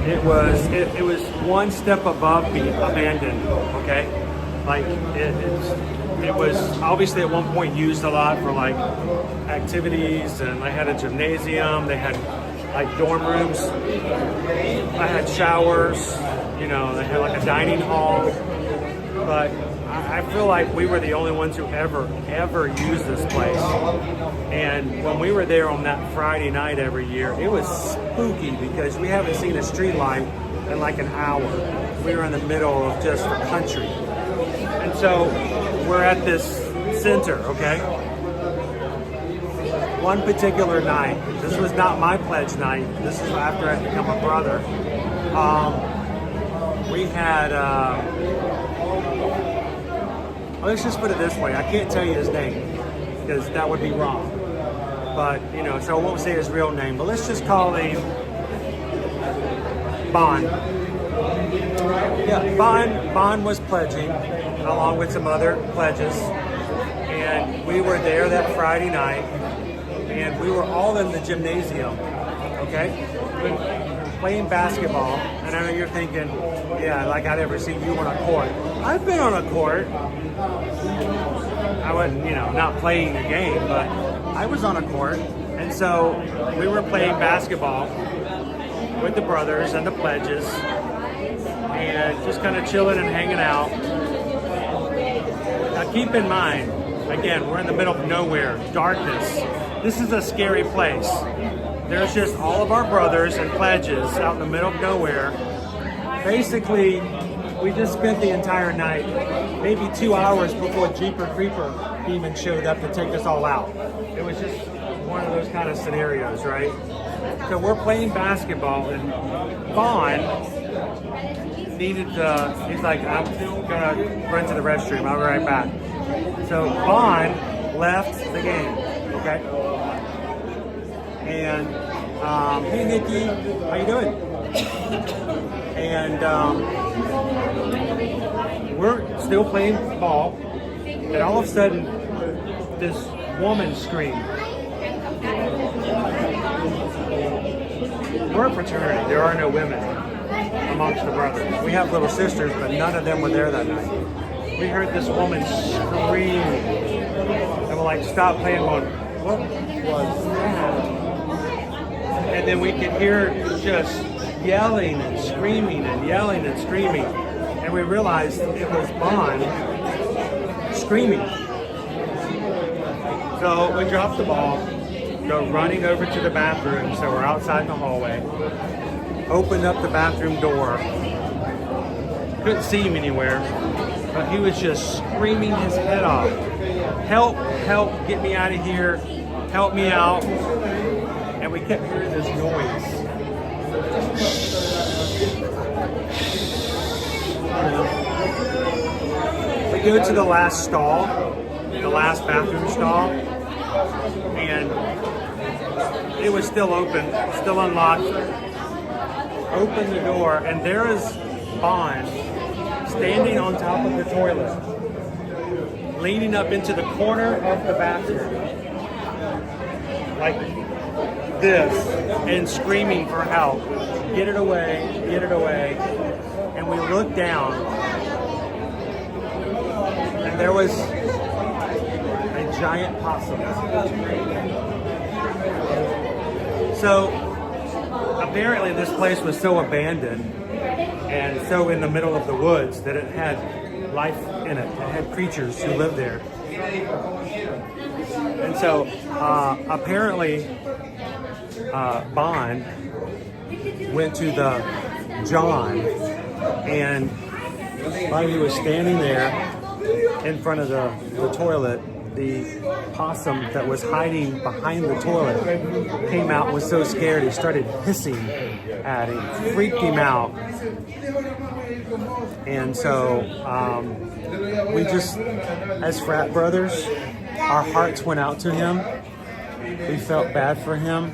it was one step above being abandoned. Okay, like it was obviously at one point used a lot for like activities, and they had a gymnasium, they had like dorm rooms, I had showers, you know, they had like a dining hall, but I feel like we were the only ones who ever used this place. And when we were there on that Friday night every year, it was spooky because we haven't seen a street light in like an hour. We were in the middle of just the country. And so we're at this center, okay? One particular night, this was not my Pledge night, this is after I'd become a brother. We had, let's just put it this way, I can't tell you his name, because that would be wrong. But, you know, so I won't say his real name, but let's just call him Bon. Yeah, Bon was pledging, along with some other pledges, and we were there that Friday night, and we were all in the gymnasium, okay? Playing basketball, and I know you're thinking, yeah, like I'd ever seen you on a court. I've been on a court. I wasn't, you know, not playing a game, but I was on a court, and so we were playing basketball with the brothers and the pledges, and just kind of chilling and hanging out. Now keep in mind, again, we're in the middle of nowhere, darkness. This is a scary place. There's just all of our brothers and pledges out in the middle of nowhere. Basically, we just spent the entire night, maybe 2 hours before Jeeper Creeper Demon showed up to take us all out. It was just one of those kind of scenarios, right? So we're playing basketball, and Vaughn needed to, he's like, I'm gonna run to the restroom, I'll be right back. So Vaughn left the game, okay? And, hey Nikki, how you doing? And we're still playing ball, and all of a sudden, this woman screamed. We're a fraternity, there are no women amongst the brothers. We have little sisters, but none of them were there that night. We heard this woman scream, and we're like, stop playing, what was that? And then we could hear just yelling and screaming and yelling and screaming. And we realized it was Vaughn screaming. So we dropped the ball, go running over to the bathroom. So we're outside in the hallway. Opened up the bathroom door. Couldn't see him anywhere, but he was just screaming his head off. Help, help, get me out of here. Help me out. And we kept hearing this noise. But go to the last stall, the last bathroom stall, and it was still open, still unlocked. Open the door, and there is Bond standing on top of the toilet, leaning up into the corner of the bathroom, like this, and screaming for help. Get it away, get it away. And we looked down, and there was a giant possum. So apparently this place was so abandoned and so in the middle of the woods that it had life in it. It had creatures who lived there. And so apparently Bond went to the John, and while he was standing there in front of the toilet, the possum that was hiding behind the toilet came out and was so scared he started hissing at him, freaked him out. And so we just, as frat brothers, our hearts went out to him. We felt bad for him.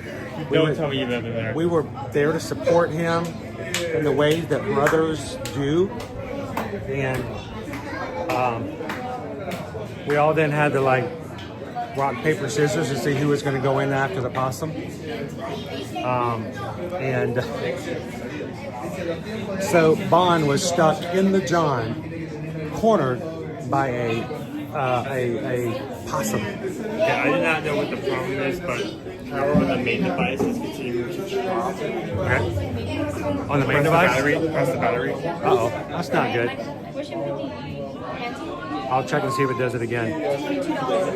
Don't tell me you live in there. We were there to support him in the ways that brothers do. And we all then had to like rock, paper, scissors to see who was going to go in after the possum. And so Bond was stuck in the John, cornered by a possum. Yeah, I do not know what the problem is, but power on the main device is continuing to drop. Okay. On the main device? Press the battery. Uh-oh, that's not good. I'll check and see if it does it again.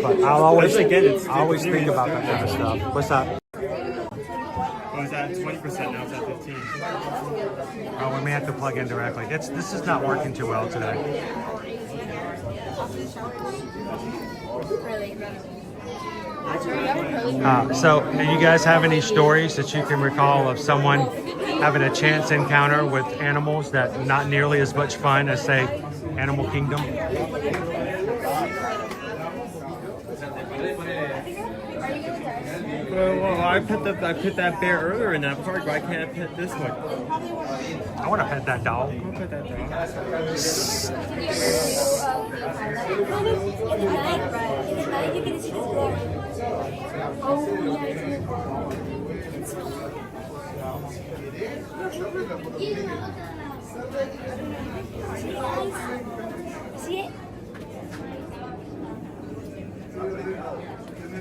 But I'll always think about that kind of stuff. What's that? Oh, it's at 20%, now it's at 15. Oh, we may have to plug in directly. This is not working too well today. So, do you guys have any stories that you can recall of someone having a chance encounter with animals that not nearly as much fun as, say, Animal Kingdom? Well, I put that bear earlier in that park. Why can't I pet this one? I want to pet that dog. I'll pet that dog.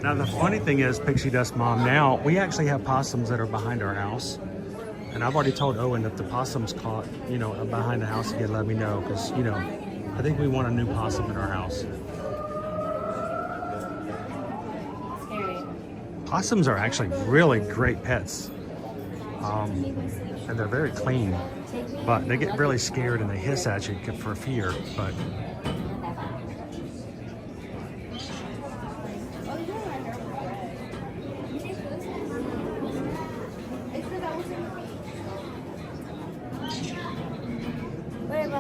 Now the funny thing is, Pixie Dust Mom, now we actually have possums that are behind our house. And I've already told Owen that the possum's caught, behind the house again, let me know. Because, I think we want a new possum in our house. Possums are actually really great pets. And they're very clean. But they get really scared and they hiss at you for fear. But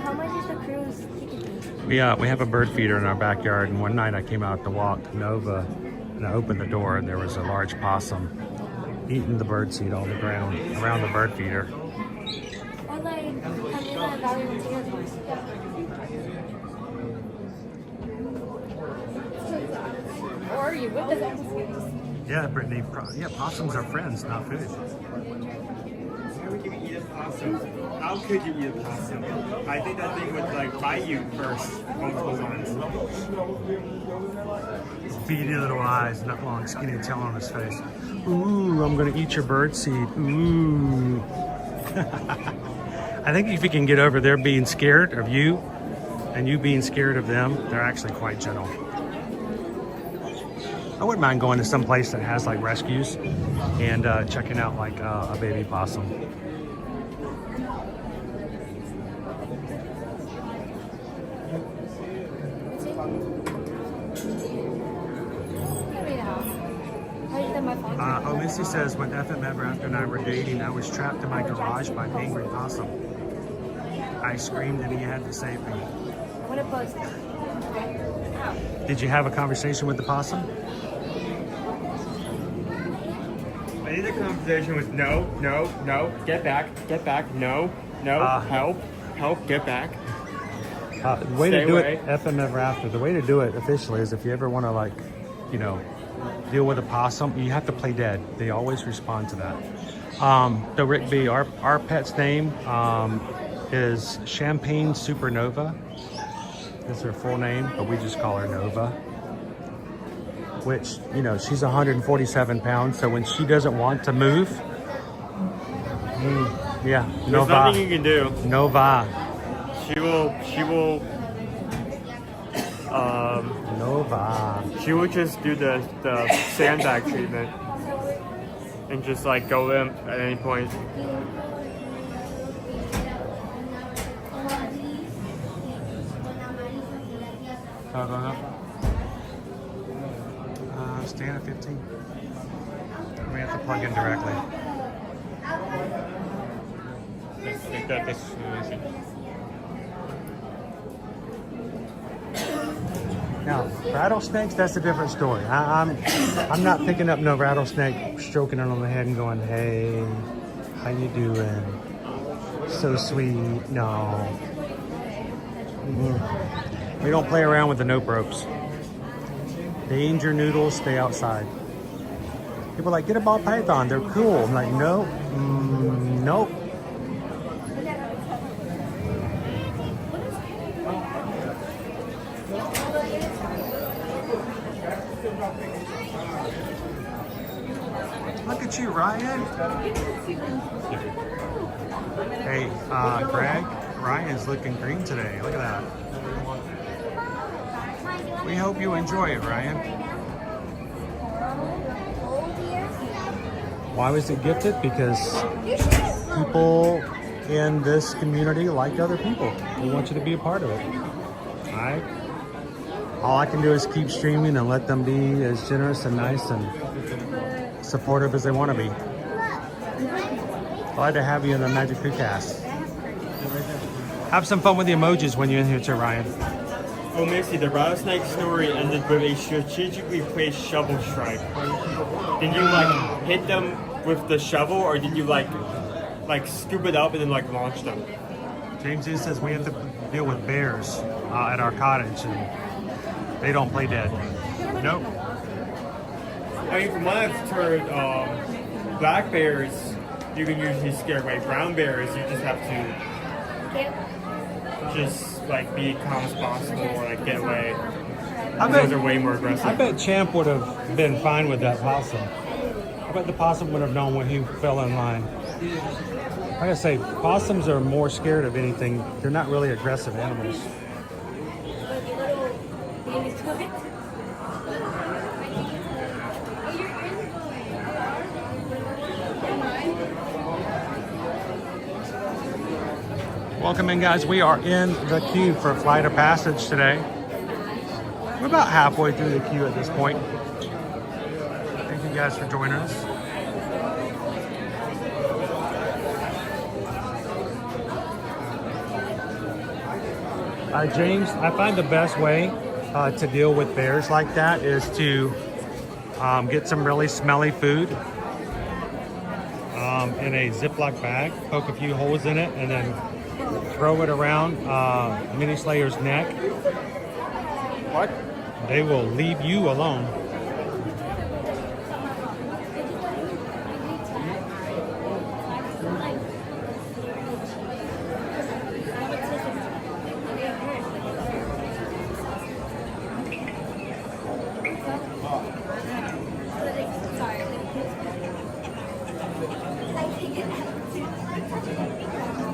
how much is the cruise ticket? we have a bird feeder in our backyard, and one night I came out to walk Nova, and I opened the door, and there was a large possum eating the bird seed on the ground around the bird feeder. Or like, or are you with the Yeah, Brittany. Yeah, possums are friends, not food. How would you eat a possum? How could you eat a possum? I think that thing would bite you first multiple times. Beady little eyes, not long, skinny tail on his face. Ooh, I'm gonna eat your bird seed. Ooh. I think if you can get over there being scared of you and you being scared of them, they're actually quite gentle. I wouldn't mind going to some place that has like rescues and checking out like a baby possum. Missy says, when FM Everest and I were dating, I was trapped in my garage by an angry possum. I screamed and he had to save me. What a buzz. Did you have a conversation with the possum? I think the conversation was no, get back, no, help, get back. The way Stay to do away. it, FM Ever After, the way to do it officially is if you ever want to, like, you know, deal with a possum, you have to play dead. They always respond to that. So Rick B, our pet's name is Champagne Supernova. That's her full name, but we just call her Nova. Which, you know, she's 147 pounds, so when she doesn't want to move, yeah, There's Nova. nothing you can do. Nova. She will, Nova. She will just do the sandbag treatment and just like go limp at any point. Stand at 15. We have to plug in directly. Now, rattlesnakes, that's a different story. I'm not picking up no rattlesnake, stroking it on the head and going, hey, how you doing? So sweet. No. We don't play around with the nope ropes. Danger noodles, stay outside. People are like, get a ball python, they're cool. I'm like, nope, nope. Look at you, Ryan. Hey, Greg, Ryan's looking green today. Look at that. We hope you enjoy it, Ryan. Why was it gifted? Because people in this community like other people. We want you to be a part of it. All right? All I can do is keep streaming and let them be as generous and nice and supportive as they want to be. Glad to have you in the Magic Crew cast. Have some fun with the emojis when you're in here too, Ryan. Oh, Missy, the rattlesnake story ended with a strategically placed shovel strike. Did you like hit them with the shovel, or did you like scoop it up and then like launch them? James E says we have to deal with bears at our cottage, and they don't play dead. Nope. I mean, from what I've heard, black bears you can usually scare away. Brown bears you just have to like be calm as possible or like get away. Those are way more aggressive. I bet Champ would have been fine with that possum. I bet the possum would have known when he fell in line. Like I say, possums are more scared of anything. They're not really aggressive animals. Welcome in, guys. We are in the queue for Flight of Passage today. We're about halfway through the queue at this point. Thank you guys for joining us. James, I find the best way to deal with bears like that is to get some really smelly food in a Ziploc bag, poke a few holes in it, and then throw it around Mini Slayer's neck. What? They will leave you alone.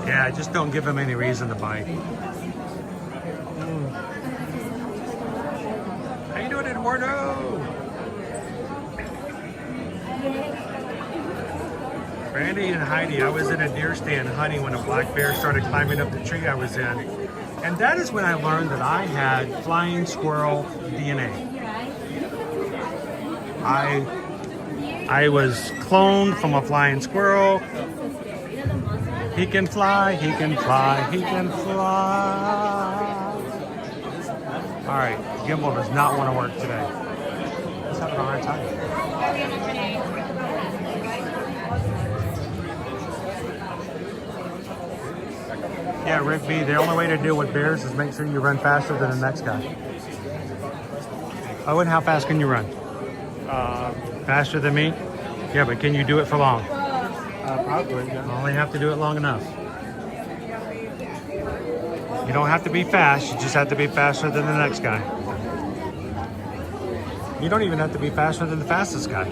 Yeah, just don't give him any reason to bite. How you doing, Eduardo? Randy and Heidi, I was in a deer stand hunting when a black bear started climbing up the tree I was in. And that is when I learned that I had flying squirrel DNA. I was cloned from a flying squirrel. He can fly, he can fly, he can fly. All right. gimbal does not want to work today. It's having a hard time. Yeah, Rick B, the only way to deal with bears is make sure you run faster than the next guy. Owen, how fast can you run? Faster than me? Yeah, but can you do it for long? Probably, yeah. You only have to do it long enough. You don't have to be fast, you just have to be faster than the next guy. You don't even have to be faster than the fastest guy.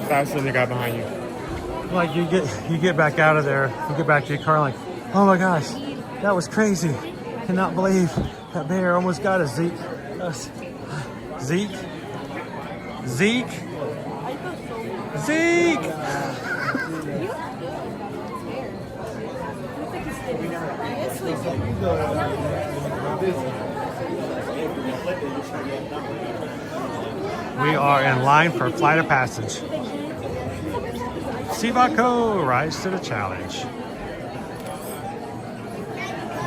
Faster than the guy behind you. Like you get back out of there, you get back to your car like, oh my gosh, that was crazy. Cannot believe that bear almost got us, Zeke. Zeke? Zeke? Zeke! We are in line for flight of passage. Sivako rise to the challenge.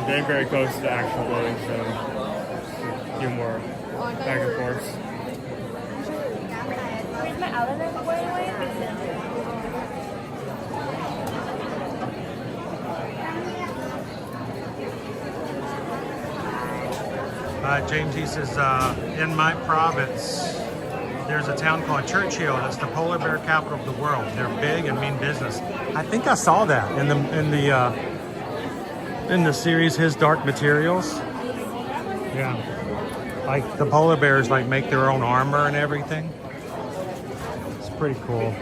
They're very close to the actual loading zone. Do more back and forth. James, he says, in my province, there's a town called Churchill. That's the polar bear capital of the world. They're big and mean business. I think I saw that in the series His Dark Materials. Yeah, like the polar bears like make their own armor and everything. It's pretty cool.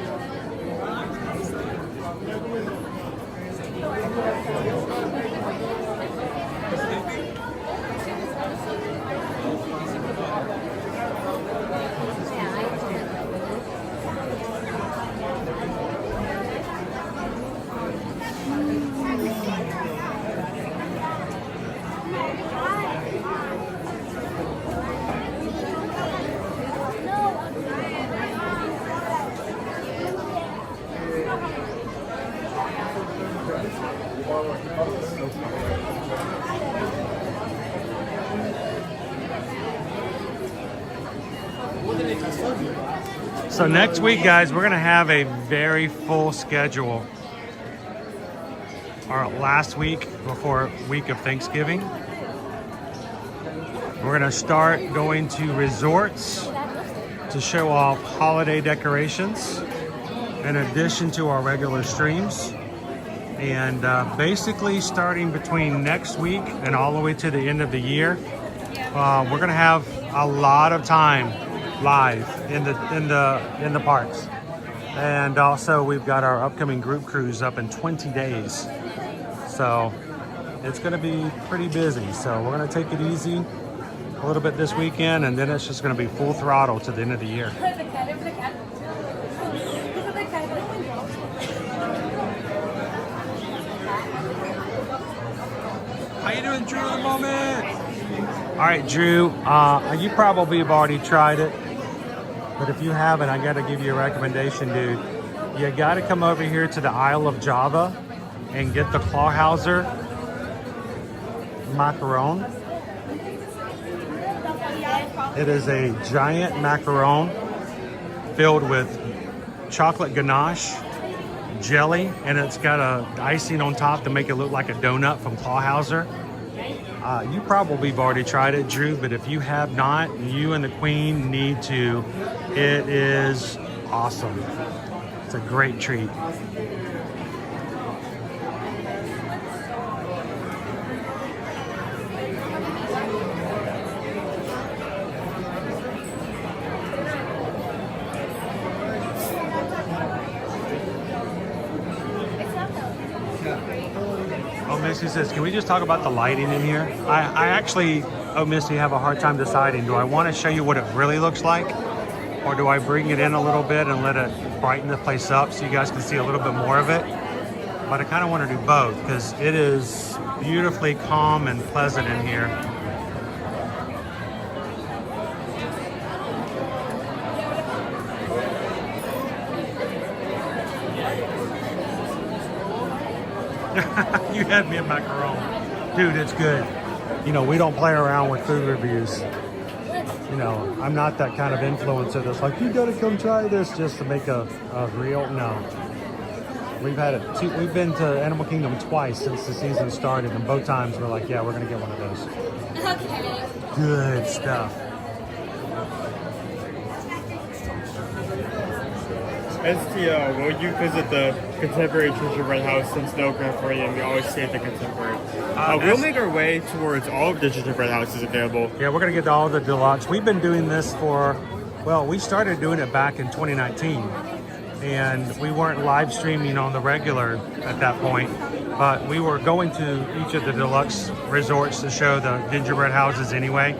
So next week, guys, we're gonna have a very full schedule. Our last week before week of Thanksgiving. We're gonna start going to resorts to show off holiday decorations in addition to our regular streams. And basically starting between next week and all the way to the end of the year, we're gonna have a lot of time live in the parks. And also we've got our upcoming group cruise up in 20 days. So it's gonna be pretty busy. So we're gonna take it easy a little bit this weekend, and then it's just gonna be full throttle to the end of the year. How you doing, Drew, at the moment? All right, Drew, you probably have already tried it, but if you haven't, I gotta give you a recommendation, dude. You gotta come over here to the Isle of Java and get the Clawhauser Macaron. It is a giant macaron filled with chocolate ganache, jelly, and it's got a icing on top to make it look like a donut from Clawhauser. You probably have already tried it, Drew, but if you have not, you and the Queen need to. It is awesome. It's a great treat. Oh, Missy says, can we just talk about the lighting in here? I actually, Missy, have a hard time deciding. Do I want to show you what it really looks like? Or do I bring it in a little bit and let it brighten the place up so you guys can see a little bit more of it? But I kind of want to do both because it is beautifully calm and pleasant in here. You had me a macaron. Dude, it's good. you know, we don't play around with food reviews. You know, I'm not that kind of influencer that's like, you gotta come try this just to make a reel. No. We've been to Animal Kingdom twice since the season started, and both times we're like, yeah, we're gonna get one of those. Okay. Good stuff. STL, will you visit the Contemporary Gingerbread House since no Grand Floridian? We always stay at the Contemporary. We'll make our way towards all of the gingerbread houses available. Yeah, we're going to get to all the deluxe. We've been doing this for, well, we started doing it back in 2019. And we weren't live streaming on the regular at that point. But we were going to each of the deluxe resorts to show the gingerbread houses anyway.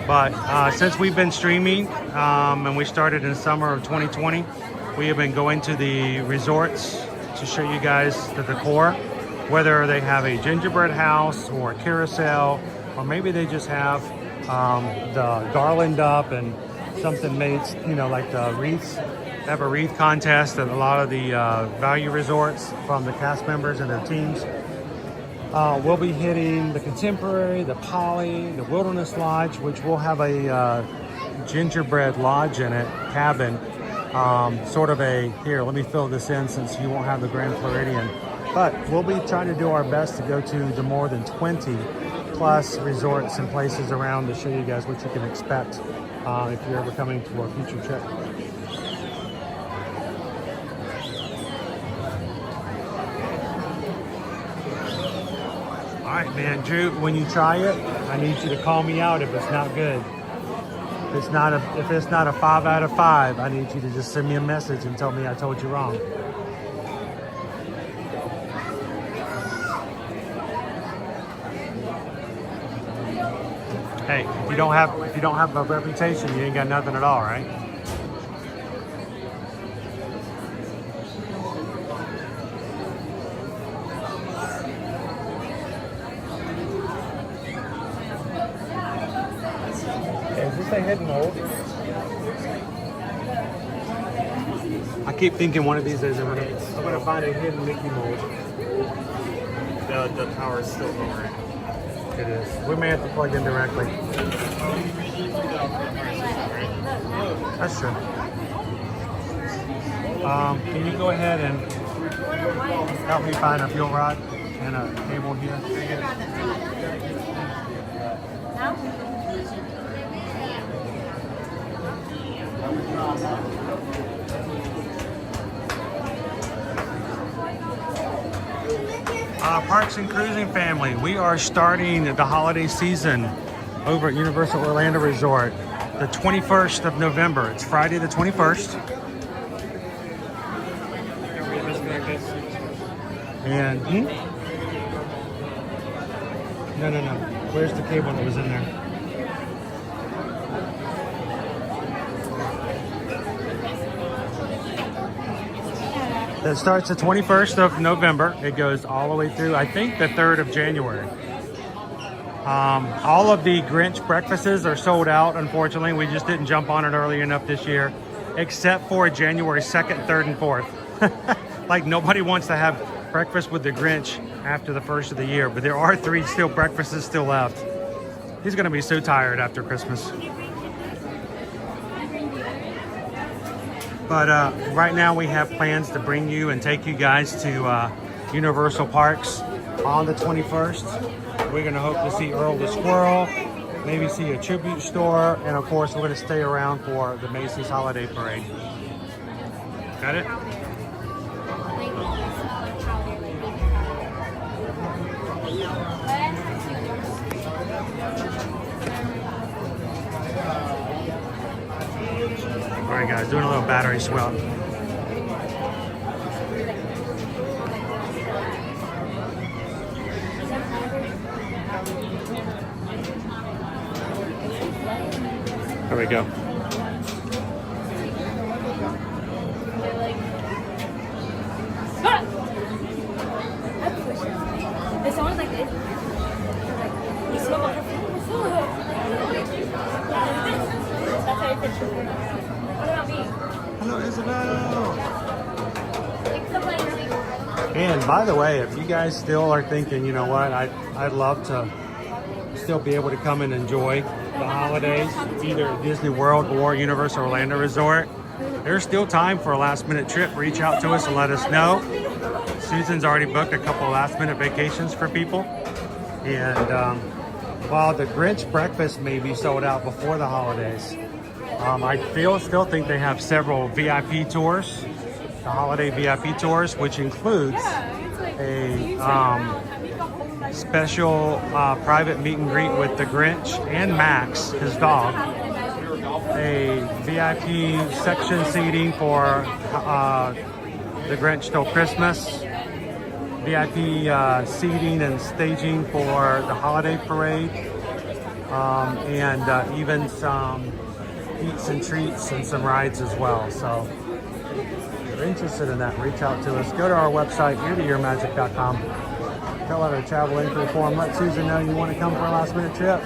But since we've been streaming, and we started in summer of 2020, we have been going to the resorts to show you guys the decor, whether they have a gingerbread house or a carousel, or maybe they just have the garland up and something made, you know, like the wreaths. They have a wreath contest at a lot of the value resorts from the cast members and their teams. We'll be hitting the Contemporary, the Poly, the Wilderness Lodge, which will have a gingerbread lodge in it, cabin. Sort of a, here, let me fill this in since you won't have the Grand Floridian. But we'll be trying to do our best to go to the more than 20 plus resorts and places around to show you guys what you can expect if you're ever coming to a future trip. All right, man, Drew, when you try it, I need you to call me out if it's not good. If it's not a 5 out of 5, I need you to just send me a message and tell me I told you wrong. Hey, if you don't have a reputation, you ain't got nothing at all, right? Is this a hidden mold? I keep thinking one of these days I'm gonna find a hidden Mickey mold. The power is still lowering. It is. We may have to plug in directly. That's true. Can you go ahead and help me find a fuel rod and a cable here? Parks and Cruising family, we are starting the holiday season over at Universal Orlando Resort the 21st of November. It's Friday the 21st. And, No. Where's the cable that was in there? That starts the 21st of November. It goes all the way through, I think, the 3rd of January. All of the Grinch breakfasts are sold out, unfortunately. We just didn't jump on it early enough this year, except for January 2nd, 3rd, and 4th. Like, nobody wants to have breakfast with the Grinch after the first of the year, but there are 3 breakfasts still left. He's going to be so tired after Christmas. But right now we have plans to bring you and take you guys to Universal Parks on the 21st. We're going to hope to see Earl the Squirrel, maybe see a tribute store, and of course we're going to stay around for the Macy's Holiday Parade. Got it? All right, guys, doing a little battery swap. There we go. It sounds like this. That's how you picture. What about me? Hello, Isabel. And by the way, if you guys still are thinking, you know what, I'd love to still be able to come and enjoy the holidays, either at Disney World or Universal Orlando Resort, there's still time for a last minute trip. Reach out to us and let us know. Susan's already booked a couple of last minute vacations for people. And while the Grinch breakfast may be sold out before the holidays, I still think they have several VIP tours, the holiday VIP tours, which includes a special private meet and greet with the Grinch and Max, his dog, a VIP section seating for the Grinch Stole Christmas, VIP seating and staging for the holiday parade, and even some eats and treats and some rides as well. So if you're interested in that, reach out to us. Go to our website, eartoearmagic.com. Fill out our travel inquiry form. Let Susan know you want to come for a last minute trip.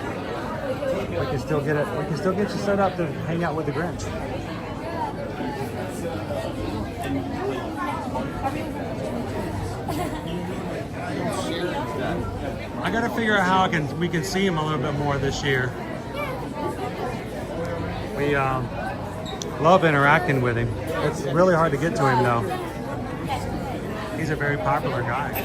We can still get it. We can still get you set up to hang out with the Grinch. I got to figure out how we can see him a little bit more this year. We love interacting with him. It's really hard to get to him though. He's a very popular guy.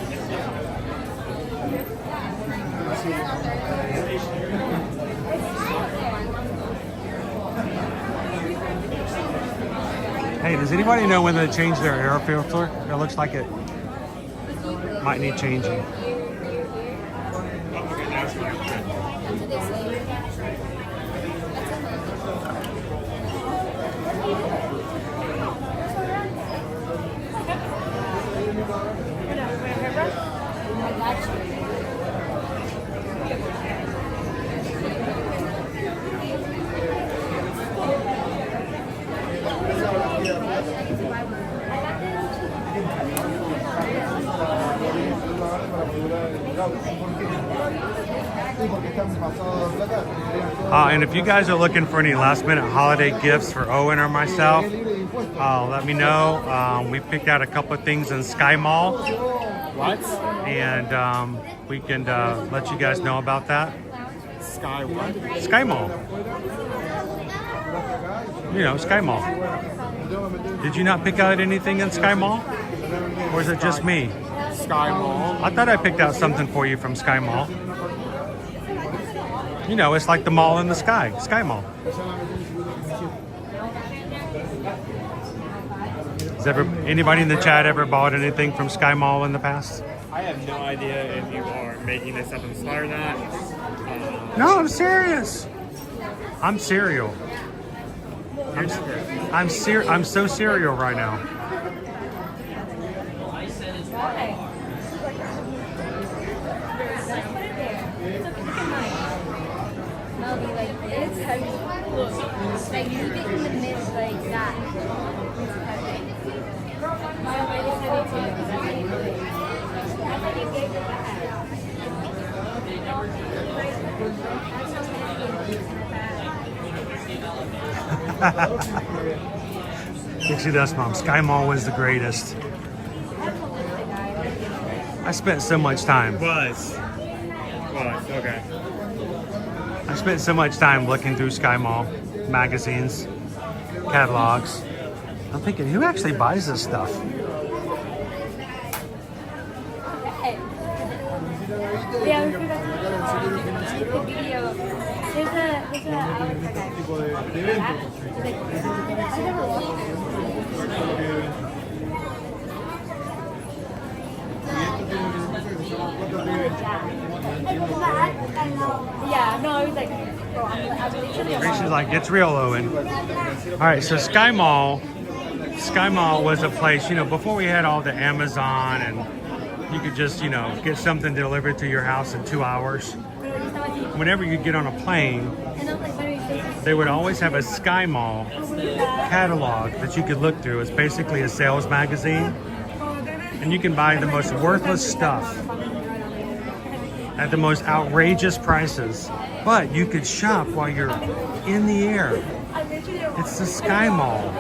Hey, does anybody know when they change their air filter? It looks like it might need changing. And if you guys are looking for any last minute holiday gifts for Owen or myself, let me know. We picked out a couple of things in Sky Mall. What? And we can let you guys know about that. Sky what? Sky Mall. You know, Sky Mall. Did you not pick out anything in Sky Mall? Or is it just me? Sky Mall. I thought I picked out something for you from Sky Mall. You know, it's like the mall in the sky. Sky Mall. Has anybody in the chat ever bought anything from Sky Mall in the past? I have no idea if you are making this up on the spot or not. No, I'm serious. I'm serial. I'm so serial right now. Like you get in the midst like that. Dixie Dust Mom, Sky Mall was the greatest. I spent so much time. Was. Okay. I spent so much time looking through Sky Mall magazines, catalogs. I'm thinking, who actually buys this stuff? Yeah, we forgot the video. There's a yeah, no, I was like, She's like, it's real, Owen. All right, so Sky Mall was a place, you know, before we had all the Amazon and you could just, you know, get something delivered to your house in 2 hours. Whenever you get on a plane, they would always have a Sky Mall catalog that you could look through. It's basically a sales magazine, and you can buy the most worthless stuff at the most outrageous prices, but you could shop while you're in the air. It's the Sky Mall.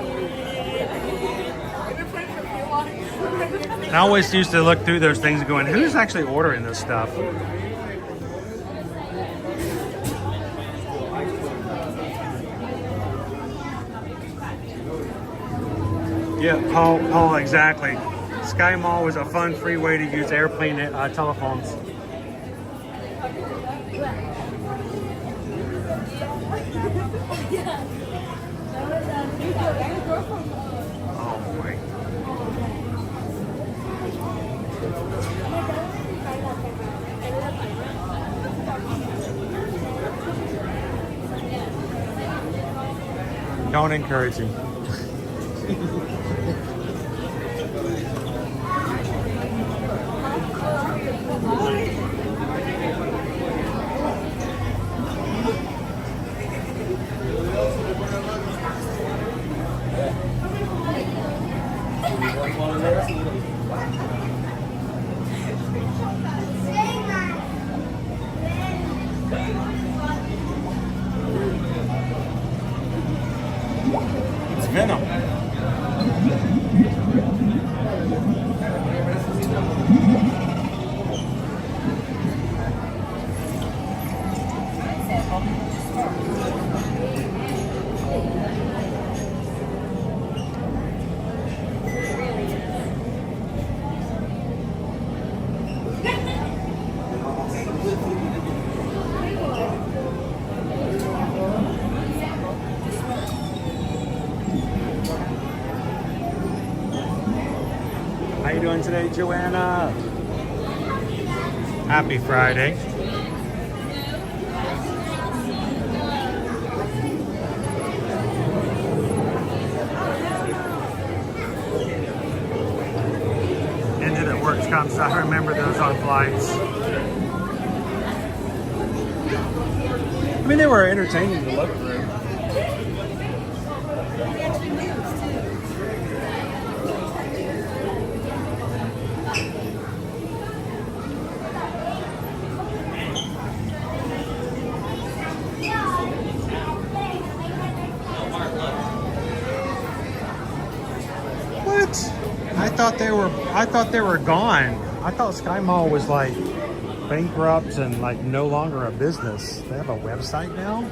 I always used to look through those things going, who's actually ordering this stuff? Yeah, Paul, exactly. Sky Mall was a fun, free way to use airplane telephones. Oh boy. Don't encourage him. It's Venom. How you doing today, Joanna? Happy Friday. Engine that works comes. I remember those on flights. I mean, they were entertaining to look through. I thought they were gone. I thought Sky Mall was like bankrupt and like no longer a business. They have a website now?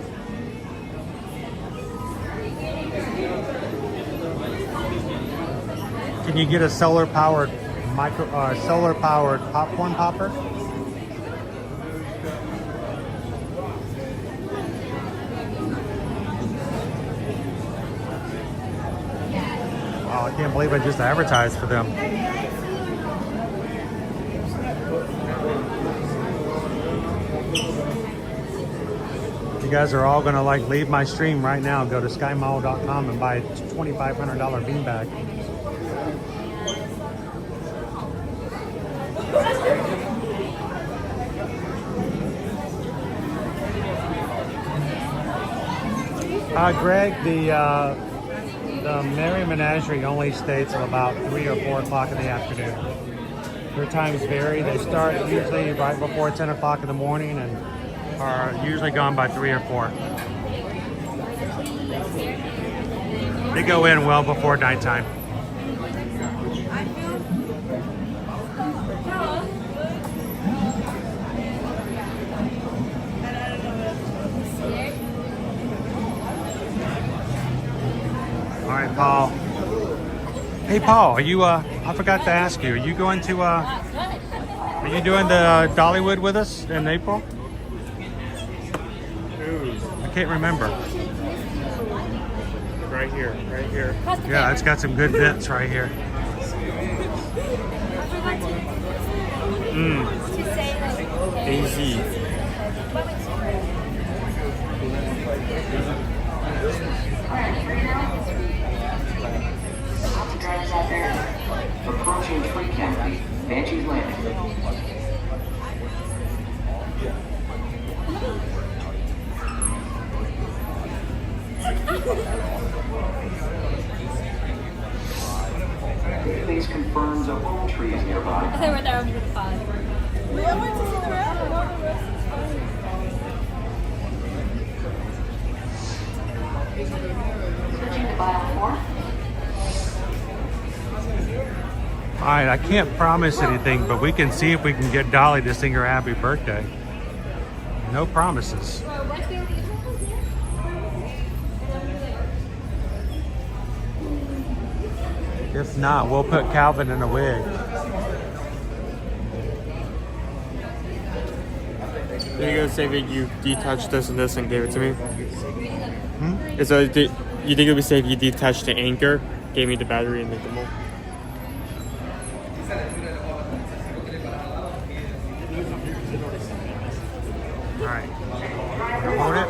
Can you get a solar powered popcorn popper? Wow, I can't believe I just advertised for them. You guys are all gonna like leave my stream right now. Go to skymall.com and buy a $2,500 beanbag. Greg, the Merry Menagerie only stays till about 3 or 4 o'clock in the afternoon. Their times vary. They start usually right before 10 o'clock in the morning and are usually gone by 3 or 4. They go in well before nighttime. All right, Paul. Hey, Paul, are you, I forgot to ask you, are you going to, are you doing the Dollywood with us in April? I can't remember. Right here, right here. Yeah, it's got some good bits right here. Easy. Approaching tree canopy, Banshee's Landing. Database confirms a palm tree is nearby. They were there under the fog. We all went to see the rest. Switching to Bio 4. All right, I can't promise anything, but we can see if we can get Dolly to sing her happy birthday. No promises. If not, we'll put Calvin in a wig. Are you gonna say that you detached this and this and gave it to me? Hmm? So you think it would be safe if you detached the anchor, gave me the battery and the gimbal? Alright. Hold it.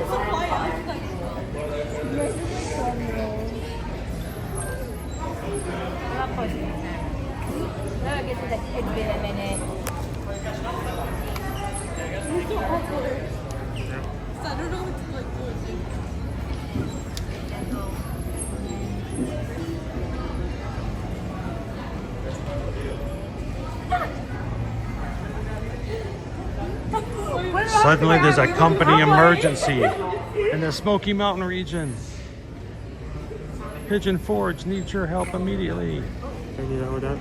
That'll get to the kids in a minute. I don't know what to like do. Suddenly there's a company emergency in the Smoky Mountain region. Pigeon Forge needs your help immediately. Can you hold that?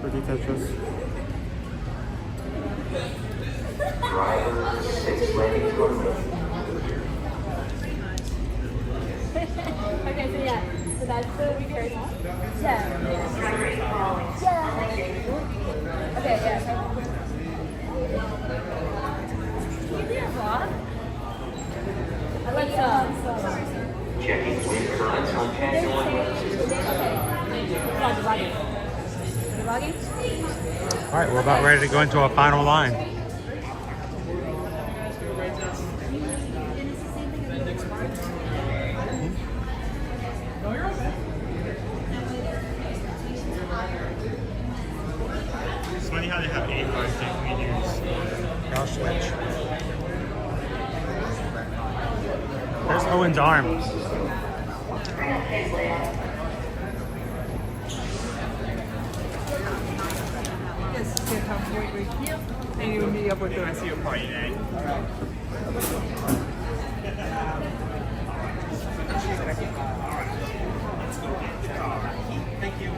Or detach this? Driver 6 landing to Okay, so yeah. So that's the repair one? Yeah. Okay, yeah. checking wind currents on Pandora. All right, we're about ready to go into a final line. It's funny how they have 8 lines that we use. I'll switch. There's Owen's arm. Yes, you can come right here, and you'll meet up with the rest of your party then. Thank you.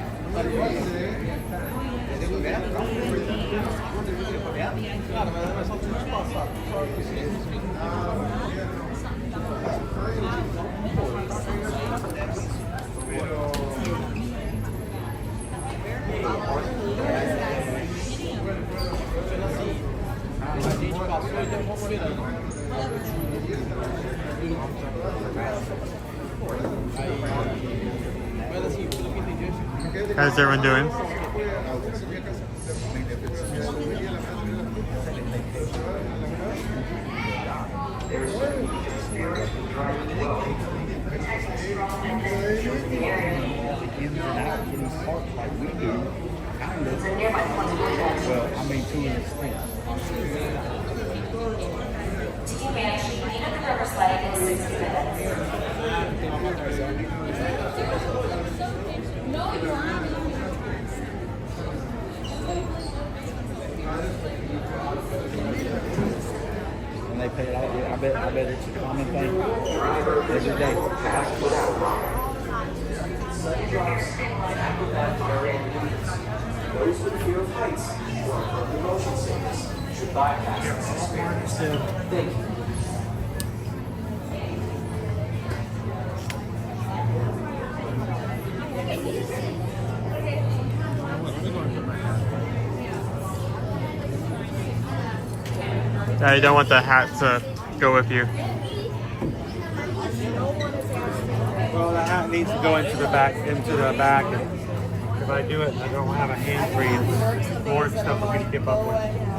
How's everyone doing? Well, I mean, to an extent. You may actually clean up the river slide in 60 minutes. No, you aren't. And they pay it out. I bet it's a common thing every day. Those with fear of heights or from motion sickness should bypass this experience. Thank you. You don't want the hat to go with you. Well, the hat needs to go into the back, and if I do it, I don't have a hand free. It's more stuff for me to keep up with.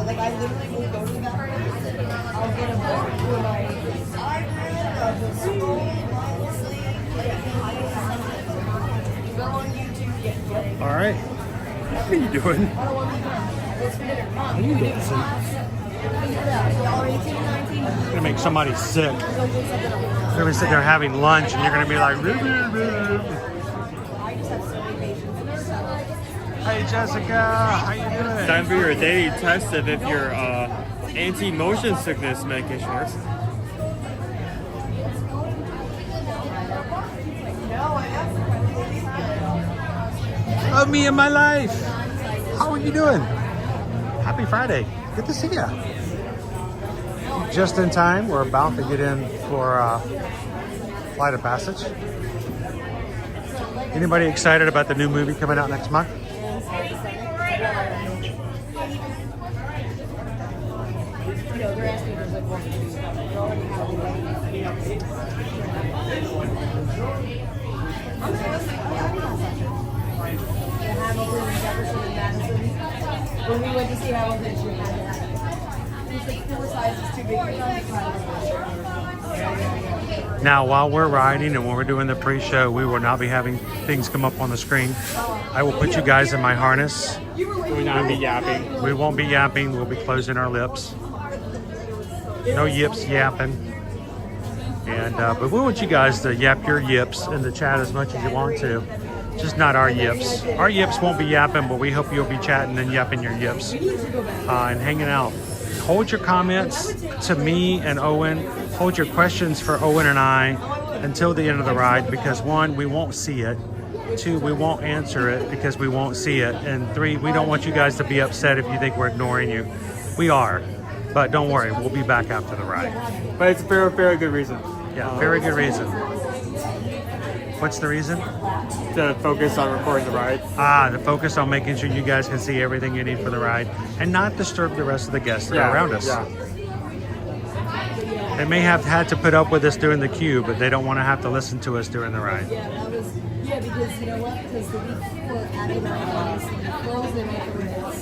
Like I literally will go to the bathroom. I'll get a book for like go on YouTube. All right. What are you doing? What are you doing? You're gonna make somebody sick. You're gonna be sitting there having lunch, and you're gonna be like, "Hey Jessica, how you doing?" Time for your daily test of if your anti-motion sickness medication works. Love me in my life. How are you doing? Happy Friday. Good to see you. Just in time. We're about to get in for Flight of Passage. Anybody excited about the new movie coming out next month? When we went to see Hamilton, she had that. He's like 4 sizes too big. Now, while we're riding and when we're doing the pre-show, we will not be having things come up on the screen. I will put you guys in my harness. We will not be yapping. We won't be yapping. We'll be closing our lips. No yips yapping. And but we want you guys to yap your yips in the chat as much as you want to. Just not our yips. Our yips won't be yapping, but we hope you'll be chatting and yapping your yips and hanging out. Hold your comments to me and Owen. Hold your questions for Owen and I until the end of the ride, because 1, we won't see it. 2, we won't answer it because we won't see it. And 3, we don't want you guys to be upset if you think we're ignoring you. We are, but don't worry, we'll be back after the ride. But it's for a very good reason. Yeah, very good reason. What's the reason? To focus on recording the ride. To focus on making sure you guys can see everything you need for the ride and not disturb the rest of the guests that are around us. Yeah. They may have had to put up with us doing the queue, but they don't want to have to listen to us during the ride. Yeah, because you know what? Because the week before, Abby and I was frozen at the Ritz.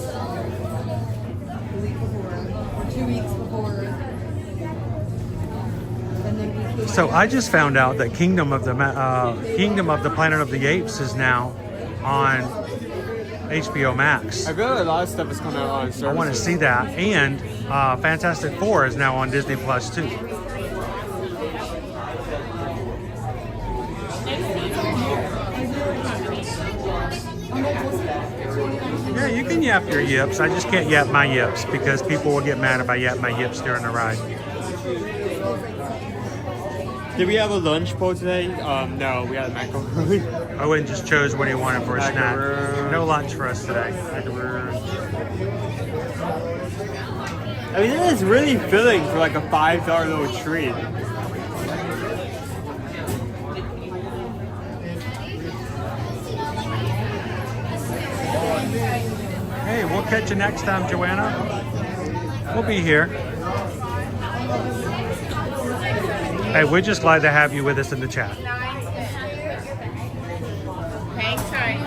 The week before, or 2 weeks before. And then we came. So I just found out that Kingdom of the Planet of the Apes is now on HBO Max. I feel like a lot of stuff is coming out on services. I want to see that, and Fantastic Four is now on Disney Plus too. Yeah, you can yap your yips. I just can't yap my yips because people will get mad if I yap my yips during the ride. Did we have a lunch bowl today? No, we had a macaron. Owen just chose what he wanted for a snack. No lunch for us today. I mean, it is really filling for like a $5 little treat. Hey, we'll catch you next time, Joanna. We'll be here. Hey, we're just glad to have you with us in the chat. Hang tight.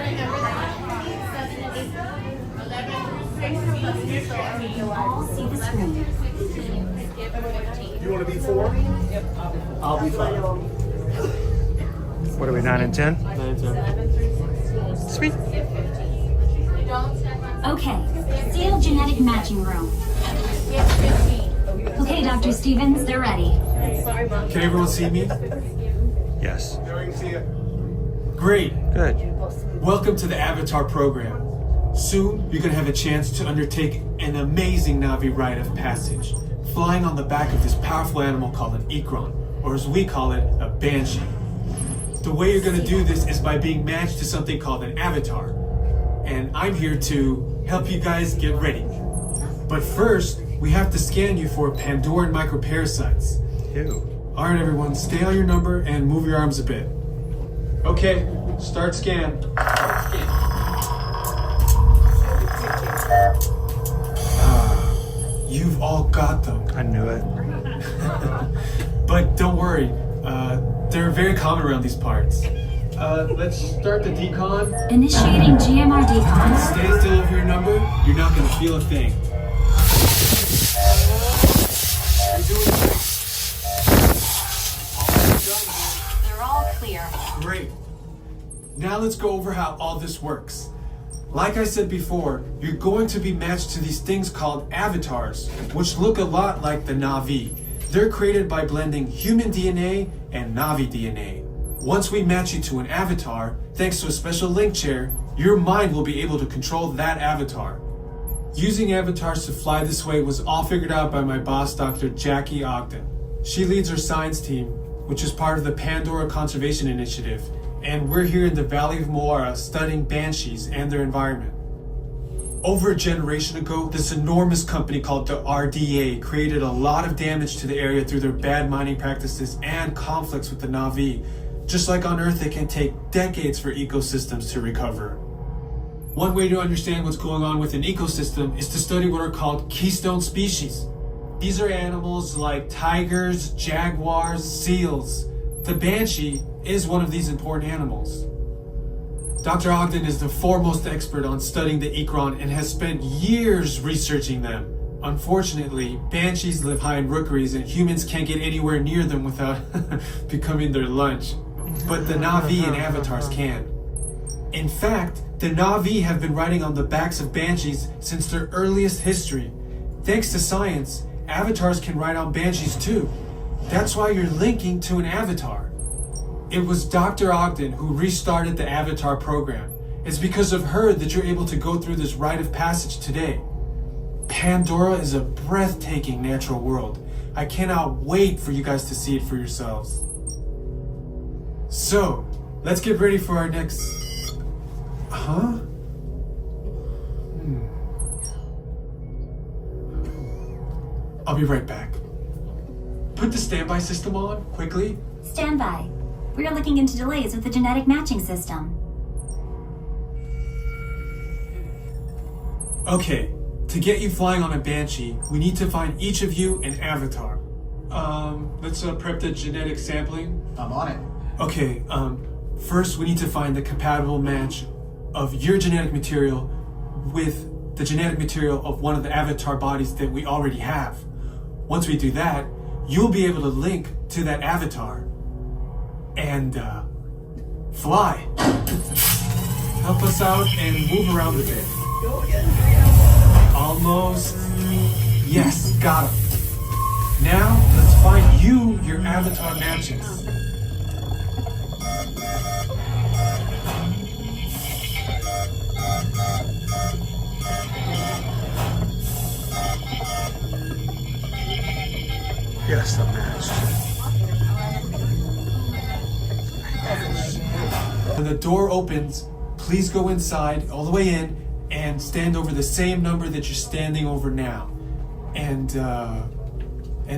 You want to be 4? Yep. I'll be 5. What are we, 9 and 10? 9 and 10. Sweet. Okay, sealed genetic matching room. Okay, Dr. Stevens, they're ready. Can everyone see me? Yes. Great. Good. Welcome to the Avatar program. Soon, you're going to have a chance to undertake an amazing Na'vi rite of passage, flying on the back of this powerful animal called an Ikron, or as we call it, a Banshee. The way you're going to do this is by being matched to something called an avatar. And I'm here to help you guys get ready. But first, we have to scan you for Pandoran microparasites. Ew. All right, everyone, stay on your number and move your arms a bit. Okay, start scan. You've all got them. I knew it. But don't worry, they're very common around these parts. Let's start the decon. Initiating GMR decon. Stay still over your number. You're not going to feel a thing. They're all clear. Great. Now let's go over how all this works. Like I said before, you're going to be matched to these things called avatars, which look a lot like the Na'vi. They're created by blending human DNA and Na'vi DNA. Once we match you to an avatar, thanks to a special link chair, your mind will be able to control that avatar. Using avatars to fly this way was all figured out by my boss, Dr. Jackie Ogden. She leads our science team, which is part of the Pandora Conservation Initiative, and we're here in the Valley of Moara studying banshees and their environment. Over a generation ago, this enormous company called the RDA created a lot of damage to the area through their bad mining practices and conflicts with the Na'vi. Just like on Earth, it can take decades for ecosystems to recover. One way to understand what's going on with an ecosystem is to study what are called keystone species. These are animals like tigers, jaguars, seals. The banshee is one of these important animals. Dr. Ogden is the foremost expert on studying the ikran and has spent years researching them. Unfortunately, banshees live high in rookeries and humans can't get anywhere near them without becoming their lunch. But the Na'vi and avatars can. In fact, the Na'vi have been riding on the backs of banshees since their earliest history. Thanks to science, avatars can ride on banshees too. That's why you're linking to an avatar. It was Dr. Ogden who restarted the Avatar program. It's because of her that you're able to go through this rite of passage today. Pandora is a breathtaking natural world. I cannot wait for you guys to see it for yourselves. So, let's get ready for our next... Huh? I'll be right back. Put the standby system on, quickly. Standby. We are looking into delays with the genetic matching system. Okay, to get you flying on a Banshee, we need to find each of you an avatar. Let's prep the genetic sampling. I'm on it. Okay, first we need to find the compatible match of your genetic material with the genetic material of one of the avatar bodies that we already have. Once we do that, you'll be able to link to that avatar and fly. Help us out and move around a bit. Almost. Yes, got him. Now, let's find you your avatar matches. Yes, I'm matched. When the door opens, please go inside, all the way in, and stand over the same number that you're standing over now. And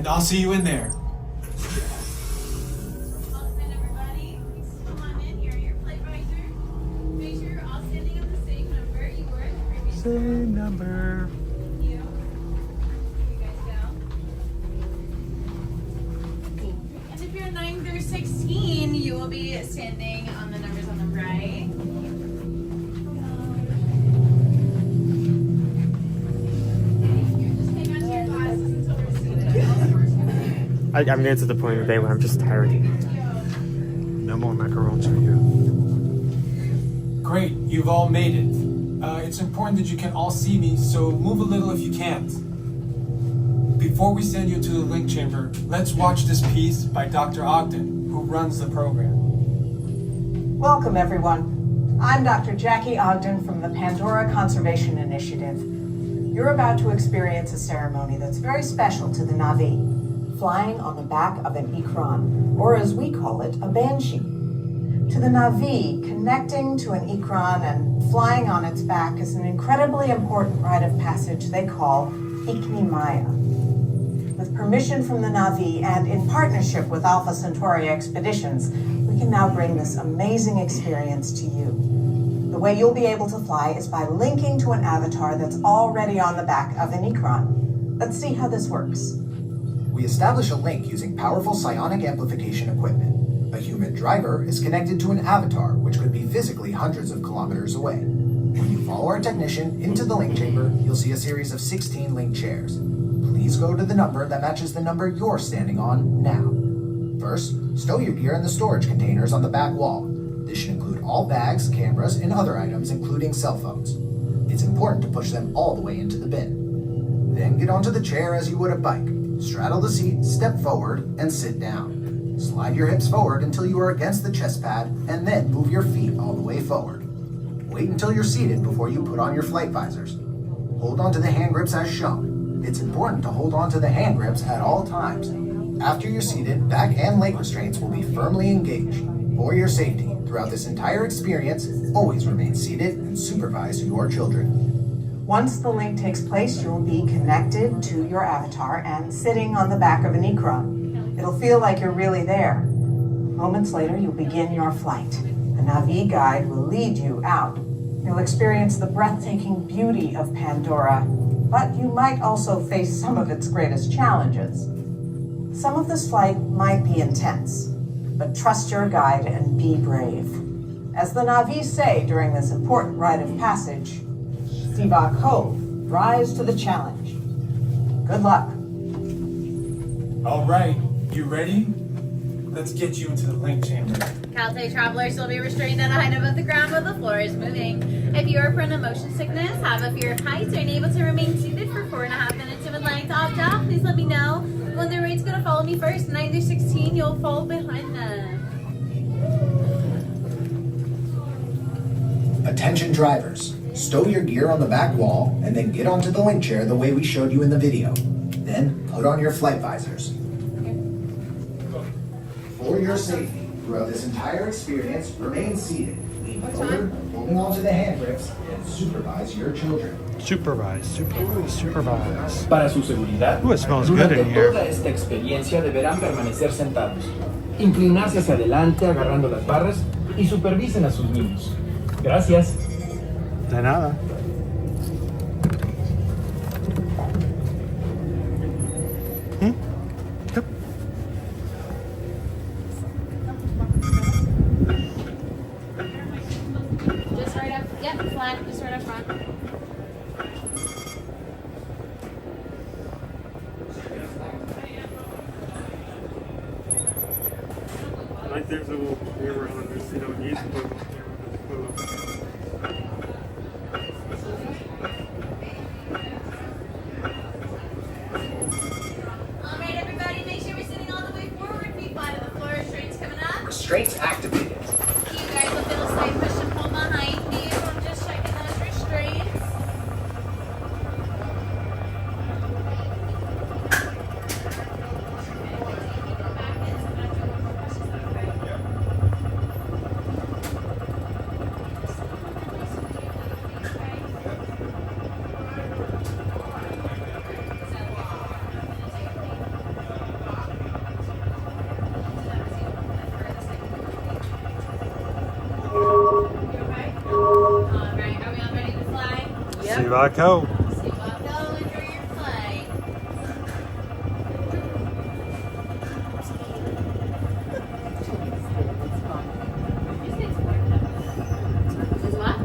I'll see you in there. Same number. And if you're 9 through 16, you will be standing on the numbers on the right. I'm getting to the point of the day where I'm just tired. No more macarons for you. Great, you've all made it. It's important that you can all see me, so move a little if you can't. Before we send you to the link chamber, let's watch this piece by Dr. Ogden, who runs the program. Welcome, everyone. I'm Dr. Jackie Ogden from the Pandora Conservation Initiative. You're about to experience a ceremony that's very special to the Na'vi, flying on the back of an ikran, or as we call it, a banshee. To the Na'vi, connecting to an ikran and flying on its back is an incredibly important rite of passage they call Ikni Maya. With permission from the Na'vi and in partnership with Alpha Centauri Expeditions, we can now bring this amazing experience to you. The way you'll be able to fly is by linking to an avatar that's already on the back of an ikran. Let's see how this works. We establish a link using powerful psionic amplification equipment. A human driver is connected to an avatar, which could be physically hundreds of kilometers away. When you follow our technician into the link chamber, you'll see a series of 16 link chairs. Please go to the number that matches the number you're standing on now. First, stow your gear in the storage containers on the back wall. This should include all bags, cameras, and other items, including cell phones. It's important to push them all the way into the bin. Then get onto the chair as you would a bike. Straddle the seat, step forward, and sit down. Slide your hips forward until you are against the chest pad, and then move your feet all the way forward. Wait until you're seated before you put on your flight visors. Hold on to the hand grips as shown. It's important to hold on to the hand grips at all times. After you're seated, back and leg restraints will be firmly engaged. For your safety, throughout this entire experience, always remain seated and supervise your children. Once the link takes place, you'll be connected to your avatar and sitting on the back of an ikran. It'll feel like you're really there. Moments later, you'll begin your flight. A Na'vi guide will lead you out. You'll experience the breathtaking beauty of Pandora, but you might also face some of its greatest challenges. Some of this flight might be intense, but trust your guide and be brave. As the Na'vi say during this important rite of passage, Sivak Ho, rise to the challenge. Good luck. All right, you ready? Let's get you into the link chamber. Caltech travelers will be restrained at a height above the ground while the floor is moving. If you are prone to motion sickness, have a fear of heights, or unable to remain seated for 4.5 minutes and would like to opt out, please let me know. When the rate's gonna follow me first, 9 through 16, you'll fall behind them. Attention drivers, stow your gear on the back wall and then get onto the link chair the way we showed you in the video. Then put on your flight visors. For your safety, throughout this entire experience, remain seated, lean forward, holding onto the handgrips, and supervise your children. Supervise. Para su seguridad, Ooh, it smells good durante in here. toda esta experiencia deberán permanecer sentados, inclinarse hacia adelante agarrando las barras y supervisen a sus niños. Gracias. De nada. Just right up. Yep, flat. Just right up front. Like there's a little camera on this, you don't need to put Alright, everybody, make sure we're sitting all the way forward. Feet flat to the floor. Restraints coming up. Restraints activated. You guys will feel a slight push and pull behind you. I'm just checking those restraints. Alright, are we all ready to fly? Sivak Ho. Go, enjoy your flight. Is what?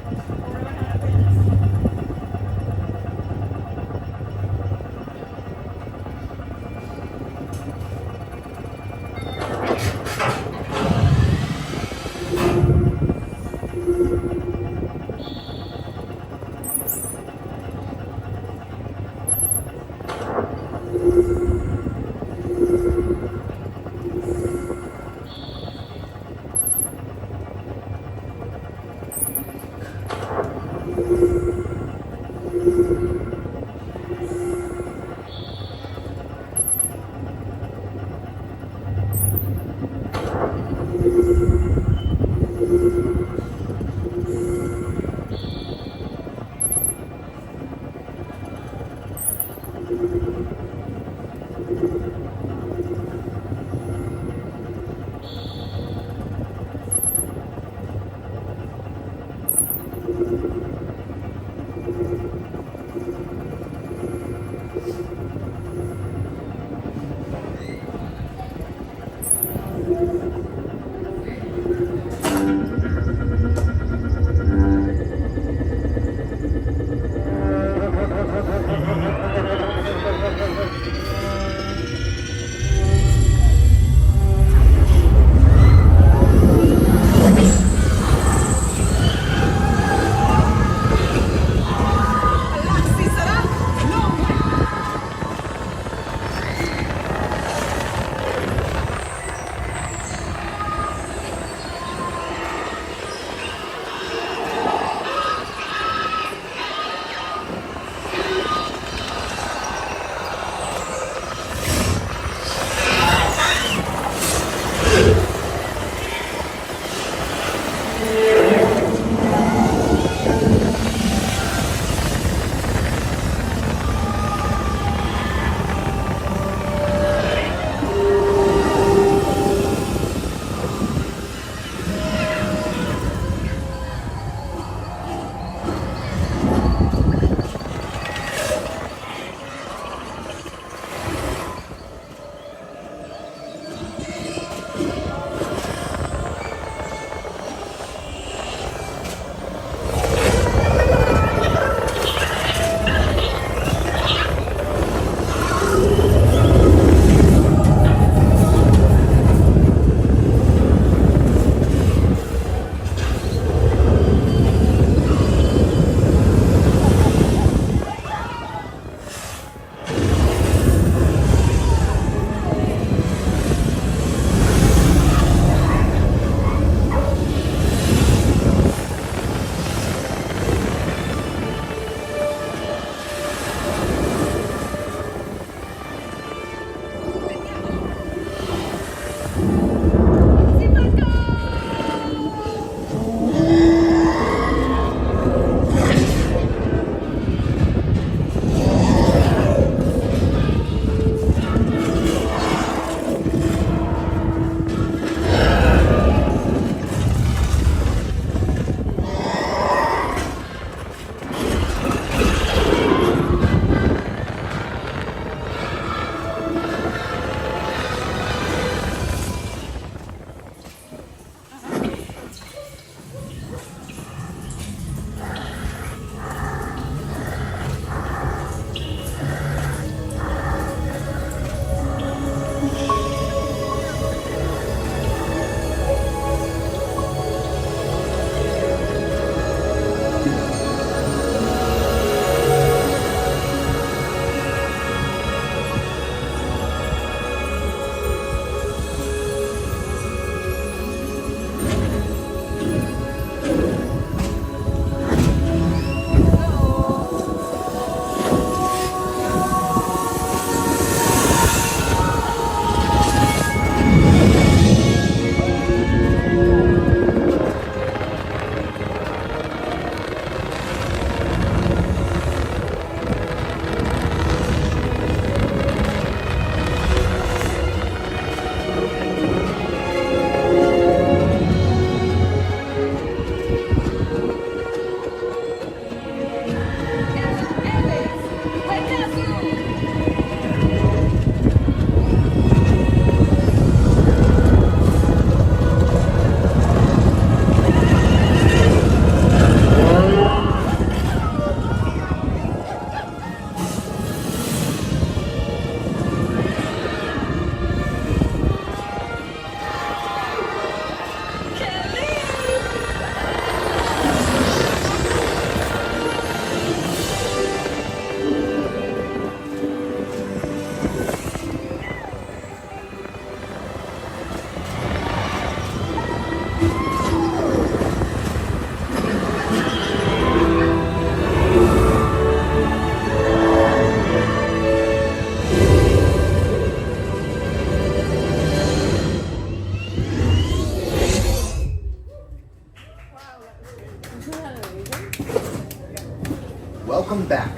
Welcome back.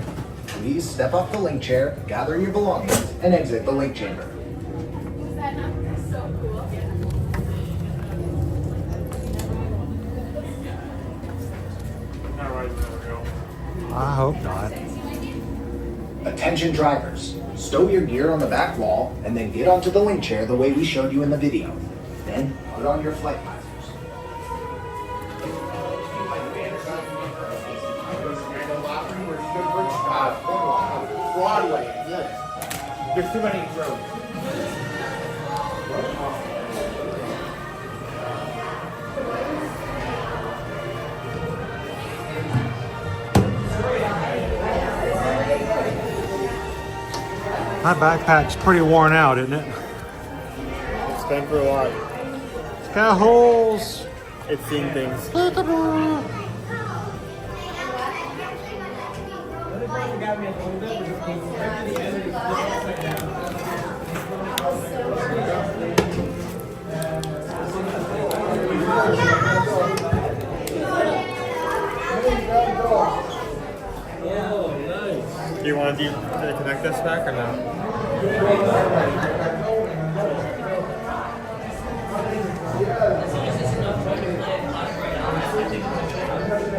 Please step off the link chair, gather your belongings, and exit the link chamber. I hope not. Attention drivers, stow your gear on the back wall and then get onto the link chair the way we showed you in the video. Then put on your flight visors. Broadway. There's too many roads. My backpack's pretty worn out, isn't it? It's been for a while. It's got holes. It's seen things. Do you want to connect this back or no?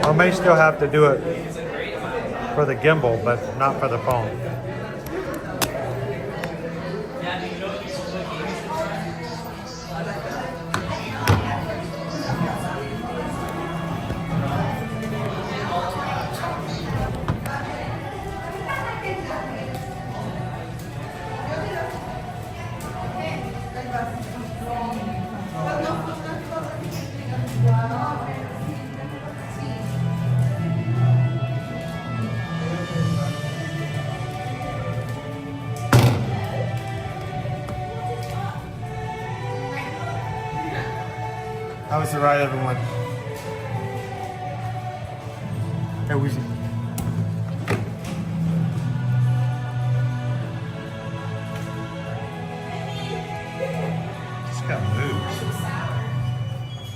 I may still have to do it for the gimbal, but not for the phone. How was the ride, everyone? Hey, Wheezy. Just got moved.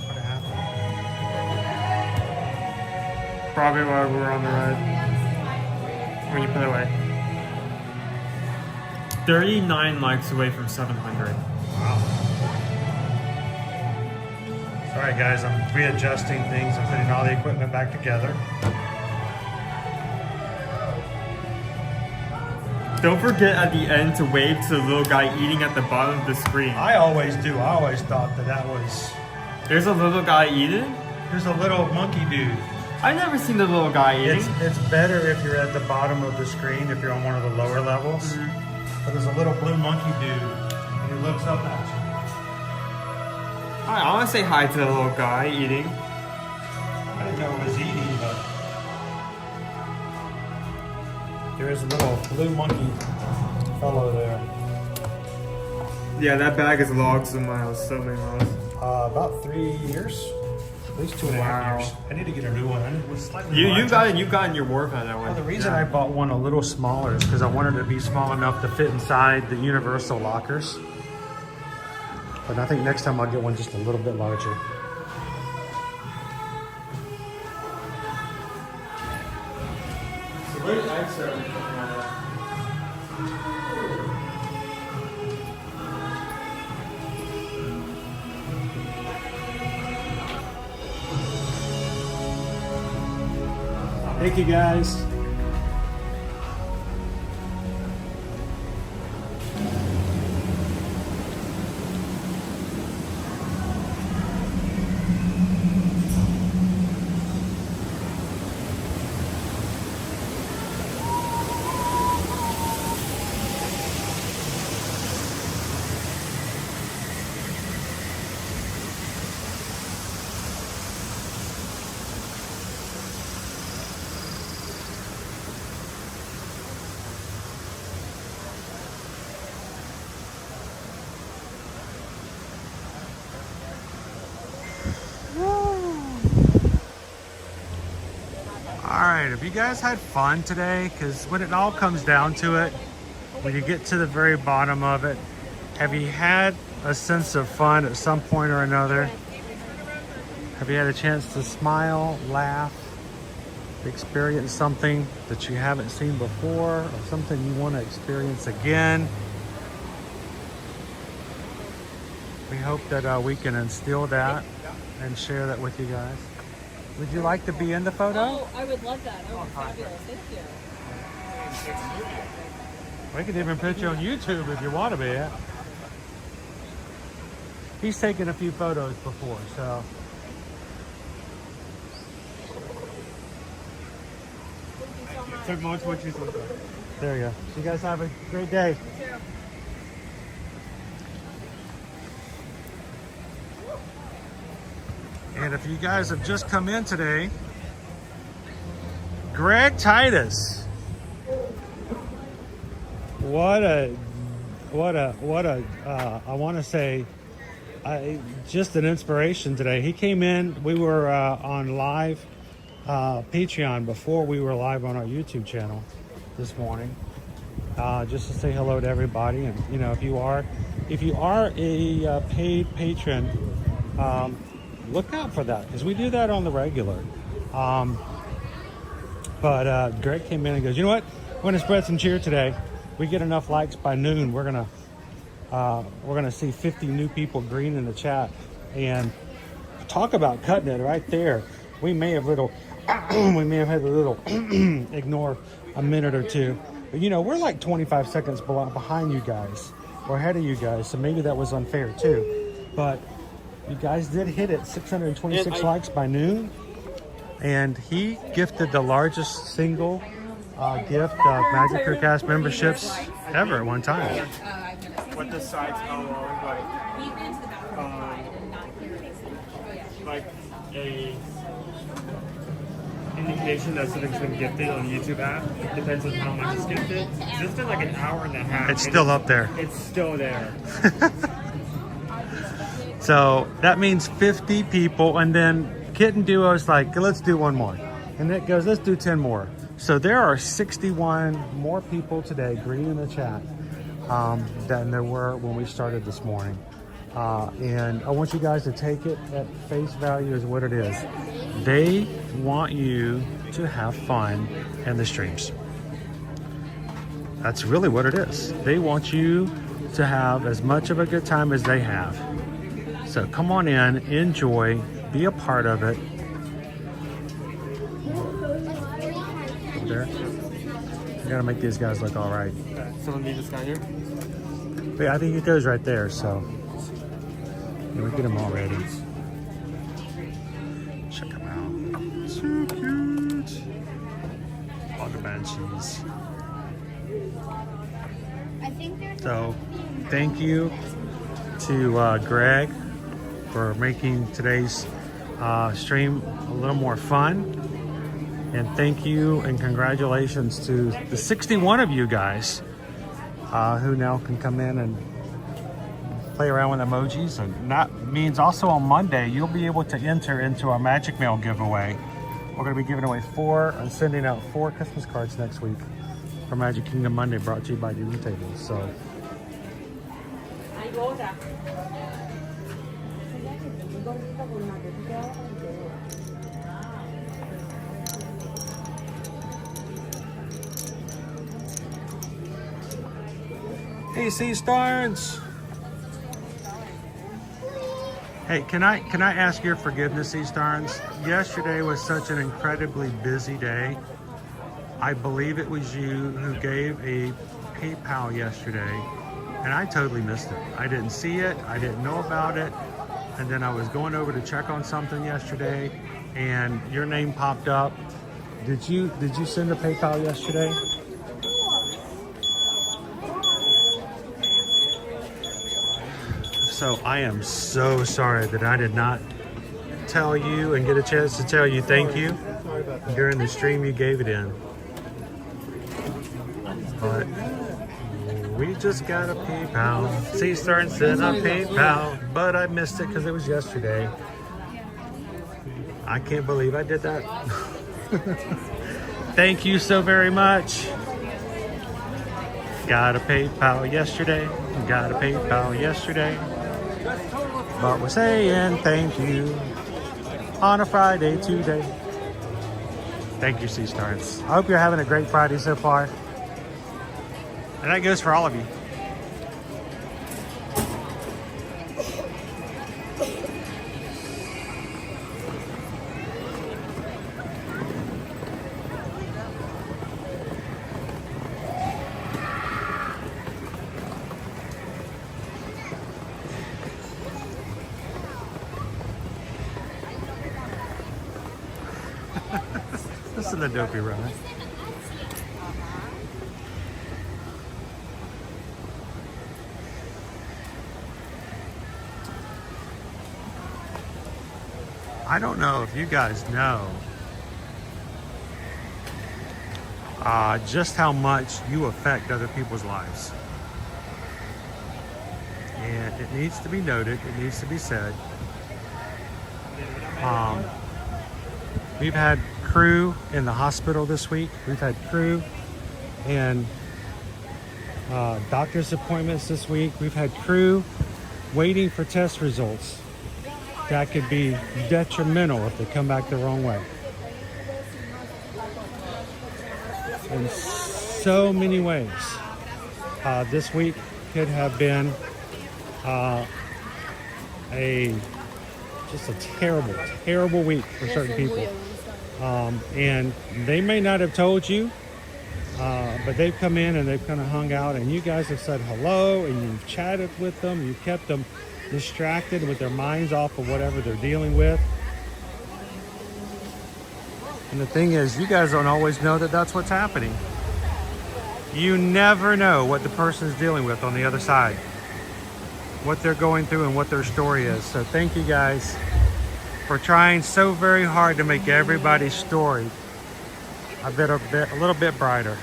What happened? Probably while we were on the ride. When you put it away. 39 likes away from 700. Wow. Sorry guys, I'm readjusting things and putting all the equipment back together. Don't forget at the end to wave to the little guy eating at the bottom of the screen. I always do. I always thought that was... There's a little guy eating? There's a little monkey dude. I've never seen the little guy eating. It's better if you're at the bottom of the screen, if you're on one of the lower levels. But there's a little blue monkey dude, and he looks up at you. I want to say hi to the little guy eating. I didn't know it was eating, but there is a little blue monkey fellow there. Yeah, that bag is logged some miles, so many miles. About 3 years, at least 2.5 years. I need to get a new one. It was slightly You've gotten your work on that one. Well, the reason I bought one a little smaller is because I wanted it to be small enough to fit inside the universal lockers. But I think next time I'll get one just a little bit larger. So where's Exo? Thank you guys. Alright, have you guys had fun today? Because when it all comes down to it, when you get to the very bottom of it, have you had a sense of fun at some point or another? Have you had a chance to smile, laugh, experience something that you haven't seen before or something you want to experience again. We hope that we can instill that and share that with you guys. Would you like to be in the photo? Oh, I would love that. That would be fabulous. Thank you. We could even put you on YouTube if you want to be. He's taken a few photos before, so. Took multiple choices. There you go. So you guys have a great day. And if you guys have just come in today, Greg Titus. I want to say, just an inspiration today. He came in, we were on live Patreon before we were live on our YouTube channel this morning, just to say hello to everybody. And you know, if you are a paid patron, look out for that, because we do that on the regular. But Greg came in and goes, you know what, we're gonna spread some cheer today. We get enough likes by noon, we're gonna see 50 new people green in the chat. And talk about cutting it right there. We may have had a little ignore a minute or two, but you know, we're like 25 seconds behind you guys, or ahead of you guys, so maybe that was unfair too. But you guys did hit it, 626 likes by noon, and he gifted the largest single gift of Magic Crew Cast memberships ever at one time. What the sides are like a indication that something's been gifted on the YouTube app. It depends on how much is gifted. It's been like an hour and a half. It's still up there. It's still there. So that means 50 people, and then Kitten Duo's like, let's do one more. And it goes, let's do 10 more. So there are 61 more people today green in the chat than there were when we started this morning. And I want you guys to take it at face value as what it is. They want you to have fun in the streams. That's really what it is. They want you to have as much of a good time as they have. So come on in, enjoy, be a part of it. There. You gotta make these guys look all right. Someone need this guy here? But yeah, I think it goes right there, so yeah, we get them all ready. Check them out. So cute. All the banshees. So thank you to Greg for making today's stream a little more fun. And thank you and congratulations to the 61 of you guys who now can come in and play around with emojis. And that means also on Monday, you'll be able to enter into our Magic Mail giveaway. We're going to be giving away 4 and sending out 4 Christmas cards next week for Magic Kingdom Monday, brought to you by Doodle Tables. So. Hey, Sea Stars. Hey, can I ask your forgiveness, Sea Stars? Yesterday was such an incredibly busy day. I believe it was you who gave a PayPal yesterday, and I totally missed it. I didn't see it. I didn't know about it. And then I was going over to check on something yesterday, and your name popped up. Did you send a PayPal yesterday? So I am so sorry that I did not tell you and get a chance to tell you thank you during the stream you gave it in. But we just got a PayPal. Sea Star sent a PayPal, but I missed it because it was yesterday. I can't believe I did that. Thank you so very much. Got a PayPal yesterday. Got a PayPal yesterday. But we're saying thank you on a Friday today. Thank you, Sea Stars. I hope you're having a great Friday so far. And that goes for all of you. Listen to Dopey run. I don't know if you guys know just how much you affect other people's lives. And it needs to be noted, it needs to be said. We've had crew in the hospital this week. We've had crew and doctor's appointments this week. We've had crew waiting for test results that could be detrimental if they come back the wrong way. In so many ways, this week could have been just a terrible, terrible week for certain people. And they may not have told you, but they've come in and they've kind of hung out, and you guys have said hello, and you've chatted with them, you've kept them distracted with their minds off of whatever they're dealing with. And the thing is, you guys don't always know that that's what's happening. You never know what the person's dealing with on the other side, what they're going through and what their story is. So thank you guys for trying so very hard to make everybody's story a little bit brighter.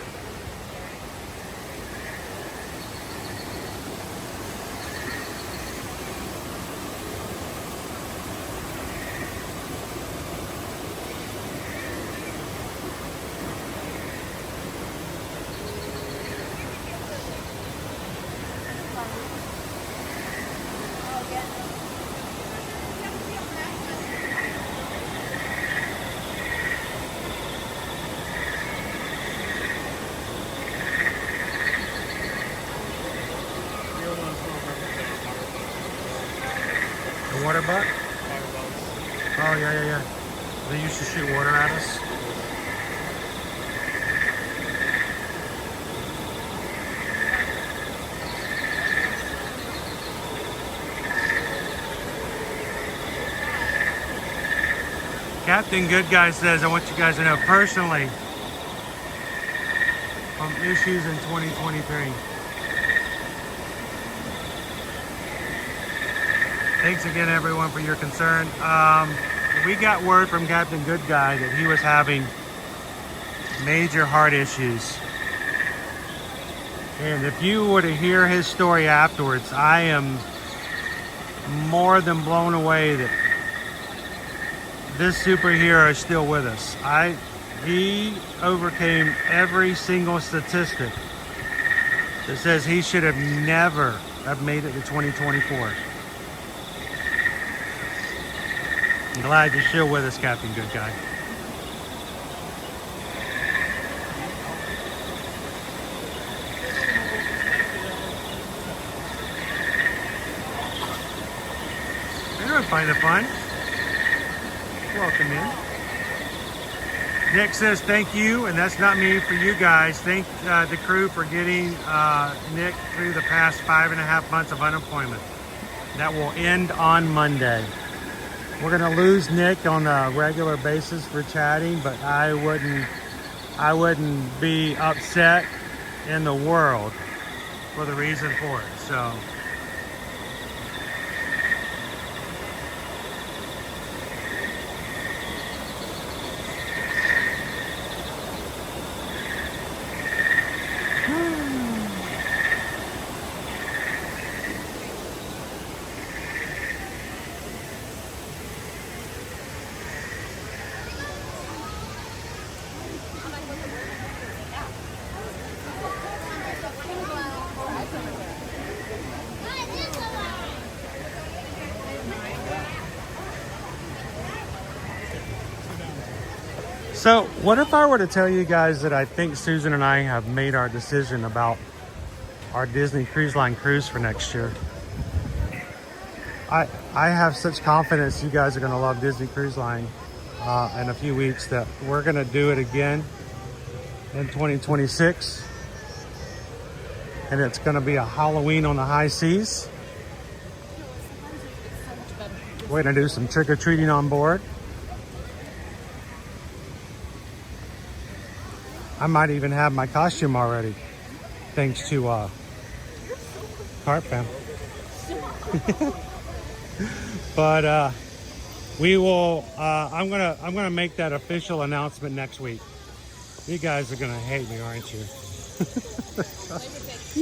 Water butt? Oh, yeah. They used to shoot water at us. Captain Good Guy says, I want you guys to know personally from issues in 2023. Thanks again, everyone, for your concern. We got word from Captain Good Guy that he was having major heart issues. And if you were to hear his story afterwards, I am more than blown away that this superhero is still with us. He overcame every single statistic that says he should have never have made it to 2024. I'm glad you're still with us, Captain Good Guy. You're finding fun. Welcome in. Nick says thank you, and that's not me, for you guys. Thank the crew for getting Nick through the past 5.5 months of unemployment. That will end on Monday. We're gonna lose Nick on a regular basis for chatting, but I wouldn't be upset in the world for the reason for it. So So what if I were to tell you guys that I think Susan and I have made our decision about our Disney Cruise Line cruise for next year? I have such confidence you guys are going to love Disney Cruise Line in a few weeks that we're going to do it again in 2026. And it's going to be a Halloween on the high seas. We're going to do some trick-or-treating on board. I might even have my costume already, thanks to Carp Fam. But we will. I'm gonna make that official announcement next week. You guys are gonna hate me, aren't you?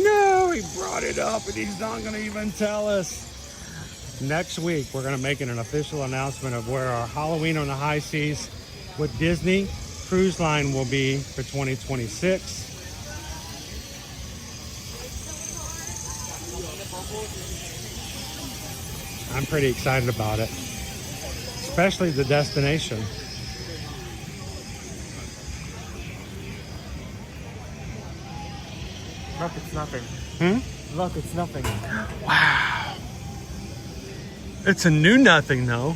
No, he brought it up and he's not gonna even tell us. Next week, we're gonna make an official announcement of where our Halloween on the high seas with Disney Cruise Line will be for 2026. I'm pretty excited about it, especially the destination. Look, it's nothing. Look, it's nothing. Wow. It's a new nothing, though.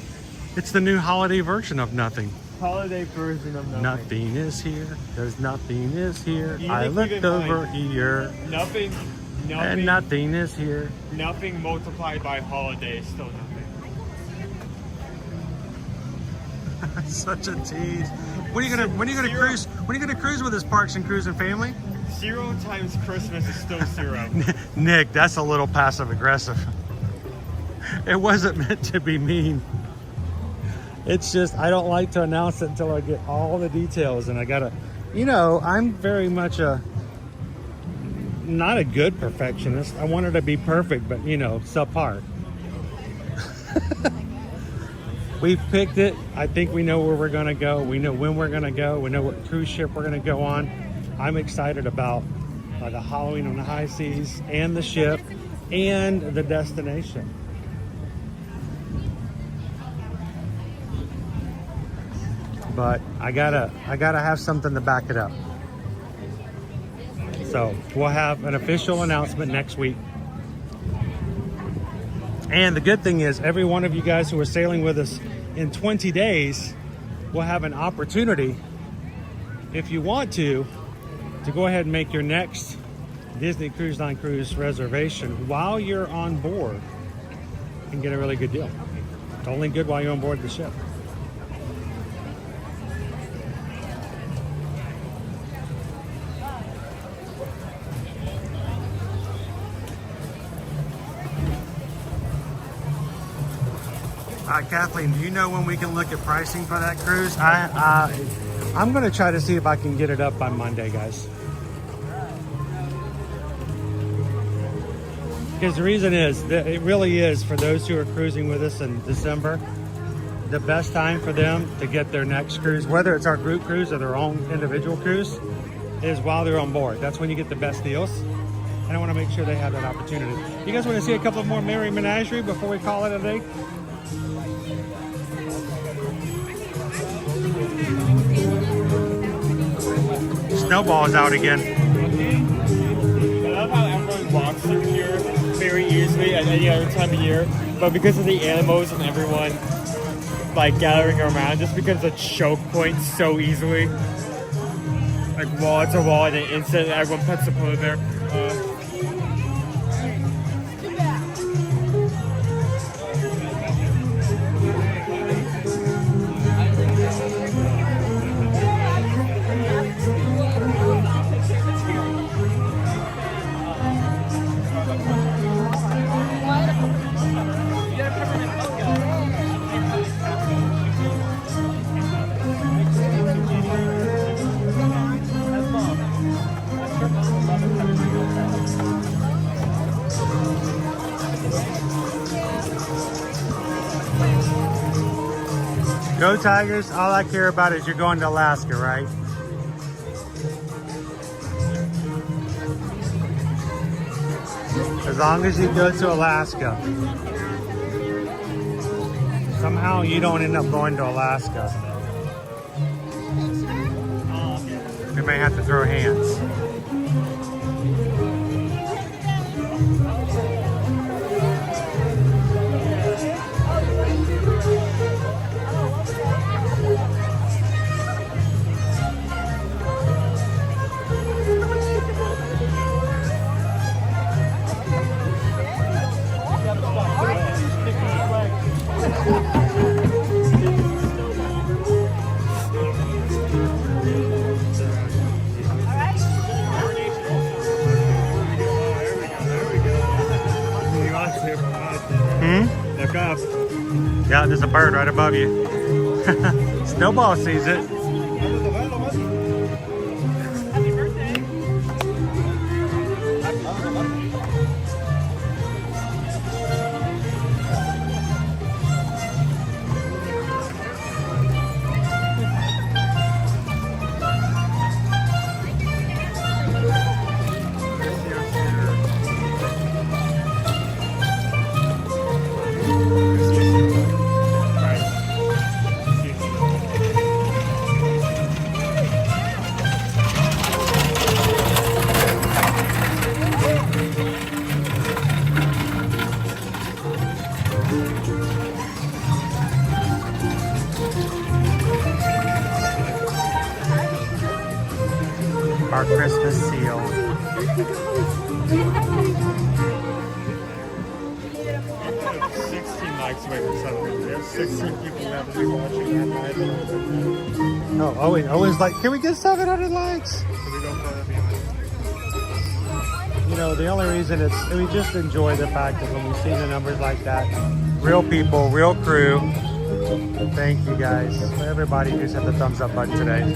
It's the new holiday version of nothing. Holiday version of nothing. Nothing is here, because nothing is here. You I need to looked keep in over mind, here, Nothing. and nothing is here. Nothing multiplied by holiday is still nothing. Such a tease. When are you gonna cruise? When are you gonna cruise with us, Parks and Cruising family? 0 times Christmas is still 0. Nick, that's a little passive aggressive. It wasn't meant to be mean. It's just I don't like to announce it until I get all the details, and I gotta, I'm very much not a good perfectionist. I want it to be perfect, but subpar. We've picked it. I think we know where we're gonna go. We know when we're gonna go. We know what cruise ship we're gonna go on. I'm excited about the Halloween on the high seas and the ship and the destination. But I gotta have something to back it up. So we'll have an official announcement next week. And the good thing is every one of you guys who are sailing with us in 20 days will have an opportunity, if you want to go ahead and make your next Disney Cruise Line cruise reservation while you're on board and get a really good deal. It's only good while you're on board the ship. Kathleen, do you know when we can look at pricing for that cruise? I'm going to try to see if I can get it up by Monday, guys. Because the reason is that it really is, for those who are cruising with us in December, the best time for them to get their next cruise, whether it's our group cruise or their own individual cruise, is while they're on board. That's when you get the best deals. And I want to make sure they have that opportunity. You guys want to see a couple more Merry Menagerie before we call it a day? Snowball's out again. I love how everyone walks through here very easily at any other time of year, but because of the animals and everyone gathering around, just becomes a choke point so easily. Like wall to wall, and then instantly everyone puts a pillow there. Go Tigers, all I care about is you're going to Alaska, right? As long as you go to Alaska. Somehow you don't end up going to Alaska. We may have to throw hands. Look up. Yeah, there's a bird right above you. Snowball sees it. Our Christmas seal. 16 likes away from 700. We have 16 people that will be watching that night. Oh, always like, can we get 700 likes? So we go for it. You know, the only reason we just enjoy the fact that when we see the numbers like that, real people, real crew. Thank you guys. Everybody who's hit the thumbs up button today.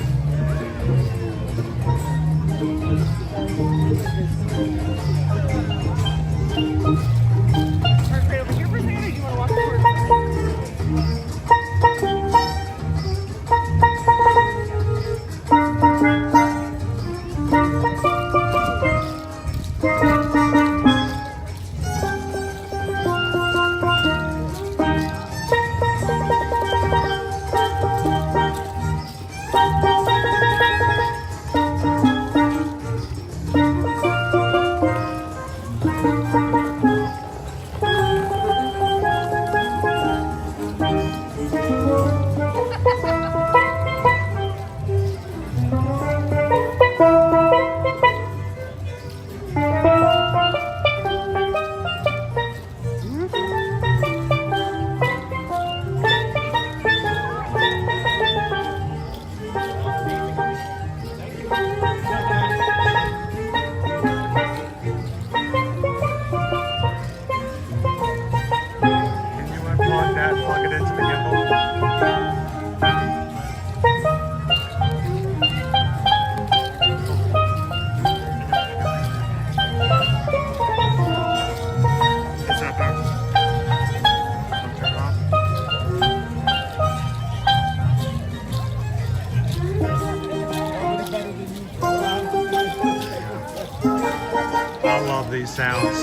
I love these sounds.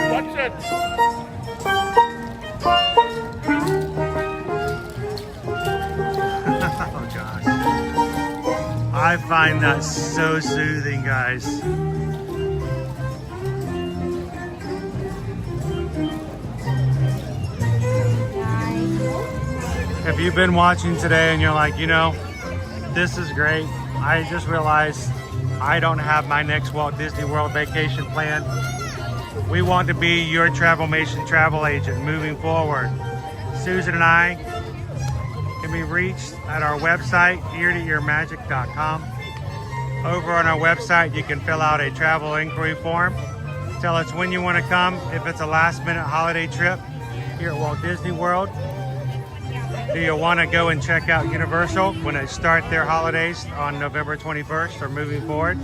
Watch it. Oh gosh. I find that so soothing, guys. If you've been watching today and you're like, you know, this is great. I just realized I don't have my next Walt Disney World vacation planned. We want to be your Travelmation travel agent moving forward. Susan and I can be reached at our website, eartoearmagic.com. Over on our website, you can fill out a travel inquiry form. Tell us when you want to come, if it's a last-minute holiday trip here at Walt Disney World. Do you want to go and check out Universal when they start their holidays on November 21st or moving forward?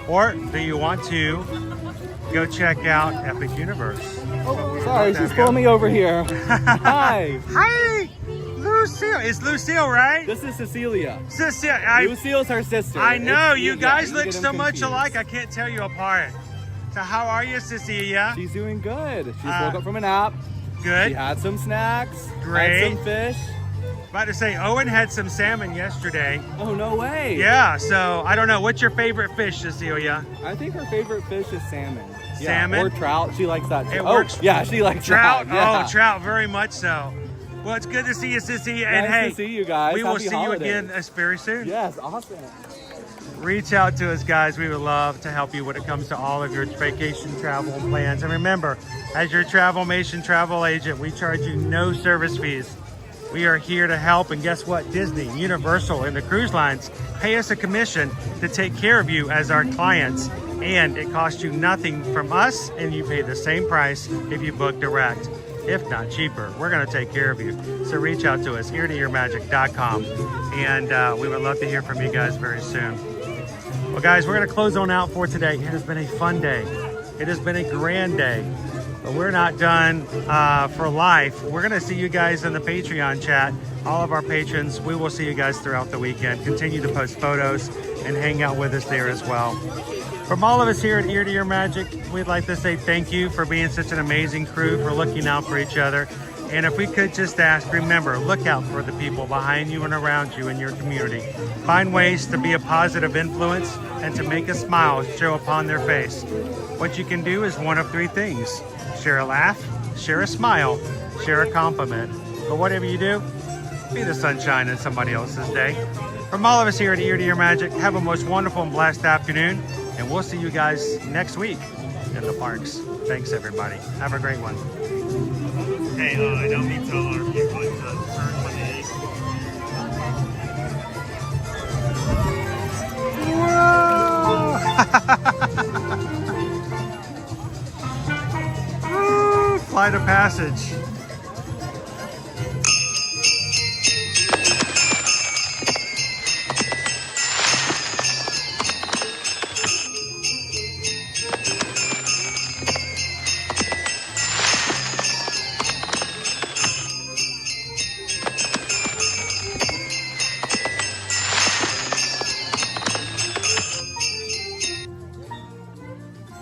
Or do you want to go check out Epic Universe? Oh, sorry, she's pulling me over here. Hi. Hi, Lucille. It's Lucille, right? This is Cecilia. Cecilia. Lucille's her sister. I know. You guys you look get them so much confused. alike. I can't tell you apart. So how are you, Cecilia? She's doing good. She just woke up from a nap. Good. She had some snacks. Great. Had some fish. About to say, Owen had some salmon yesterday. Oh, no way. Yeah, so I don't know. What's your favorite fish, Cecilia? I think her favorite fish is salmon. Salmon? Or trout. She likes that too. It Oh, works. yeah, she likes trout. Yeah. Oh, trout, very much so. Well, it's good to see you, Sissy. And Nice hey, to see you guys. we will Happy see holidays. you again very soon. Yes, awesome. Reach out to us, guys. We would love to help you when it comes to all of your vacation travel plans. And remember, as your Travelmation travel agent, we charge you no service fees. We are here to help, and guess what? Disney, Universal, and the cruise lines pay us a commission to take care of you as our clients, and it costs you nothing from us, and you pay the same price if you book direct, if not cheaper. We're going to take care of you. So reach out to us, eartoearmagic.com, and we would love to hear from you guys very soon. Well, guys, we're going to close on out for today. It has been a fun day. It has been a grand day. But we're not done for life. We're going to see you guys in the Patreon chat. All of our patrons, we will see you guys throughout the weekend. Continue to post photos and hang out with us there as well. From all of us here at Ear to Ear Magic, we'd like to say thank you for being such an amazing crew, for looking out for each other. And if we could just ask, remember, look out for the people behind you and around you in your community. Find ways to be a positive influence and to make a smile show upon their face. What you can do is one of three things. Share a laugh, share a smile, share a compliment. But whatever you do, be the sunshine in somebody else's day. From all of us here at Ear to Ear Magic, have a most wonderful and blessed afternoon. And we'll see you guys next week in the parks. Thanks, everybody. Have a great one. Hey, I don't need to alarm you, but turn 180. Whoa! Flight of passage.